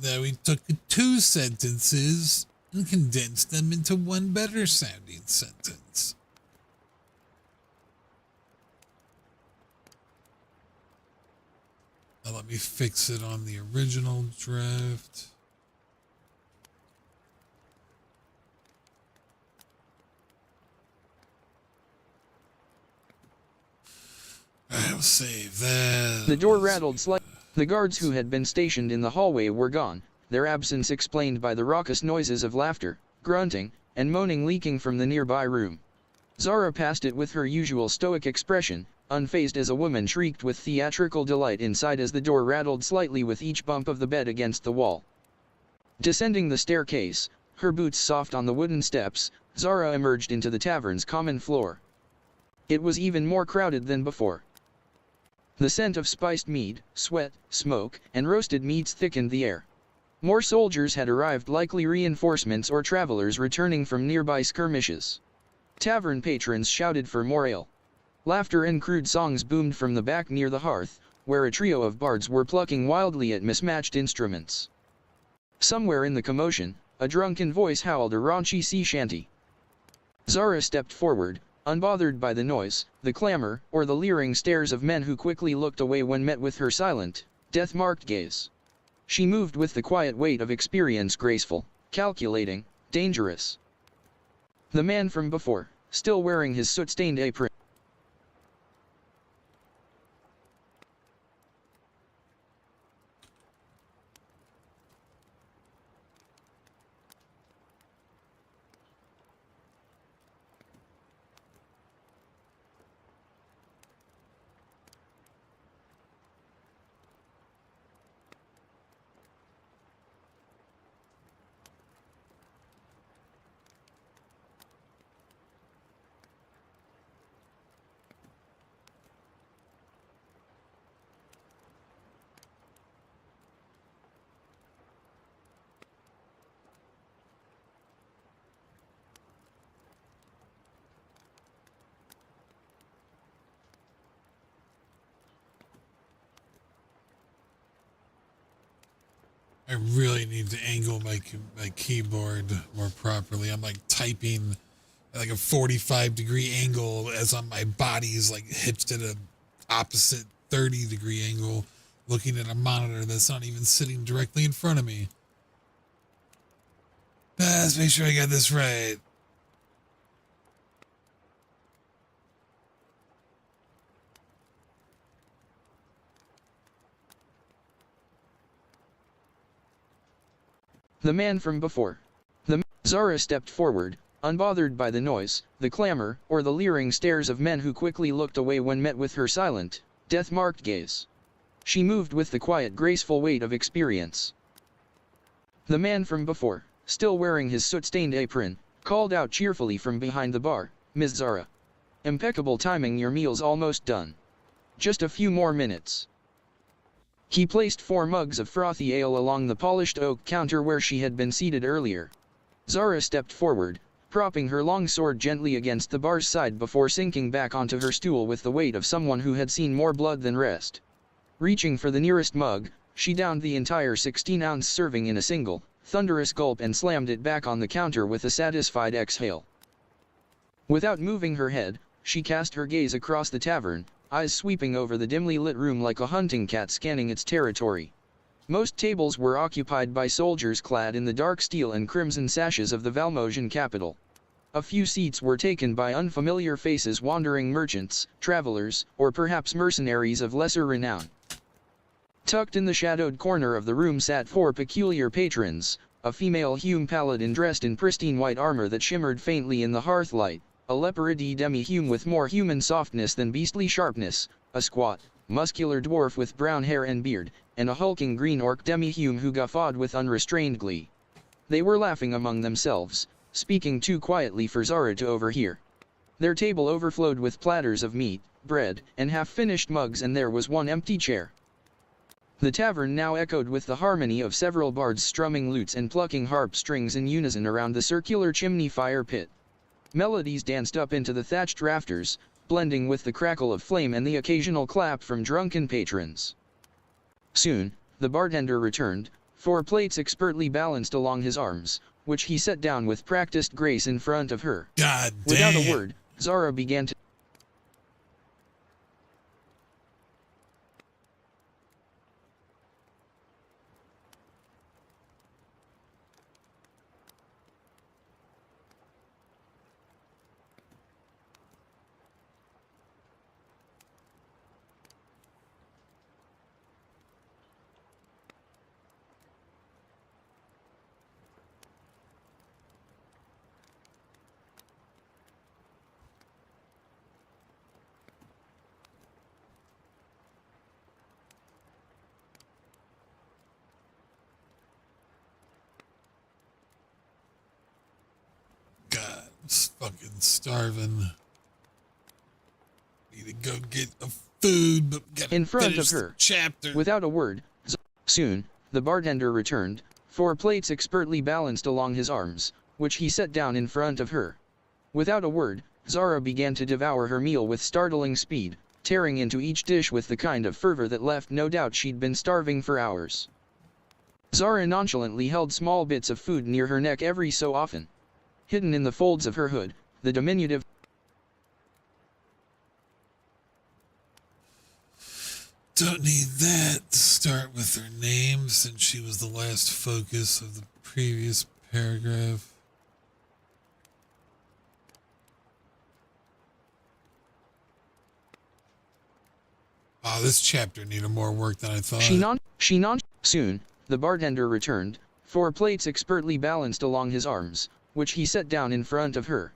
That we took 2 sentences and condensed them into one better sounding sentence. Now let me fix it on the original draft. I'll save that. The door rattled slightly. The guards who had been stationed in the hallway were gone, their absence explained by the raucous noises of laughter, grunting, and moaning leaking from the nearby room. Zara passed it with her usual stoic expression, unfazed as a woman shrieked with theatrical delight inside as the door rattled slightly with each bump of the bed against the wall. Descending the staircase, her boots soft on the wooden steps, Zara emerged into the tavern's common floor. It was even more crowded than before. The scent of spiced mead, sweat, smoke, and roasted meats thickened the air. More soldiers had arrived, likely reinforcements or travelers returning from nearby skirmishes. Tavern patrons shouted for more ale. Laughter and crude songs boomed from the back near the hearth, where a trio of bards were plucking wildly at mismatched instruments. Somewhere in the commotion, a drunken voice howled a raunchy sea shanty. Zara stepped forward, unbothered by the noise, the clamor, or the leering stares of men who quickly looked away when met with her silent, death-marked gaze. She moved with the quiet weight of experience, graceful, calculating, dangerous. The man from before, still wearing his soot-stained apron. I really need to angle my keyboard more properly. I'm like typing at like a 45-degree angle as on my body's like hitched at a opposite 30-degree angle, looking at a monitor that's not even sitting directly in front of me. Let's make sure I got this right. The man from before. Zara stepped forward, unbothered by the noise, the clamor, or the leering stares of men who quickly looked away when met with her silent, death-marked gaze. She moved with the quiet, graceful weight of experience. The man from before, still wearing his soot-stained apron, called out cheerfully from behind the bar, "Miss Zara. Impeccable timing, your meal's almost done. Just a few more minutes." He placed 4 mugs of frothy ale along the polished oak counter where she had been seated earlier. Zara stepped forward, propping her long sword gently against the bar's side before sinking back onto her stool with the weight of someone who had seen more blood than rest. Reaching for the nearest mug, she downed the entire 16-ounce serving in a single, thunderous gulp and slammed it back on the counter with a satisfied exhale. Without moving her head, she cast her gaze across the tavern, eyes sweeping over the dimly lit room like a hunting cat scanning its territory. Most tables were occupied by soldiers clad in the dark steel and crimson sashes of the Valmosian capital. A few seats were taken by unfamiliar faces, wandering merchants, travelers, or perhaps mercenaries of lesser renown. Tucked in the shadowed corner of the room sat 4 peculiar patrons, a female Hume paladin dressed in pristine white armor that shimmered faintly in the hearthlight, a leoparded demi-Hume with more human softness than beastly sharpness, a squat, muscular dwarf with brown hair and beard, and a hulking green orc demi-Hume who guffawed with unrestrained glee. They were laughing among themselves, speaking too quietly for Zara to overhear. Their table overflowed with platters of meat, bread, and half-finished mugs, and there was one empty chair. The tavern now echoed with the harmony of several bards strumming lutes and plucking harp strings in unison around the circular chimney fire pit. Melodies danced up into the thatched rafters, blending with the crackle of flame and the occasional clap from drunken patrons. Soon, the bartender returned, 4 plates expertly balanced along his arms, which he set down with practiced grace in front of her. God damn. Without a word, Zara began to God, I'm fucking starving. Need to go get the food, but gotta in front finish of her. the chapter. Without a word, soon, the bartender returned, 4 plates expertly balanced along his arms, which he set down in front of her. Without a word, Zara began to devour her meal with startling speed, tearing into each dish with the kind of fervor that left no doubt she'd been starving for hours. Zara nonchalantly held small bits of food near her neck every so often. Hidden in the folds of her hood, the diminutive Don't need that to start with her name, since she was the last focus of the previous paragraph. Wow, this chapter needed more work than I thought. Soon, the bartender returned, 4 plates expertly balanced along his arms, which he set down in front of her.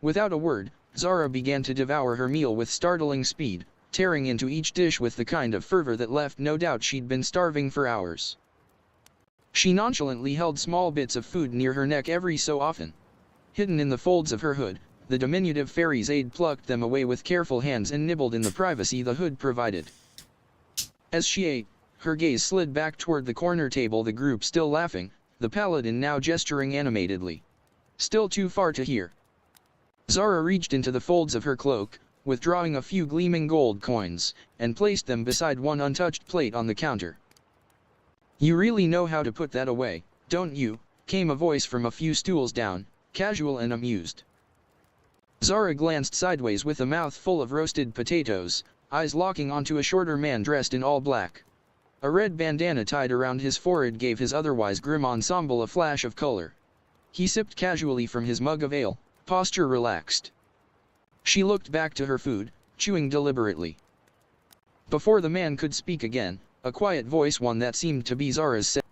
Without a word, Zara began to devour her meal with startling speed, tearing into each dish with the kind of fervor that left no doubt she'd been starving for hours. She nonchalantly held small bits of food near her neck every so often. Hidden in the folds of her hood, the diminutive fairy's aide plucked them away with careful hands and nibbled in the privacy the hood provided. As she ate, her gaze slid back toward the corner table, the group still laughing, the paladin now gesturing animatedly. Still too far to hear. Zara reached into the folds of her cloak, withdrawing a few gleaming gold coins, and placed them beside one untouched plate on the counter. You really know how to put that away, don't you? Came a voice from a few stools down, casual and amused. Zara glanced sideways with a mouth full of roasted potatoes, eyes locking onto a shorter man dressed in all black. A red bandana tied around his forehead gave his otherwise grim ensemble a flash of color. He sipped casually from his mug of ale, posture relaxed. She looked back to her food, chewing deliberately. Before the man could speak again, a quiet voice, one that seemed to be Zara's, said,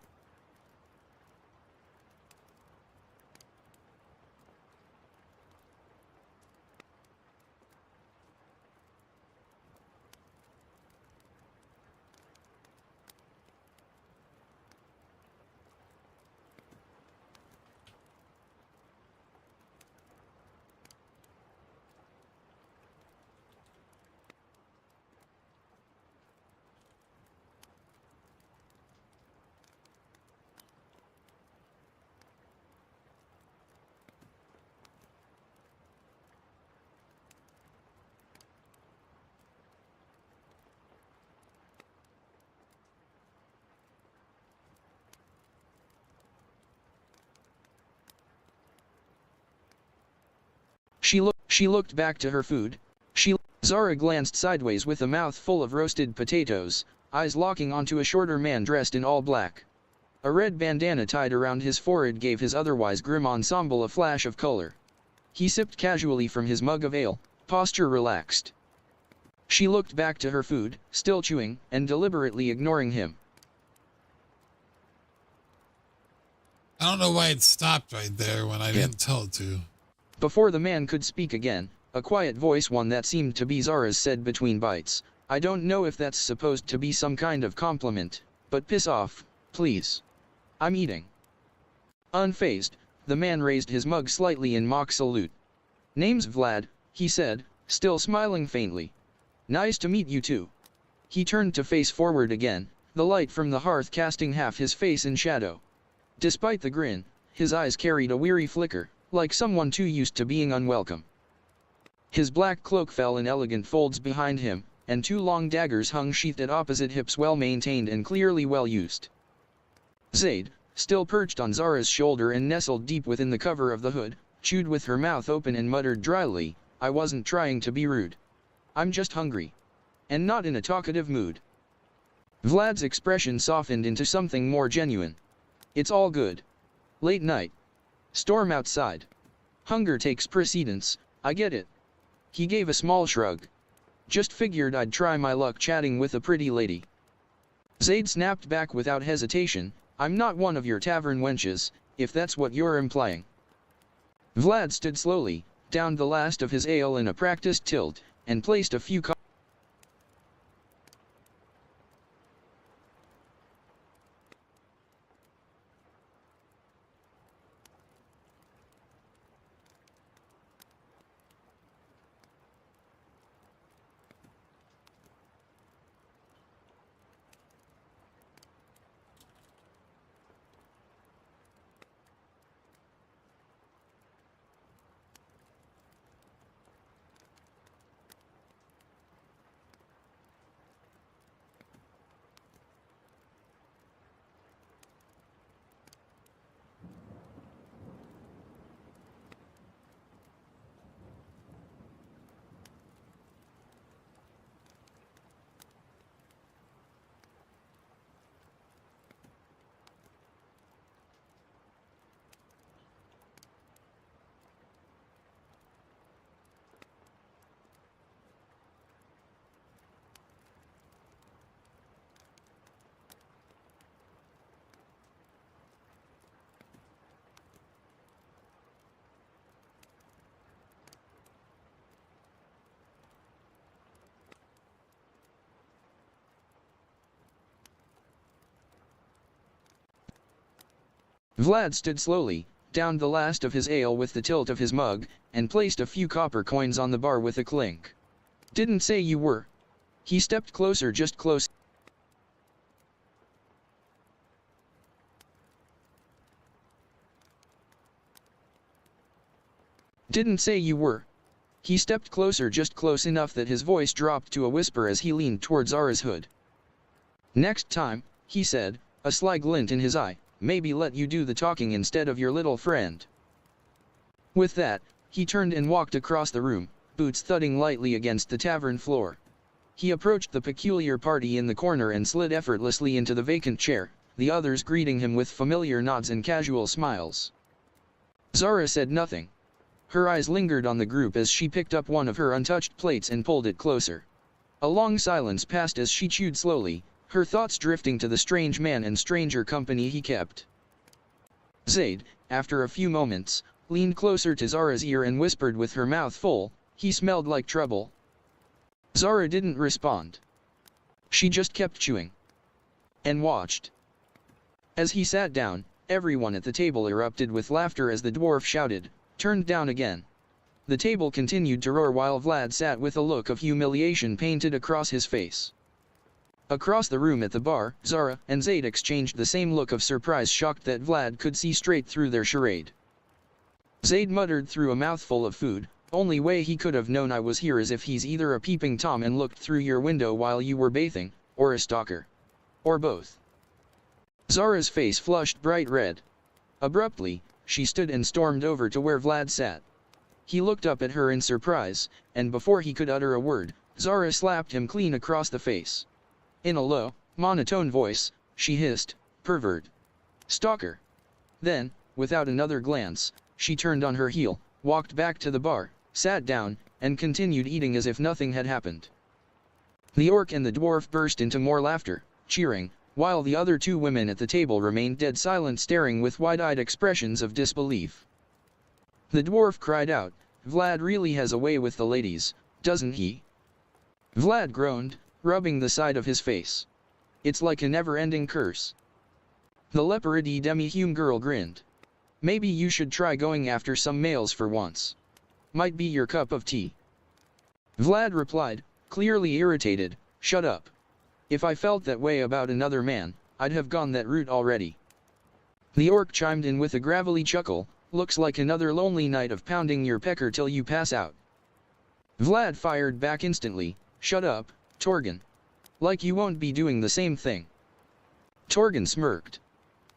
She looked back to her food. Zara glanced sideways with a mouth full of roasted potatoes, eyes locking onto a shorter man dressed in all black. A red bandana tied around his forehead gave his otherwise grim ensemble a flash of color. He sipped casually from his mug of ale, posture relaxed. She looked back to her food, still chewing, and deliberately ignoring him. I don't know why it stopped right there when I didn't tell it to. Before the man could speak again, a quiet voice, one that seemed to be Zara's, said between bites, I don't know if that's supposed to be some kind of compliment, but piss off, please. I'm eating. Unfazed, the man raised his mug slightly in mock salute. Name's Vlad, he said, still smiling faintly. Nice to meet you too. He turned to face forward again, the light from the hearth casting half his face in shadow. Despite the grin, his eyes carried a weary flicker, like someone too used to being unwelcome. His black cloak fell in elegant folds behind him, and two long daggers hung sheathed at opposite hips, well maintained and clearly well used. Zaid, still perched on Zara's shoulder and nestled deep within the cover of the hood, chewed with her mouth open and muttered dryly, I wasn't trying to be rude. I'm just hungry. And not in a talkative mood. Vlad's expression softened into something more genuine. It's all good. Late night. Storm outside. Hunger takes precedence, I get it. He gave a small shrug. Just figured I'd try my luck chatting with a pretty lady. Zaid snapped back without hesitation, I'm not one of your tavern wenches, if that's what you're implying. Vlad stood slowly, downed the last of his ale in a practiced tilt, and placed a few Vlad stood slowly, downed the last of his ale with the tilt of his mug, and placed a few copper coins on the bar with a clink. Didn't say you were. He stepped closer, just close. Didn't say you were. He stepped closer, just close enough that his voice dropped to a whisper as he leaned towards Zara's hood. Next time, he said, a sly glint in his eye, maybe let you do the talking instead of your little friend. With that, he turned and walked across the room, boots thudding lightly against the tavern floor. He approached the peculiar party in the corner and slid effortlessly into the vacant chair, the others greeting him with familiar nods and casual smiles. Zara said nothing. Her eyes lingered on the group as she picked up one of her untouched plates and pulled it closer. A long silence passed as she chewed slowly, her thoughts drifting to the strange man and stranger company he kept. Zaid, after a few moments, leaned closer to Zara's ear and whispered with her mouth full, "He smelled like trouble." Zara didn't respond. She just kept chewing. And watched. As he sat down, everyone at the table erupted with laughter as the dwarf shouted, "Turned down again." The table continued to roar while Vlad sat with a look of humiliation painted across his face. Across the room at the bar, Zara and Zaid exchanged the same look of surprise, shocked that Vlad could see straight through their charade. Zaid muttered through a mouthful of food, "Only way he could have known I was here is if he's either a peeping Tom and looked through your window while you were bathing, or a stalker. Or both." Zara's face flushed bright red. Abruptly, she stood and stormed over to where Vlad sat. He looked up at her in surprise, and before he could utter a word, Zara slapped him clean across the face. In a low, monotone voice, she hissed, "Pervert. Stalker." Then, without another glance, she turned on her heel, walked back to the bar, sat down, and continued eating as if nothing had happened. The orc and the dwarf burst into more laughter, cheering, while the other two women at the table remained dead silent, staring with wide-eyed expressions of disbelief. The dwarf cried out, "Vlad really has a way with the ladies, doesn't he?" Vlad groaned, rubbing the side of his face. "It's like a never-ending curse." The leopard demi-human girl grinned. "Maybe you should try going after some males for once. Might be your cup of tea." Vlad replied, clearly irritated, "Shut up. If I felt that way about another man, I'd have gone that route already." The orc chimed in with a gravelly chuckle, "Looks like another lonely night of pounding your pecker till you pass out." Vlad fired back instantly, "Shut up, Torgan. Like you won't be doing the same thing." Torgan smirked.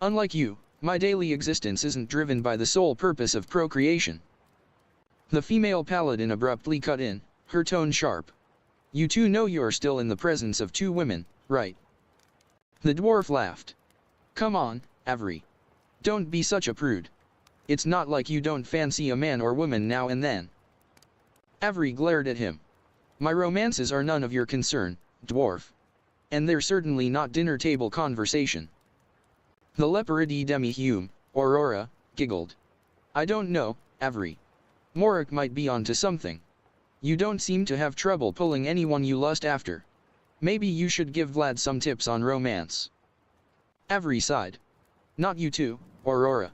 "Unlike you, my daily existence isn't driven by the sole purpose of procreation." The female paladin abruptly cut in, her tone sharp. "You two know you're still in the presence of two women, right?" The dwarf laughed. "Come on, Avery. Don't be such a prude. It's not like you don't fancy a man or woman now and then." Avery glared at him. "My romances are none of your concern, dwarf. And they're certainly not dinner table conversation." The leopard demi-human, Aurora, giggled. "I don't know, Avery. Morik might be onto something. You don't seem to have trouble pulling anyone you lust after. Maybe you should give Vlad some tips on romance." Avery sighed. "Not you too, Aurora."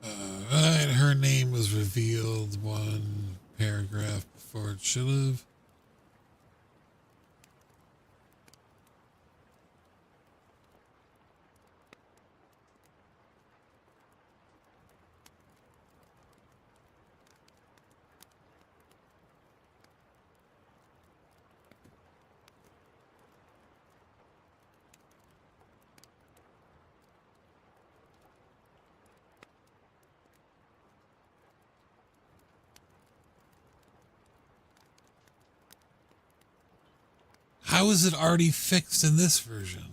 Alright, her name was revealed one paragraph before it should have. How is it already fixed in this version?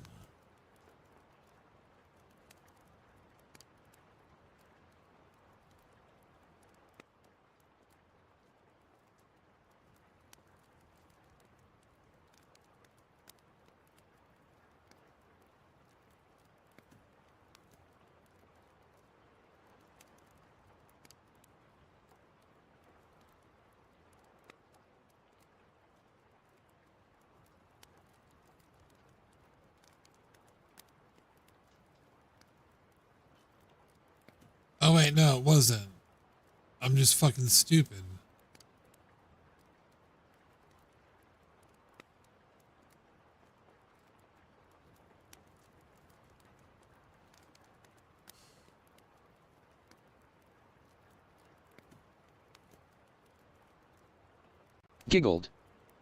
Oh wait, no, it wasn't. I'm just fucking stupid. Giggled.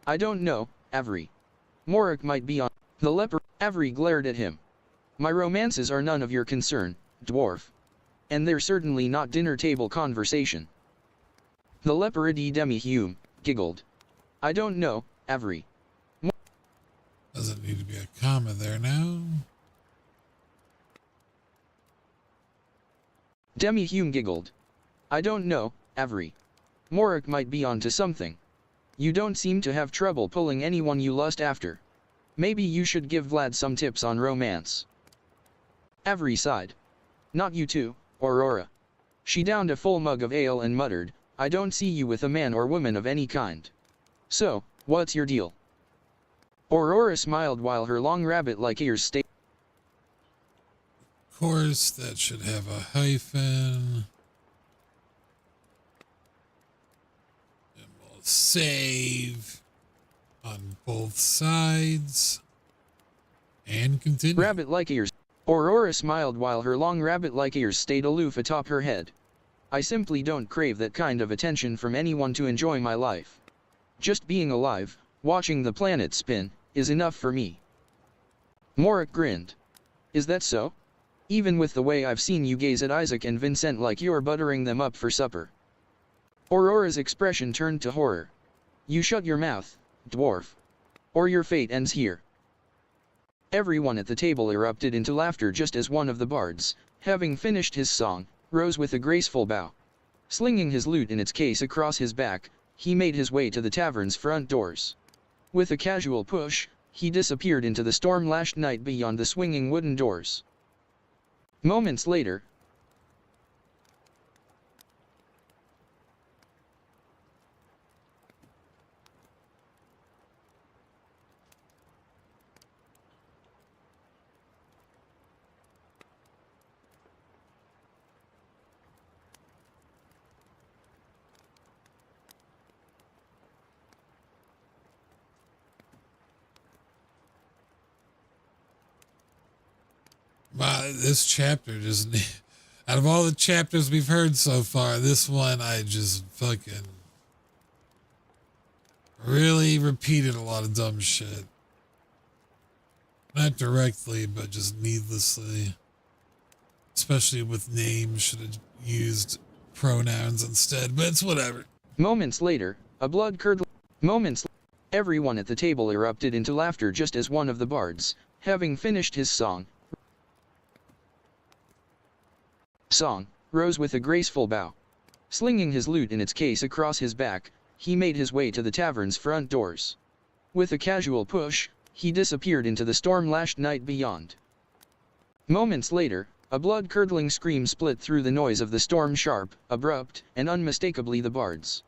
"I don't know, Avery. Morik might be on." The leper. Avery glared at him. My romances are none of your concern, dwarf. And they're certainly not dinner table conversation. The leopard demi-hume giggled. I don't know, Avery. Doesn't need to be a comma there now. Demi-hume giggled. I don't know, Avery. Morik might be onto something. You don't seem to have trouble pulling anyone you lust after. Maybe you should give Vlad some tips on romance. Avery sighed. Not you too, Aurora. She downed a full mug of ale and muttered, I don't see you with a man or woman of any kind. So, what's your deal? Aurora smiled while her long rabbit-like ears stayed. Of course, that should have a hyphen. And we'll save on both sides. And continue. Rabbit-like ears. Aurora smiled while her long rabbit-like ears stayed aloof atop her head. I simply don't crave that kind of attention from anyone to enjoy my life. Just being alive, watching the planet spin, is enough for me. Morik grinned. Is that so? Even with the way I've seen you gaze at Isaac and Vincent like you're buttering them up for supper. Aurora's expression turned to horror. You shut your mouth, dwarf. Or your fate ends here. Everyone at the table erupted into laughter just as one of the bards, having finished his song, rose with a graceful bow. Slinging his lute in its case across his back, he made his way to the tavern's front doors. With a casual push, he disappeared into the storm-lashed night beyond the swinging wooden doors. Moments later, this chapter just, out of all the chapters we've heard so far, this one I just fucking really repeated a lot of dumb shit. Not directly, but just needlessly. Especially with names, should have used pronouns instead, but it's whatever. Moments later, a blood-curdling everyone at the table erupted into laughter just as one of the bards, having finished his song, rose with a graceful bow. Slinging his lute in its case across his back, he made his way to the tavern's front doors. With a casual push, he disappeared into the storm-lashed night beyond. Moments later, a blood-curdling scream split through the noise of the storm, sharp, abrupt, and unmistakably the bard's.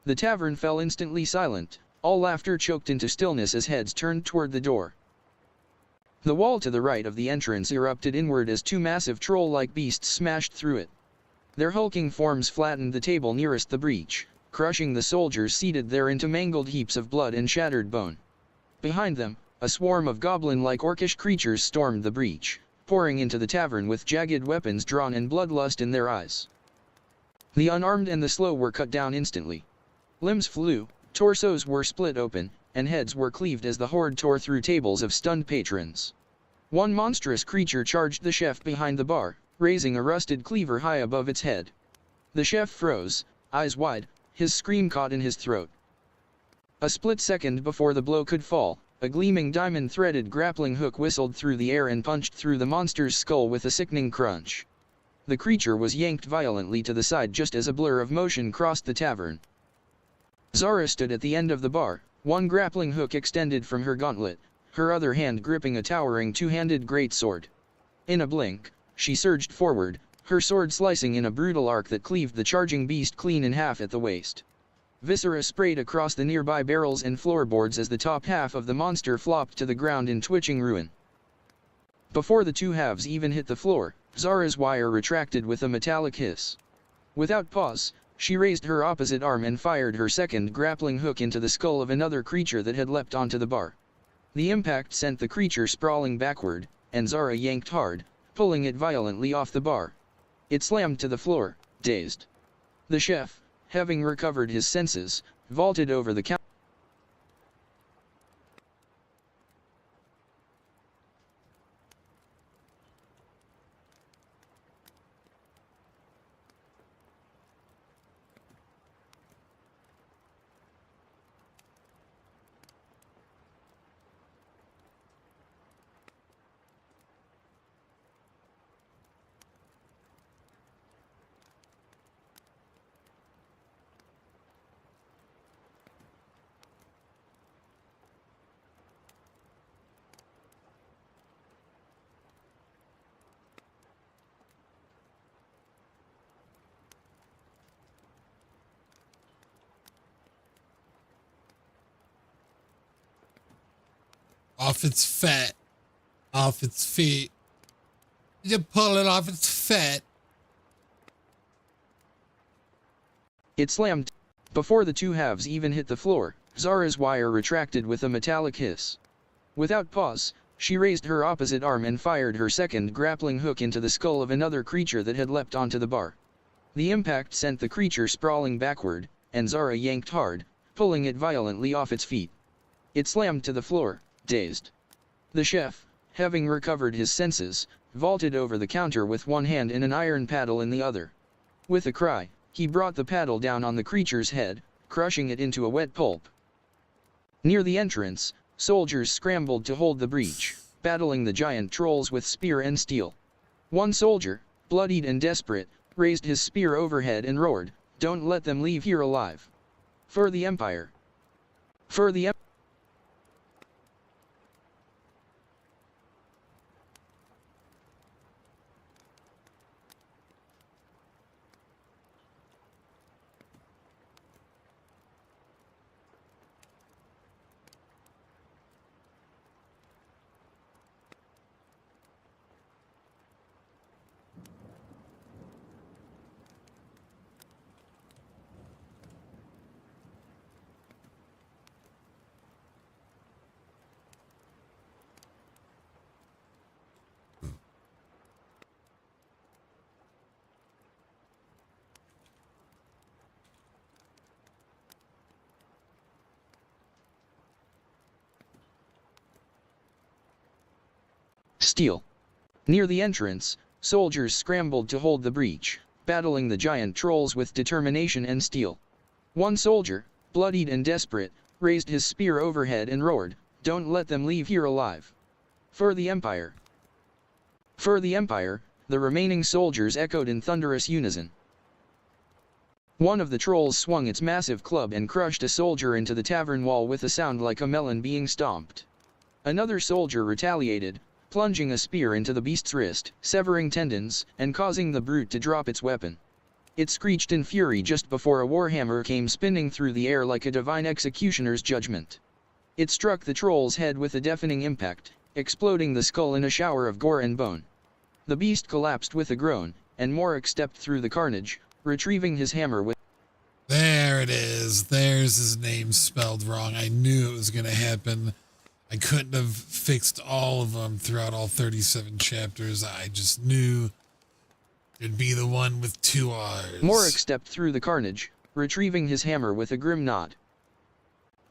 The tavern fell instantly silent, all laughter choked into stillness as heads turned toward the door. The wall to the right of the entrance erupted inward as two massive troll-like beasts smashed through it. Their hulking forms flattened the table nearest the breach, crushing the soldiers seated there into mangled heaps of blood and shattered bone. Behind them, a swarm of goblin-like orcish creatures stormed the breach, pouring into the tavern with jagged weapons drawn and bloodlust in their eyes. The unarmed and the slow were cut down instantly. Limbs flew, torsos were split open, and heads were cleaved as the horde tore through tables of stunned patrons. One monstrous creature charged the chef behind the bar, raising a rusted cleaver high above its head. The chef froze, eyes wide, his scream caught in his throat. A split second before the blow could fall, a gleaming diamond-threaded grappling hook whistled through the air and punched through the monster's skull with a sickening crunch. The creature was yanked violently to the side just as a blur of motion crossed the tavern. Zara stood at the end of the bar, one grappling hook extended from her gauntlet, her other hand gripping a towering two-handed greatsword. In a blink, she surged forward, her sword slicing in a brutal arc that cleaved the charging beast clean in half at the waist. Viscera sprayed across the nearby barrels and floorboards as the top half of the monster flopped to the ground in twitching ruin. Before the two halves even hit the floor, Zara's wire retracted with a metallic hiss. Without pause, she raised her opposite arm and fired her second grappling hook into the skull of another creature that had leapt onto the bar. The impact sent the creature sprawling backward, and Zara yanked hard, pulling it violently off the bar. It slammed to the floor, dazed. The chef, having recovered his senses, vaulted over the counter. off its fat, off its feet. You pull it off its fat. It slammed. Before the two halves even hit the floor, Zara's wire retracted with a metallic hiss. Without pause, she raised her opposite arm and fired her second grappling hook into the skull of another creature that had leapt onto the bar. The impact sent the creature sprawling backward, and Zara yanked hard, pulling it violently off its feet. It slammed to the floor, dazed. The chef, having recovered his senses, vaulted over the counter with one hand and an iron paddle in the other. With a cry, he brought the paddle down on the creature's head, crushing it into a wet pulp. Near the entrance, soldiers scrambled to hold the breach, battling the giant trolls with spear and steel. One soldier, bloodied and desperate, raised his spear overhead and roared, "Don't let them leave here alive. For the Empire! For the Empire!" Steel. Near the entrance, soldiers scrambled to hold the breach, battling the giant trolls with determination and steel. One soldier, bloodied and desperate, raised his spear overhead and roared, "Don't let them leave here alive. For the Empire! For the Empire!" The remaining soldiers echoed in thunderous unison. One of the trolls swung its massive club and crushed a soldier into the tavern wall with a sound like a melon being stomped. Another soldier retaliated, plunging a spear into the beast's wrist, severing tendons, and causing the brute to drop its weapon. It screeched in fury just before a warhammer came spinning through the air like a divine executioner's judgment. It struck the troll's head with a deafening impact, exploding the skull in a shower of gore and bone. The beast collapsed with a groan, and Morik stepped through the carnage, retrieving his hammer with... There it is. There's his name spelled wrong. I knew it was going to happen. I couldn't have fixed all of them throughout all 37 chapters. I just knew it'd be the one with 2 R's. Morik stepped through the carnage, retrieving his hammer with a grim nod.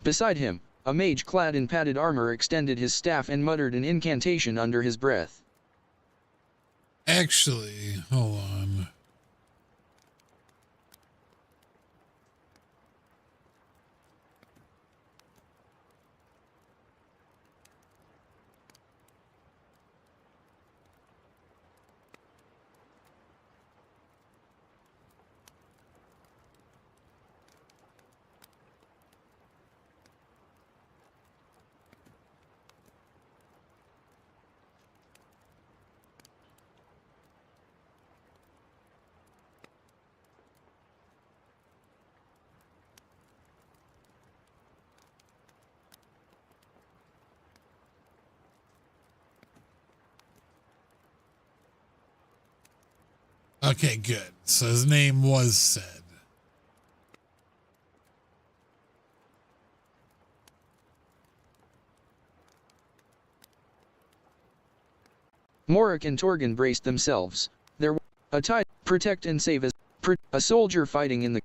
Beside him, a mage clad in padded armor extended his staff and muttered an incantation under his breath. Actually, hold on. Okay, good. So his name was said. Morik and Torgon braced themselves. There was a tide, protect and save as a soldier fighting in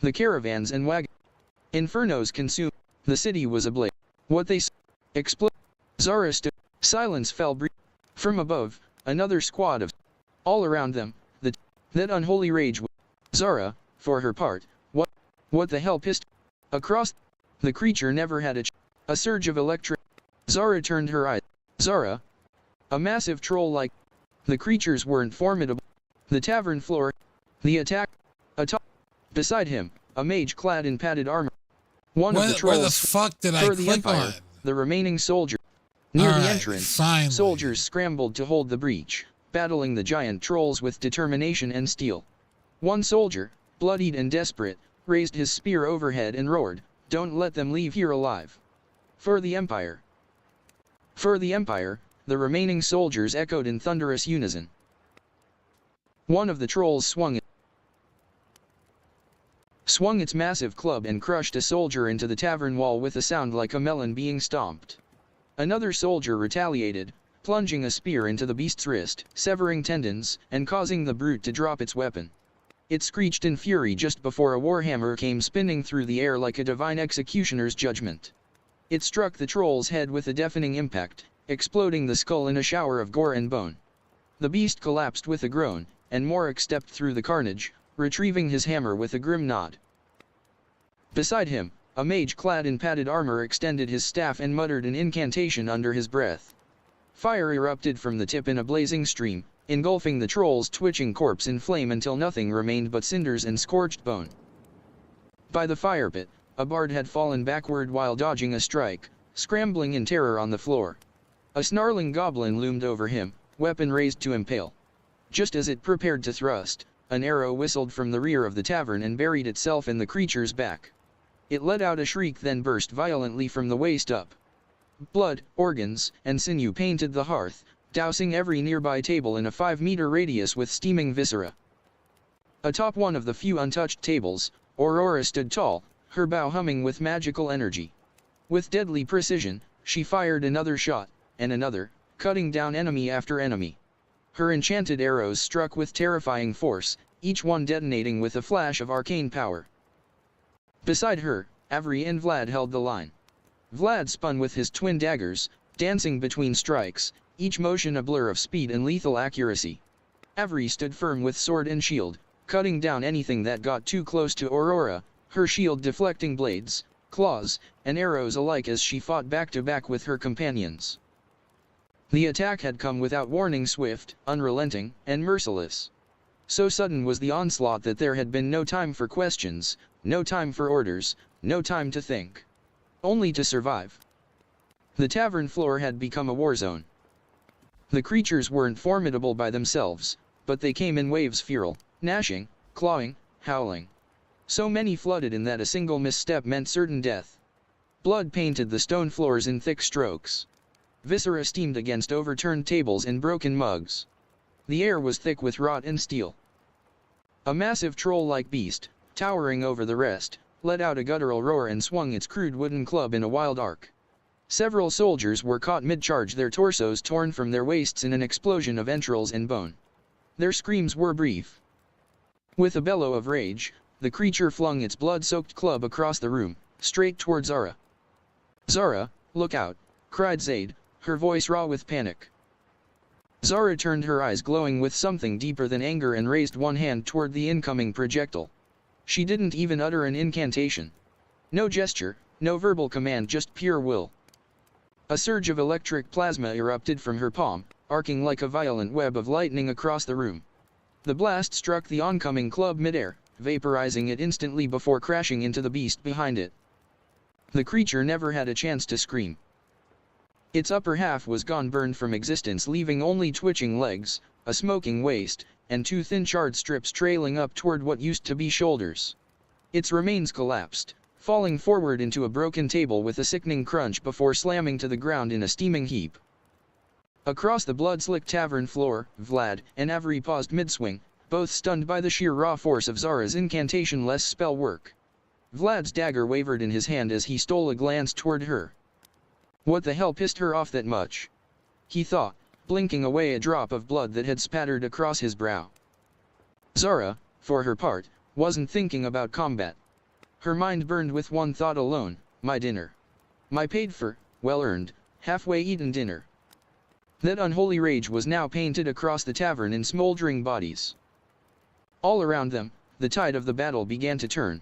the caravans and wagons. Infernos consumed. The city was ablaze. What they exploded. Zara stood. Silence fell from above. Another squad of all around them. That unholy rage. Zara, for her part, what the hell pissed across? The creature never had a surge of electric. Zara turned her eyes. Zara, a massive troll like. The creatures weren't formidable. The tavern floor, the attack, beside him, a mage clad in padded armor. One of the trolls. Where the fuck did I click on? The remaining soldier. Near the entrance, finally. Soldiers scrambled to hold the breach, battling the giant trolls with determination and steel. One soldier, bloodied and desperate, raised his spear overhead and roared, "Don't let them leave here alive. For the Empire! For the Empire, the remaining soldiers echoed in thunderous unison. One of the trolls swung its massive club and crushed a soldier into the tavern wall with a sound like a melon being stomped. Another soldier retaliated, plunging a spear into the beast's wrist, severing tendons, and causing the brute to drop its weapon. It screeched in fury just before a warhammer came spinning through the air like a divine executioner's judgment. It struck the troll's head with a deafening impact, exploding the skull in a shower of gore and bone. The beast collapsed with a groan, and Morik stepped through the carnage, retrieving his hammer with a grim nod. Beside him, a mage clad in padded armor extended his staff and muttered an incantation under his breath. Fire erupted from the tip in a blazing stream, engulfing the troll's twitching corpse in flame until nothing remained but cinders and scorched bone. By the fire pit, a bard had fallen backward while dodging a strike, scrambling in terror on the floor. A snarling goblin loomed over him, weapon raised to impale. Just as it prepared to thrust, an arrow whistled from the rear of the tavern and buried itself in the creature's back. It let out a shriek, then burst violently from the waist up. Blood, organs, and sinew painted the hearth, dousing every nearby table in a 5-meter radius with steaming viscera. Atop one of the few untouched tables, Aurora stood tall, her bow humming with magical energy. With deadly precision, she fired another shot, and another, cutting down enemy after enemy. Her enchanted arrows struck with terrifying force, each one detonating with a flash of arcane power. Beside her, Avery and Vlad held the line. Vlad spun with his twin daggers, dancing between strikes, each motion a blur of speed and lethal accuracy. Avery stood firm with sword and shield, cutting down anything that got too close to Aurora, her shield deflecting blades, claws, and arrows alike as she fought back-to-back with her companions. The attack had come without warning, swift, unrelenting, and merciless. So sudden was the onslaught that there had been no time for questions, no time for orders, no time to think. Only to survive. The tavern floor had become a war zone. The creatures weren't formidable by themselves, but they came in waves, feral, gnashing, clawing, howling. So many flooded in that a single misstep meant certain death. Blood painted the stone floors in thick strokes. Viscera steamed against overturned tables and broken mugs. The air was thick with rot and steel. A massive troll-like beast, towering over the rest, let out a guttural roar and swung its crude wooden club in a wild arc. Several soldiers were caught mid-charge, their torsos torn from their waists in an explosion of entrails and bone. Their screams were brief. With a bellow of rage, the creature flung its blood-soaked club across the room, straight toward Zara. "Zara, look out!" cried Zaid, her voice raw with panic. Zara turned, her eyes glowing with something deeper than anger, and raised one hand toward the incoming projectile. She didn't even utter an incantation. No gesture, no verbal command, just pure will. A surge of electric plasma erupted from her palm, arcing like a violent web of lightning across the room. The blast struck the oncoming club midair, vaporizing it instantly before crashing into the beast behind it. The creature never had a chance to scream. Its upper half was gone, burned from existence, leaving only twitching legs, a smoking waist, and two thin charred strips trailing up toward what used to be shoulders. Its remains collapsed, falling forward into a broken table with a sickening crunch before slamming to the ground in a steaming heap. Across the blood-slicked tavern floor, Vlad and Avery paused mid-swing, both stunned by the sheer raw force of Zara's incantation-less spell work. Vlad's dagger wavered in his hand as he stole a glance toward her. What the hell pissed her off that much? He thought, blinking away a drop of blood that had spattered across his brow. Zara, for her part, wasn't thinking about combat. Her mind burned with one thought alone: my dinner. My paid-for, well-earned, halfway-eaten dinner. That unholy rage was now painted across the tavern in smoldering bodies. All around them, the tide of the battle began to turn.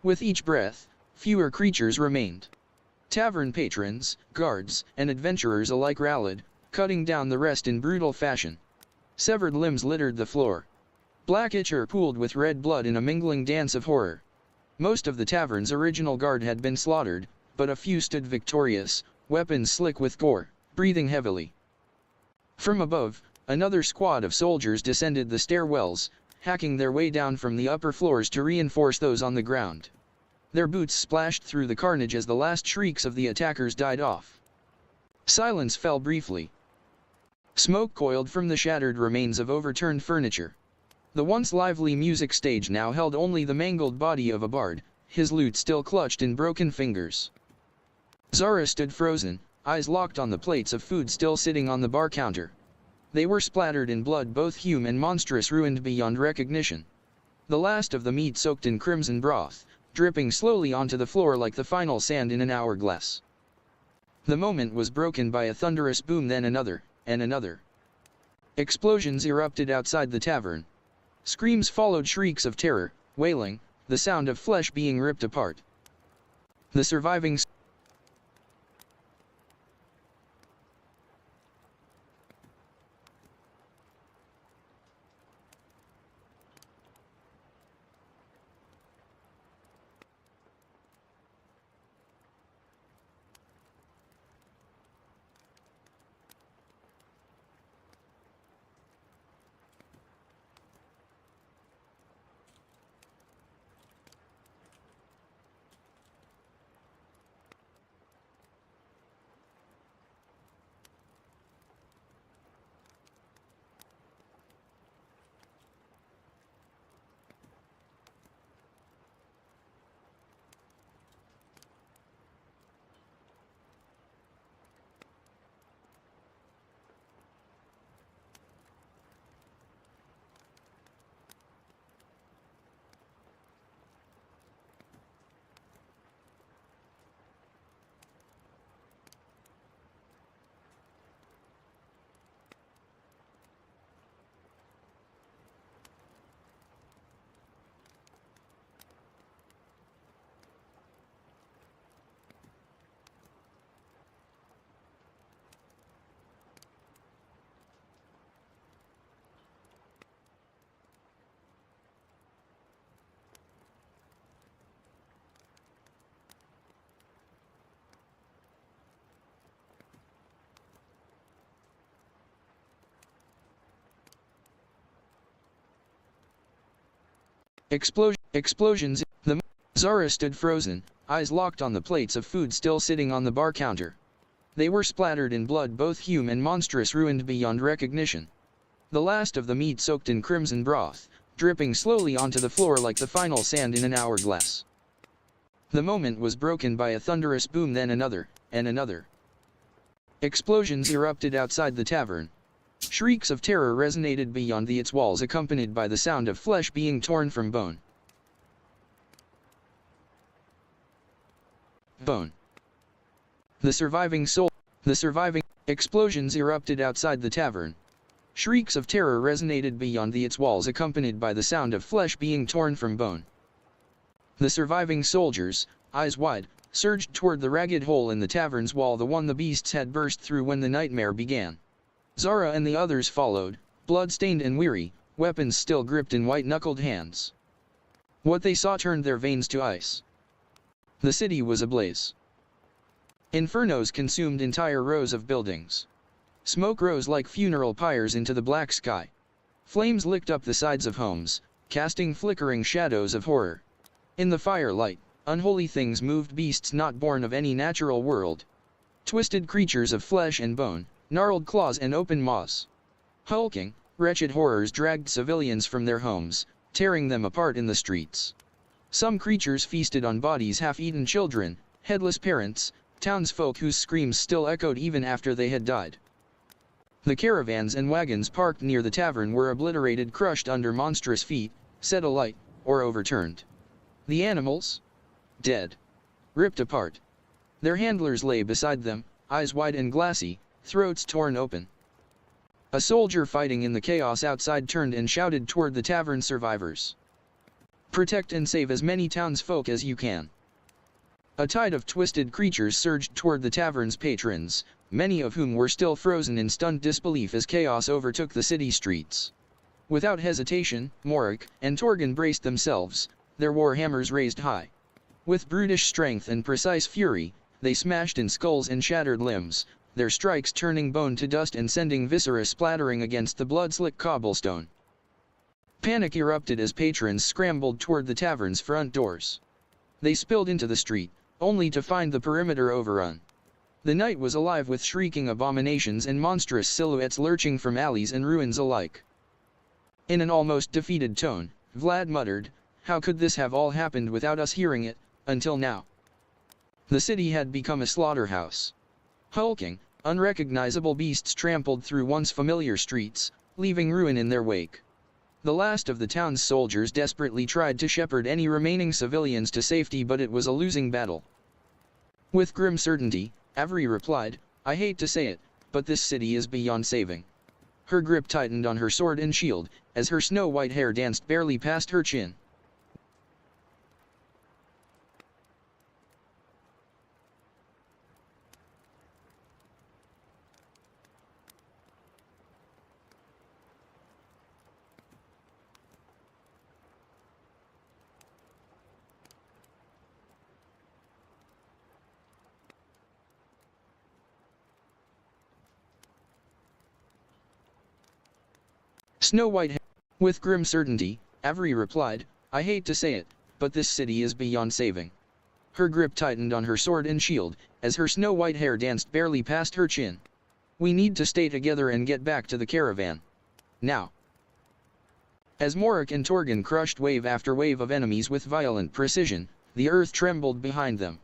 With each breath, fewer creatures remained. Tavern patrons, guards, and adventurers alike rallied, cutting down the rest in brutal fashion. Severed limbs littered the floor. Black ichor pooled with red blood in a mingling dance of horror. Most of the tavern's original guard had been slaughtered, but a few stood victorious, weapons slick with gore, breathing heavily. From above, another squad of soldiers descended the stairwells, hacking their way down from the upper floors to reinforce those on the ground. Their boots splashed through the carnage as the last shrieks of the attackers died off. Silence fell briefly. Smoke coiled from the shattered remains of overturned furniture. The once lively music stage now held only the mangled body of a bard, his lute still clutched in broken fingers. Zara stood frozen, eyes locked on the plates of food still sitting on the bar counter. They were splattered in blood, both human and monstrous, ruined beyond recognition. The last of the meat soaked in crimson broth, dripping slowly onto the floor like the final sand in an hourglass. The moment was broken by a thunderous boom, then another, and another. Explosions erupted outside the tavern. Screams followed shrieks of terror, wailing, the sound of flesh being ripped apart. The surviving explosions. Zara stood frozen, eyes locked on the plates of food still sitting on the bar counter. They were splattered in blood, both human and monstrous, ruined beyond recognition. The last of the meat soaked in crimson broth, dripping slowly onto the floor like the final sand in an hourglass. The moment was broken by a thunderous boom, then another, and another. Explosions erupted outside the tavern. Shrieks of terror resonated beyond its walls, accompanied by the sound of flesh being torn from bone. The surviving explosions erupted outside the tavern. Shrieks of terror resonated beyond its walls, accompanied by the sound of flesh being torn from bone. The surviving soldiers, eyes wide, surged toward the ragged hole in the tavern's wall, the one the beasts had burst through when the nightmare began. Zara and the others followed, blood-stained and weary, weapons still gripped in white-knuckled hands. What they saw turned their veins to ice. The city was ablaze. Infernos consumed entire rows of buildings. Smoke rose like funeral pyres into the black sky. Flames licked up the sides of homes, casting flickering shadows of horror. In the firelight, unholy things moved, beasts not born of any natural world. Twisted creatures of flesh and bone, gnarled claws and open maws. Hulking, wretched horrors dragged civilians from their homes, tearing them apart in the streets. Some creatures feasted on bodies, half-eaten children, headless parents, townsfolk whose screams still echoed even after they had died. The caravans and wagons parked near the tavern were obliterated, crushed under monstrous feet, set alight, or overturned. The animals? Dead. Ripped apart. Their handlers lay beside them, eyes wide and glassy, throats torn open. A soldier fighting in the chaos outside turned and shouted toward the tavern survivors. "Protect and save as many townsfolk as you can." A tide of twisted creatures surged toward the tavern's patrons, many of whom were still frozen in stunned disbelief as chaos overtook the city streets. Without hesitation, Morik and Torgon braced themselves, their war hammers raised high. With brutish strength and precise fury, they smashed in skulls and shattered limbs, their strikes turning bone to dust and sending viscera splattering against the blood-slick cobblestone. Panic erupted as patrons scrambled toward the tavern's front doors. They spilled into the street, only to find the perimeter overrun. The night was alive with shrieking abominations and monstrous silhouettes lurching from alleys and ruins alike. In an almost defeated tone, Vlad muttered, "How could this have all happened without us hearing it, until now?" The city had become a slaughterhouse. Hulking, unrecognizable beasts trampled through once familiar streets, leaving ruin in their wake. The last of the town's soldiers desperately tried to shepherd any remaining civilians to safety, but it was a losing battle. With grim certainty, Avery replied, "I hate to say it, but this city is beyond saving." Her grip tightened on her sword and shield, as her snow-white hair danced barely past her chin. Snow White hair. With grim certainty, Avery replied, "I hate to say it, but this city is beyond saving." Her grip tightened on her sword and shield, as her snow-white hair danced barely past her chin. "We need to stay together and get back to the caravan. Now." As Morik and Torgon crushed wave after wave of enemies with violent precision, the earth trembled behind them.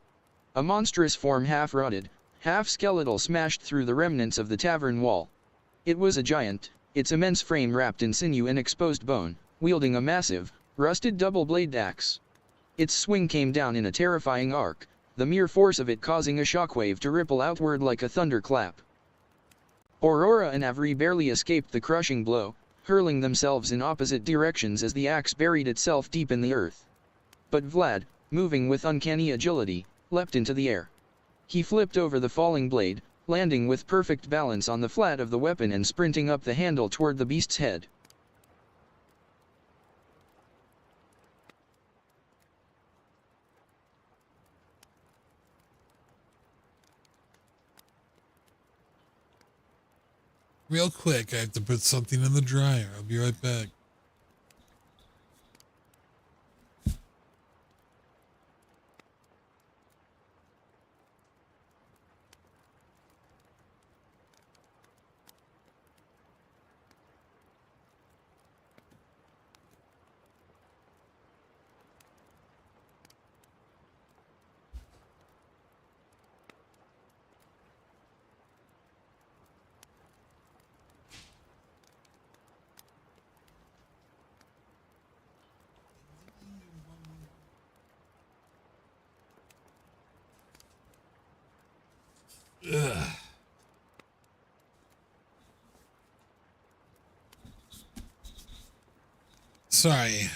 A monstrous form half-rotted, half-skeletal smashed through the remnants of the tavern wall. It was a giant, its immense frame wrapped in sinew and exposed bone, wielding a massive, rusted double-bladed axe. Its swing came down in a terrifying arc, the mere force of it causing a shockwave to ripple outward like a thunderclap. Aurora and Avery barely escaped the crushing blow, hurling themselves in opposite directions as the axe buried itself deep in the earth. But Vlad, moving with uncanny agility, leapt into the air. He flipped over the falling blade, landing with perfect balance on the flat of the weapon and sprinting up the handle toward the beast's head. Real quick, I have to put something in the dryer. I'll be right back. Ugh. Sorry,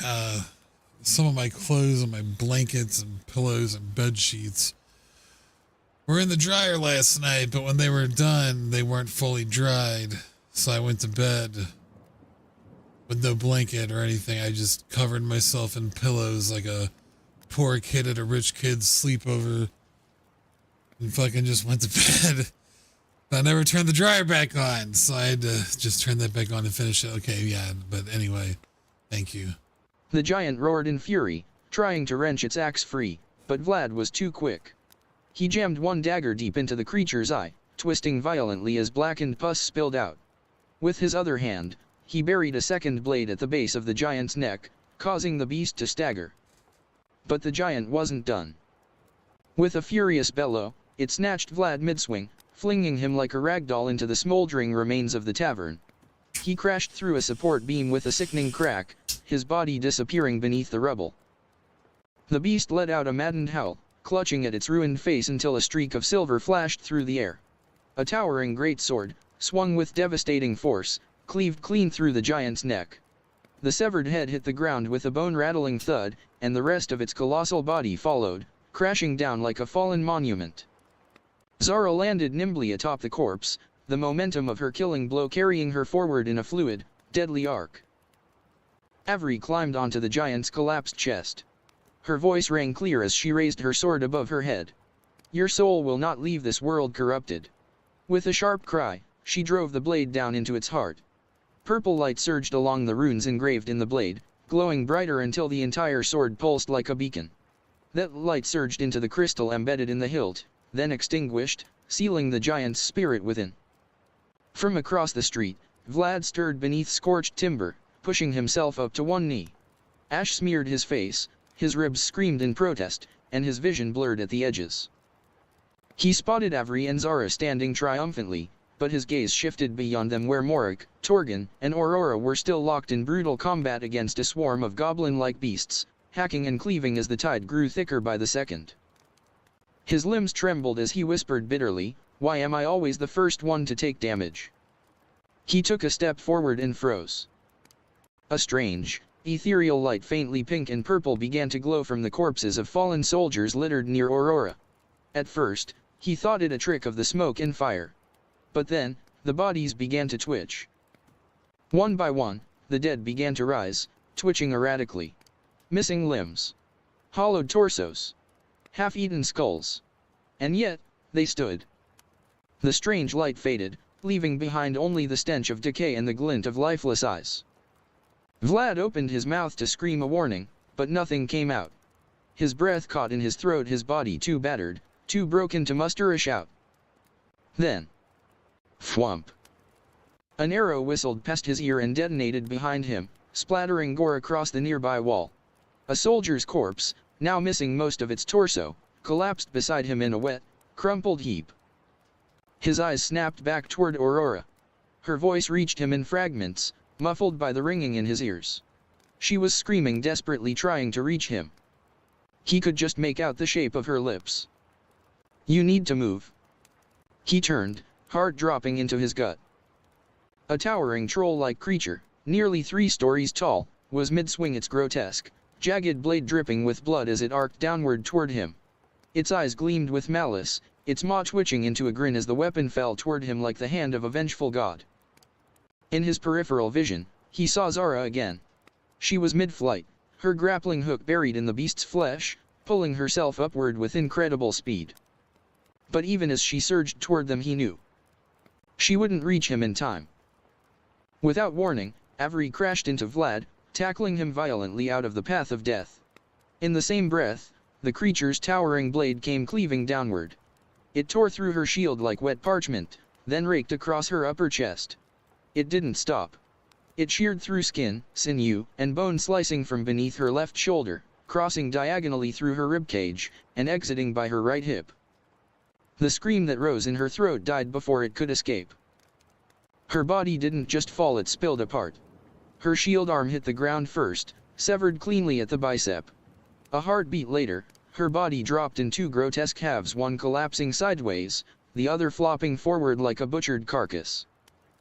some of my clothes and my blankets and pillows and bed sheets were in the dryer last night, but when they were done, they weren't fully dried, so I went to bed with no blanket or anything. I just covered myself in pillows like a poor kid at a rich kid's sleepover and fucking just went to bed. But I never turned the dryer back on, so I had to just turn that back on and finish it. Okay, yeah, but anyway, thank you. The giant roared in fury, trying to wrench its axe free, but Vlad was too quick. He jammed one dagger deep into the creature's eye, twisting violently as blackened pus spilled out. With his other hand, he buried a second blade at the base of the giant's neck, causing the beast to stagger. But the giant wasn't done. With a furious bellow, it snatched Vlad mid-swing, flinging him like a ragdoll into the smoldering remains of the tavern. He crashed through a support beam with a sickening crack, his body disappearing beneath the rubble. The beast let out a maddened howl, clutching at its ruined face until a streak of silver flashed through the air. A towering greatsword, swung with devastating force, cleaved clean through the giant's neck. The severed head hit the ground with a bone-rattling thud, and the rest of its colossal body followed, crashing down like a fallen monument. Zara landed nimbly atop the corpse, the momentum of her killing blow carrying her forward in a fluid, deadly arc. Avery climbed onto the giant's collapsed chest. Her voice rang clear as she raised her sword above her head. "Your soul will not leave this world corrupted." With a sharp cry, she drove the blade down into its heart. Purple light surged along the runes engraved in the blade, glowing brighter until the entire sword pulsed like a beacon. That light surged into the crystal embedded in the hilt, then extinguished, sealing the giant's spirit within. From across the street, Vlad stirred beneath scorched timber, pushing himself up to one knee. Ash smeared his face, his ribs screamed in protest, and his vision blurred at the edges. He spotted Avery and Zara standing triumphantly, but his gaze shifted beyond them where Morik, Torgan, and Aurora were still locked in brutal combat against a swarm of goblin-like beasts, hacking and cleaving as the tide grew thicker by the second. His limbs trembled as he whispered bitterly, "Why am I always the first one to take damage?" He took a step forward and froze. A strange, ethereal light faintly pink and purple began to glow from the corpses of fallen soldiers littered near Aurora. At first, he thought it a trick of the smoke and fire. But then, the bodies began to twitch. One by one, the dead began to rise, twitching erratically. Missing limbs. Hollowed torsos. Half-eaten skulls. And yet, they stood. The strange light faded, leaving behind only the stench of decay and the glint of lifeless eyes. Vlad opened his mouth to scream a warning, but nothing came out. His breath caught in his throat, his body too battered, too broken to muster a shout. Then, thwump. An arrow whistled past his ear and detonated behind him, splattering gore across the nearby wall. A soldier's corpse, now missing most of its torso, collapsed beside him in a wet, crumpled heap. His eyes snapped back toward Aurora. Her voice reached him in fragments, muffled by the ringing in his ears. She was screaming desperately, trying to reach him. He could just make out the shape of her lips. "You need to move." He turned, heart dropping into his gut. A towering troll-like creature, nearly 3 stories tall, was mid-swing, its grotesque, jagged blade dripping with blood as it arced downward toward him. Its eyes gleamed with malice, its maw twitching into a grin as the weapon fell toward him like the hand of a vengeful god. In his peripheral vision, he saw Zara again. She was mid-flight, her grappling hook buried in the beast's flesh, pulling herself upward with incredible speed. But even as she surged toward them, he knew she wouldn't reach him in time. Without warning, Avery crashed into Vlad, tackling him violently out of the path of death. In the same breath, the creature's towering blade came cleaving downward. It tore through her shield like wet parchment, then raked across her upper chest. It didn't stop. It sheared through skin, sinew, and bone, slicing from beneath her left shoulder, crossing diagonally through her ribcage, and exiting by her right hip. The scream that rose in her throat died before it could escape. Her body didn't just fall, it spilled apart. Her shield arm hit the ground first, severed cleanly at the bicep. A heartbeat later, her body dropped in 2 grotesque halves, one collapsing sideways, the other flopping forward like a butchered carcass.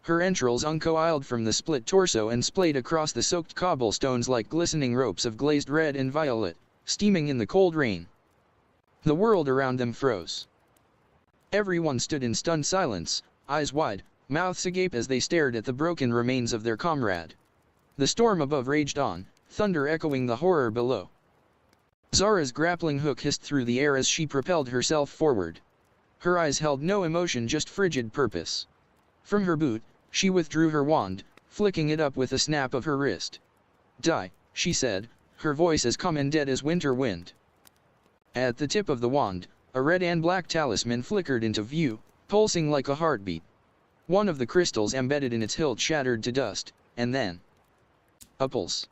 Her entrails uncoiled from the split torso and splayed across the soaked cobblestones like glistening ropes of glazed red and violet, steaming in the cold rain. The world around them froze. Everyone stood in stunned silence, eyes wide, mouths agape as they stared at the broken remains of their comrade. The storm above raged on, thunder echoing the horror below. Zara's grappling hook hissed through the air as she propelled herself forward. Her eyes held no emotion, just frigid purpose. From her boot, she withdrew her wand, flicking it up with a snap of her wrist. "Die," she said, her voice as calm and dead as winter wind. At the tip of the wand, a red and black talisman flickered into view, pulsing like a heartbeat. One of the crystals embedded in its hilt shattered to dust, and then a pulse.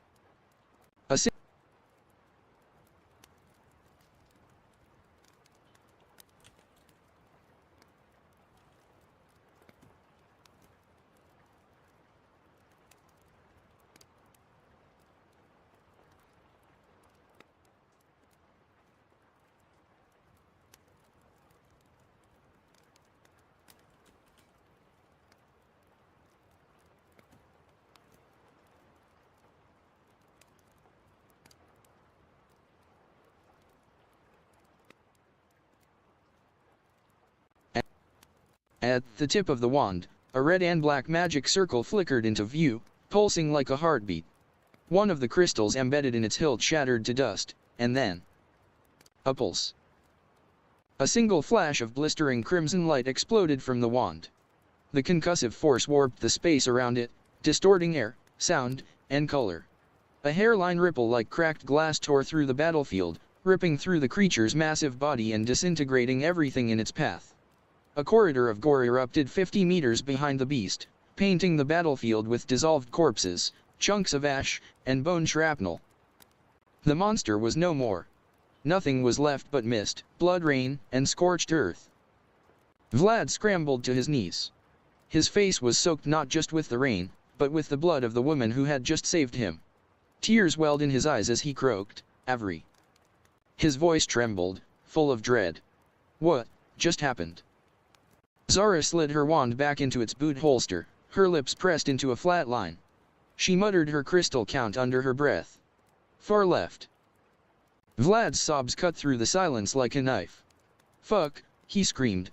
At the tip of the wand, a red and black magic circle flickered into view, pulsing like a heartbeat. One of the crystals embedded in its hilt shattered to dust, and then a pulse. A single flash of blistering crimson light exploded from the wand. The concussive force warped the space around it, distorting air, sound, and color. A hairline ripple like cracked glass tore through the battlefield, ripping through the creature's massive body and disintegrating everything in its path. A corridor of gore erupted 50 meters behind the beast, painting the battlefield with dissolved corpses, chunks of ash, and bone shrapnel. The monster was no more. Nothing was left but mist, blood rain, and scorched earth. Vlad scrambled to his knees. His face was soaked not just with the rain, but with the blood of the woman who had just saved him. Tears welled in his eyes as he croaked, "Avery." His voice trembled, full of dread. "What just happened?" Zara slid her wand back into its boot holster, her lips pressed into a flat line. She muttered her crystal count under her breath. "Far left." Vlad's sobs cut through the silence like a knife. "Fuck," he screamed,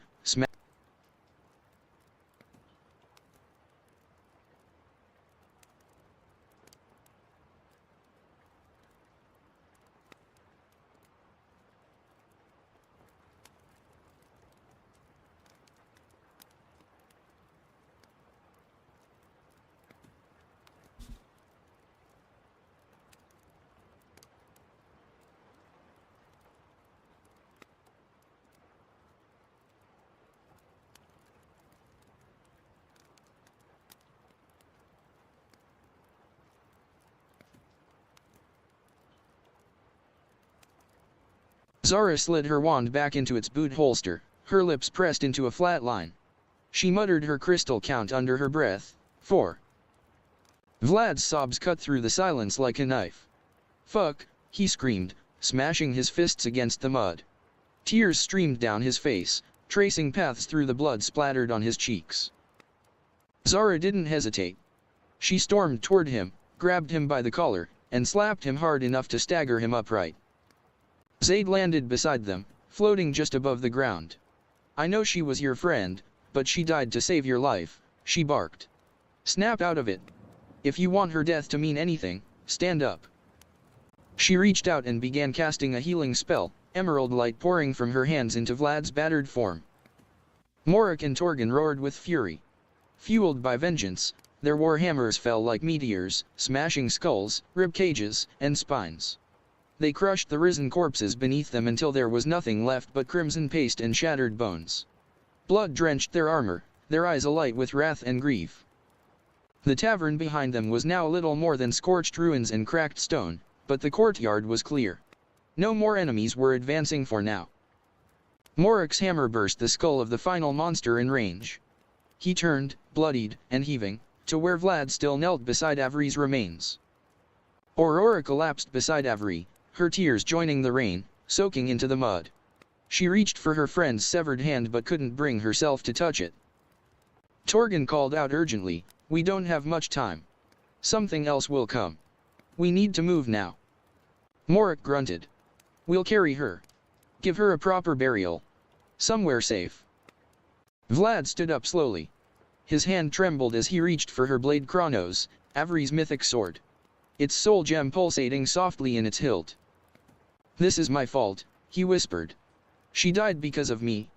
Zara slid her wand back into its boot holster, her lips pressed into a flat line. She muttered her crystal count under her breath. 4. Vlad's sobs cut through the silence like a knife. "Fuck," he screamed, smashing his fists against the mud. Tears streamed down his face, tracing paths through the blood splattered on his cheeks. Zara didn't hesitate. She stormed toward him, grabbed him by the collar, and slapped him hard enough to stagger him upright. Zayd landed beside them, floating just above the ground. "I know she was your friend, but she died to save your life," she barked. "Snap out of it. If you want her death to mean anything, stand up." She reached out and began casting a healing spell, emerald light pouring from her hands into Vlad's battered form. Morik and Torgan roared with fury. Fueled by vengeance, their war hammers fell like meteors, smashing skulls, rib cages, and spines. They crushed the risen corpses beneath them until there was nothing left but crimson paste and shattered bones. Blood drenched their armor, their eyes alight with wrath and grief. The tavern behind them was now little more than scorched ruins and cracked stone, but the courtyard was clear. No more enemies were advancing for now. Morik's hammer burst the skull of the final monster in range. He turned, bloodied and heaving, to where Vlad still knelt beside Avery's remains. Aurora collapsed beside Avery, her tears joining the rain, soaking into the mud. She reached for her friend's severed hand but couldn't bring herself to touch it. Torgan called out urgently, "We don't have much time. Something else will come. We need to move now." Morik grunted. "We'll carry her. Give her a proper burial. Somewhere safe." Vlad stood up slowly. His hand trembled as he reached for her blade Chronos, Avery's mythic sword. Its soul gem pulsating softly in its hilt. "This is my fault," he whispered. "She died because of me."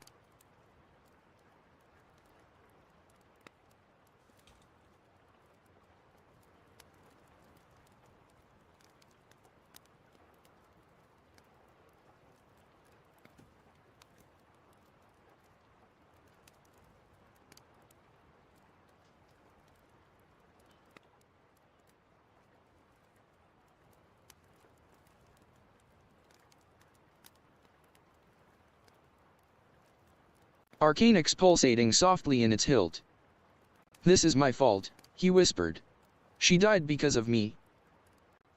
Arcanix pulsating softly in its hilt. "This is my fault," he whispered. "She died because of me."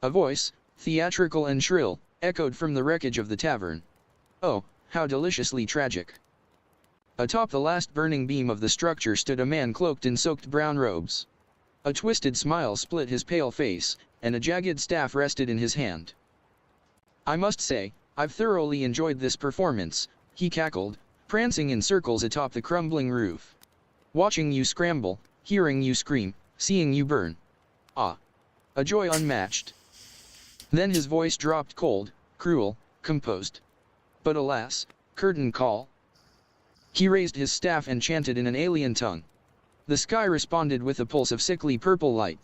A voice, theatrical and shrill, echoed from the wreckage of the tavern. Oh, how deliciously tragic. Atop the last burning beam of the structure stood a man cloaked in soaked brown robes. A twisted smile split his pale face, and a jagged staff rested in his hand. "I must say, I've thoroughly enjoyed this performance," he cackled, prancing in circles atop the crumbling roof. "Watching you scramble, hearing you scream, seeing you burn. Ah. A joy unmatched." Then his voice dropped cold, cruel, composed. "But alas, curtain call." He raised his staff and chanted in an alien tongue. The sky responded with a pulse of sickly purple light.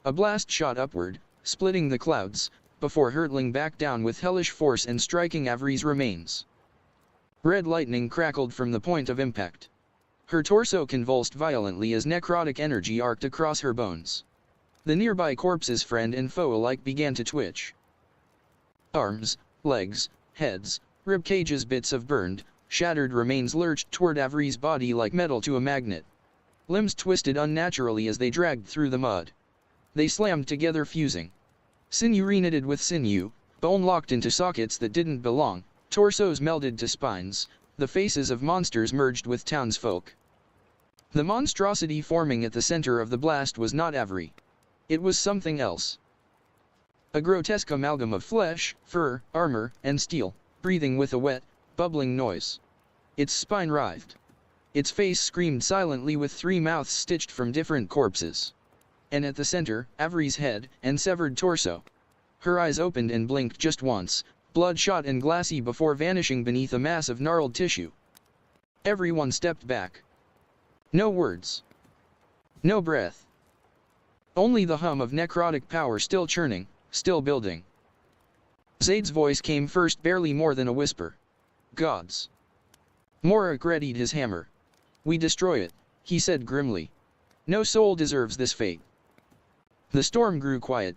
A blast shot upward, splitting the clouds, before hurtling back down with hellish force and striking Avery's remains. Red lightning crackled from the point of impact. Her torso convulsed violently as necrotic energy arced across her bones. The nearby corpses, friend and foe alike, began to twitch. Arms, legs, heads, rib cages, bits of burned, shattered remains lurched toward Avery's body like metal to a magnet. Limbs twisted unnaturally as they dragged through the mud. They slammed together, fusing. Sinew reknitted with sinew, bone locked into sockets that didn't belong, torsos melded to spines, the faces of monsters merged with townsfolk. The monstrosity forming at the center of the blast was not Avery. It was something else. A grotesque amalgam of flesh, fur, armor, and steel, breathing with a wet, bubbling noise. Its spine writhed. Its face screamed silently with 3 mouths stitched from different corpses. And at the center, Avery's head and severed torso. Her eyes opened and blinked just once, bloodshot and glassy, before vanishing beneath a mass of gnarled tissue. Everyone stepped back. No words. No breath. Only the hum of necrotic power still churning, still building. Zaid's voice came first, barely more than a whisper. Gods. Morak readied his hammer. We destroy it, he said grimly. No soul deserves this fate. The storm grew quiet.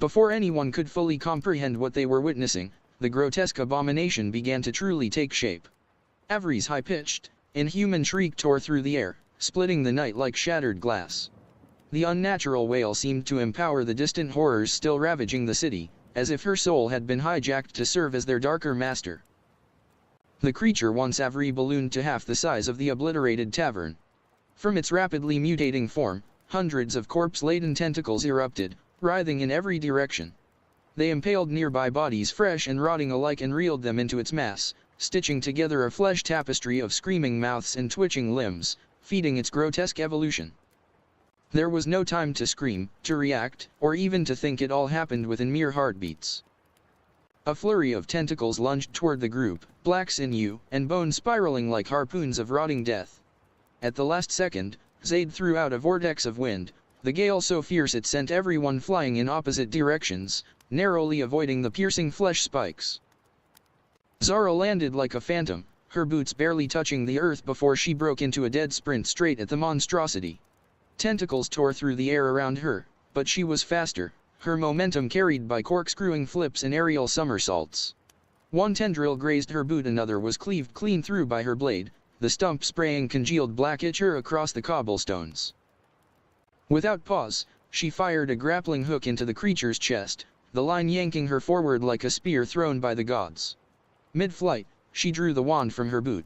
Before anyone could fully comprehend what they were witnessing, the grotesque abomination began to truly take shape. Avery's high-pitched, inhuman shriek tore through the air, splitting the night like shattered glass. The unnatural wail seemed to empower the distant horrors still ravaging the city, as if her soul had been hijacked to serve as their darker master. The creature once Avery ballooned to half the size of the obliterated tavern. From its rapidly mutating form, hundreds of corpse-laden tentacles erupted, writhing in every direction. They impaled nearby bodies, fresh and rotting alike, and reeled them into its mass, stitching together a flesh tapestry of screaming mouths and twitching limbs, feeding its grotesque evolution. There was no time to scream, to react, or even to think. It all happened within mere heartbeats. A flurry of tentacles lunged toward the group, black sinew and bone spiraling like harpoons of rotting death. At the last second, Zaid threw out a vortex of wind, the gale so fierce it sent everyone flying in opposite directions, narrowly avoiding the piercing flesh spikes. Zara landed like a phantom, her boots barely touching the earth before she broke into a dead sprint straight at the monstrosity. Tentacles tore through the air around her, but she was faster, her momentum carried by corkscrewing flips and aerial somersaults. One tendril grazed her boot, another was cleaved clean through by her blade, the stump spraying congealed black ichor across the cobblestones. Without pause, she fired a grappling hook into the creature's chest, the line yanking her forward like a spear thrown by the gods. Mid-flight, she drew the wand from her boot.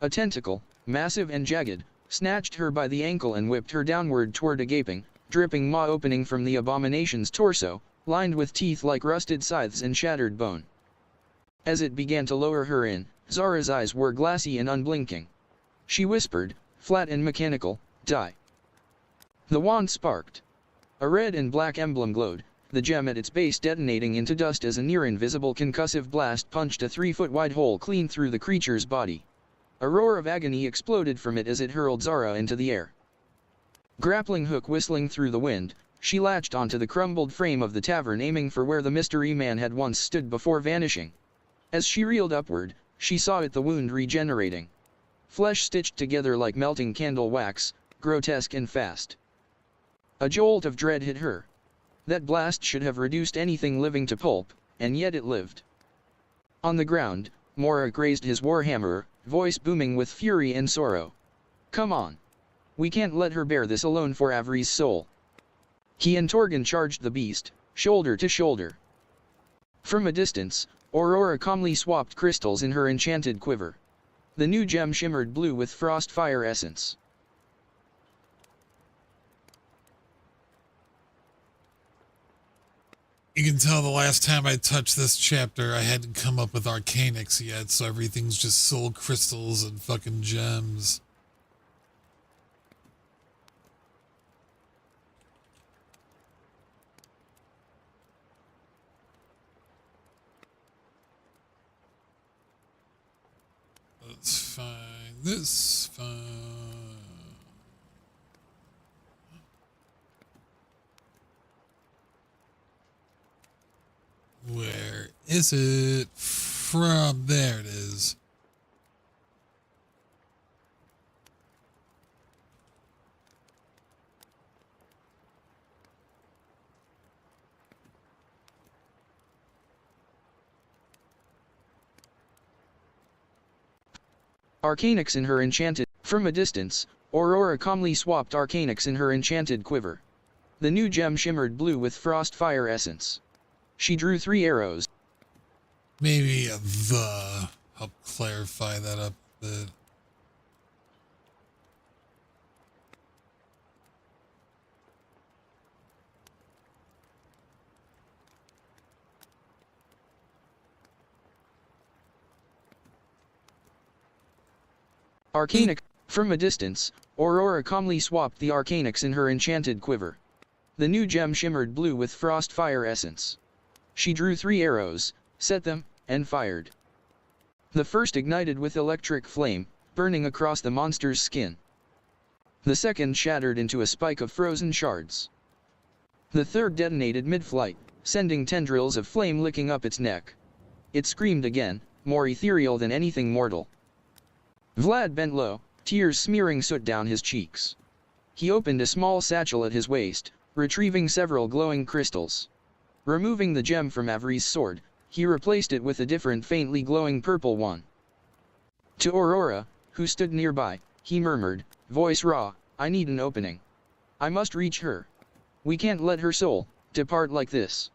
A tentacle, massive and jagged, snatched her by the ankle and whipped her downward toward a gaping, dripping maw opening from the abomination's torso, lined with teeth like rusted scythes and shattered bone. As it began to lower her in, Zara's eyes were glassy and unblinking. She whispered, flat and mechanical, "Die." The wand sparked. A red and black emblem glowed, the gem at its base detonating into dust as a near-invisible concussive blast punched a 3-foot-wide hole clean through the creature's body. A roar of agony exploded from it as it hurled Zara into the air. Grappling hook whistling through the wind, she latched onto the crumbled frame of the tavern, aiming for where the mystery man had once stood before vanishing. As she reeled upward, she saw it, the wound regenerating. Flesh stitched together like melting candle wax, grotesque and fast. A jolt of dread hit her. That blast should have reduced anything living to pulp, and yet it lived. On the ground, Morak raised his warhammer, voice booming with fury and sorrow. Come on. We can't let her bear this alone for Avery's soul. He and Torgan charged the beast, shoulder to shoulder. From a distance, Aurora calmly swapped crystals in her enchanted quiver. The new gem shimmered blue with frost fire essence. You can tell the last time I touched this chapter, I hadn't come up with Arcanics yet, so everything's just soul crystals and fucking gems. Let's find this fine. Where is it? From there it is. Arcanix in her enchanted. From a distance, Aurora calmly swapped Arcanix in her enchanted quiver. The new gem shimmered blue with frost fire essence. She drew 3 arrows. Maybe the help clarify that up a bit. Arcanix. From a distance, Aurora calmly swapped the Arcanix in her enchanted quiver. The new gem shimmered blue with frost fire essence. She drew 3 arrows, set them, and fired. The first ignited with electric flame, burning across the monster's skin. The second shattered into a spike of frozen shards. The third detonated mid-flight, sending tendrils of flame licking up its neck. It screamed again, more ethereal than anything mortal. Vlad bent low, tears smearing soot down his cheeks. He opened a small satchel at his waist, retrieving several glowing crystals. Removing the gem from Avery's sword, he replaced it with a different faintly glowing purple one. To Aurora, who stood nearby, he murmured, voice raw, I need an opening. I must reach her. We can't let her soul depart like this.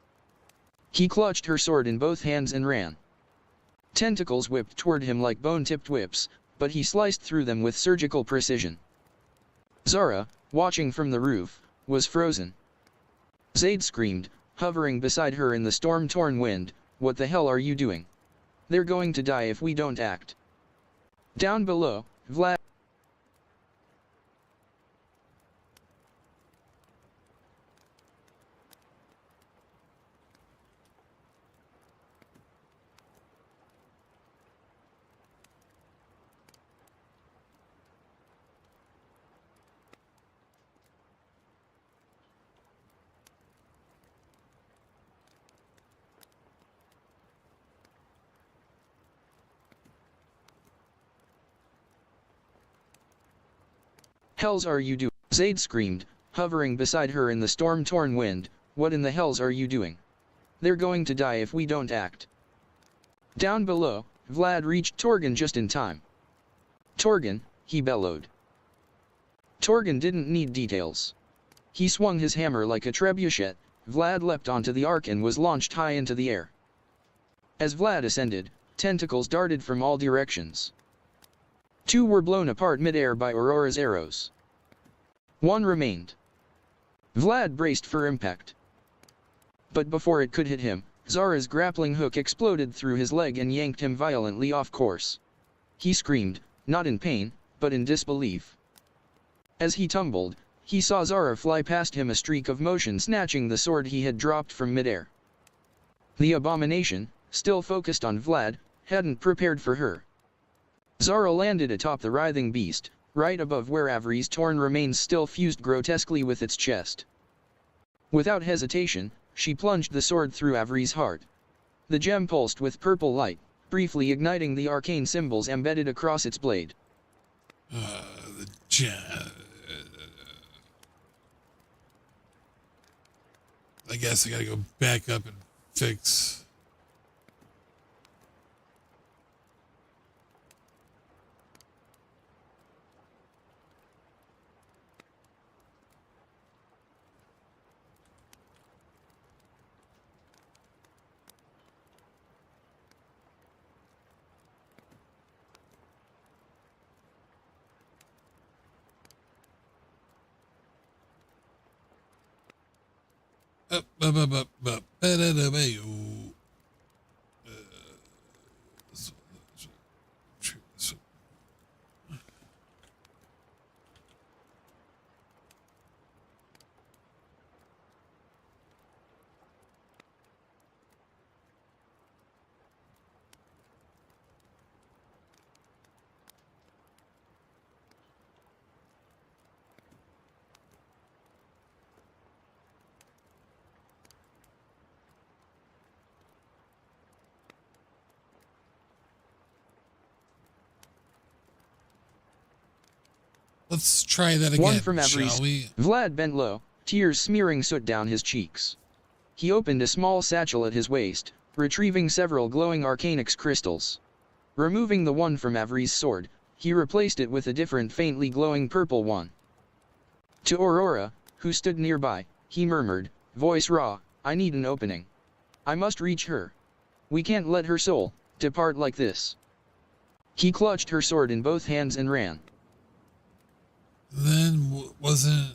He clutched her sword in both hands and ran. Tentacles whipped toward him like bone-tipped whips, but he sliced through them with surgical precision. Zara, watching from the roof, was frozen. Zaid screamed, hovering beside her in the storm-torn wind, what the hell are you doing? They're going to die if we don't act. Down below, Vlad. Hells are you doing? Zaid screamed, hovering beside her in the storm-torn wind, what in the hells are you doing? They're going to die if we don't act. Down below, Vlad reached Torgon just in time. Torgon, he bellowed. Torgon didn't need details. He swung his hammer like a trebuchet, Vlad leapt onto the ark and was launched high into the air. As Vlad ascended, tentacles darted from all directions. 2 were blown apart mid-air by Aurora's arrows. 1 remained. Vlad braced for impact. But before it could hit him, Zara's grappling hook exploded through his leg and yanked him violently off course. He screamed, not in pain, but in disbelief. As he tumbled, he saw Zara fly past him, a streak of motion snatching the sword he had dropped from mid-air. The abomination, still focused on Vlad, hadn't prepared for her. Zara landed atop the writhing beast, right above where Avery's torn remains still fused grotesquely with its chest. Without hesitation, she plunged the sword through Avery's heart. The gem pulsed with purple light, briefly igniting the arcane symbols embedded across its blade. The gem. I guess I gotta go back up and fix. Let's try that again, 1 from shall Avery's. we? Vlad bent low, tears smearing soot down his cheeks. He opened a small satchel at his waist, retrieving several glowing Arcanix crystals. Removing the one from Avery's sword, he replaced it with a different faintly glowing purple one. To Aurora, who stood nearby, he murmured, voice raw, I need an opening. I must reach her. We can't let her soul depart like this. He clutched her sword in both hands and ran. Then wasn't...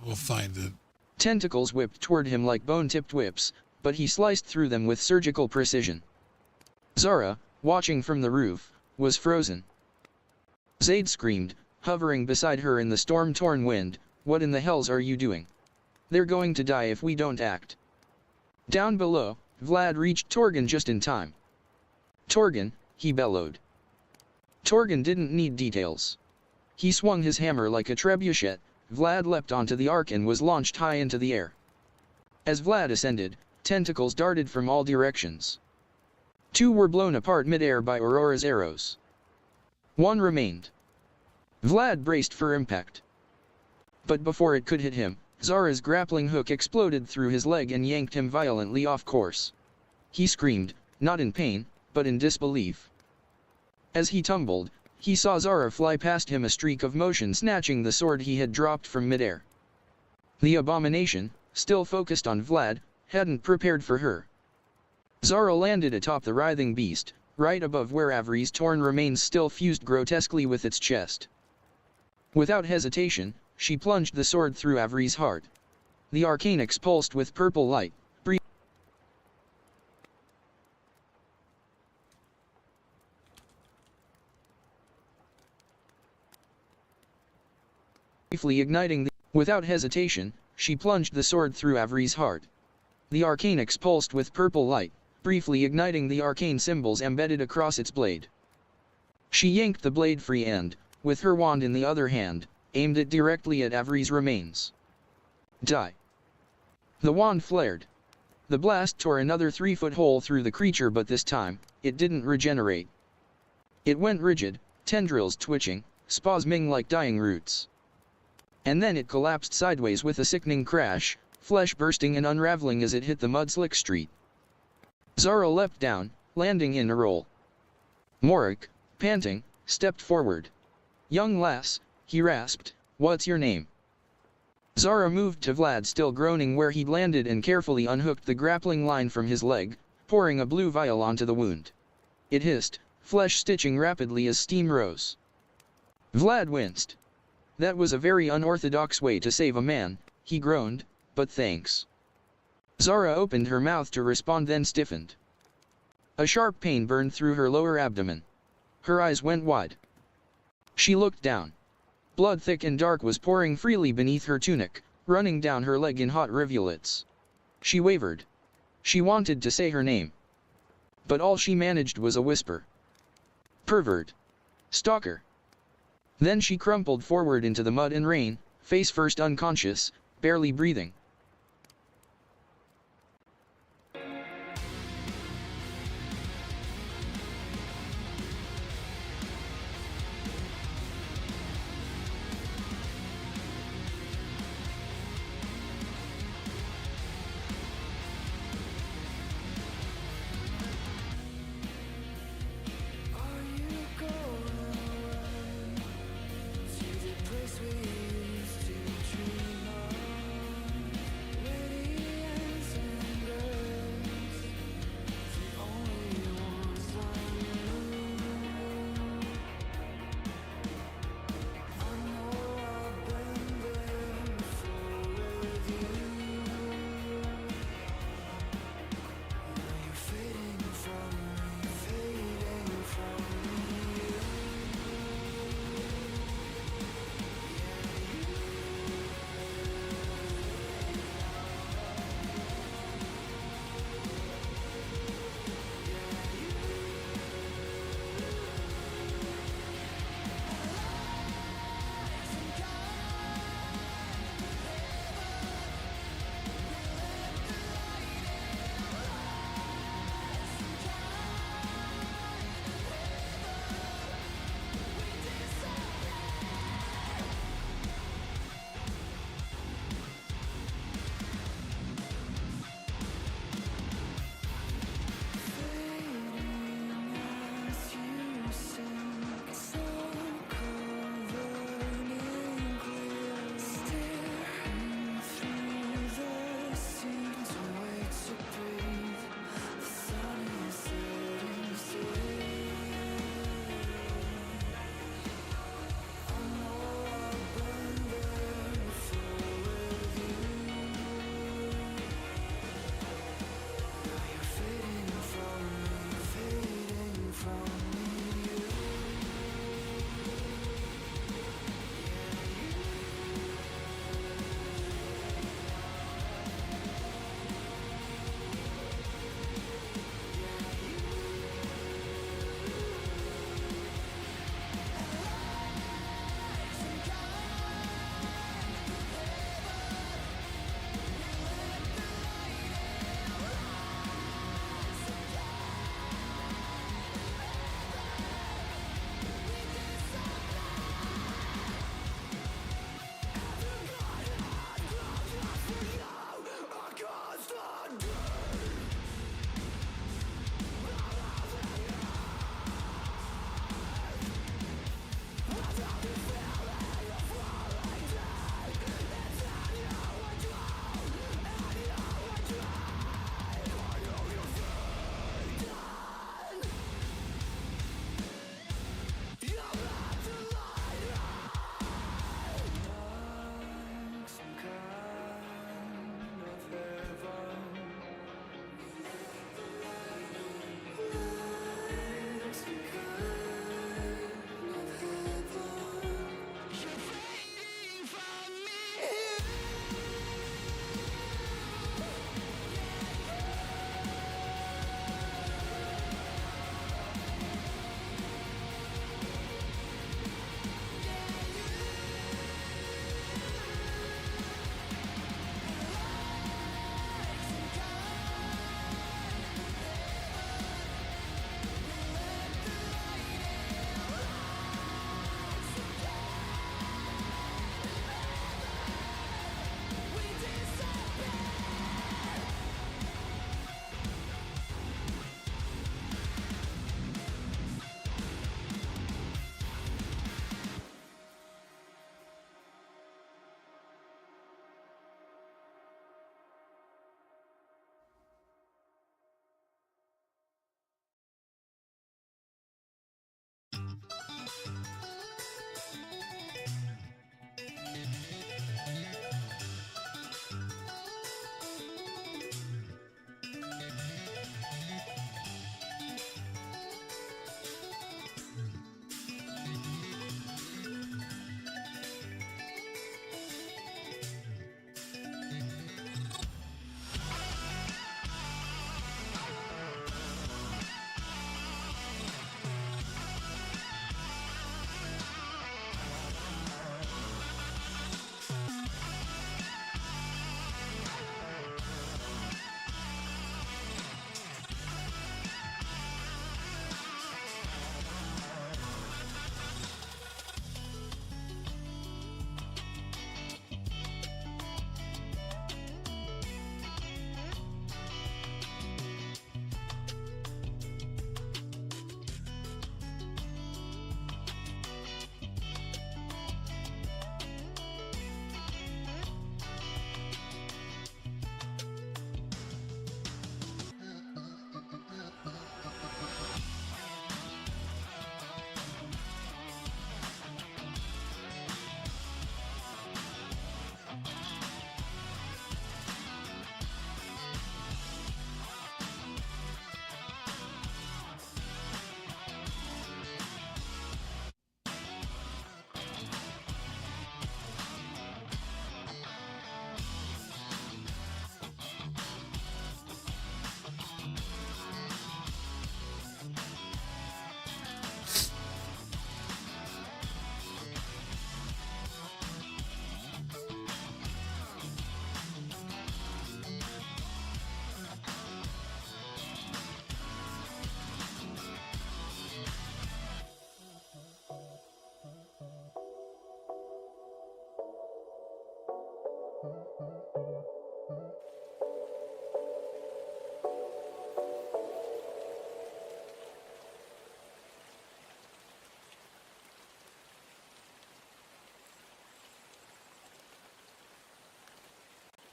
We'll find it. Tentacles whipped toward him like bone-tipped whips, but he sliced through them with surgical precision. Zara, watching from the roof, was frozen. Zaid screamed, hovering beside her in the storm-torn wind, what in the hells are you doing? They're going to die if we don't act. Down below, Vlad reached Torgan just in time. Torgan, he bellowed. Torgan didn't need details. He swung his hammer like a trebuchet. Vlad leapt onto the arc and was launched high into the air. As Vlad ascended, tentacles darted from all directions. 2 were blown apart mid-air by Aurora's arrows. 1 remained. Vlad braced for impact. But before it could hit him, Zara's grappling hook exploded through his leg and yanked him violently off course. He screamed, not in pain, but in disbelief. As he tumbled, he saw Zara fly past him, a streak of motion snatching the sword he had dropped from midair. The abomination, still focused on Vlad, hadn't prepared for her. Zara landed atop the writhing beast, right above where Avery's torn remains still fused grotesquely with its chest. Without hesitation, she plunged the sword through Avery's heart. The arcane expulsed with purple light, briefly igniting the... Without hesitation, she plunged the sword through Avery's heart. The arcane expulsed with purple light, briefly igniting the arcane symbols embedded across its blade. She yanked the blade free and, with her wand in the other hand, aimed it directly at Avery's remains. Die. The wand flared. The blast tore another 3-foot hole through the creature, but this time, it didn't regenerate. It went rigid, tendrils twitching, spasming like dying roots. And then it collapsed sideways with a sickening crash, flesh bursting and unraveling as it hit the mud-slick street. Zara leapt down, landing in a roll. Morik, panting, stepped forward. Young lass, he rasped, what's your name? Zara moved to Vlad, still groaning where he'd landed, and carefully unhooked the grappling line from his leg, pouring a blue vial onto the wound. It hissed, flesh stitching rapidly as steam rose. Vlad winced. That was a very unorthodox way to save a man, he groaned, but thanks. Zara opened her mouth to respond, then stiffened. A sharp pain burned through her lower abdomen. Her eyes went wide. She looked down. Blood thick and dark was pouring freely beneath her tunic, running down her leg in hot rivulets. She wavered. She wanted to say her name. But all she managed was a whisper. Pervert. Stalker. Then she crumpled forward into the mud and rain, face first, unconscious, barely breathing.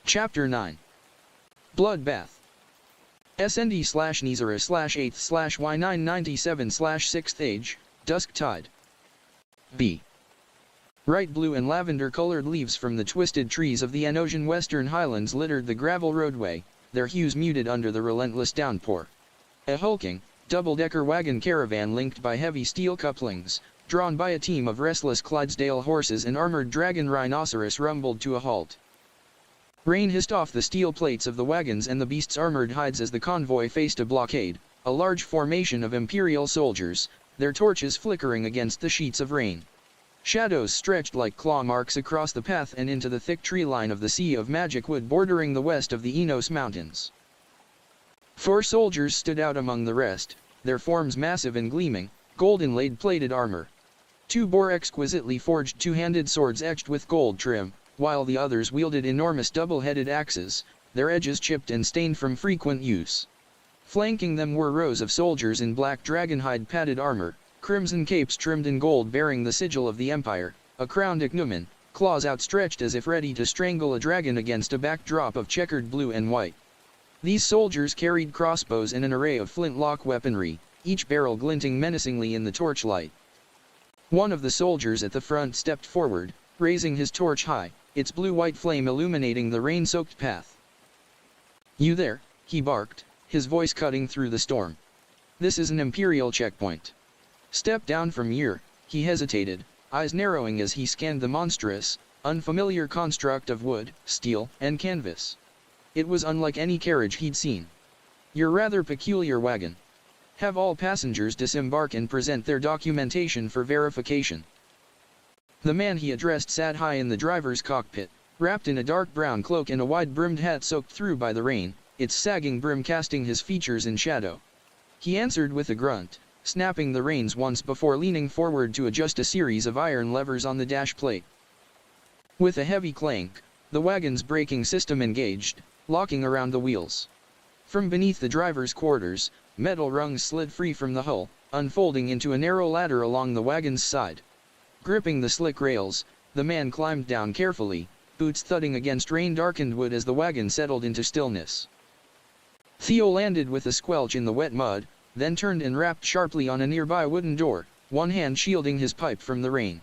Chapter 9. Bloodbath. SND/Lizyra/8/Y997/6th age, Dusk Tide. B. Bright blue and lavender-colored leaves from the twisted trees of the Anosian Western Highlands littered the gravel roadway, their hues muted under the relentless downpour. A hulking, double-decker wagon caravan linked by heavy steel couplings, drawn by a team of restless Clydesdale horses and armored dragon rhinoceros rumbled to a halt. Rain hissed off the steel plates of the wagons and the beasts' armored hides as the convoy faced a blockade, a large formation of Imperial soldiers, their torches flickering against the sheets of rain. Shadows stretched like claw marks across the path and into the thick tree line of the Sea of Magic Wood bordering the west of the Enos Mountains. 4 soldiers stood out among the rest, their forms massive and gleaming, gold inlaid plated armor. 2 bore exquisitely forged two-handed swords etched with gold trim, while the others wielded enormous double-headed axes, their edges chipped and stained from frequent use. Flanking them were rows of soldiers in black dragonhide padded armor, crimson capes trimmed in gold bearing the sigil of the Empire, a crowned ichneumon, claws outstretched as if ready to strangle a dragon against a backdrop of checkered blue and white. These soldiers carried crossbows and an array of flintlock weaponry, each barrel glinting menacingly in the torchlight. One of the soldiers at the front stepped forward, raising his torch high, its blue-white flame illuminating the rain-soaked path. "You there," he barked, his voice cutting through the storm. "This is an Imperial checkpoint. Step down from here." He hesitated, eyes narrowing as he scanned the monstrous, unfamiliar construct of wood, steel, and canvas. It was unlike any carriage he'd seen. "Your rather peculiar wagon. Have all passengers disembark and present their documentation for verification." The man he addressed sat high in the driver's cockpit, wrapped in a dark brown cloak and a wide-brimmed hat soaked through by the rain, its sagging brim casting his features in shadow. He answered with a grunt, snapping the reins once before leaning forward to adjust a series of iron levers on the dash plate. With a heavy clank, the wagon's braking system engaged, locking around the wheels. From beneath the driver's quarters, metal rungs slid free from the hull, unfolding into a narrow ladder along the wagon's side. Gripping the slick rails, the man climbed down carefully, boots thudding against rain-darkened wood as the wagon settled into stillness. Theo landed with a squelch in the wet mud, then turned and rapped sharply on a nearby wooden door, one hand shielding his pipe from the rain.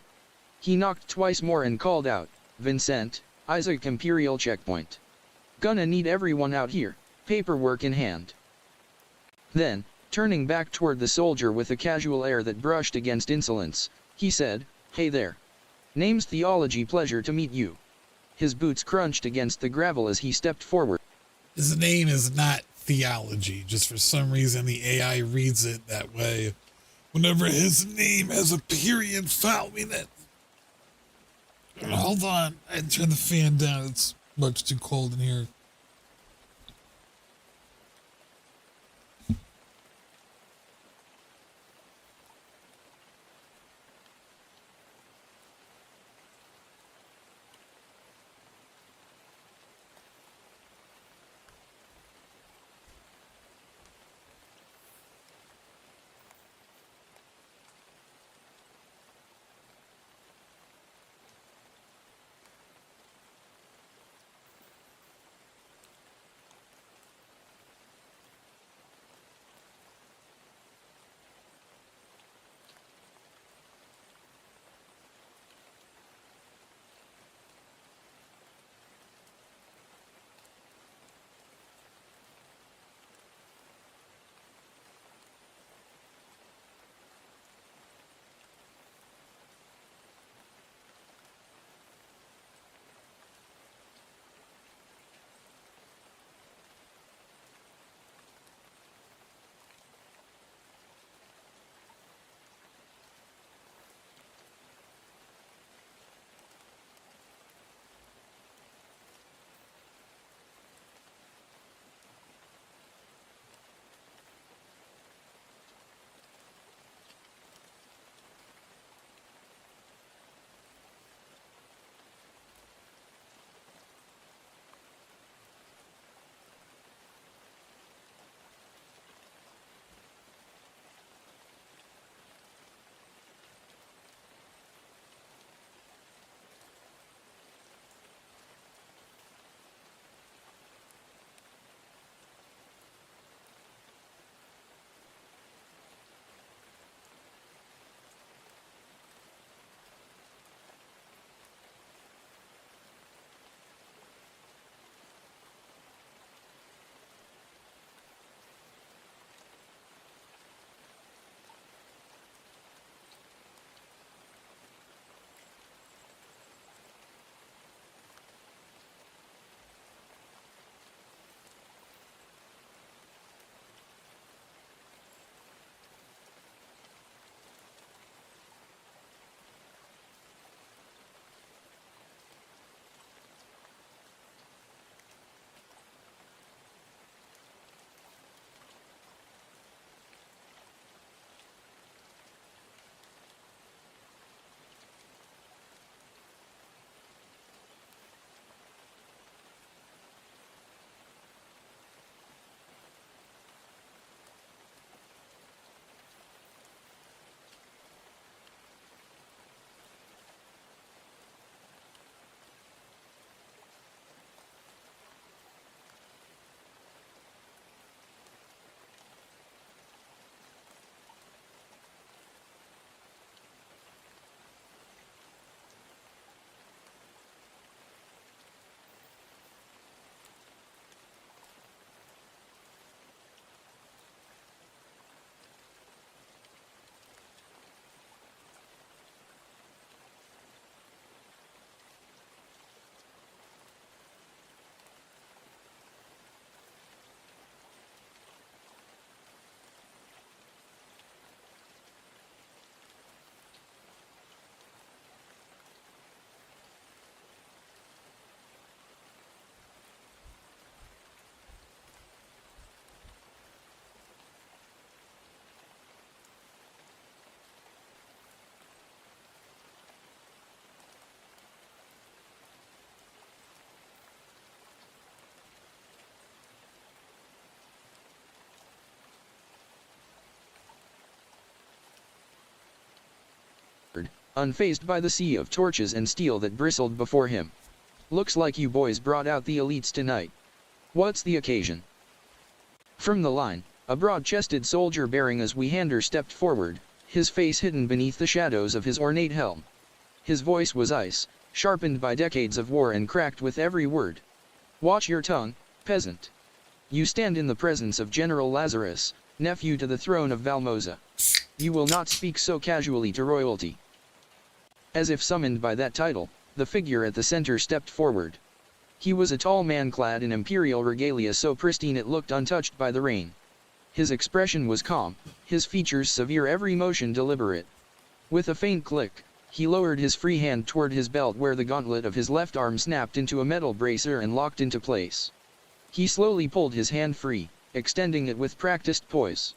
He knocked twice more and called out, "Vincent, Isaac Imperial checkpoint. Gonna need everyone out here, paperwork in hand." Then, turning back toward the soldier with a casual air that brushed against insolence, he said, "Hey there. Name's Theology, pleasure to meet you." His boots crunched against the gravel as he stepped forward. His name is not Theology, just for some reason the AI reads it that way. Whenever his name has a period following it. Hold on, I had to turn the fan down, it's much too cold in here. unfazed by the sea of torches and steel that bristled before him. "Looks like you boys brought out the elites tonight. What's the occasion?" From the line, a broad-chested soldier bearing a Zweehander stepped forward, his face hidden beneath the shadows of his ornate helm. His voice was ice, sharpened by decades of war and cracked with every word. "Watch your tongue, peasant. You stand in the presence of General Lazarus, nephew to the throne of Valmoza. You will not speak so casually to royalty." As if summoned by that title, the figure at the center stepped forward. He was a tall man clad in imperial regalia so pristine it looked untouched by the rain. His expression was calm, his features severe, every motion deliberate. With a faint click, he lowered his free hand toward his belt where the gauntlet of his left arm snapped into a metal bracer and locked into place. He slowly pulled his hand free, extending it with practiced poise.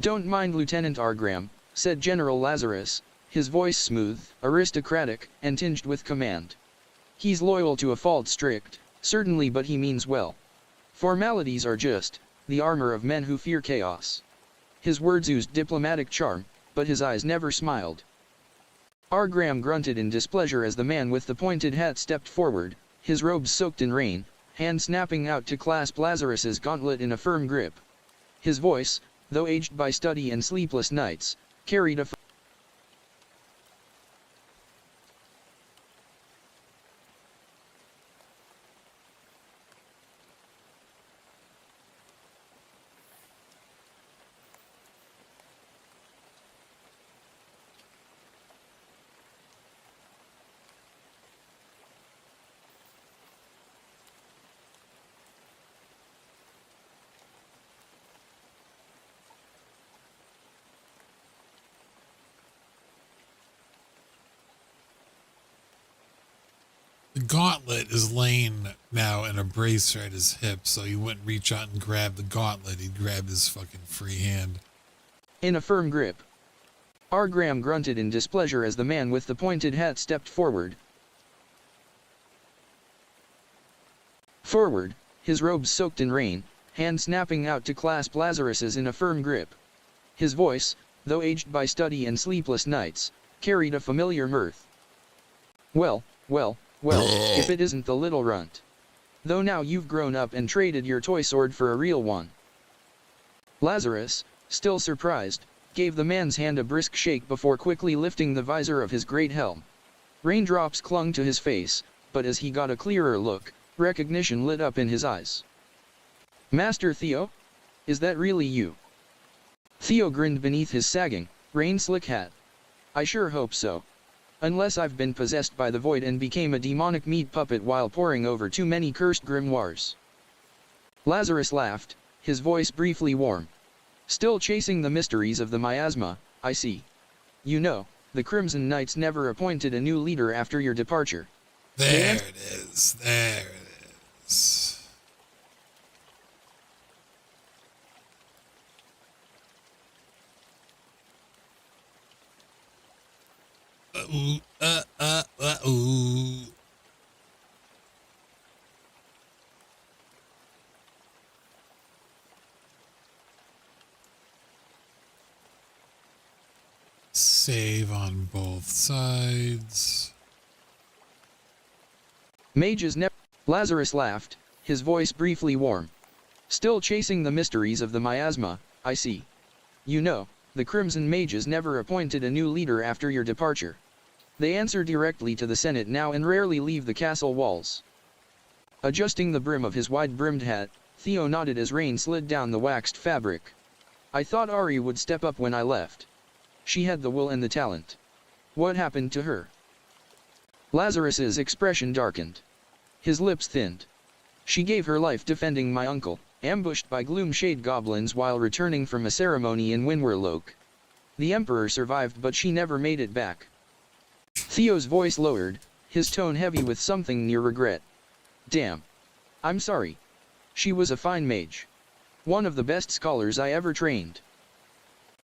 "Don't mind Lieutenant Argram," said General Lazarus, his voice smooth, aristocratic, and tinged with command. "He's loyal to a fault, strict, certainly, but he means well. Formalities are just the armor of men who fear chaos." His words oozed diplomatic charm, but his eyes never smiled. Argram grunted in displeasure as the man with the pointed hat stepped forward, his robes soaked in rain, hand snapping out to clasp Lazarus's gauntlet in a firm grip. His voice, though aged by study and sleepless nights, carried a The gauntlet is laying now in a bracer at his hip, so he wouldn't reach out and grab the gauntlet. He'd grab his fucking free hand. in a firm grip. Argram grunted in displeasure as the man with the pointed hat stepped forward. His robes soaked in rain, hand snapping out to clasp Lazarus's in a firm grip. His voice, though aged by study and sleepless nights, carried a familiar mirth. Well, if it isn't the little runt. Though now you've grown up and traded your toy sword for a real one." Lazarus, still surprised, gave the man's hand a brisk shake before quickly lifting the visor of his great helm. Raindrops clung to his face, but as he got a clearer look, recognition lit up in his eyes. "Master Theo? Is that really you?" Theo grinned beneath his sagging, rain-slick hat. "I sure hope so. Unless I've been possessed by the void and became a demonic meat puppet while poring over too many cursed grimoires." Lazarus laughed, his voice briefly warm. "Still chasing the mysteries of the miasma, I see. You know, the Crimson Knights never appointed a new leader after your departure." There it is. There it is. Ooh. Save on both sides. "Mages never—" Lazarus laughed, his voice briefly warm. "Still chasing the mysteries of the miasma, I see. You know, the Crimson Mages never appointed a new leader after your departure. They answer directly to the Senate now and rarely leave the castle walls." Adjusting the brim of his wide-brimmed hat, Theo nodded as rain slid down the waxed fabric. "I thought Ari would step up when I left. She had the will and the talent. What happened to her?" Lazarus's expression darkened. His lips thinned. "She gave her life defending my uncle, ambushed by gloom-shade goblins while returning from a ceremony in Winwerloke. The Emperor survived, but she never made it back." Theo's voice lowered, his tone heavy with something near regret. "Damn. I'm sorry. She was a fine mage. One of the best scholars I ever trained."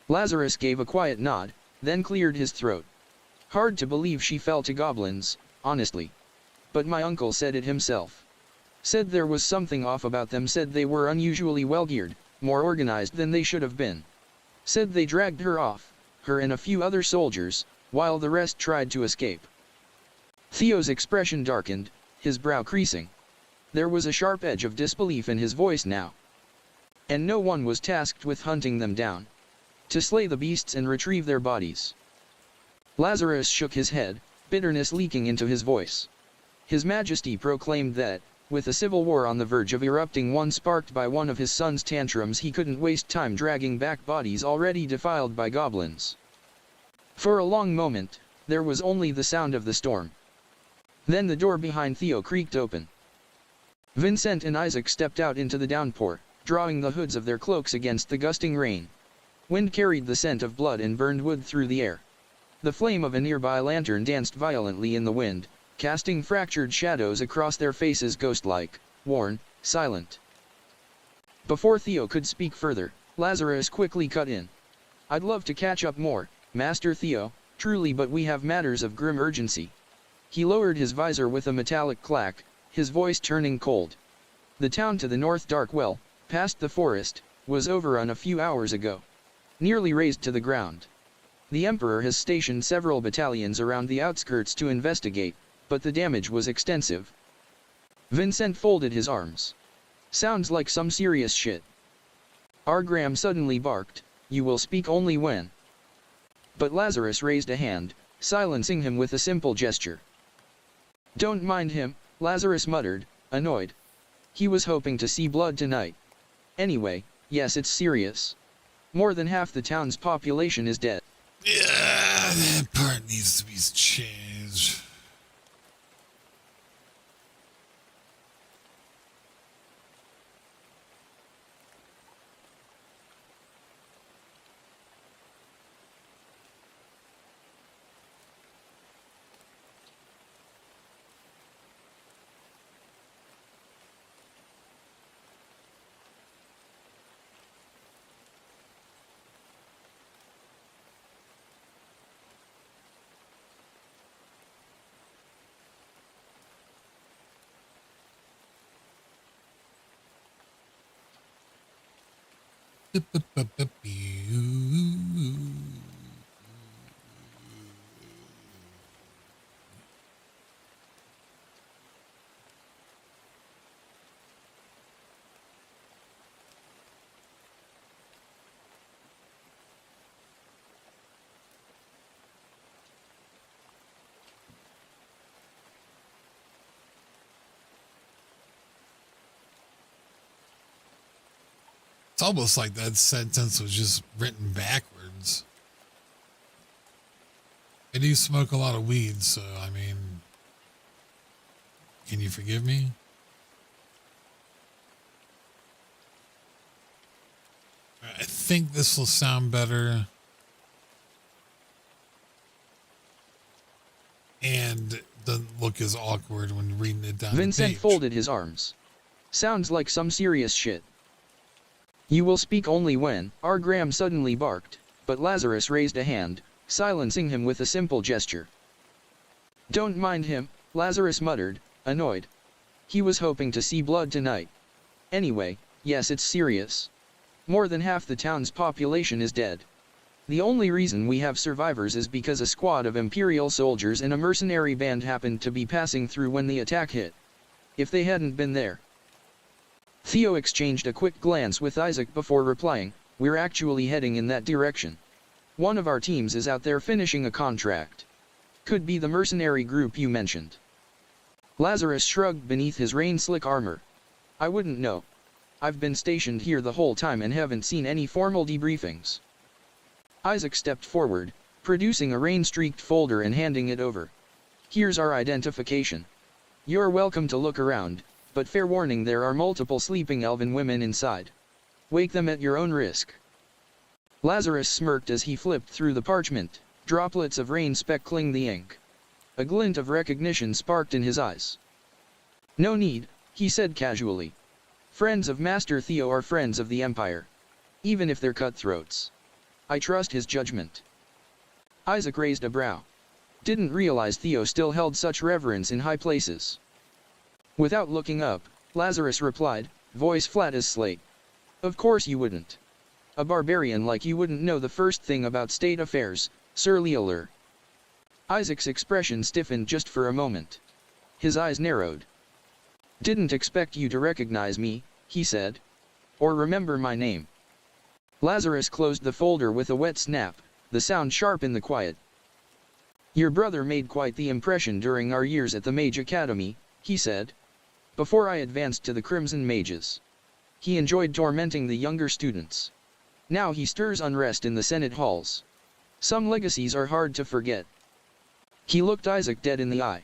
Lazarus gave a quiet nod, then cleared his throat. "Hard to believe she fell to goblins, honestly. But my uncle said it himself. Said there was something off about them, said they were unusually well-geared, more organized than they should have been. Said they dragged her off, her and a few other soldiers, while the rest tried to escape. Theo's expression darkened, his brow creasing. There was a sharp edge of disbelief in his voice now. And no one was tasked with hunting them down, to slay the beasts and retrieve their bodies. Lazarus shook his head, bitterness leaking into his voice. His Majesty proclaimed that, with a civil war on the verge of erupting, one sparked by one of his son's tantrums, he couldn't waste time dragging back bodies already defiled by goblins. For a long moment, there was only the sound of the storm. Then the door behind Theo creaked open. Vincent and Isaac stepped out into the downpour, drawing the hoods of their cloaks against the gusting rain. Wind carried the scent of blood and burned wood through the air. The flame of a nearby lantern danced violently in the wind, casting fractured shadows across their faces, ghost-like, worn, silent. Before Theo could speak further, Lazarus quickly cut in. "I'd love to catch up more, Master Theo, truly, but we have matters of grim urgency." He lowered his visor with a metallic clack, his voice turning cold. "The town to the north, Darkwell, past the forest, was overrun a few hours ago. Nearly razed to the ground. The Emperor has stationed several battalions around the outskirts to investigate, but the damage was extensive." Vincent folded his arms. "Sounds like some serious shit." Argram suddenly barked, "You will speak only when." But Lazarus raised a hand, silencing him with a simple gesture. "Don't mind him," Lazarus muttered, annoyed. "He was hoping to see blood tonight. Anyway, yes, it's serious. More than half the town's population is dead." Yeah, that part needs to be changed. It's almost like that sentence was just written backwards. I do smoke a lot of weed, so I mean, can you forgive me? I think this will sound better. And doesn't look as awkward when reading it down the page. Vincent folded his arms. "Sounds like some serious shit." "You will speak only when," Argram suddenly barked, but Lazarus raised a hand, silencing him with a simple gesture. "Don't mind him," Lazarus muttered, annoyed. "He was hoping to see blood tonight. Anyway, yes, it's serious. More than half the town's population is dead. The only reason we have survivors is because a squad of Imperial soldiers and a mercenary band happened to be passing through when the attack hit. If they hadn't been there..." Theo exchanged a quick glance with Isaac before replying, "We're actually heading in that direction. One of our teams is out there finishing a contract. Could be the mercenary group you mentioned." Lazarus shrugged beneath his rain-slick armor. "I wouldn't know. I've been stationed here the whole time and haven't seen any formal debriefings." Isaac stepped forward, producing a rain-streaked folder and handing it over. "Here's our identification. You're welcome to look around, but fair warning, there are multiple sleeping elven women inside. Wake them at your own risk." Lazarus smirked as he flipped through the parchment, droplets of rain speckling the ink. A glint of recognition sparked in his eyes. "No need," he said casually. "Friends of Master Theo are friends of the Empire. Even if they're cutthroats. I trust his judgment." Isaac raised a brow. Didn't realize Theo still held such reverence in high places. Without looking up, Lazarus replied, voice flat as slate. "Of course you wouldn't. A barbarian like you wouldn't know the first thing about state affairs, Sir Leolur. Isaac's expression stiffened just for a moment. His eyes narrowed. "Didn't expect you to recognize me," he said. "Or remember my name." Lazarus closed the folder with a wet snap, the sound sharp in the quiet. "Your brother made quite the impression during our years at the Mage Academy," he said. "Before I advanced to the Crimson Mages. He enjoyed tormenting the younger students. Now he stirs unrest in the Senate halls. Some legacies are hard to forget." He looked Isaac dead in the eye.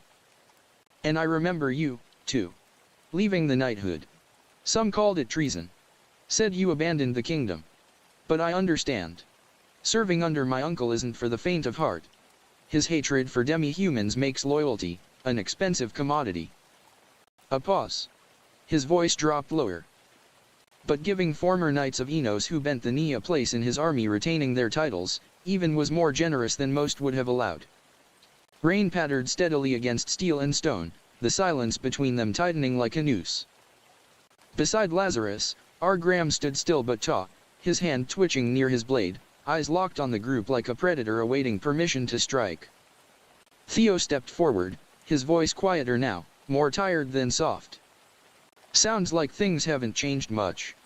"And I remember you, too. Leaving the knighthood. Some called it treason. Said you abandoned the kingdom. But I understand. Serving under my uncle isn't for the faint of heart. His hatred for demi-humans makes loyalty an expensive commodity." A pause. His voice dropped lower. "But giving former knights of Enos who bent the knee a place in his army retaining their titles, even was more generous than most would have allowed." Rain pattered steadily against steel and stone, the silence between them tightening like a noose. Beside Lazarus, Graham stood still but taut, his hand twitching near his blade, eyes locked on the group like a predator awaiting permission to strike. Theo stepped forward, his voice quieter now, more tired than soft. "Sounds like things haven't changed much."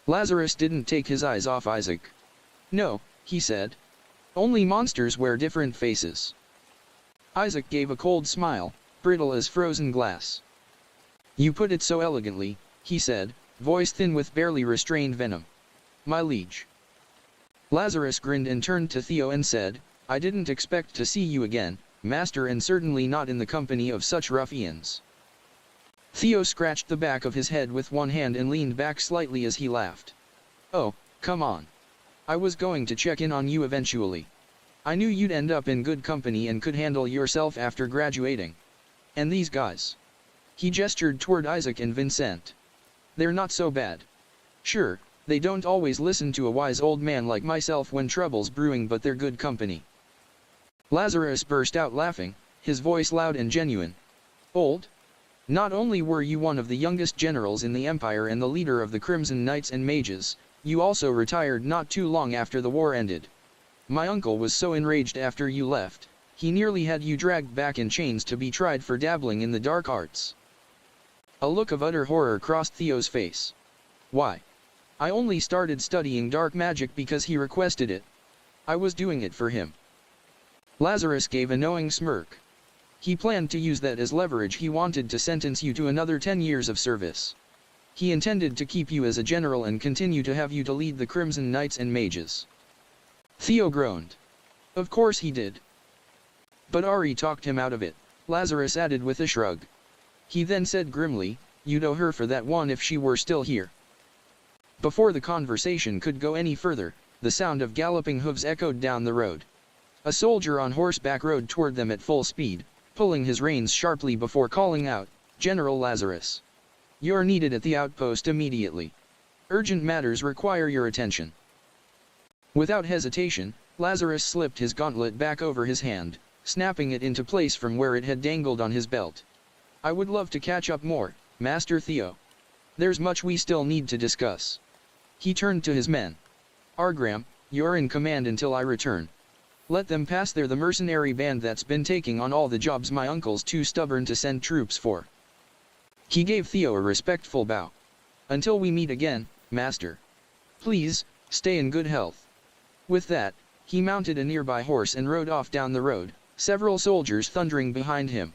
Lazarus didn't take his eyes off Isaac. "No," he said. "Only monsters wear different faces." Isaac gave a cold smile, brittle as frozen glass. "You put it so elegantly," he said, voice thin with barely restrained venom. "My liege." Lazarus grinned and turned to Theo and said, "I didn't expect to see you again, master, and certainly not in the company of such ruffians." Theo scratched the back of his head with one hand and leaned back slightly as he laughed. "Oh, come on. I was going to check in on you eventually. I knew you'd end up in good company and could handle yourself after graduating. And these guys." He gestured toward Isaac and Vincent. "They're not so bad. Sure, they don't always listen to a wise old man like myself when trouble's brewing, but they're good company." Lazarus burst out laughing, his voice loud and genuine. "Old? Not only were you one of the youngest generals in the Empire and the leader of the Crimson Knights and Mages, you also retired not too long after the war ended. My uncle was so enraged after you left, he nearly had you dragged back in chains to be tried for dabbling in the dark arts." A look of utter horror crossed Theo's face. "Why? I only started studying dark magic because he requested it. I was doing it for him." Lazarus gave a knowing smirk. "He planned to use that as leverage. He wanted to sentence you to another 10 years of service. He intended to keep you as a general and continue to have you to lead the Crimson Knights and Mages." Theo groaned. "Of course he did. But Ari talked him out of it," Lazarus added with a shrug. He then said grimly, "You'd owe her for that one if she were still here." Before the conversation could go any further, the sound of galloping hooves echoed down the road. A soldier on horseback rode toward them at full speed, pulling his reins sharply before calling out, "General Lazarus. You're needed at the outpost immediately. Urgent matters require your attention." Without hesitation, Lazarus slipped his gauntlet back over his hand, snapping it into place from where it had dangled on his belt. "I would love to catch up more, Master Theo. There's much we still need to discuss." He turned to his men. "Graham, you're in command until I return. Let them pass. They're the mercenary band that's been taking on all the jobs my uncle's too stubborn to send troops for." He gave Theo a respectful bow. "Until we meet again, Master. Please, stay in good health." With that, he mounted a nearby horse and rode off down the road, several soldiers thundering behind him.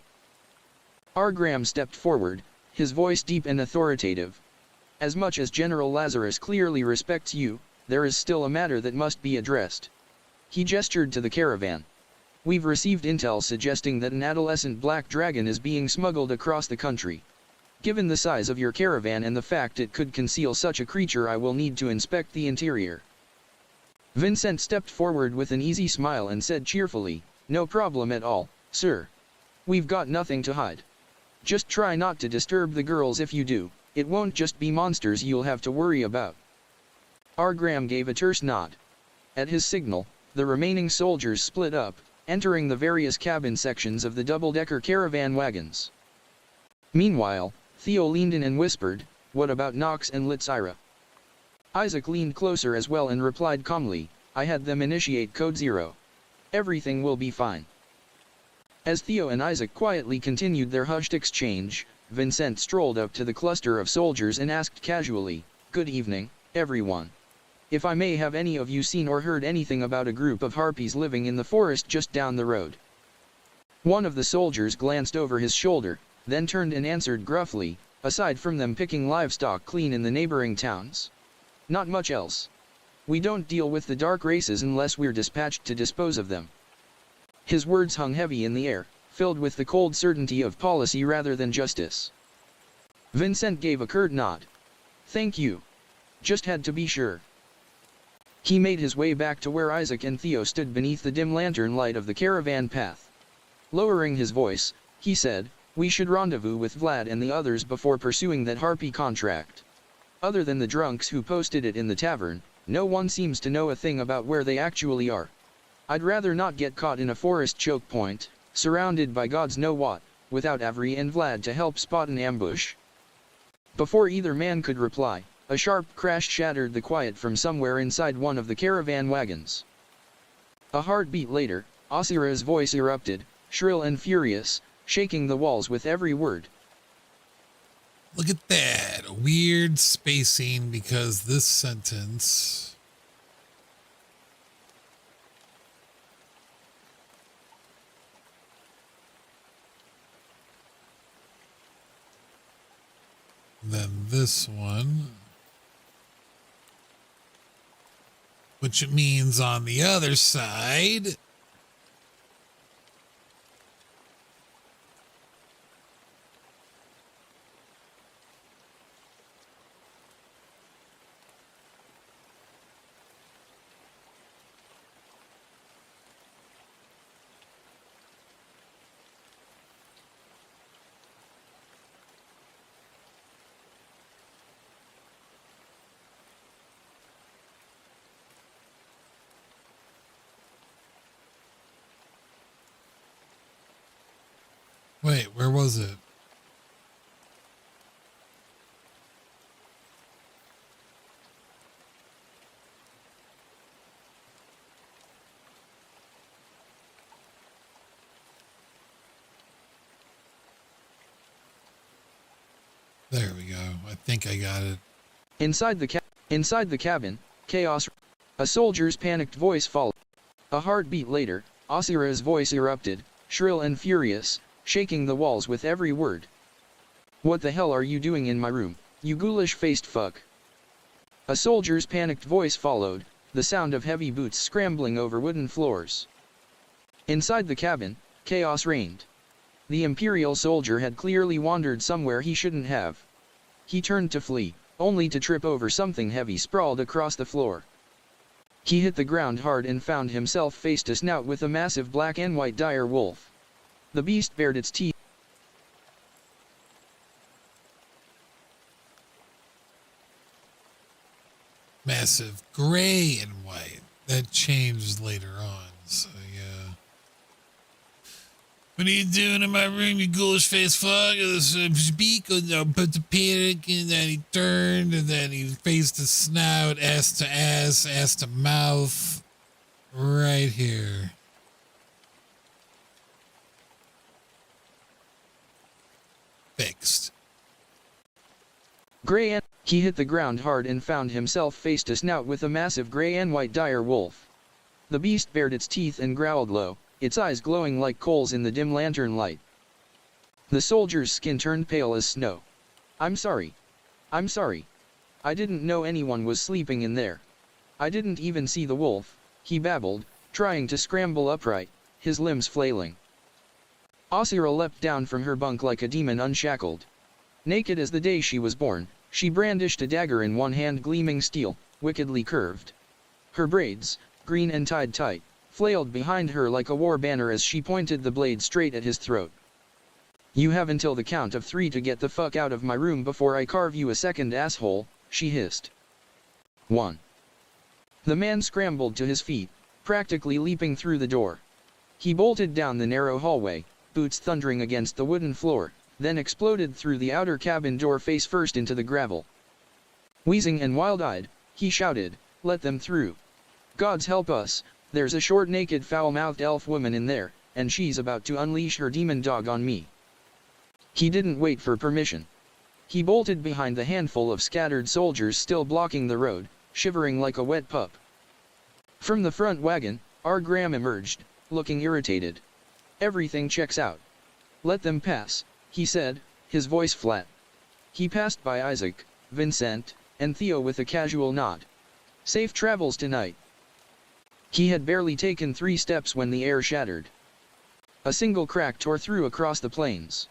Graham stepped forward, his voice deep and authoritative. "As much as General Lazarus clearly respects you, there is still a matter that must be addressed." He gestured to the caravan. "We've received intel suggesting that an adolescent black dragon is being smuggled across the country. Given the size of your caravan and the fact it could conceal such a creature, I will need to inspect the interior." Vincent stepped forward with an easy smile and said cheerfully, "No problem at all, sir. We've got nothing to hide. Just try not to disturb the girls. If you do, it won't just be monsters you'll have to worry about." Graham gave a terse nod. At his signal, the remaining soldiers split up, entering the various cabin sections of the double-decker caravan wagons. Meanwhile, Theo leaned in and whispered, "What about Nox and Lizyra?" Isaac leaned closer as well and replied calmly, "I had them initiate Code Zero. Everything will be fine." As Theo and Isaac quietly continued their hushed exchange, Vincent strolled up to the cluster of soldiers and asked casually, "Good evening, everyone. If I may, have any of you seen or heard anything about a group of harpies living in the forest just down the road?" One of the soldiers glanced over his shoulder, then turned and answered gruffly, "Aside from them picking livestock clean in the neighboring towns, not much else. We don't deal with the dark races unless we're dispatched to dispose of them." His words hung heavy in the air, filled with the cold certainty of policy rather than justice. Vincent gave a curt nod. "Thank you. Just had to be sure." He made his way back to where Isaac and Theo stood beneath the dim lantern light of the caravan path. Lowering his voice, he said, "We should rendezvous with Vlad and the others before pursuing that harpy contract. Other than the drunks who posted it in the tavern, no one seems to know a thing about where they actually are. I'd rather not get caught in a forest choke point, surrounded by gods know what, without Avery and Vlad to help spot an ambush." Before either man could reply, a sharp crash shattered the quiet from somewhere inside one of the caravan wagons. A heartbeat later, Lizyra's voice erupted, shrill and furious, shaking the walls with every word. Look at that. Weird spacing because this sentence... Then this one, which means on the other side, wait, where was it? There we go. I think I got it. Inside the cabin, chaos. A soldier's panicked voice followed. A heartbeat later, Lizyra's voice erupted, shrill and furious, shaking the walls with every word. "What the hell are you doing in my room, you ghoulish-faced fuck?" A soldier's panicked voice followed, the sound of heavy boots scrambling over wooden floors. Inside the cabin, chaos reigned. The Imperial soldier had clearly wandered somewhere he shouldn't have. He turned to flee, only to trip over something heavy sprawled across the floor. He hit the ground hard and found himself face to snout with a massive black and white dire wolf. The beast bared its teeth. Massive gray and white. That changed later on, so yeah. "What are you doing in my room, you ghoulish face fuck?" Speak, put the panic, and then he turned, and then he faced to snout, ass to mouth. Right here. Fixed. He hit the ground hard and found himself face to snout with a massive gray and white dire wolf. The beast bared its teeth and growled low, its eyes glowing like coals in the dim lantern light. The soldier's skin turned pale as snow. I'm sorry. I didn't know anyone was sleeping in there. I didn't even see the wolf," he babbled, trying to scramble upright, his limbs flailing. Lizyra leapt down from her bunk like a demon unshackled. Naked as the day she was born, she brandished a dagger in one hand, gleaming steel, wickedly curved. Her braids, green and tied tight, flailed behind her like a war banner as she pointed the blade straight at his throat. "You have until the count of 3 to get the fuck out of my room before I carve you a second, asshole," she hissed. 1. The man scrambled to his feet, practically leaping through the door. He bolted down the narrow hallway, boots thundering against the wooden floor, then exploded through the outer cabin door face first into the gravel. Wheezing and wild-eyed, he shouted, "Let them through. Gods help us, there's a short naked foul-mouthed elf woman in there, and she's about to unleash her demon dog on me. He didn't wait for permission. He bolted behind the handful of scattered soldiers still blocking the road, shivering like a wet pup. From the front wagon, R. Graham emerged, looking irritated. "Everything checks out. Let them pass," he said, his voice flat. He passed by Isaac, Vincent, and Theo with a casual nod. "Safe travels tonight." He had barely taken 3 steps when the air shattered. A single crack tore through across the plains.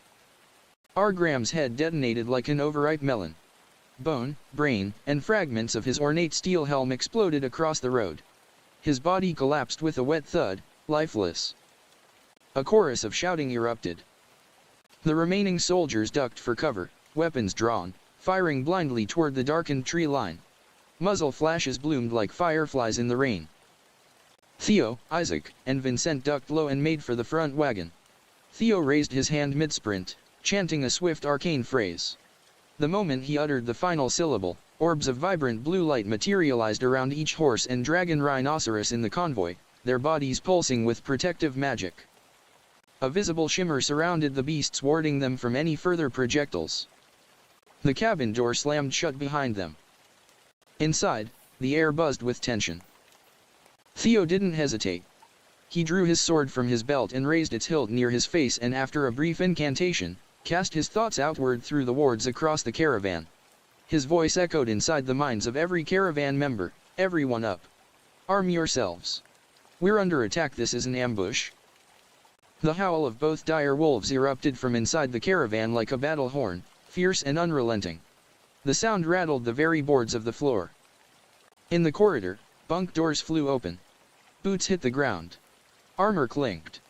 R. Graham's head detonated like an overripe melon. Bone, brain, and fragments of his ornate steel helm exploded across the road. His body collapsed with a wet thud, lifeless. A chorus of shouting erupted. The remaining soldiers ducked for cover, weapons drawn, firing blindly toward the darkened tree line. Muzzle flashes bloomed like fireflies in the rain. Theo, Isaac, and Vincent ducked low and made for the front wagon. Theo raised his hand mid-sprint, chanting a swift arcane phrase. The moment he uttered the final syllable, orbs of vibrant blue light materialized around each horse and dragon rhinoceros in the convoy, their bodies pulsing with protective magic. A visible shimmer surrounded the beasts, warding them from any further projectiles. The cabin door slammed shut behind them. Inside, the air buzzed with tension. Theo didn't hesitate. He drew his sword from his belt and raised its hilt near his face, and after a brief incantation, cast his thoughts outward through the wards across the caravan. His voice echoed inside the minds of every caravan member. "Everyone up. Arm yourselves. We're under attack. This is an ambush." The howl of both dire wolves erupted from inside the caravan like a battle horn, fierce and unrelenting. The sound rattled the very boards of the floor. In the corridor, bunk doors flew open. Boots hit the ground. Armor clinked.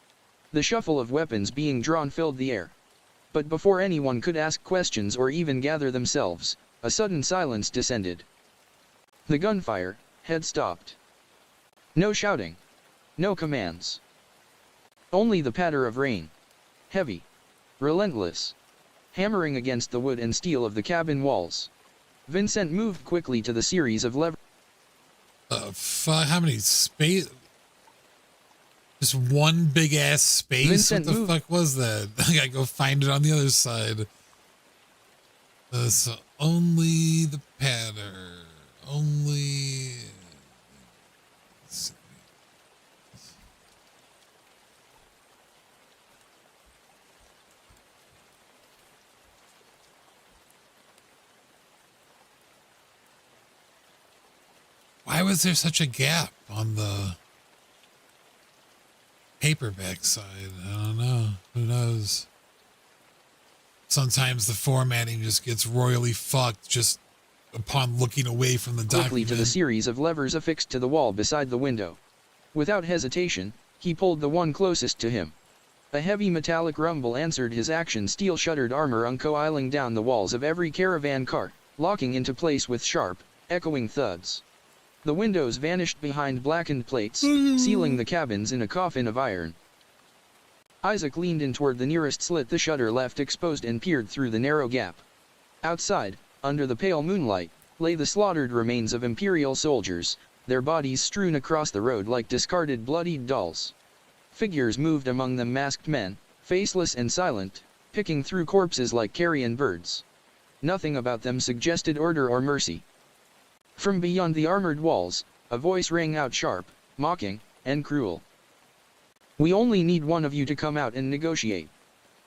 The shuffle of weapons being drawn filled the air. But before anyone could ask questions or even gather themselves, a sudden silence descended. The gunfire had stopped. No shouting. No commands. Only the patter of rain. Heavy. Relentless. Hammering against the wood and steel of the cabin walls. Vincent moved quickly to the series of levers. How many space? Just one big ass space? Vincent what the moved. fuck was that? I gotta go find it on the other side. So only the pattern. Only. Let's see. Why was there such a gap on the paperback side? I don't know. Who knows? Sometimes the formatting just gets royally fucked just upon looking away from the document. Quickly to the series of levers affixed to the wall beside the window. Without hesitation, he pulled the one closest to him. A heavy metallic rumble answered his action. Steel-shuttered armor uncoiling down the walls of every caravan car, locking into place with sharp, echoing thuds. The windows vanished behind blackened plates, sealing the cabins in a coffin of iron. Isaac leaned in toward the nearest slit the shutter left exposed and peered through the narrow gap. Outside, under the pale moonlight, lay the slaughtered remains of Imperial soldiers, their bodies strewn across the road like discarded bloodied dolls. Figures moved among them, masked men, faceless and silent, picking through corpses like carrion birds. Nothing about them suggested order or mercy. From beyond the armored walls, a voice rang out, sharp, mocking, and cruel. "We only need one of you to come out and negotiate.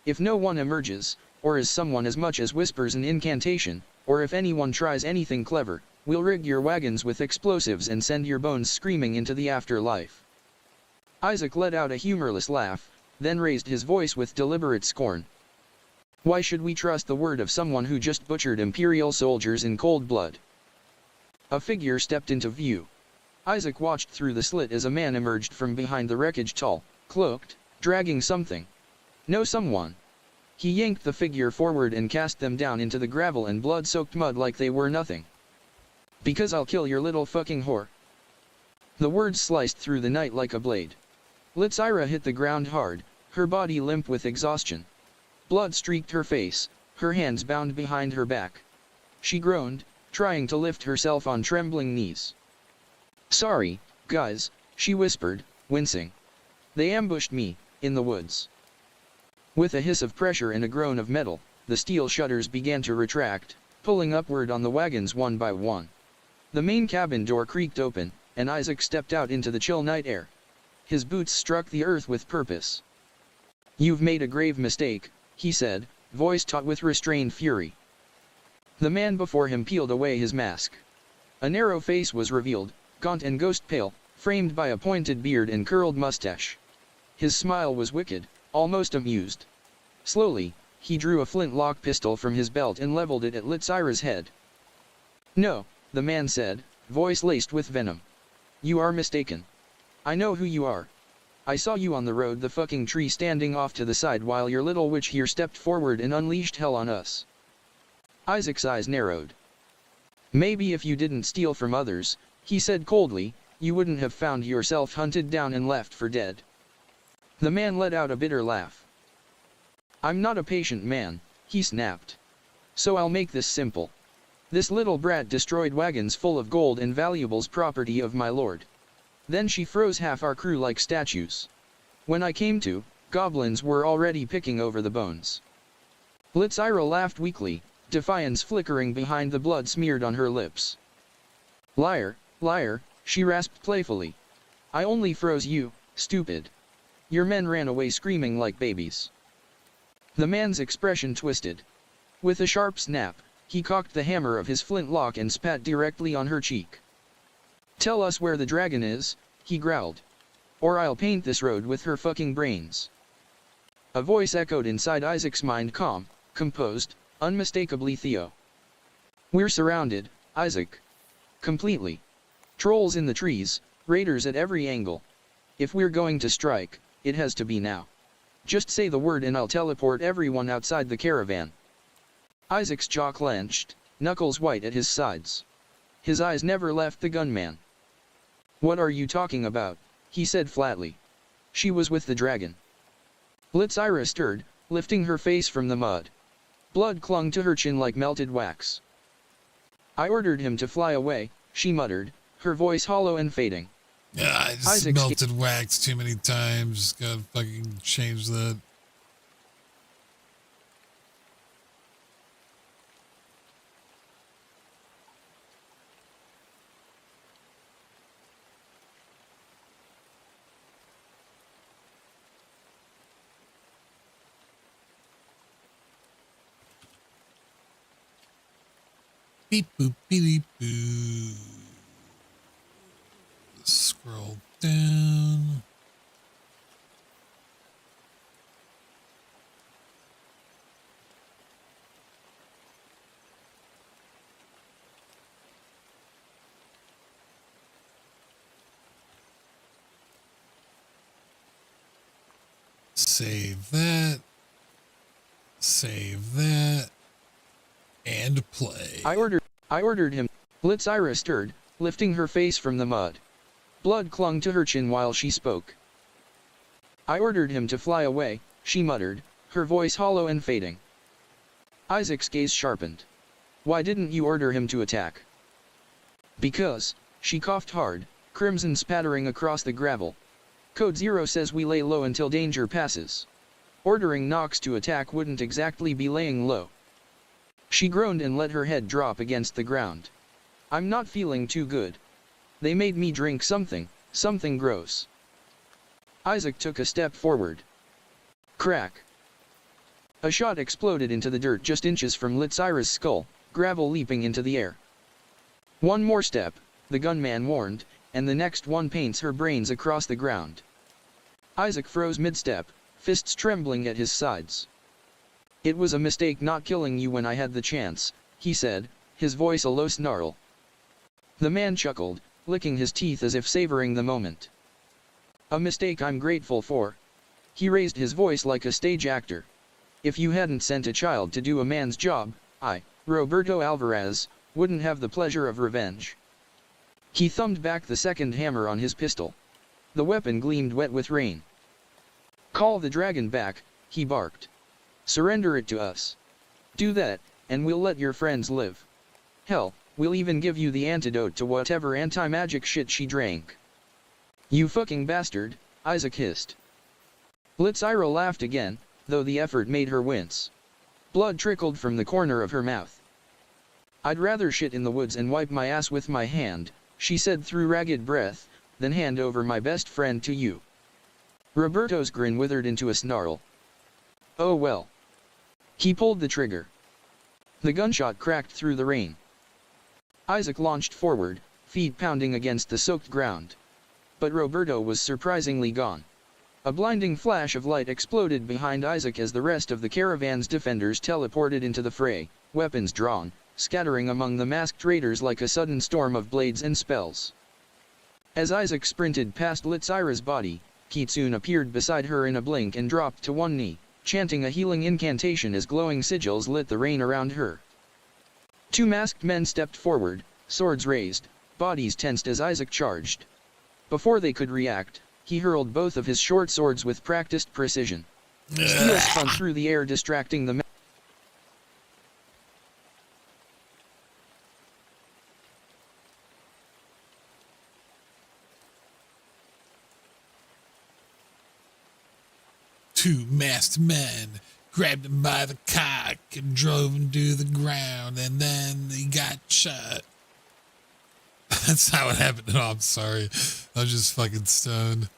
If no one emerges, or as someone as much as whispers an incantation, or if anyone tries anything clever, we'll rig your wagons with explosives and send your bones screaming into the afterlife." Isaac let out a humorless laugh, then raised his voice with deliberate scorn. "Why should we trust the word of someone who just butchered Imperial soldiers in cold blood?" A figure stepped into view. Isaac watched through the slit as a man emerged from behind the wreckage, tall, cloaked, dragging something. No someone. He yanked the figure forward and cast them down into the gravel and blood-soaked mud like they were nothing. "Because I'll kill your little fucking whore." The words sliced through the night like a blade. Lizyra hit the ground hard, her body limp with exhaustion. Blood streaked her face, her hands bound behind her back. She groaned, trying to lift herself on trembling knees. "Sorry, guys," she whispered, wincing. "They ambushed me, in the woods. With a hiss of pressure and a groan of metal, the steel shutters began to retract, pulling upward on the wagons one by one. The main cabin door creaked open, and Isaac stepped out into the chill night air. His boots struck the earth with purpose. "You've made a grave mistake," he said, voice taut with restrained fury. The man before him peeled away his mask. A narrow face was revealed, gaunt and ghost-pale, framed by a pointed beard and curled mustache. His smile was wicked, almost amused. Slowly, he drew a flintlock pistol from his belt and leveled it at Lizyra's head. "No," the man said, voice laced with venom. "You are mistaken. I know who you are. I saw you on the road, the fucking tree standing off to the side while your little witch here stepped forward and unleashed hell on us." Isaac's eyes narrowed. "Maybe if you didn't steal from others," he said coldly, "you wouldn't have found yourself hunted down and left for dead." The man let out a bitter laugh. "I'm not a patient man," he snapped. "So I'll make this simple. This little brat destroyed wagons full of gold and valuables, property of my lord. Then she froze half our crew like statues. When I came to, goblins were already picking over the bones." Lizyra laughed weakly, defiance flickering behind the blood smeared on her lips. "Liar, liar," she rasped playfully. "I only froze you, stupid. Your men ran away screaming like babies." The man's expression twisted. With a sharp snap, he cocked the hammer of his flintlock and spat directly on her cheek. "Tell us where the dragon is," he growled. "Or I'll paint this road with her fucking brains." A voice echoed inside Isaac's mind, calm, composed, unmistakably Theo. "We're surrounded, Isaac. Completely. Trolls in the trees, raiders at every angle. If we're going to strike, it has to be now. Just say the word and I'll teleport everyone outside the caravan." Isaac's jaw clenched, knuckles white at his sides. His eyes never left the gunman. "What are you talking about?" he said flatly. "She was with the dragon." Lizyra stirred, lifting her face from the mud. Blood clung to her chin like melted wax. "I ordered him to fly away," she muttered, her voice hollow and fading. Yeah, I just Isaac's melted wax too many times. Gotta fucking change that. Beep boop beep boo. Scroll down. Save that. Save that. And play. I ordered him. Lizyra stirred, lifting her face from the mud. Blood clung to her chin while she spoke. "I ordered him to fly away," she muttered, her voice hollow and fading. Isaac's gaze sharpened. "Why didn't you order him to attack?" "Because," she coughed hard, crimson spattering across the gravel. "Code Zero says we lay low until danger passes. Ordering Nox to attack wouldn't exactly be laying low." She groaned and let her head drop against the ground. "I'm not feeling too good. They made me drink something gross." Isaac took a step forward. Crack. A shot exploded into the dirt just inches from Lizyra's skull, gravel leaping into the air. "One more step," the gunman warned, "and the next one paints her brains across the ground." Isaac froze mid-step, fists trembling at his sides. "It was a mistake not killing you when I had the chance," he said, his voice a low snarl. The man chuckled, licking his teeth as if savoring the moment. "A mistake I'm grateful for." He raised his voice like a stage actor. "If you hadn't sent a child to do a man's job, I, Roberto Alvarez, wouldn't have the pleasure of revenge." He thumbed back the second hammer on his pistol. The weapon gleamed wet with rain. "Call the dragon back," he barked. "Surrender it to us. Do that, and we'll let your friends live. Hell, we'll even give you the antidote to whatever anti-magic shit she drank." "You fucking bastard," Isaac hissed. Lizyra laughed again, though the effort made her wince. Blood trickled from the corner of her mouth. "I'd rather shit in the woods and wipe my ass with my hand," she said through ragged breath, "than hand over my best friend to you." Roberto's grin withered into a snarl. "Oh well." He pulled the trigger. The gunshot cracked through the rain. Isaac launched forward, feet pounding against the soaked ground. But Roberto was surprisingly gone. A blinding flash of light exploded behind Isaac as the rest of the caravan's defenders teleported into the fray, weapons drawn, scattering among the masked raiders like a sudden storm of blades and spells. As Isaac sprinted past Lizyra's body, Kitsune appeared beside her in a blink and dropped to one knee, chanting a healing incantation as glowing sigils lit the rain around her. Two masked men stepped forward, swords raised, bodies tensed as Isaac charged. Before they could react, he hurled both of his short swords with practiced precision. Steel spun through the air, distracting the men. Two masked men grabbed him by the cock and drove him to the ground, and then he got shot. That's how it happened. No, I'm sorry. I was just fucking stoned.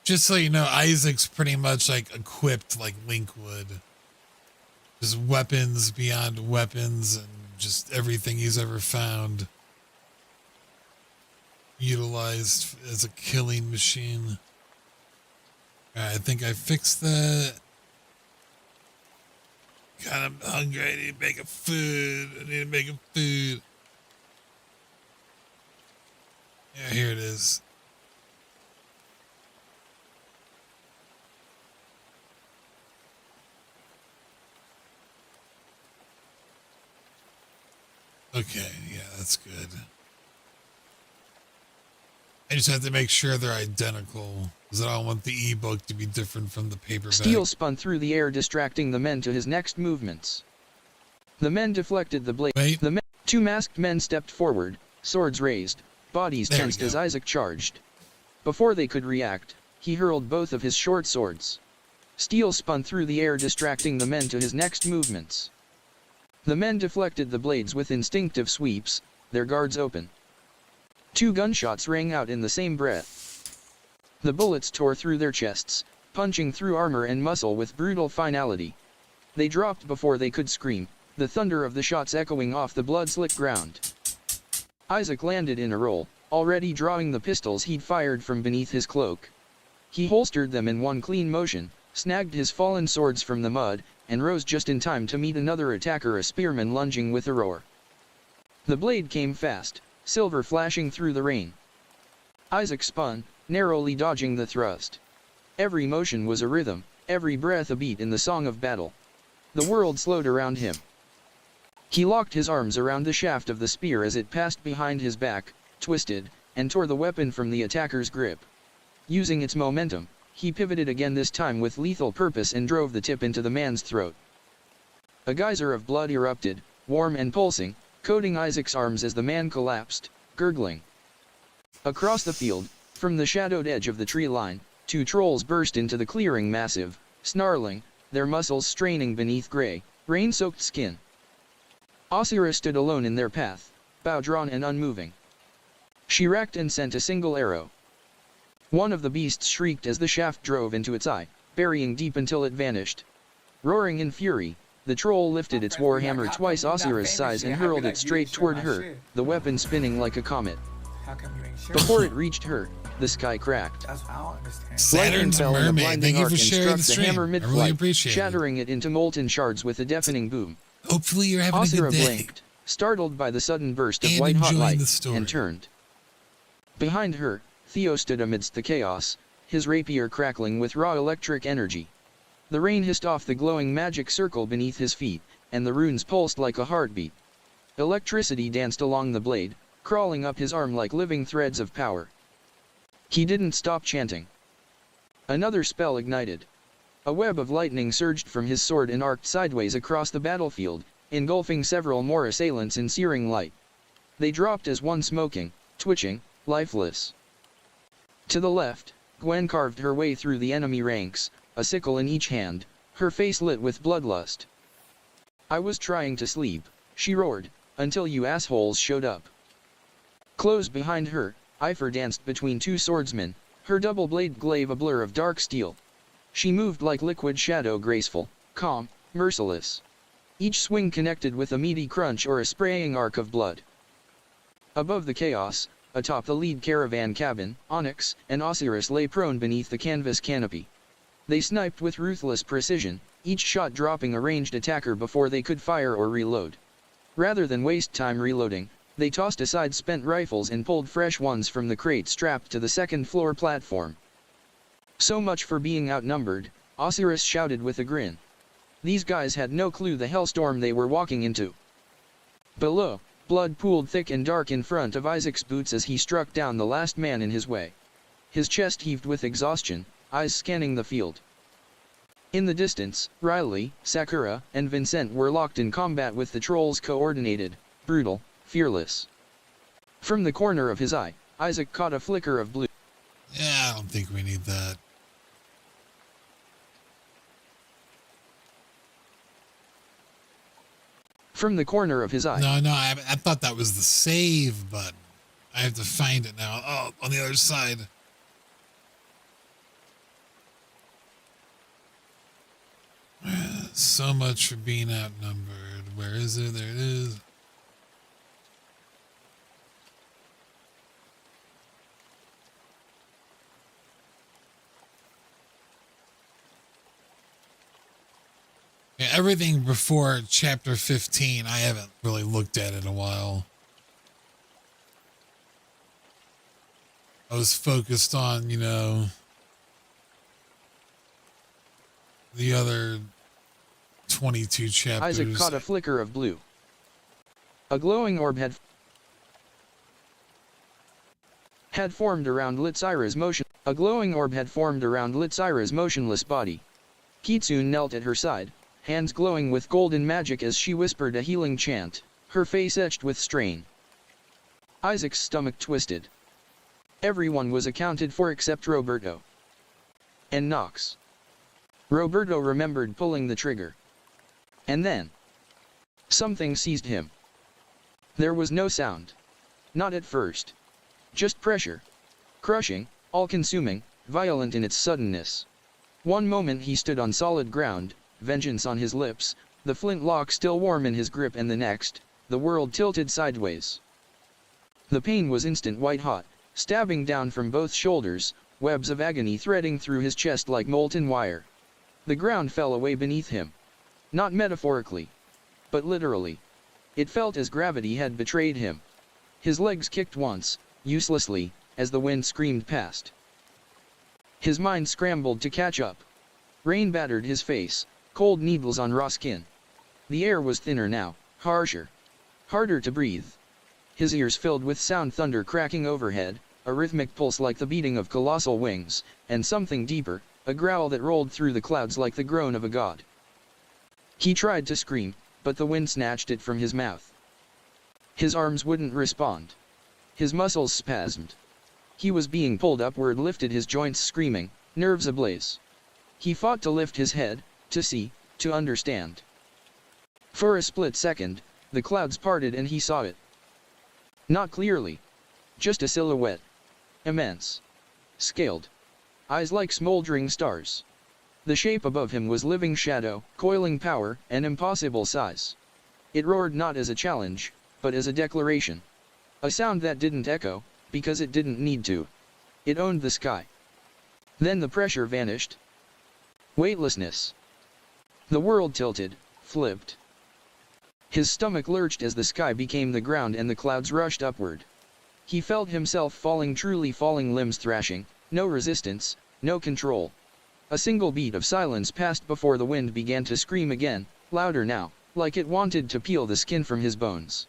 Just so you know, Isaac's pretty much like equipped like Link would. Just weapons beyond weapons and just everything he's ever found utilized as a killing machine. Alright, I think I fixed that. God, I'm hungry. I need to make a food. Yeah, here it is. Okay, yeah, that's good. I just have to make sure they're identical, because I don't want the ebook to be different from the paperback. Steel spun through the air, distracting the men to his next movements. The men deflected the blade. Wait. Two masked men stepped forward, swords raised, bodies tensed as Isaac charged. Before they could react, he hurled both of his short swords. Steel spun through the air, distracting the men to his next movements. The men deflected the blades with instinctive sweeps, their guards open. Two gunshots rang out in the same breath. The bullets tore through their chests, punching through armor and muscle with brutal finality. They dropped before they could scream, the thunder of the shots echoing off the blood-slick ground. Isaac landed in a roll, already drawing the pistols he'd fired from beneath his cloak. He holstered them in one clean motion, snagged his fallen swords from the mud, and rose just in time to meet another attacker, a spearman lunging with a roar. The blade came fast, silver flashing through the rain. Isaac spun, narrowly dodging the thrust. Every motion was a rhythm, every breath a beat in the song of battle. The world slowed around him. He locked his arms around the shaft of the spear as it passed behind his back, twisted, and tore the weapon from the attacker's grip. Using its momentum, he pivoted again, this time with lethal purpose, and drove the tip into the man's throat. A geyser of blood erupted, warm and pulsing, coating Isaac's arms as the man collapsed, gurgling. Across the field, from the shadowed edge of the tree line, two trolls burst into the clearing, massive, snarling, their muscles straining beneath gray, rain-soaked skin. Lizyra stood alone in their path, bow drawn and unmoving. She racked and sent a single arrow. One of the beasts shrieked as the shaft drove into its eye, burying deep until it vanished. Roaring in fury, the troll lifted its warhammer twice Lizyra's size and hurled it straight toward her, the weapon spinning like a comet. Before it reached her, the sky cracked. Saturn's a mermaid. Thank you for sharing the stream. I really appreciate it. Shattering it into molten shards with a deafening boom. Hopefully you're having a good day. Lizyra blinked, startled by the sudden burst of white-hot light, and turned. Behind her, Theo stood amidst the chaos, his rapier crackling with raw electric energy. The rain hissed off the glowing magic circle beneath his feet, and the runes pulsed like a heartbeat. Electricity danced along the blade, crawling up his arm like living threads of power. He didn't stop chanting. Another spell ignited, A web of lightning surged from his sword and arced sideways across the battlefield, engulfing several more assailants in searing light. They dropped as one, smoking, twitching, lifeless. To the left, Gwen carved her way through the enemy ranks, a sickle in each hand, her face lit with bloodlust. "I was trying to sleep," she roared, "until you assholes showed up." Close behind her, Ifer danced between two swordsmen, her double-blade glaive a blur of dark steel. She moved like liquid shadow, graceful, calm, merciless. Each swing connected with a meaty crunch or a spraying arc of blood. Above the chaos, atop the lead caravan cabin, Onyx and Osiris lay prone beneath the canvas canopy. They sniped with ruthless precision, each shot dropping a ranged attacker before they could fire or reload. Rather than waste time reloading, they tossed aside spent rifles and pulled fresh ones from the crate strapped to the second-floor platform. "So much for being outnumbered," Osiris shouted with a grin. These guys had no clue the hellstorm they were walking into. Below, blood pooled thick and dark in front of Isaac's boots as he struck down the last man in his way. His chest heaved with exhaustion, eyes scanning the field. In the distance, Riley, Sakura, and Vincent were locked in combat with the trolls, coordinated, brutal, fearless. From the corner of his eye, Isaac caught a flicker of blue. Yeah, I don't think we need that. From the corner of his eye. No, I thought that was the save button. I have to find it now. Oh, on the other side. So much for being outnumbered. Where is it? There it is. Yeah, everything before chapter 15, I haven't really looked at in a while. I was focused on, the other 22 chapters. Isaac caught a flicker of blue. A glowing orb had formed around Lizyra's motion. A glowing orb had formed around Lizyra's motionless body. Kitsune knelt at her side, hands glowing with golden magic as she whispered a healing chant, her face etched with strain. Isaac's stomach twisted. Everyone was accounted for except Roberto. And Nox. Roberto remembered pulling the trigger. And then, something seized him. There was no sound. Not at first. Just pressure. Crushing, all-consuming, violent in its suddenness. One moment he stood on solid ground, vengeance on his lips, the flintlock still warm in his grip, and the next, the world tilted sideways. The pain was instant, white-hot, stabbing down from both shoulders, webs of agony threading through his chest like molten wire. The ground fell away beneath him. Not metaphorically, but literally. It felt as gravity had betrayed him. His legs kicked once, uselessly, as the wind screamed past. His mind scrambled to catch up. Rain battered his face, cold needles on raw skin. The air was thinner now, harsher. Harder to breathe. His ears filled with sound, thunder cracking overhead, a rhythmic pulse like the beating of colossal wings, and something deeper, a growl that rolled through the clouds like the groan of a god. He tried to scream, but the wind snatched it from his mouth. His arms wouldn't respond. His muscles spasmed. He was being pulled upward, lifted, his joints screaming, nerves ablaze. He fought to lift his head, to see, to understand. For a split second, the clouds parted and he saw it. Not clearly. Just a silhouette. Immense. Scaled. Eyes like smoldering stars. The shape above him was living shadow, coiling power, and impossible size. It roared not as a challenge, but as a declaration. A sound that didn't echo, because it didn't need to. It owned the sky. Then the pressure vanished. Weightlessness. The world tilted, flipped. His stomach lurched as the sky became the ground and the clouds rushed upward. He felt himself falling, truly falling, limbs thrashing, no resistance, no control. A single beat of silence passed before the wind began to scream again, louder now, like it wanted to peel the skin from his bones.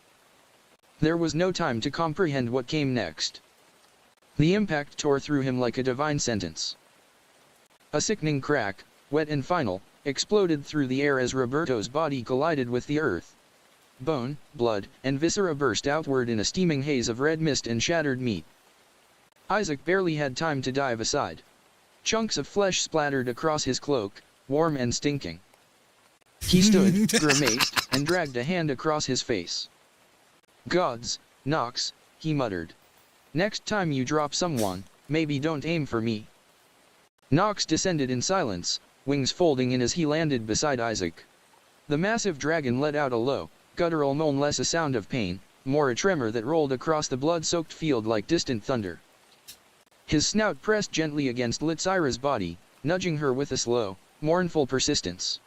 There was no time to comprehend what came next. The impact tore through him like a divine sentence. A sickening crack, wet and final, exploded through the air as Roberto's body collided with the earth. Bone, blood, and viscera burst outward in a steaming haze of red mist and shattered meat. Isaac barely had time to dive aside. Chunks of flesh splattered across his cloak, warm and stinking. He stood, grimaced, and dragged a hand across his face. "Gods, Nox," he muttered. "Next time you drop someone, maybe don't aim for me." Nox descended in silence, wings folding in as he landed beside Isaac. The massive dragon let out a low, guttural moan, less a sound of pain, more a tremor that rolled across the blood-soaked field like distant thunder. His snout pressed gently against Lizyra's body, nudging her with a slow, mournful persistence.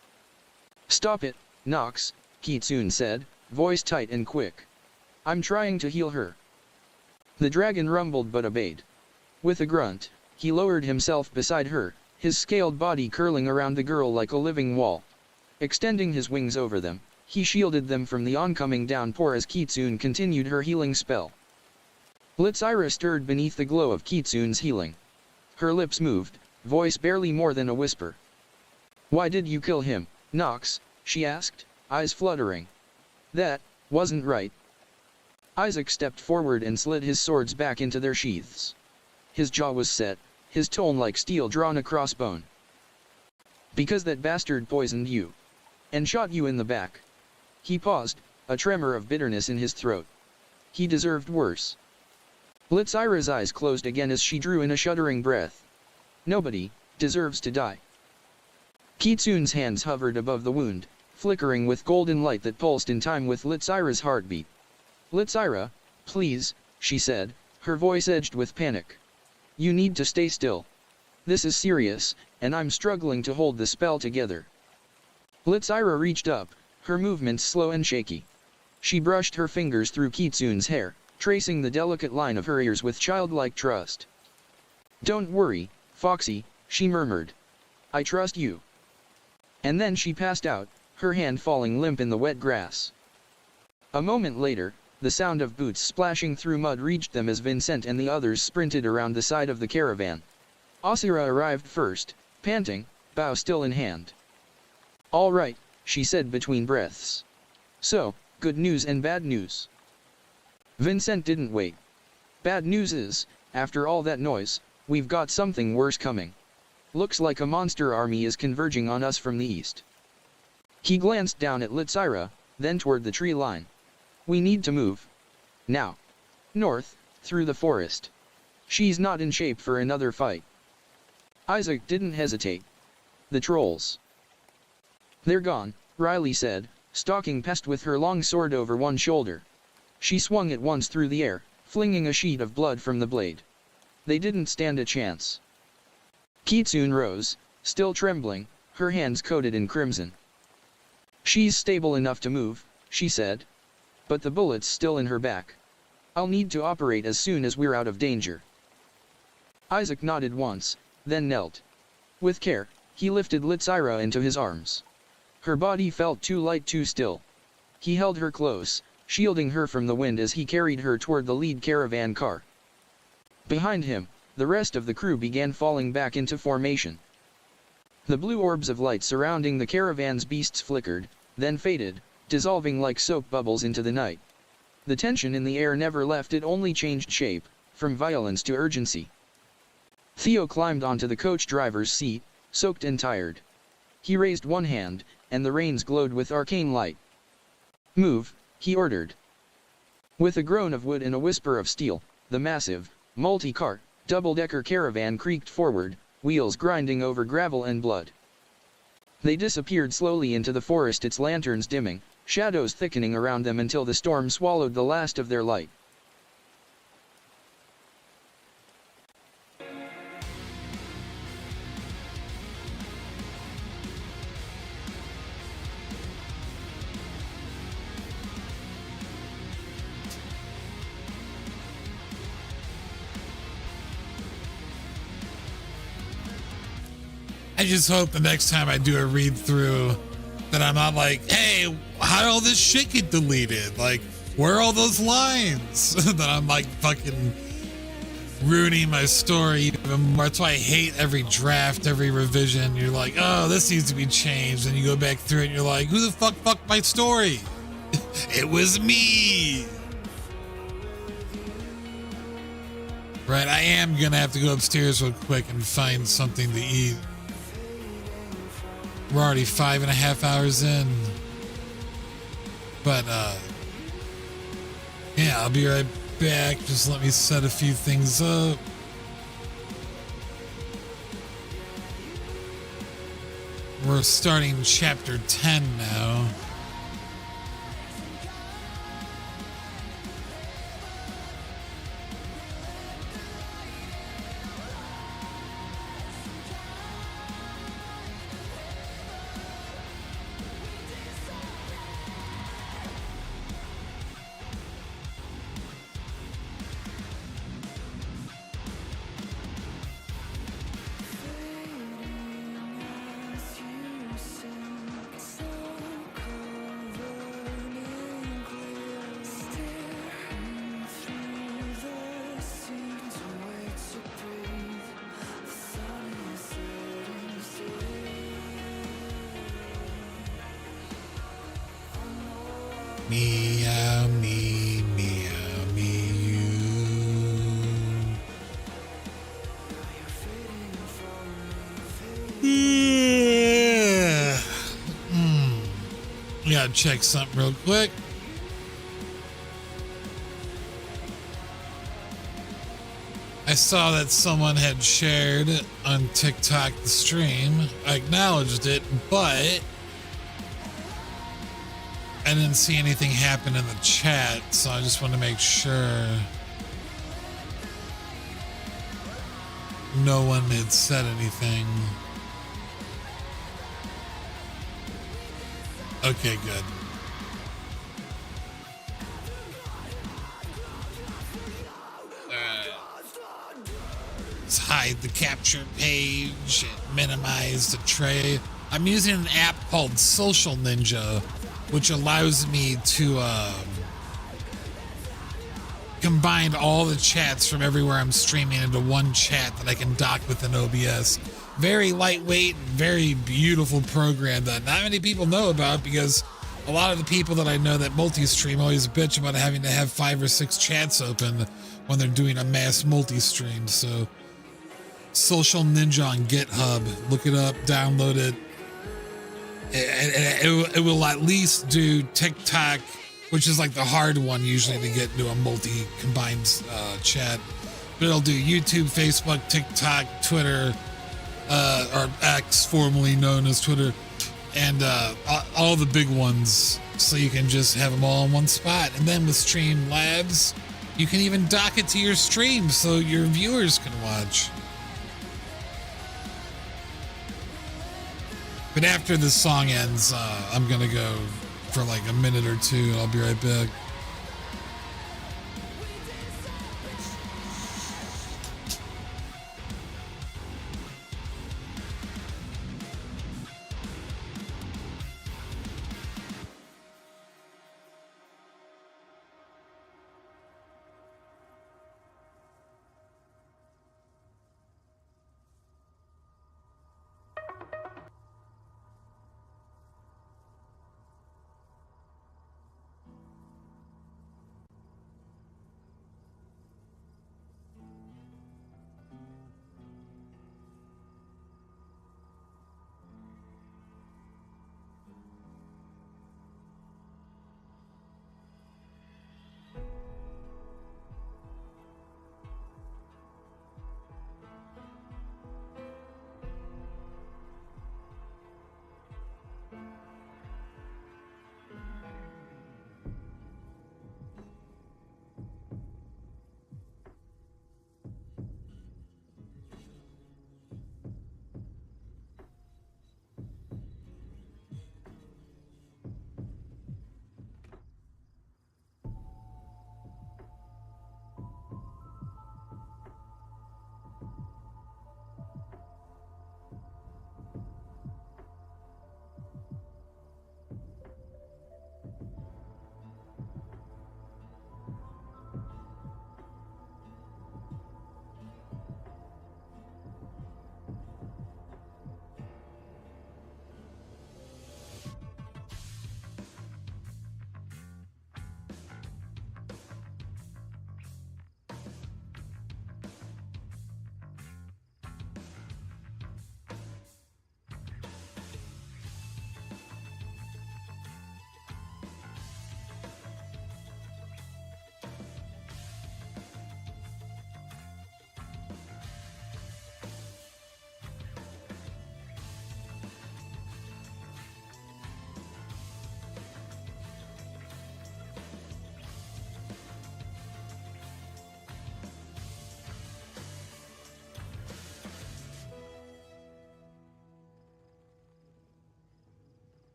"Stop it, Nox," Kitsune said, voice tight and quick. "I'm trying to heal her." The dragon rumbled but obeyed. With a grunt, he lowered himself beside her, his scaled body curling around the girl like a living wall. Extending his wings over them, he shielded them from the oncoming downpour as Kitsune continued her healing spell. Lizyra stirred beneath the glow of Kitsune's healing. Her lips moved, voice barely more than a whisper. "Why did you kill him, Nox?" she asked, eyes fluttering. "That wasn't right." Isaac stepped forward and slid his swords back into their sheaths. His jaw was set, his tone like steel drawn across bone. "Because that bastard poisoned you. And shot you in the back." He paused, a tremor of bitterness in his throat. "He deserved worse." Lizyra's eyes closed again as she drew in a shuddering breath. "Nobody deserves to die." Kitsune's hands hovered above the wound, flickering with golden light that pulsed in time with Lizyra's heartbeat. "Lizyra, please," she said, her voice edged with panic. "You need to stay still. This is serious, and I'm struggling to hold the spell together." Lizyra reached up, her movements slow and shaky. She brushed her fingers through Kitsune's hair, tracing the delicate line of her ears with childlike trust. "Don't worry, Foxy," she murmured. "I trust you." And then she passed out, her hand falling limp in the wet grass. A moment later, the sound of boots splashing through mud reached them as Vincent and the others sprinted around the side of the caravan. Asira arrived first, panting, bow still in hand. "All right," she said between breaths. "So, good news and bad news." Vincent didn't wait. "Bad news is, after all that noise, we've got something worse coming. Looks like a monster army is converging on us from the east." He glanced down at Lizyra, then toward the tree line. "We need to move. Now. North, through the forest. She's not in shape for another fight." Isaac didn't hesitate. "The trolls." "They're gone," Riley said, stalking past with her long sword over one shoulder. She swung it once through the air, flinging a sheet of blood from the blade. "They didn't stand a chance." Kitsune rose, still trembling, her hands coated in crimson. "She's stable enough to move," she said. "But the bullet's still in her back. I'll need to operate as soon as we're out of danger." Isaac nodded once, then knelt. With care, he lifted Lizyra into his arms. Her body felt too light, too still. He held her close, shielding her from the wind as he carried her toward the lead caravan car. Behind him, the rest of the crew began falling back into formation. The blue orbs of light surrounding the caravan's beasts flickered, then faded, dissolving like soap bubbles into the night. The tension in the air never left, it only changed shape, from violence to urgency. Theo climbed onto the coach driver's seat, soaked and tired. He raised one hand, and the reins glowed with arcane light. "Move," he ordered. With a groan of wood and a whisper of steel, the massive, multi-car, double-decker caravan creaked forward, wheels grinding over gravel and blood. They disappeared slowly into the forest, its lanterns dimming, shadows thickening around them until the storm swallowed the last of their light. I just hope the next time I do a read through that I'm not like, hey, how did all this shit get deleted? Like, where are all those lines? That I'm like fucking ruining my story even more. That's why I hate every draft, every revision. You're like, oh, this needs to be changed. And you go back through it and you're like, who the fuck fucked my story? It was me. Right, I am gonna have to go upstairs real quick and find something to eat. We're already 5.5 hours in. But, yeah, I'll be right back. Just let me set a few things up. We're starting chapter 10 now. Meow, me, meow, me, you. Gotta check something real quick. I saw that someone had shared on TikTok the stream. I acknowledged it, but I didn't see anything happen in the chat, so I just want to make sure no one had said anything. Okay, good. Let's hide the capture page and minimize the tray. I'm using an app called Social Ninja, which allows me to combine all the chats from everywhere I'm streaming into one chat that I can dock within OBS. Very lightweight, very beautiful program that not many people know about, because a lot of the people that I know that multi-stream always bitch about having to have 5 or 6 chats open when they're doing a mass multi-stream. So Social Ninja on GitHub, look it up, download it. It will at least do TikTok, which is like the hard one usually to get into a multi-combined chat. But it'll do YouTube, Facebook, TikTok, Twitter, or X, formerly known as Twitter, and all the big ones, so you can just have them all in one spot. And then with Streamlabs, you can even dock it to your stream so your viewers can watch. But after this song ends, I'm gonna go for like a minute or two. I'll be right back.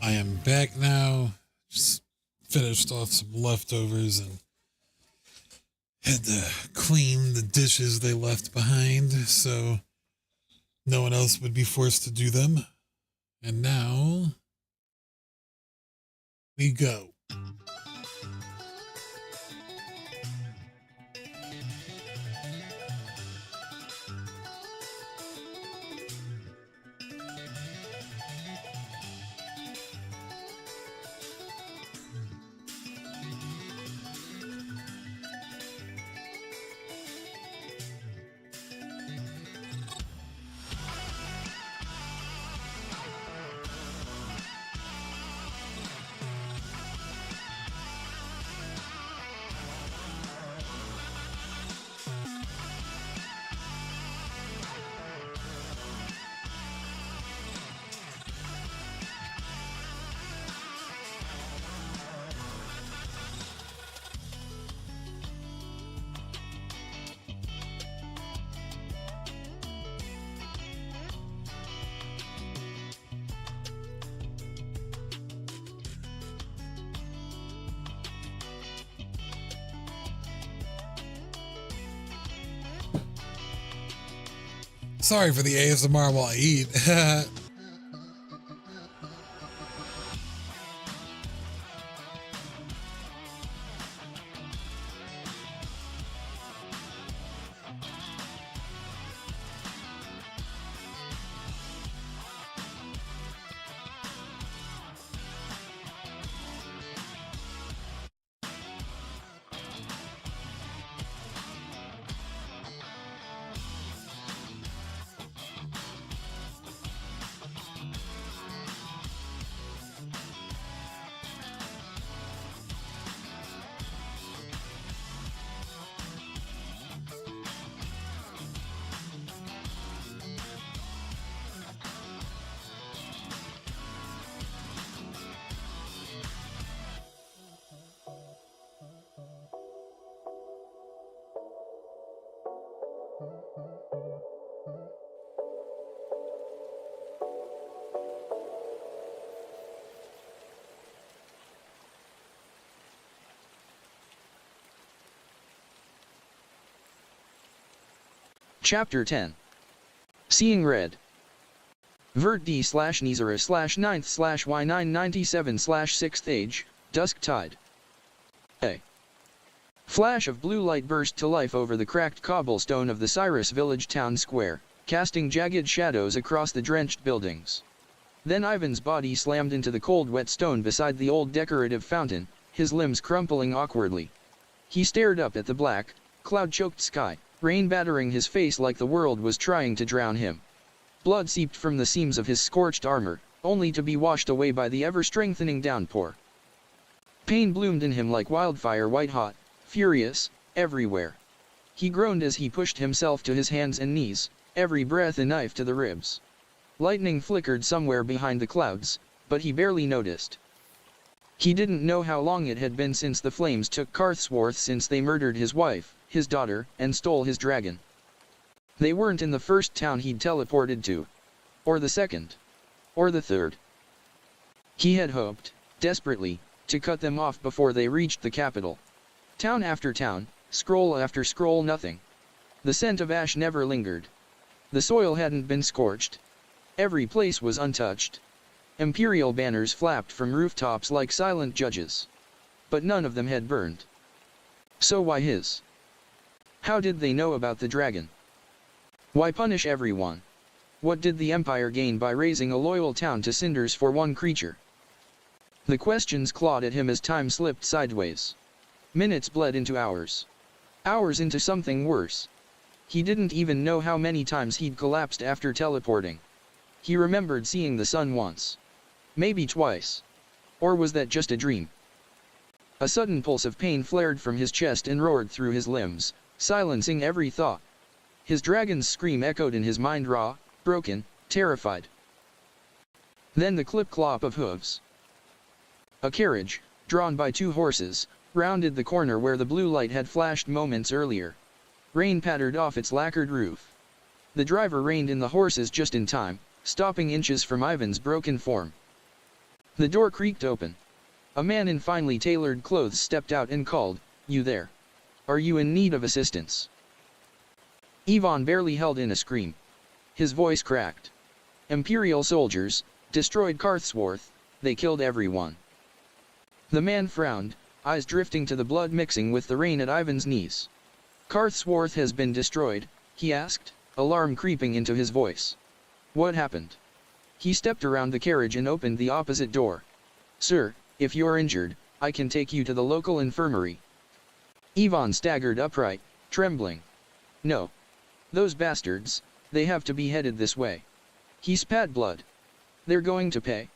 I am back now. Just finished off some leftovers and had to clean the dishes they left behind so no one else would be forced to do them. And now we go. Sorry for the ASMR while I eat. Chapter 10. Seeing Red. Vert D/Nizera/9th/Y997/6th age, Dusk Tide. A flash of blue light burst to life over the cracked cobblestone of the Cyrus village town square, casting jagged shadows across the drenched buildings. Then Ivan's body slammed into the cold wet stone beside the old decorative fountain, his limbs crumpling awkwardly. He stared up at the black, cloud-choked sky, rain battering his face like the world was trying to drown him. Blood seeped from the seams of his scorched armor, only to be washed away by the ever-strengthening downpour. Pain bloomed in him like wildfire, white-hot, furious, everywhere. He groaned as he pushed himself to his hands and knees, every breath a knife to the ribs. Lightning flickered somewhere behind the clouds, but he barely noticed. He didn't know how long it had been since the flames took Karthsworth, since they murdered his wife, his daughter, and stole his dragon. They weren't in the first town he'd teleported to. Or the second. Or the third. He had hoped, desperately, to cut them off before they reached the capital. Town after town, scroll after scroll, nothing. The scent of ash never lingered. The soil hadn't been scorched. Every place was untouched. Imperial banners flapped from rooftops like silent judges. But none of them had burned. So why his? How did they know about the dragon? Why punish everyone? What did the Empire gain by raising a loyal town to cinders for one creature? The questions clawed at him as time slipped sideways. Minutes bled into hours. Hours into something worse. He didn't even know how many times he'd collapsed after teleporting. He remembered seeing the sun once. Maybe twice. Or was that just a dream? A sudden pulse of pain flared from his chest and roared through his limbs, silencing every thought. His dragon's scream echoed in his mind, raw, broken, terrified. Then the clip-clop of hooves. A carriage, drawn by two horses, rounded the corner where the blue light had flashed moments earlier. Rain pattered off its lacquered roof. The driver reined in the horses just in time, stopping inches from Ivan's broken form. The door creaked open. A man in finely tailored clothes stepped out and called, "You there? Are you in need of assistance?" Ivan barely held in a scream. His voice cracked. "Imperial soldiers destroyed Karthsworth, they killed everyone." The man frowned, eyes drifting to the blood mixing with the rain at Ivan's knees. "Karthsworth has been destroyed?" he asked, alarm creeping into his voice. "What happened?" He stepped around the carriage and opened the opposite door. "Sir, if you're injured, I can take you to the local infirmary." Ivan staggered upright, trembling. "No. Those bastards, they have to be headed this way." He spat blood. "They're going to pay."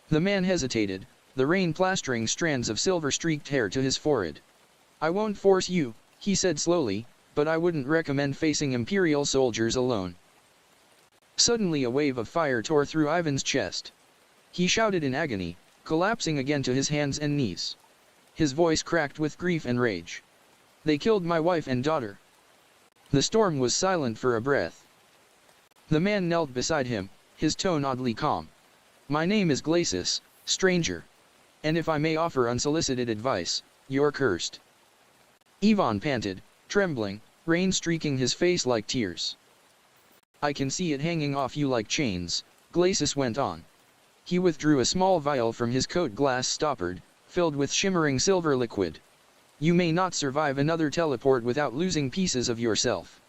The man hesitated, the rain plastering strands of silver-streaked hair to his forehead. "I won't force you," he said slowly, "but I wouldn't recommend facing Imperial soldiers alone." Suddenly a wave of fire tore through Ivan's chest. He shouted in agony, collapsing again to his hands and knees. His voice cracked with grief and rage. "They killed my wife and daughter." The storm was silent for a breath. The man knelt beside him, his tone oddly calm. "My name is Glacis, stranger. And if I may offer unsolicited advice, you're cursed." Ivan panted, trembling, rain streaking his face like tears. "I can see it hanging off you like chains," Glacis went on. He withdrew a small vial from his coat glass stoppered, filled with shimmering silver liquid. "You may not survive another teleport without losing pieces of yourself.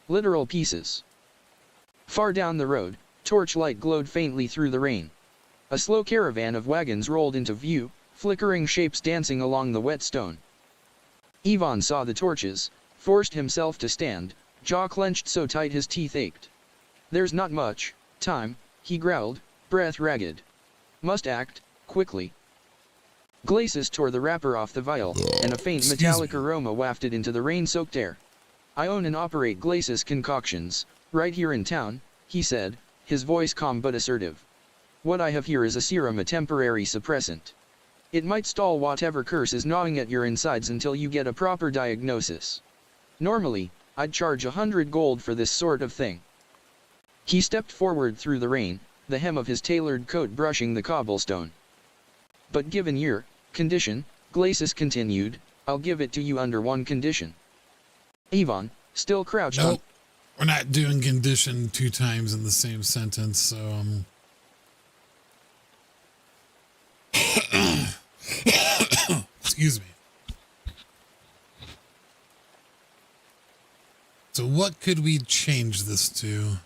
Literal pieces." Far down the road, torchlight glowed faintly through the rain. A slow caravan of wagons rolled into view, flickering shapes dancing along the wet stone. Ivan saw the torches, forced himself to stand, jaw clenched so tight his teeth ached. "There's not much time," he growled, breath ragged. "Must act quickly." Glacis tore the wrapper off the vial, and a faint metallic aroma wafted into the rain-soaked air. "I own and operate Glacis concoctions, right here in town," he said, his voice calm but assertive. "What I have here is a serum, a temporary suppressant. It might stall whatever curse is gnawing at your insides until you get a proper diagnosis. Normally, I'd charge 100 gold for this sort of thing." He stepped forward through the rain, the hem of his tailored coat brushing the cobblestone. "But given your condition," Glacis continued, "I'll give it to you under one condition." Ivan, still crouched Nope. We're not doing condition 2 times in the same sentence, so excuse me. So what could we change this to?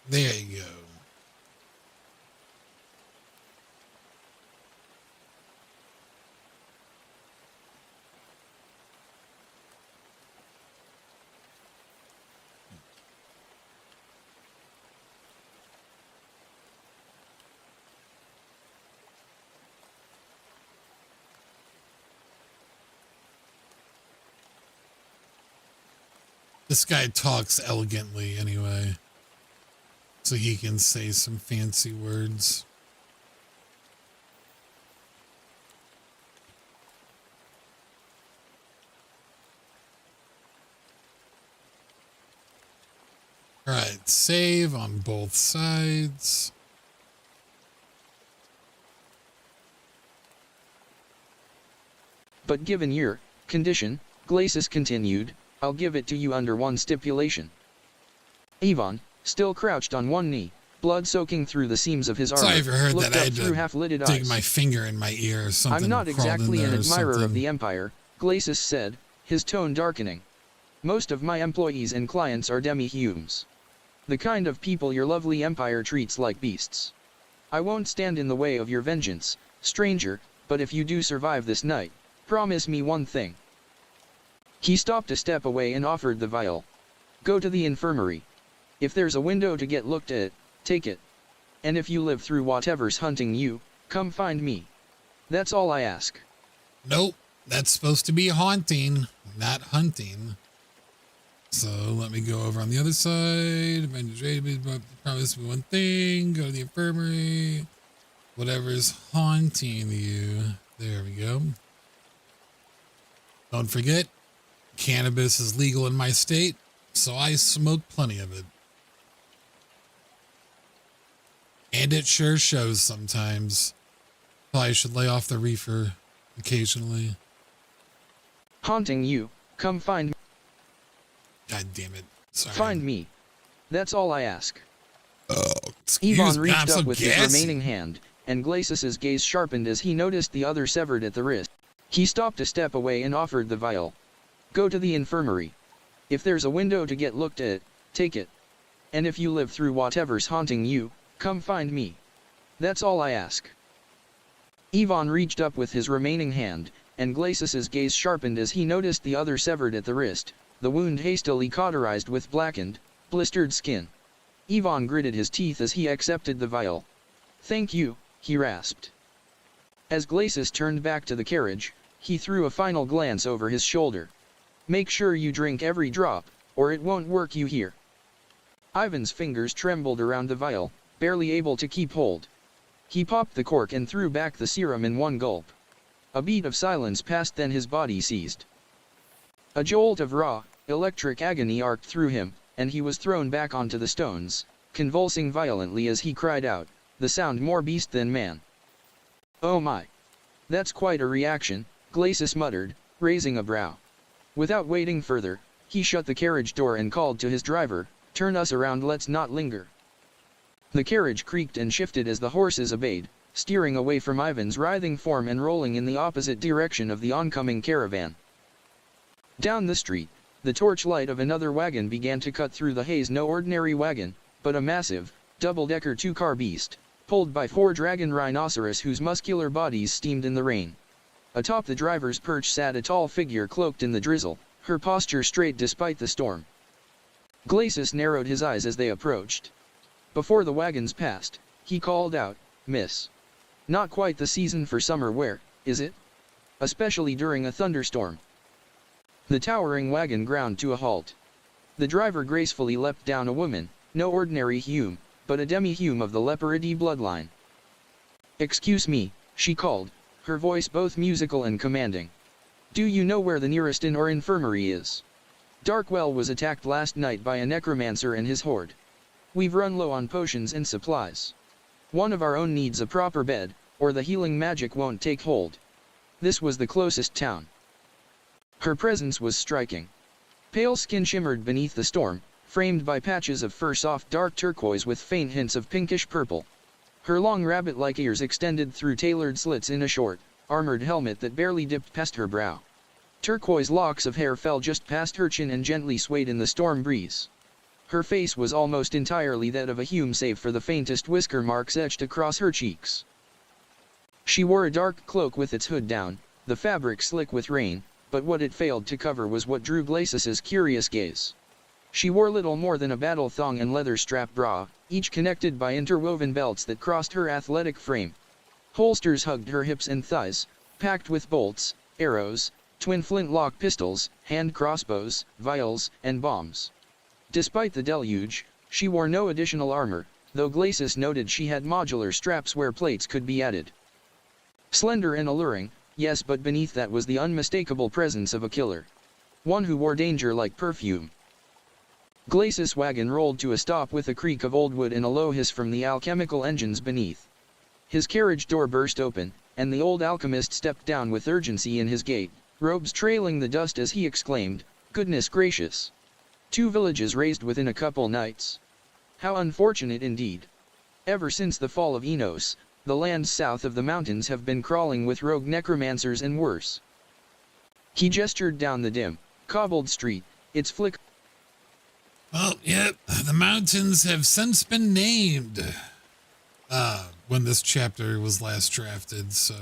There you go. This guy talks elegantly anyway, so he can say some fancy words. All right, save on both sides. "But given your condition," Glacis continued, "I'll give it to you under one stipulation." Ivan, still crouched on one knee, blood soaking through the seams of his armor, Sorry if you heard looked that. I up had through to half-lidded dig eyes. my finger in my ear or something. "I'm not crawled exactly in an there or admirer of something. the Empire," Glacis said, his tone darkening. "Most of my employees and clients are demi-humans. The kind of people your lovely Empire treats like beasts. I won't stand in the way of your vengeance, stranger, but if you do survive this night, promise me one thing." He stopped a step away and offered the vial. Go to the infirmary. If there's a window to get looked at, take it. And if you live through whatever's hunting you, come find me. That's all I ask. Nope, that's supposed to be haunting, not hunting. So let me go over on the other side. Promise me one thing. Go to the infirmary. Whatever's haunting you. There we go. Don't forget, cannabis is legal in my state, so I smoke plenty of it. And it sure shows sometimes. Probably should lay off the reefer occasionally. Haunting you, come find me. God damn it. Sorry. Find me. That's all I ask. Oh, excuse Yvonne me. reached I'm up so with gassy. his remaining hand, and Glacis's gaze sharpened as he noticed the other severed at the wrist. He stopped a step away and offered the vial. Go to the infirmary. If there's a window to get looked at, take it. And if you live through whatever's haunting you, come find me. That's all I ask. Yvonne reached up with his remaining hand, and Glacis's gaze sharpened as he noticed the other severed at the wrist, the wound hastily cauterized with blackened, blistered skin. Yvonne gritted his teeth as he accepted the vial. Thank you, he rasped. As Glacis turned back to the carriage, he threw a final glance over his shoulder. Make sure you drink every drop, or it won't work you here. Ivan's fingers trembled around the vial, barely able to keep hold. He popped the cork and threw back the serum in one gulp. A beat of silence passed, then his body seized. A jolt of raw, electric agony arced through him, and he was thrown back onto the stones, convulsing violently as he cried out, the sound more beast than man. Oh my. That's quite a reaction, Glacis muttered, raising a brow. Without waiting further, he shut the carriage door and called to his driver, turn us around, let's not linger. The carriage creaked and shifted as the horses obeyed, steering away from Ivan's writhing form and rolling in the opposite direction of the oncoming caravan. Down the street, the torchlight of another wagon began to cut through the haze. No ordinary wagon, but a massive, double-decker two-car beast, pulled by 4 dragon rhinoceros whose muscular bodies steamed in the rain. Atop the driver's perch sat a tall figure cloaked in the drizzle, her posture straight despite the storm. Glacis narrowed his eyes as they approached. Before the wagons passed, he called out, Miss. Not quite the season for summer wear, is it? Especially during a thunderstorm. The towering wagon ground to a halt. The driver gracefully leapt down a woman, no ordinary Hume, but a demi-Hume of the Leporidae bloodline. Excuse me, she called, her voice both musical and commanding. Do you know where the nearest inn or infirmary is? Darkwell was attacked last night by a necromancer and his horde. We've run low on potions and supplies. One of our own needs a proper bed, or the healing magic won't take hold. This was the closest town. Her presence was striking. Pale skin shimmered beneath the storm, framed by patches of fur soft dark turquoise with faint hints of pinkish purple. Her long rabbit-like ears extended through tailored slits in a short, armored helmet that barely dipped past her brow. Turquoise locks of hair fell just past her chin and gently swayed in the storm breeze. Her face was almost entirely that of a Hume save for the faintest whisker marks etched across her cheeks. She wore a dark cloak with its hood down, the fabric slick with rain, but what it failed to cover was what drew Glacis's curious gaze. She wore little more than a battle thong and leather strap bra, each connected by interwoven belts that crossed her athletic frame. Holsters hugged her hips and thighs, packed with bolts, arrows, twin flintlock pistols, hand crossbows, vials, and bombs. Despite the deluge, she wore no additional armor, though Glacis noted she had modular straps where plates could be added. Slender and alluring, yes, but beneath that was the unmistakable presence of a killer. One who wore danger like perfume. Glacis' wagon rolled to a stop with a creak of old wood and a low hiss from the alchemical engines beneath. His carriage door burst open, and the old alchemist stepped down with urgency in his gait, robes trailing the dust as he exclaimed, "Goodness gracious! 2 villages razed within a couple nights. How unfortunate indeed. Ever since the fall of Enos, the lands south of the mountains have been crawling with rogue necromancers and worse." He gestured down the dim, cobbled street, its flick. Well, yep, the mountains have since been named. When this chapter was last drafted, so,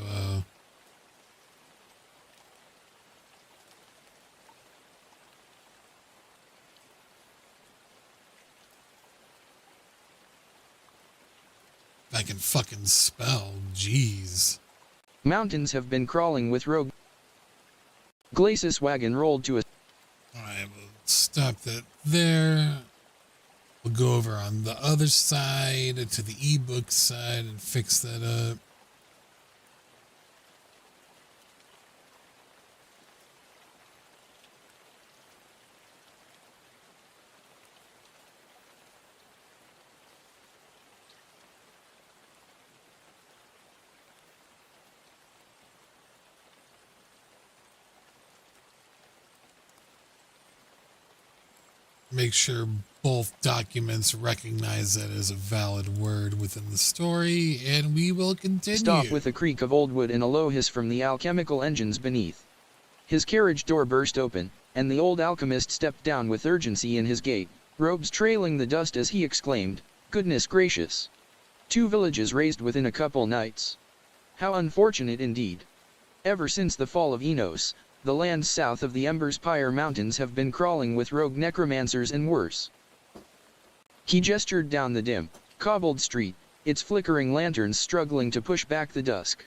I can fucking spell, jeez. Mountains have been crawling with rogue. Glacis wagon rolled to a... Alright, we'll stop that there. We'll go over on the other side to the ebook side and fix that up. Make sure both documents recognize that as a valid word within the story, and we will continue. Stop with a creak of old wood and a low hiss from the alchemical engines beneath. His carriage door burst open, and the old alchemist stepped down with urgency in his gait, robes trailing the dust as he exclaimed, "Goodness gracious! 2 villages razed within a couple nights. How unfortunate indeed. Ever since the fall of Enos, the lands south of the Emberspire Mountains have been crawling with rogue necromancers and worse." He gestured down the dim, cobbled street, its flickering lanterns struggling to push back the dusk.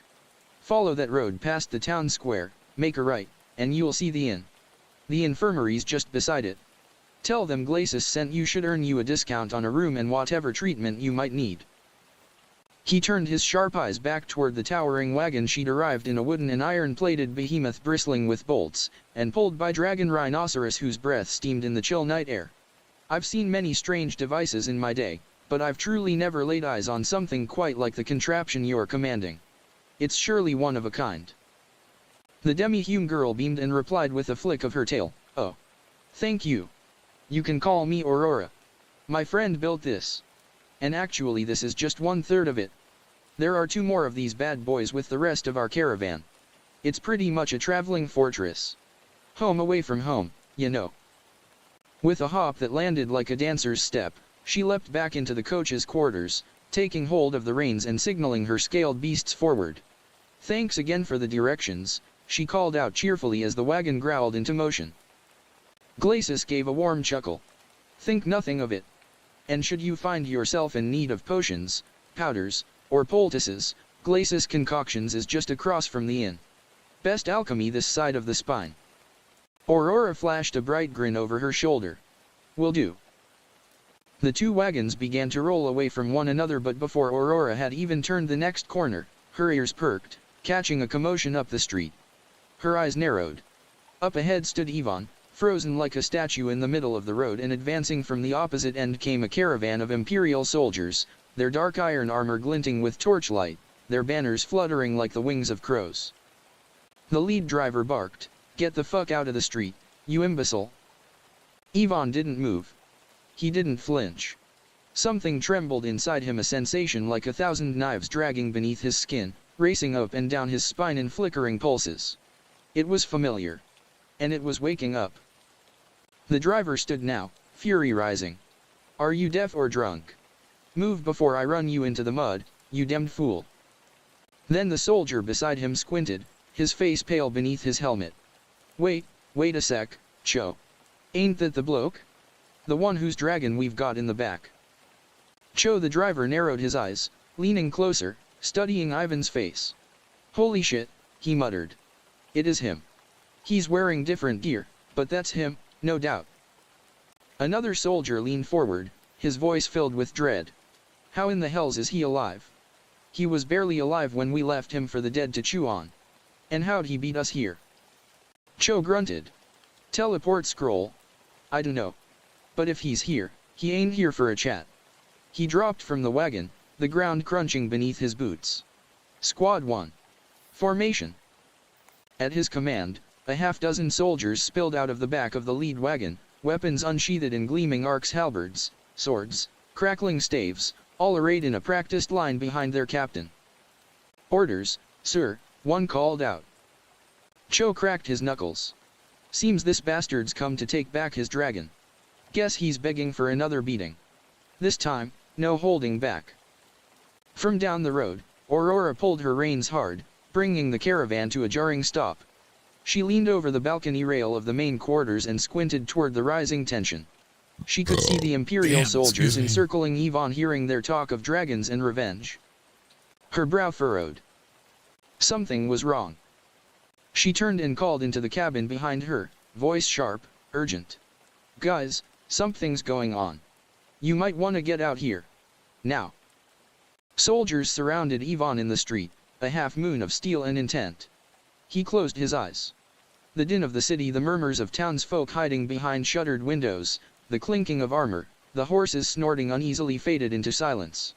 "Follow that road past the town square, make a right, and you'll see the inn. The infirmary's just beside it. Tell them Glacis sent you, should earn you a discount on a room and whatever treatment you might need." He turned his sharp eyes back toward the towering wagon she'd arrived in, a wooden and iron-plated behemoth bristling with bolts, and pulled by dragon rhinoceros whose breath steamed in the chill night air. "I've seen many strange devices in my day, but I've truly never laid eyes on something quite like the contraption you're commanding. It's surely one of a kind." The demi-human girl beamed and replied with a flick of her tail, "Oh. Thank you. You can call me Aurora. My friend built this. And actually this is just 1/3 of it. There are 2 more of these bad boys with the rest of our caravan. It's pretty much a traveling fortress. Home away from home, you know." With a hop that landed like a dancer's step, she leapt back into the coach's quarters, taking hold of the reins and signaling her scaled beasts forward. "Thanks again for the directions," she called out cheerfully as the wagon growled into motion. Glacis gave a warm chuckle. "Think nothing of it. And should you find yourself in need of potions, powders, or poultices, Glacis Concoctions is just across from the inn. Best alchemy this side of the spine." Aurora flashed a bright grin over her shoulder. "Will do." The 2 wagons began to roll away from one another, but before Aurora had even turned the next corner, her ears perked, catching a commotion up the street. Her eyes narrowed. Up ahead stood Yvonne, frozen like a statue in the middle of the road, and advancing from the opposite end came a caravan of Imperial soldiers, their dark iron armor glinting with torchlight, their banners fluttering like the wings of crows. The lead driver barked, "Get the fuck out of the street, you imbecile." Yvonne didn't move. He didn't flinch. Something trembled inside him, a sensation like 1,000 knives dragging beneath his skin, racing up and down his spine in flickering pulses. It was familiar. And it was waking up. The driver stood now, fury rising. "Are you deaf or drunk? Move before I run you into the mud, you damned fool." Then the soldier beside him squinted, his face pale beneath his helmet. Wait a sec, Cho. Ain't that the bloke? The one whose dragon we've got in the back." Cho the driver narrowed his eyes, leaning closer, studying Ivan's face. "Holy shit," he muttered. "It is him. He's wearing different gear, but that's him, no doubt." Another soldier leaned forward, his voice filled with dread. "How in the hells is he alive? He was barely alive when we left him for the dead to chew on. And how'd he beat us here?" Cho grunted. "Teleport scroll? I dunno. But if he's here, he ain't here for a chat." He dropped from the wagon, the ground crunching beneath his boots. "Squad 1. Formation." At his command, a half-dozen soldiers spilled out of the back of the lead wagon, weapons unsheathed in gleaming arcs, halberds, swords, crackling staves, all arrayed in a practiced line behind their captain. "Orders, sir," one called out. Cho cracked his knuckles. "Seems this bastard's come to take back his dragon. Guess he's begging for another beating. This time, no holding back." From down the road, Aurora pulled her reins hard, bringing the caravan to a jarring stop. She leaned over the balcony rail of the main quarters and squinted toward the rising tension. She could see the Imperial soldiers encircling Yvonne, hearing their talk of dragons and revenge. Her brow furrowed. Something was wrong. She turned and called into the cabin behind her, voice sharp, urgent. Guys, something's going on. You might want to get out here. Now. Soldiers surrounded Ivan in the street, a half-moon of steel and intent. He closed his eyes. The din of the city, the murmurs of townsfolk hiding behind shuttered windows, the clinking of armor, the horses snorting uneasily faded into silence.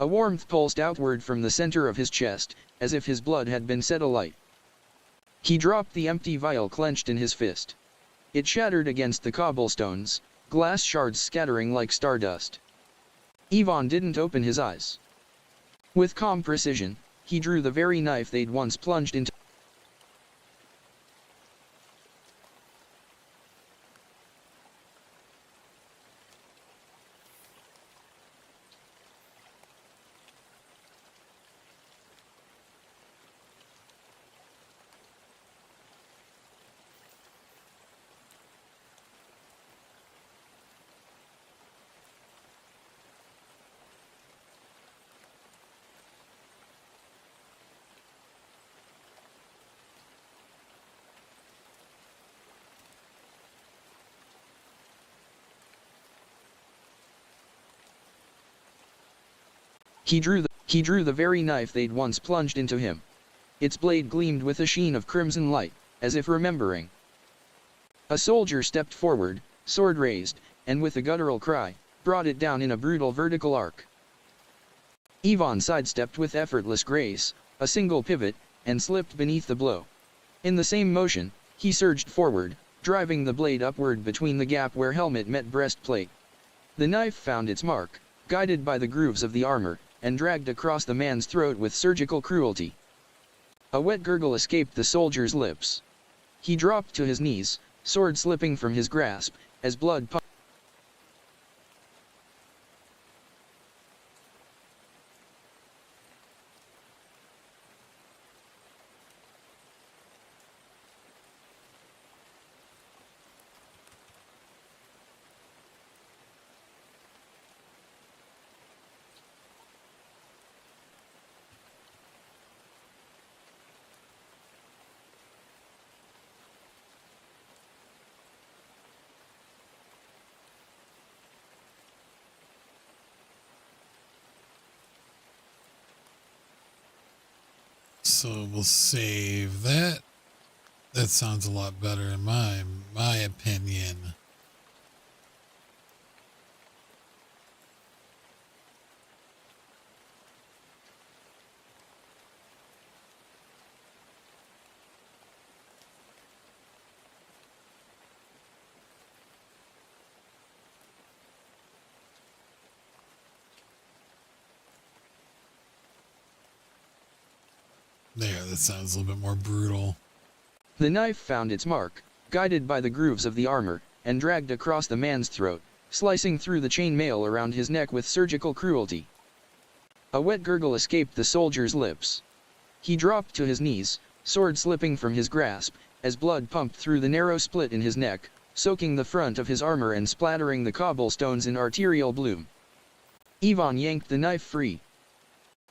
A warmth pulsed outward from the center of his chest, as if his blood had been set alight. He dropped the empty vial clenched in his fist. It shattered against the cobblestones, glass shards scattering like stardust. Ivan didn't open his eyes. With calm precision, he drew the very knife they'd once plunged into. He drew the very knife they'd once plunged into him. Its blade gleamed with a sheen of crimson light, as if remembering. A soldier stepped forward, sword raised, and with a guttural cry, brought it down in a brutal vertical arc. Ivan sidestepped with effortless grace, a single pivot, and slipped beneath the blow. In the same motion, he surged forward, driving the blade upward between the gap where helmet met breastplate. The knife found its mark, guided by the grooves of the armor, and dragged across the man's throat with surgical cruelty. A wet gurgle escaped the soldier's lips. He dropped to his knees, sword slipping from his grasp, as blood pumped. So we'll save that. That sounds a lot better in my opinion. There, that sounds a little bit more brutal. The knife found its mark, guided by the grooves of the armor, and dragged across the man's throat, slicing through the chain mail around his neck with surgical cruelty. A wet gurgle escaped the soldier's lips. He dropped to his knees, sword slipping from his grasp, as blood pumped through the narrow split in his neck, soaking the front of his armor and splattering the cobblestones in arterial bloom. Ivan yanked the knife free.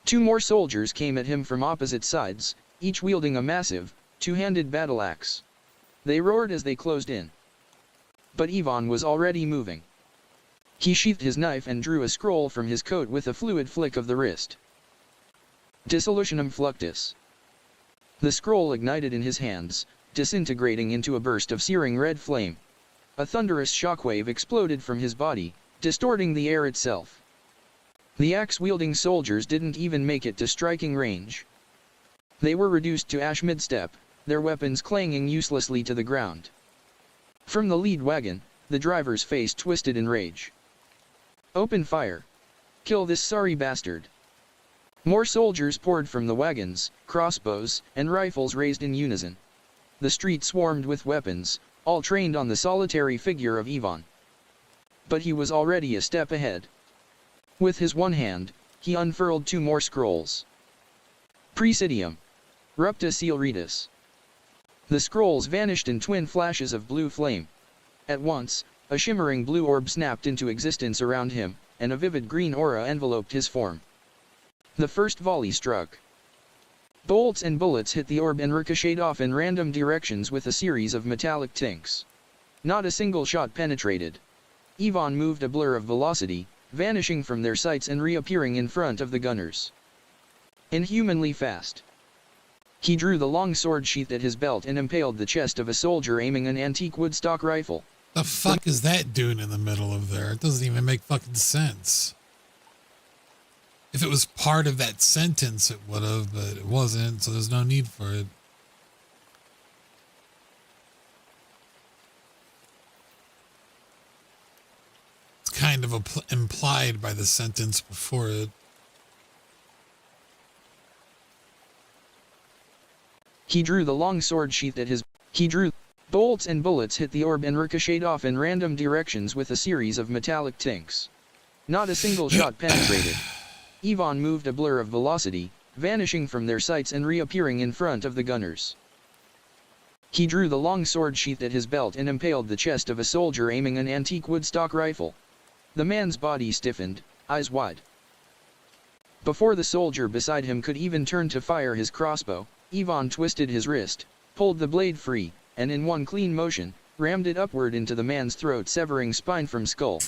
Two more soldiers came at him from opposite sides, each wielding a massive, two-handed battle axe. They roared as they closed in. But Ivan was already moving. He sheathed his knife and drew a scroll from his coat with a fluid flick of the wrist. Dissolutionum fluctus. The scroll ignited in his hands, disintegrating into a burst of searing red flame. A thunderous shockwave exploded from his body, distorting the air itself. The axe-wielding soldiers didn't even make it to striking range. They were reduced to ash mid-step, their weapons clanging uselessly to the ground. From the lead wagon, the driver's face twisted in rage. Open fire! Kill this sorry bastard! More soldiers poured from the wagons, crossbows, and rifles raised in unison. The street swarmed with weapons, all trained on the solitary figure of Ivan. But he was already a step ahead. With his one hand, he unfurled two more scrolls. Presidium. Rupta Sealritus. The scrolls vanished in twin flashes of blue flame. At once, a shimmering blue orb snapped into existence around him, and a vivid green aura enveloped his form. The first volley struck. Bolts and bullets hit the orb and ricocheted off in random directions with a series of metallic tinks. Not a single shot penetrated. Ivan moved a blur of velocity, vanishing from their sights and reappearing in front of the gunners. Inhumanly fast. He drew the long sword sheath at his belt and impaled the chest of a soldier aiming an antique woodstock rifle. The fuck is that doing in the middle of there? It doesn't even make fucking sense. If it was part of that sentence, it would have, but it wasn't, so there's no need for it. It's kind of implied by the sentence before it. He drew the long sword sheath at his... Bolts and bullets hit the orb and ricocheted off in random directions with a series of metallic tinks. Not a single shot penetrated. Ivan moved a blur of velocity, vanishing from their sights and reappearing in front of the gunners. He drew the long sword sheath at his belt and impaled the chest of a soldier aiming an antique woodstock rifle. The man's body stiffened, eyes wide. Before the soldier beside him could even turn to fire his crossbow, Ivan twisted his wrist, pulled the blade free, and in one clean motion, rammed it upward into the man's throat, severing spine from skull.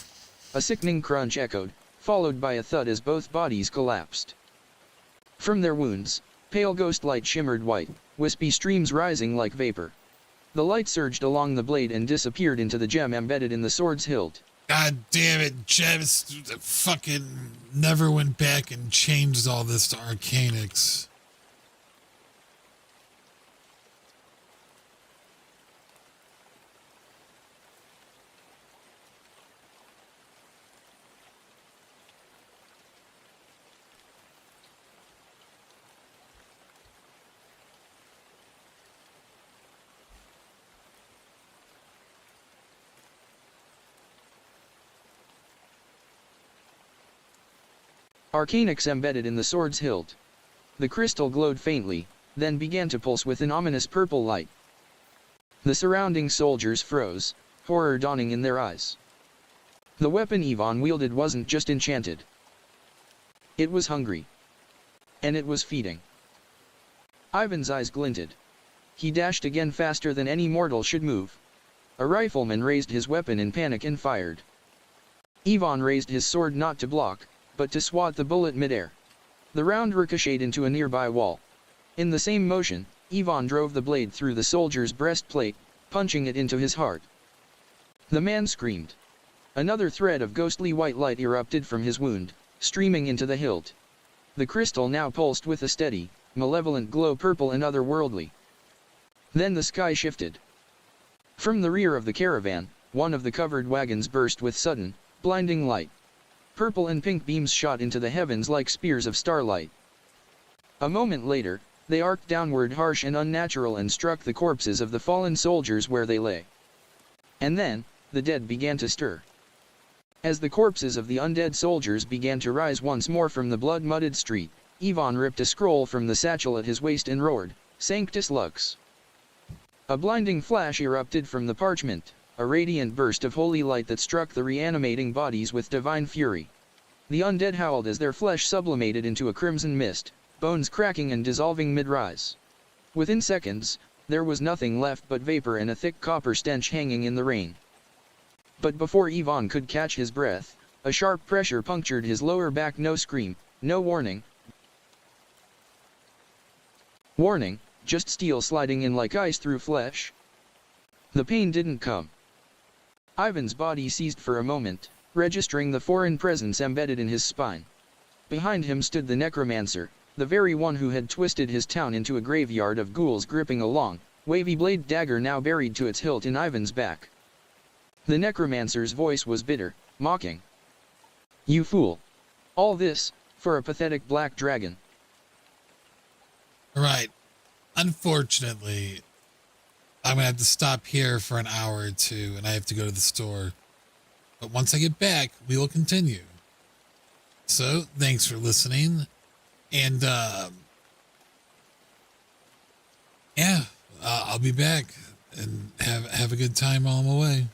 A sickening crunch echoed, followed by a thud as both bodies collapsed. From their wounds, pale ghost light shimmered white, wispy streams rising like vapor. The light surged along the blade and disappeared into the gem embedded in the sword's hilt. God damn it, Gems fucking never went back and changed all this to Arcanics. Arcanics embedded in the sword's hilt. The crystal glowed faintly, then began to pulse with an ominous purple light. The surrounding soldiers froze, horror dawning in their eyes. The weapon Ivan wielded wasn't just enchanted. It was hungry. And it was feeding. Ivan's eyes glinted. He dashed again faster than any mortal should move. A rifleman raised his weapon in panic and fired. Ivan raised his sword not to block, but to swat the bullet midair. The round ricocheted into a nearby wall. In the same motion, Ivan drove the blade through the soldier's breastplate, punching it into his heart. The man screamed. Another thread of ghostly white light erupted from his wound, streaming into the hilt. The crystal now pulsed with a steady, malevolent glow, purple and otherworldly. Then the sky shifted. From the rear of the caravan, one of the covered wagons burst with sudden, blinding light. Purple and pink beams shot into the heavens like spears of starlight. A moment later, they arced downward, harsh and unnatural, and struck the corpses of the fallen soldiers where they lay. And then, the dead began to stir. As the corpses of the undead soldiers began to rise once more from the blood-mudded street, Ivan ripped a scroll from the satchel at his waist and roared, "Sanctus Lux!" A blinding flash erupted from the parchment, a radiant burst of holy light that struck the reanimating bodies with divine fury. The undead howled as their flesh sublimated into a crimson mist, bones cracking and dissolving mid-rise. Within seconds, there was nothing left but vapor and a thick copper stench hanging in the rain. But before Ivan could catch his breath, a sharp pressure punctured his lower back. No scream, no warning. Warning, just steel sliding in like ice through flesh. The pain didn't come. Ivan's body seized for a moment, registering the foreign presence embedded in his spine. Behind him stood the necromancer, the very one who had twisted his town into a graveyard of ghouls, gripping a long, wavy blade dagger now buried to its hilt in Ivan's back. The necromancer's voice was bitter, mocking. "You fool! All this, for a pathetic black dragon." Right. Unfortunately, I'm going to have to stop here for an hour or two, and I have to go to the store. But once I get back, we will continue. So, thanks for listening. And, yeah, I'll be back and have a good time while I'm away.